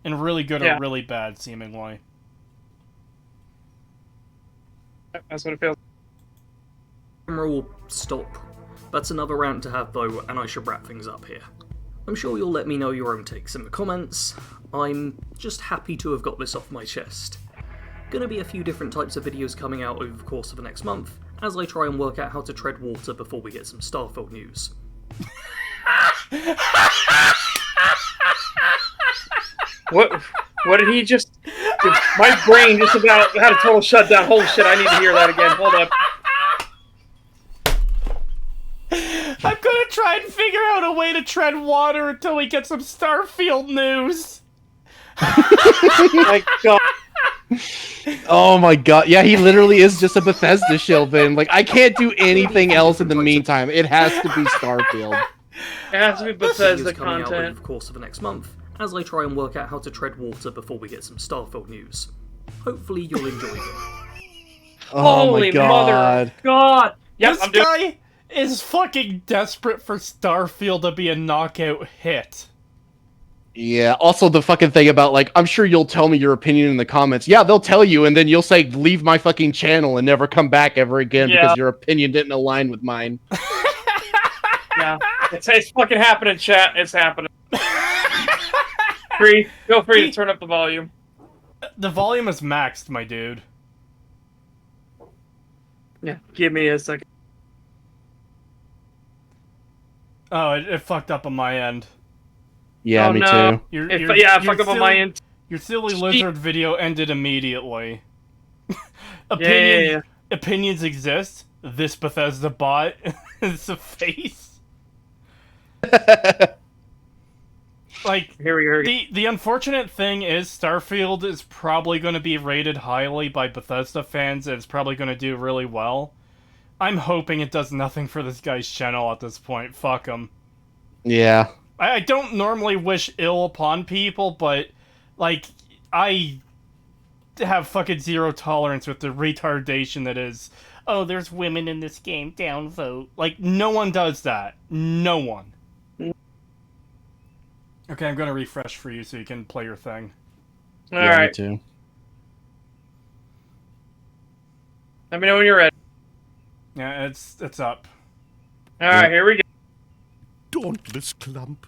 And really good or really bad, seemingly. That's what it feels. Will stop. That's another rant to have though, and I should wrap things up here. I'm sure you'll let me know your own takes in the comments. I'm just happy to have got this off my chest. Gonna be a few different types of videos coming out over the course of the next month, as I try and work out how to tread water before we get some Starfield news. What did he just... My brain just about had a total shutdown. Holy shit, I need to hear that again. Hold up. I'm gonna try and figure out a way to tread water until we get some Starfield news. My God. Oh my god. Yeah, he literally is just a Bethesda shill then. Like, I can't do anything else in the meantime. It has to be Starfield. It has to be Bethesda Videos coming out over content. the course of the next month, as I try and work out how to tread water before we get some Starfield news. Hopefully you'll enjoy them. Oh Holy my god. mother of God. Yep, This I'm doing... guy is fucking desperate for Starfield to be a knockout hit. Yeah, also the fucking thing about, like, I'm sure you'll tell me your opinion in the comments. Yeah, they'll tell you, and then you'll say, leave my fucking channel and never come back ever again because your opinion didn't align with mine. Yeah. It's fucking happening, chat. It's happening. Feel free to turn up the volume. The volume is maxed, my dude. Yeah, give me a second. Oh, it fucked up on my end. Yeah, Oh, me no. too. I fucked up on my end. Your silly lizard video ended immediately. Yeah. Opinions exist. This Bethesda bot is a face. Like, Here we go. the unfortunate thing is Starfield is probably going to be rated highly by Bethesda fans, and it's probably going to do really well. I'm hoping it does nothing for this guy's channel at this point. Fuck him. Yeah. I don't normally wish ill upon people, but, like, I have fucking zero tolerance with the retardation that is, oh, there's women in this game, downvote. Like, no one does that. No one. Okay, I'm gonna refresh for you so you can play your thing. Alright. Me too. Let me know when you're ready. Yeah, it's up. Alright, here we go. Dauntless clump.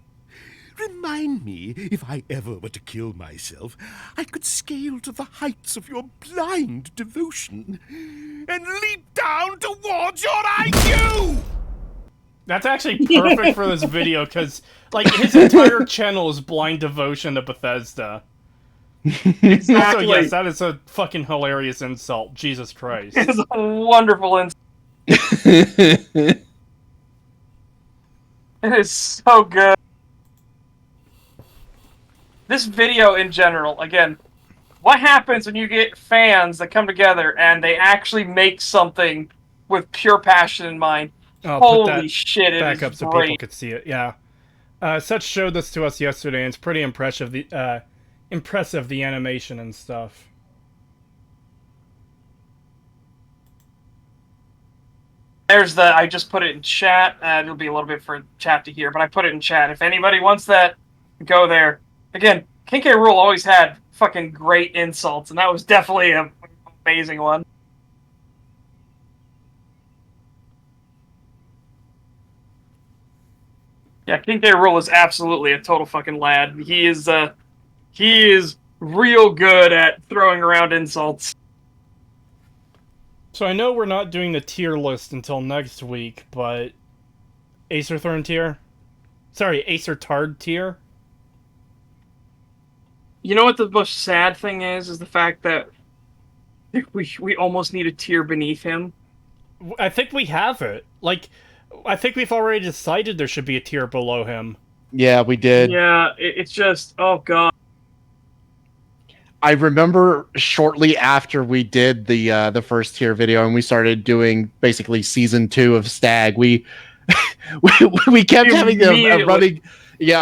Remind me, if I ever were to kill myself, I could scale to the heights of your blind devotion and leap down towards your IQ! That's actually perfect for this video, because, like, his entire channel is blind devotion to Bethesda. Exactly. So, yes, that is a fucking hilarious insult. Jesus Christ. It's a wonderful insult. It is so good. This video in general, again, what happens when you get fans that come together and they actually make something with pure passion in mind? I'll Holy shit, it back is up so great. people could see it, yeah. Such showed this to us yesterday, and it's pretty impressive, the animation and stuff. There's the, I just put it in chat. It'll be a little bit for chat to hear, but I put it in chat. If anybody wants that, go there. Again, King K. Rool always had fucking great insults, and that was definitely an amazing one. Yeah, King K. Rool is absolutely a total fucking lad. He is real good at throwing around insults. So I know we're not doing the tier list until next week, but Acer Thorn tier? Sorry, Acer Tard tier? You know what the most sad thing is the fact that we almost need a tier beneath him. I think we have it. Like, I think we've already decided there should be a tier below him. Yeah, we did. Yeah, it's just, oh god. I remember shortly after we did the first tier video and we started doing basically season 2 of Stag, we we kept having a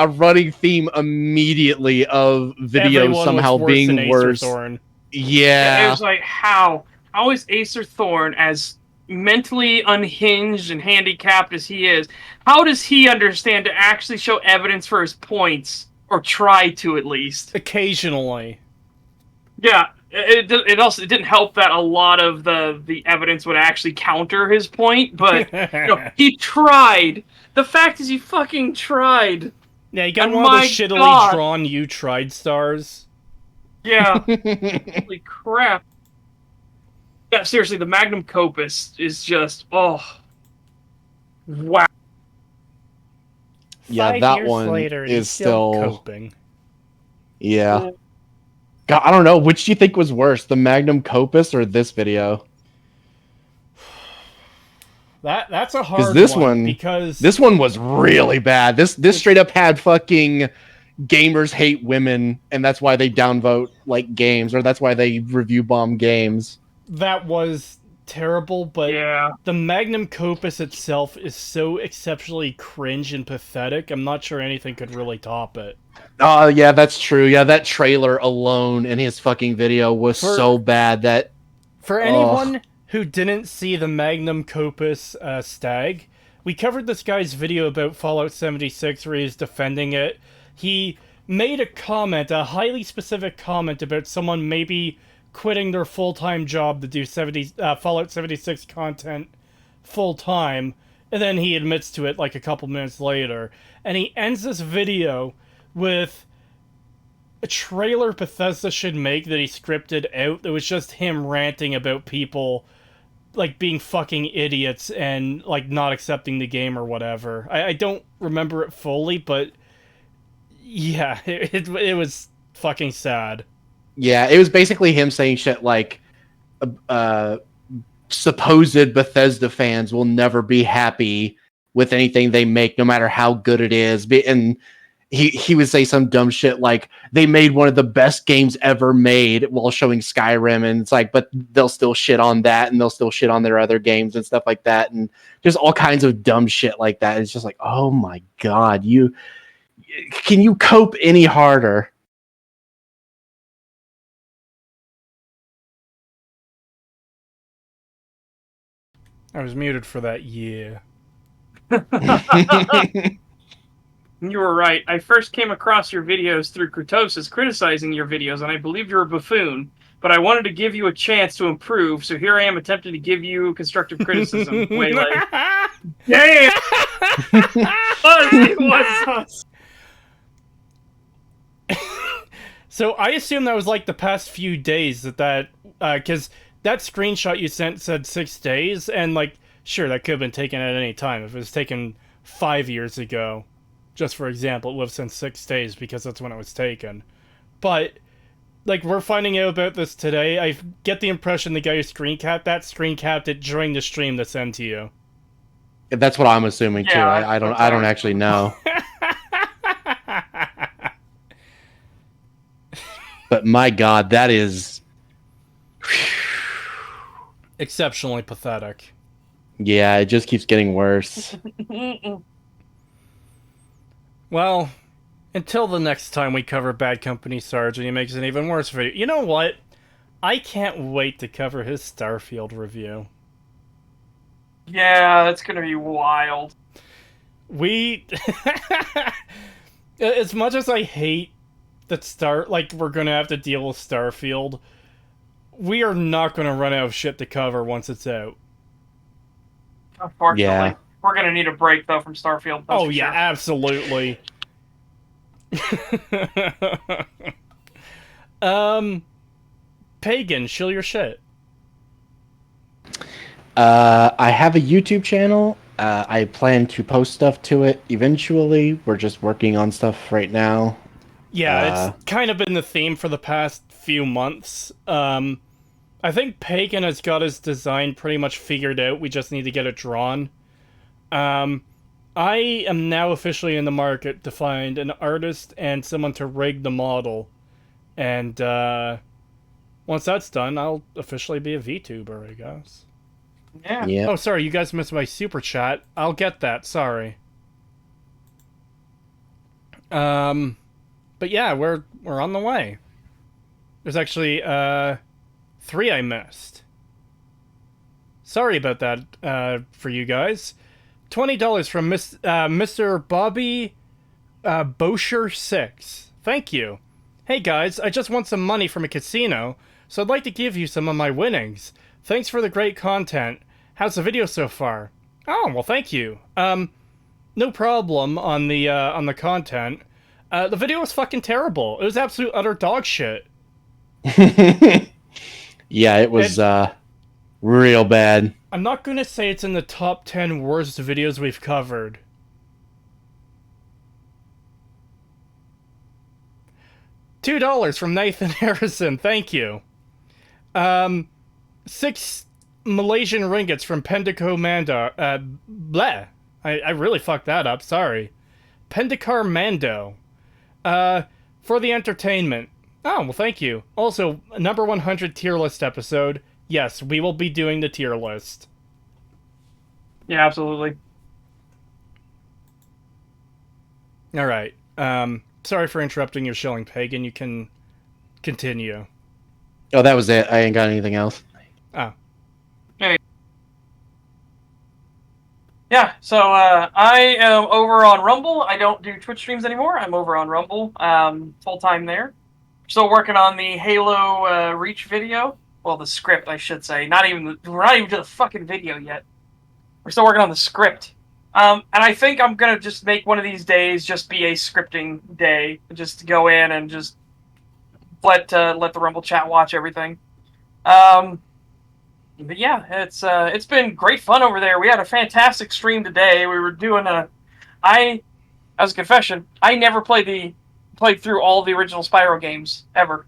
running theme immediately of videos Everyone somehow was worse being than Acer worse. Thorn. It Yeah. was like, how is Acer Thorn, as mentally unhinged and handicapped as he is, how does he understand to actually show evidence for his points, or try to at least? Occasionally. Yeah, it also didn't help that a lot of the evidence would actually counter his point, but he tried. The fact is, he fucking tried. Yeah, you got And one of my those shittily God. drawn "you tried" stars. Yeah, holy crap. Yeah, seriously, the Magnum Copus is just, oh, wow. Yeah, 5 that years one later, and is he's still still coping. Yeah. God, I don't know. Which do you think was worse, the Magnum Copus or this video? That's a hard This one because this one was really bad. This straight up had fucking gamers hate women, and that's why they downvote like games, or that's why they review bomb games. that was terrible, but Yeah. the Magnum Copus itself is so exceptionally cringe and pathetic, I'm not sure anything could really top it. Oh, yeah, that's true. Yeah, that trailer alone in his fucking video was so bad that... For anyone who didn't see the Magnum Copus Stag, we covered this guy's video about Fallout 76 where he's defending it. He made a comment, a highly specific comment about someone maybe quitting their full-time job to do Fallout 76 content full-time, and then he admits to it like a couple minutes later. And he ends this video with a trailer Bethesda should make that he scripted out that was just him ranting about people like being fucking idiots and like not accepting the game or whatever. I don't remember it fully, but yeah, it was fucking sad. Yeah, it was basically him saying shit like, supposed Bethesda fans will never be happy with anything they make, no matter how good it is. And he would say some dumb shit like, they made one of the best games ever made while showing Skyrim, and it's like, but they'll still shit on that, and they'll still shit on their other games and stuff like that, and just all kinds of dumb shit like that. It's just like, oh my god, can you cope any harder? I was muted for that year. You were right. I first came across your videos through Creetosis criticizing your videos, and I believed you were a buffoon. But I wanted to give you a chance to improve, so here I am attempting to give you constructive criticism. Way like, damn! It was. So I assume that was like the past few days that because that screenshot you sent said 6 days, and like, sure, that could have been taken at any time. If it was taken 5 years ago, just for example, it would have said 6 days because that's when it was taken. But like, we're finding out about this today. I get the impression the guy who screen capped it during the stream to send to you. That's what I'm assuming too. Yeah, I don't actually know. But my god, that is Exceptionally pathetic. Yeah, it just keeps getting worse. Well, until the next time we cover Bad Company Sarge and he makes an even worse video. You know what? I can't wait to cover his Starfield review. Yeah, that's gonna be wild. As much as I hate that we're gonna have to deal with Starfield, we are not gonna run out of shit to cover once it's out. Unfortunately. Yeah. We're gonna need a break though from Starfield. That's Oh for yeah, sure. absolutely. Pagan, shill your shit. I have a YouTube channel. I plan to post stuff to it eventually. We're just working on stuff right now. Yeah, it's kind of been the theme for the past few months. I think Pagan has got his design pretty much figured out. We just need to get it drawn. I am now officially in the market to find an artist and someone to rig the model. And once that's done, I'll officially be a VTuber, I guess. Yeah. Yeah. Oh, sorry, you guys missed my super chat. I'll get that, sorry. But yeah, we're on the way. There's actually 3 I missed. Sorry about that for you guys. $20 from Mr. Bobby Bosher 6. Thank you. Hey guys, I just won some money from a casino, so I'd like to give you some of my winnings. Thanks for the great content. How's the video so far? Oh, well, thank you. No problem on the content. The video was fucking terrible. It was absolute utter dog shit. Yeah, it was real bad. I'm not gonna say it's in the top 10 worst videos we've covered. $2 from Nathan Harrison, thank you. 6 Malaysian ringgits from Pendico Mando. Bleh. I really fucked that up, sorry. Pendicar Mando. For the entertainment. Oh, well, thank you. Also, number 100 tier list episode. Yes, we will be doing the tier list. Yeah, absolutely. Alright. Sorry for interrupting your shilling, Pagan. You can continue. Oh, that was it. I ain't got anything else. Oh. Yeah, so I am over on Rumble. I don't do Twitch streams anymore. I'm over on Rumble, full time there. Still working on the Halo Reach video. Well, the script, I should say. We're not even to the fucking video yet. We're still working on the script. And I think I'm gonna just make one of these days just be a scripting day, just go in and just let the Rumble chat watch everything. But yeah, it's been great fun over there. We had a fantastic stream today. We were doing as a confession, I never played through all the original Spyro games ever.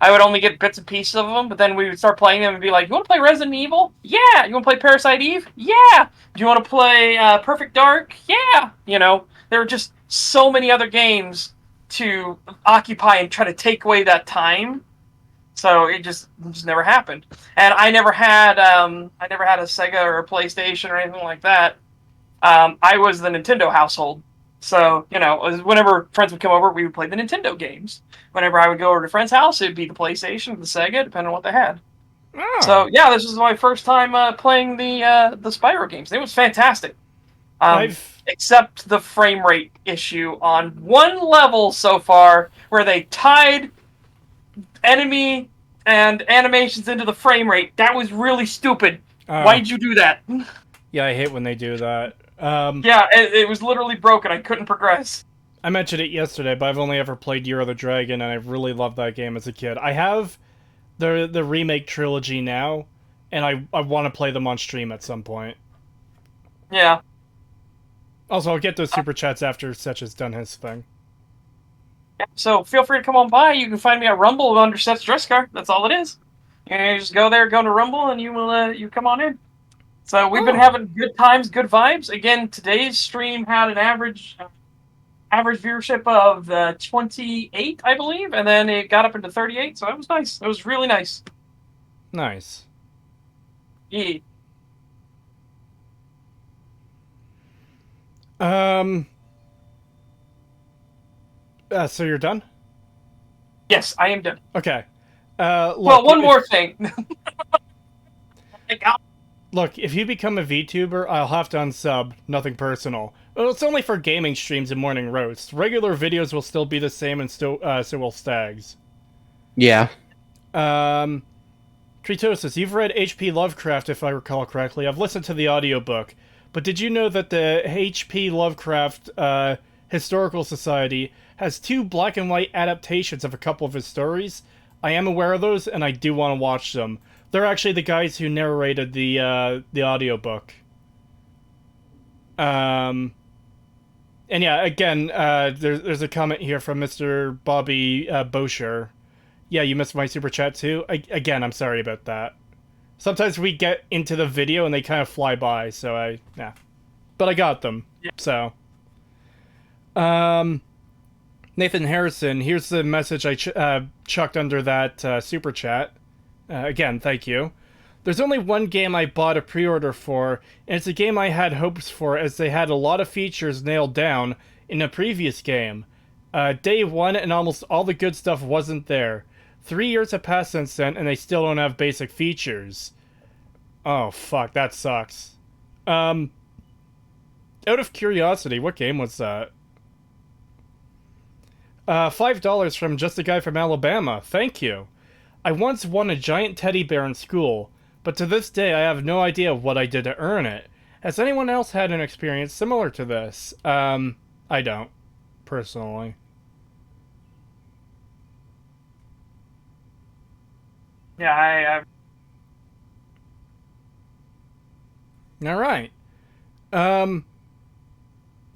I would only get bits and pieces of them, but then we would start playing them and be like, "You want to play Resident Evil? Yeah. You want to play Parasite Eve? Yeah. Do you want to play Perfect Dark? Yeah." You know, there were just so many other games to occupy and try to take away that time. So it just never happened. And I never had a Sega or a PlayStation or anything like that. I was the Nintendo household. So, you know, whenever friends would come over, we would play the Nintendo games. Whenever I would go over to a friend's house, it would be the PlayStation, the Sega, depending on what they had. Oh. So, yeah, this was my first time playing the Spyro games. It was fantastic. Except the frame rate issue on one level so far, where they tied enemy and animations into the frame rate. That was really stupid. Why did you do that? Yeah, I hate when they do that. Yeah, it was literally broken. I couldn't progress. I mentioned it yesterday, but I've only ever played Year of the Dragon, and I really loved that game as a kid. I have the remake trilogy now, and I want to play them on stream at some point. Yeah. Also, I'll get those super chats after Setch has done his thing. So feel free to come on by. You can find me at Rumble under Seth's dress car. That's all it is. You just go there, go to Rumble, and you come on in. So we've been having good times, good vibes. Again, today's stream had an average viewership of 28, I believe, and then it got up into 38. So it was nice. It was really nice. Nice. Yeah. So you're done? Yes, I am done. Okay. One more thing. Look, if you become a VTuber, I'll have to unsub. Nothing personal. Well, it's only for gaming streams and morning roasts. Regular videos will still be the same, and still so will Stags. Yeah. Creetosis, you've read H.P. Lovecraft, if I recall correctly. I've listened to the audiobook. But did you know that the H.P. Lovecraft Historical Society has 2 black and white adaptations of a couple of his stories? I am aware of those, and I do want to watch them. They're actually the guys who narrated the audiobook. And yeah, again, there's a comment here from Mr. Bobby Bosher. Yeah, you missed my super chat too. Again, I'm sorry about that. Sometimes we get into the video and they kind of fly by, so yeah. But I got them, yeah. So. Nathan Harrison, here's the message I chucked under that super chat. Again, thank you. There's only one game I bought a pre-order for, and it's a game I had hopes for as they had a lot of features nailed down in a previous game. Day 1 and almost all the good stuff wasn't there. 3 years have passed since then, and they still don't have basic features. Oh, fuck, that sucks. Out of curiosity, what game was that? $5 from Just a Guy from Alabama. Thank you. I once won a giant teddy bear in school, but to this day I have no idea what I did to earn it. Has anyone else had an experience similar to this? I don't, personally. Yeah, I Alright.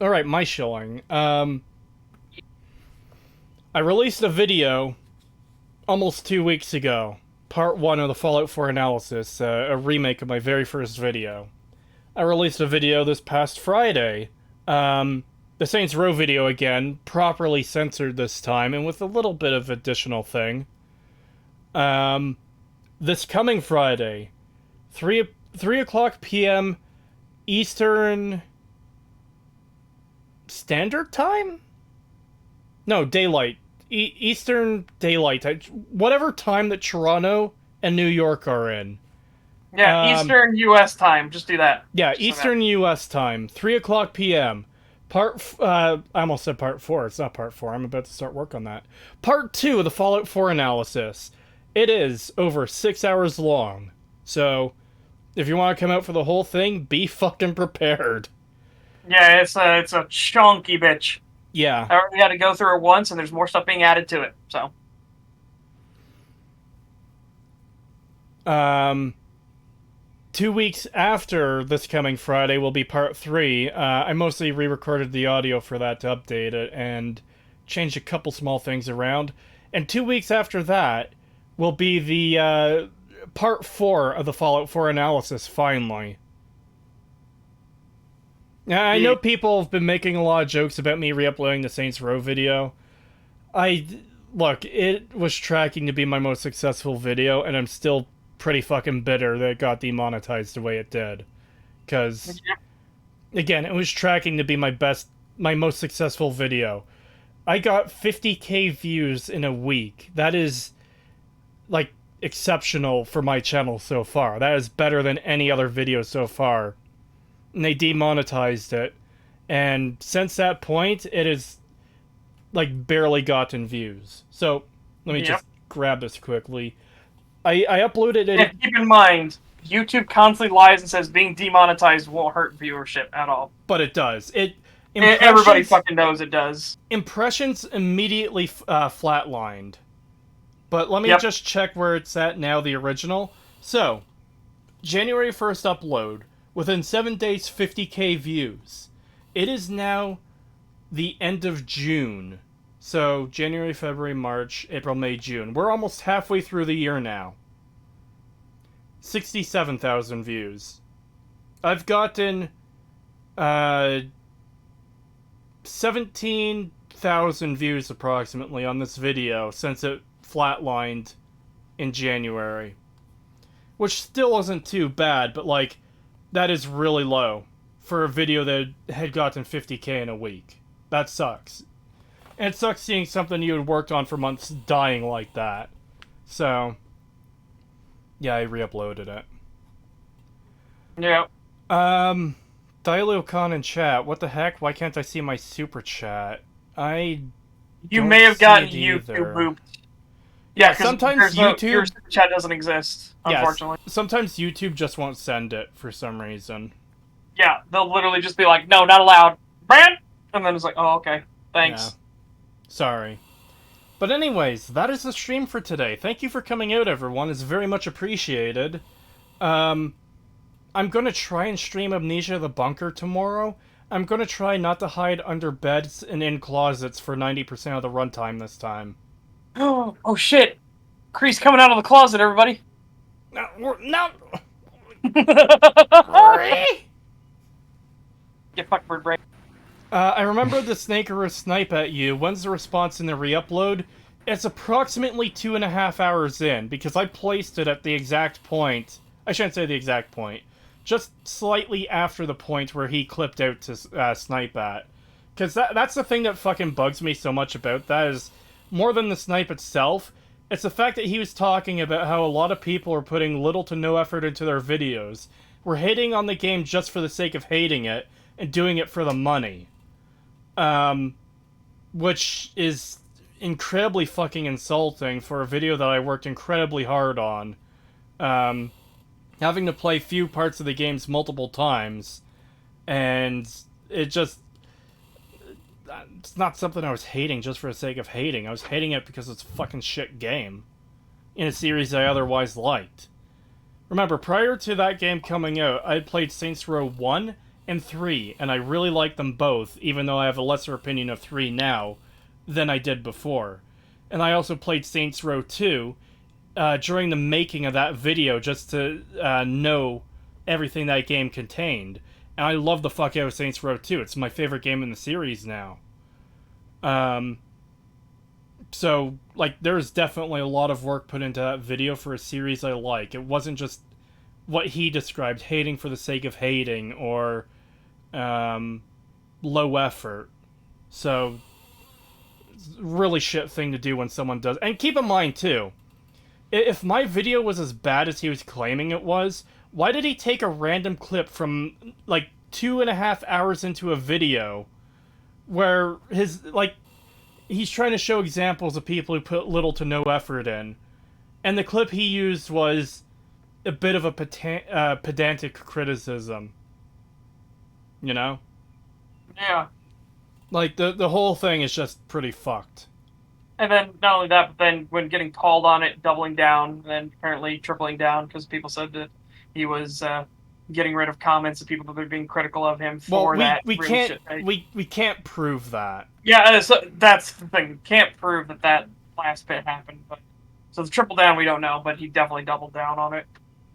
Alright, my shilling. I released a video almost 2 weeks ago. Part 1 of the Fallout 4 analysis, a remake of my very first video. I released a video this past Friday. The Saints Row video again, properly censored this time, and with a little bit of additional thing. This coming Friday, 3 o'clock p.m. Eastern Standard Time? No, Daylight. Eastern Daylight Time. Whatever time that Toronto and New York are in. Yeah, Eastern U.S. time. Just do that. Yeah, just Eastern U.S. time. 3 o'clock p.m. I almost said part 4. It's not part 4. I'm about to start work on that. Part 2 of the Fallout 4 analysis. It is over 6 hours long. So, if you want to come out for the whole thing, be fucking prepared. Yeah, it's a chunky bitch. Yeah. I already had to go through it once, and there's more stuff being added to it, so. 2 weeks after this coming Friday will be part 3. I mostly re-recorded the audio for that to update it and changed a couple small things around. And 2 weeks after that will be the part 4 of the Fallout 4 analysis, finally. Now, I know people have been making a lot of jokes about me re-uploading the Saints Row video. Look, it was tracking to be my most successful video, and I'm still pretty fucking bitter that it got demonetized the way it did. Because, again, it was tracking to be my most successful video. I got 50k views in a week. That is, like, exceptional for my channel so far. That is better than any other video so far. And they demonetized it. And since that point, it has, like, barely gotten views. So, let me just grab this quickly. I uploaded it... Yeah, keep in mind, YouTube constantly lies and says being demonetized won't hurt viewership at all. But it does. Everybody fucking knows it does. Impressions immediately flatlined. But let me just check where it's at now, the original. So, January 1st upload. Within 7 days, 50k views. It is now the end of June. So, January, February, March, April, May, June. We're almost halfway through the year now. 67,000 views. I've gotten 17,000 views approximately on this video since it flatlined in January. Which still isn't too bad, but like, that is really low for a video that had gotten 50k in a week. That sucks. And it sucks seeing something you had worked on for months dying like that. So, yeah, I re-uploaded it. Yeah. Dilocon in chat. What the heck? Why can't I see my super chat? You don't may have see gotten it either. YouTube booped. Yeah, because sometimes YouTube- your super chat doesn't exist, Yes, unfortunately. sometimes YouTube just won't send it for some reason. Yeah, they'll literally just be like, no, not allowed. Brand! And then it's like, oh, okay. Thanks. Yeah. Sorry. But anyways, that is the stream for today. Thank you for coming out, everyone. It's very much appreciated. I'm gonna try and stream Amnesia the Bunker tomorrow. I'm gonna try not to hide under beds and in closets for 90% of the runtime this time. Oh, shit. Kree's coming out of the closet, everybody. No! Get fucked, bird brain. I remember the snake or a snipe at you. When's the response in the re-upload? It's approximately 2.5 hours in, because I placed it at the exact point. I shouldn't say the exact point. Just slightly after the point where he clipped out to snipe at. Because that's the thing that fucking bugs me so much about that is, more than the snipe itself, it's the fact that he was talking about how a lot of people are putting little to no effort into their videos. We're hating on the game just for the sake of hating it, and doing it for the money. Which is incredibly fucking insulting for a video that I worked incredibly hard on. Having to play few parts of the games multiple times, and it's not something I was hating just for the sake of hating. I was hating it because it's a fucking shit game in a series I otherwise liked. Remember, prior to that game coming out, I had played Saints Row 1 and 3, and I really liked them both, even though I have a lesser opinion of 3 now than I did before. And I also played Saints Row 2 during the making of that video, just to know everything that game contained. And I love the fuck out of Saints Row 2. It's my favorite game in the series now. So, like, there's definitely a lot of work put into that video for a series I like. It wasn't just what he described, hating for the sake of hating, or low effort. So, it's a really shit thing to do when someone does. And keep in mind, too, if my video was as bad as he was claiming it was, why did he take a random clip from, like, 2.5 hours into a video where he's trying to show examples of people who put little to no effort in, and the clip he used was a bit of a pedantic criticism. You know? Yeah. Like, the whole thing is just pretty fucked. And then, not only that, but then when getting called on it, doubling down, and then apparently tripling down, because people said that he was getting rid of comments of people that were being critical of him for that. We can't prove that. Yeah, so that's the thing. Can't prove that last bit happened. But so the triple down, we don't know, but he definitely doubled down on it.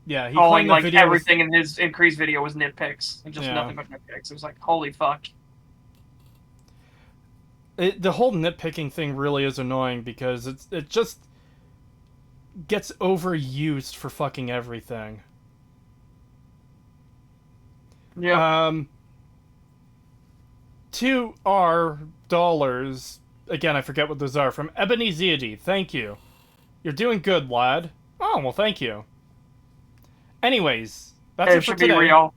Yeah, he calling claimed the like video everything in his increased video was nitpicks, and just Yeah. nothing but nitpicks. It was like, holy fuck. The whole nitpicking thing really is annoying because it just gets overused for fucking everything. Yeah. $2 again, I forget what those are, from Ebony Ziadi. Thank you. You're doing good, lad. Oh, well, thank you. Anyways, that's It it for should be today. real.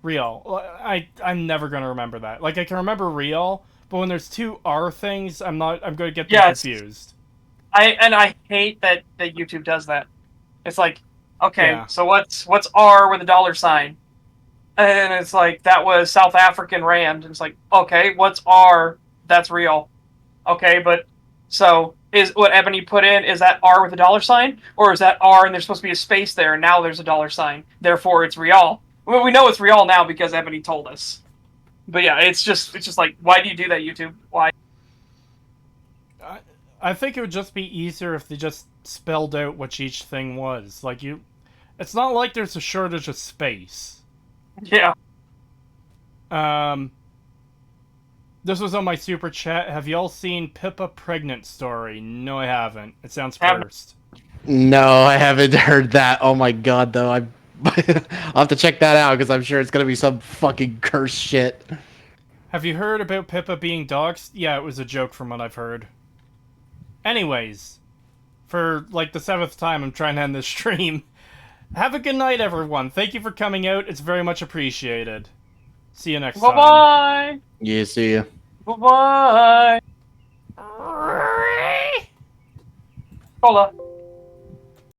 Real. I'm never gonna remember that. Like, I can remember real, but when there's two R things, I'm gonna get them confused. I hate that YouTube does that. It's like, okay, Yeah. so what's R with a $? And it's like, that was South African Rand. And it's like, okay, what's R? That's real. Okay, but so is what Ebony put in, is that R with a $? Or is that R and there's supposed to be a space there and now there's a $? Therefore it's real. Well, we know it's real now because Ebony told us. But yeah, it's just like, why do you do that, YouTube? Why? I think it would just be easier if they just spelled out what each thing was. Like, it's not like there's a shortage of space. Yeah. This was on my super chat. Have y'all seen Pippa Pregnant Story? No, I haven't. It sounds Haven't. cursed. No, I haven't heard that. Oh my god, though. I'll have to check that out because I'm sure it's gonna be some fucking cursed shit. Have you heard about Pippa being doxxed? Yeah, it was a joke from what I've heard. Anyways, for like the 7th time, I'm trying to end this stream. Have a good night, everyone. Thank you for coming out. It's very much appreciated. See you next Bye time. bye. Yeah, see ya. Bye bye. Cola.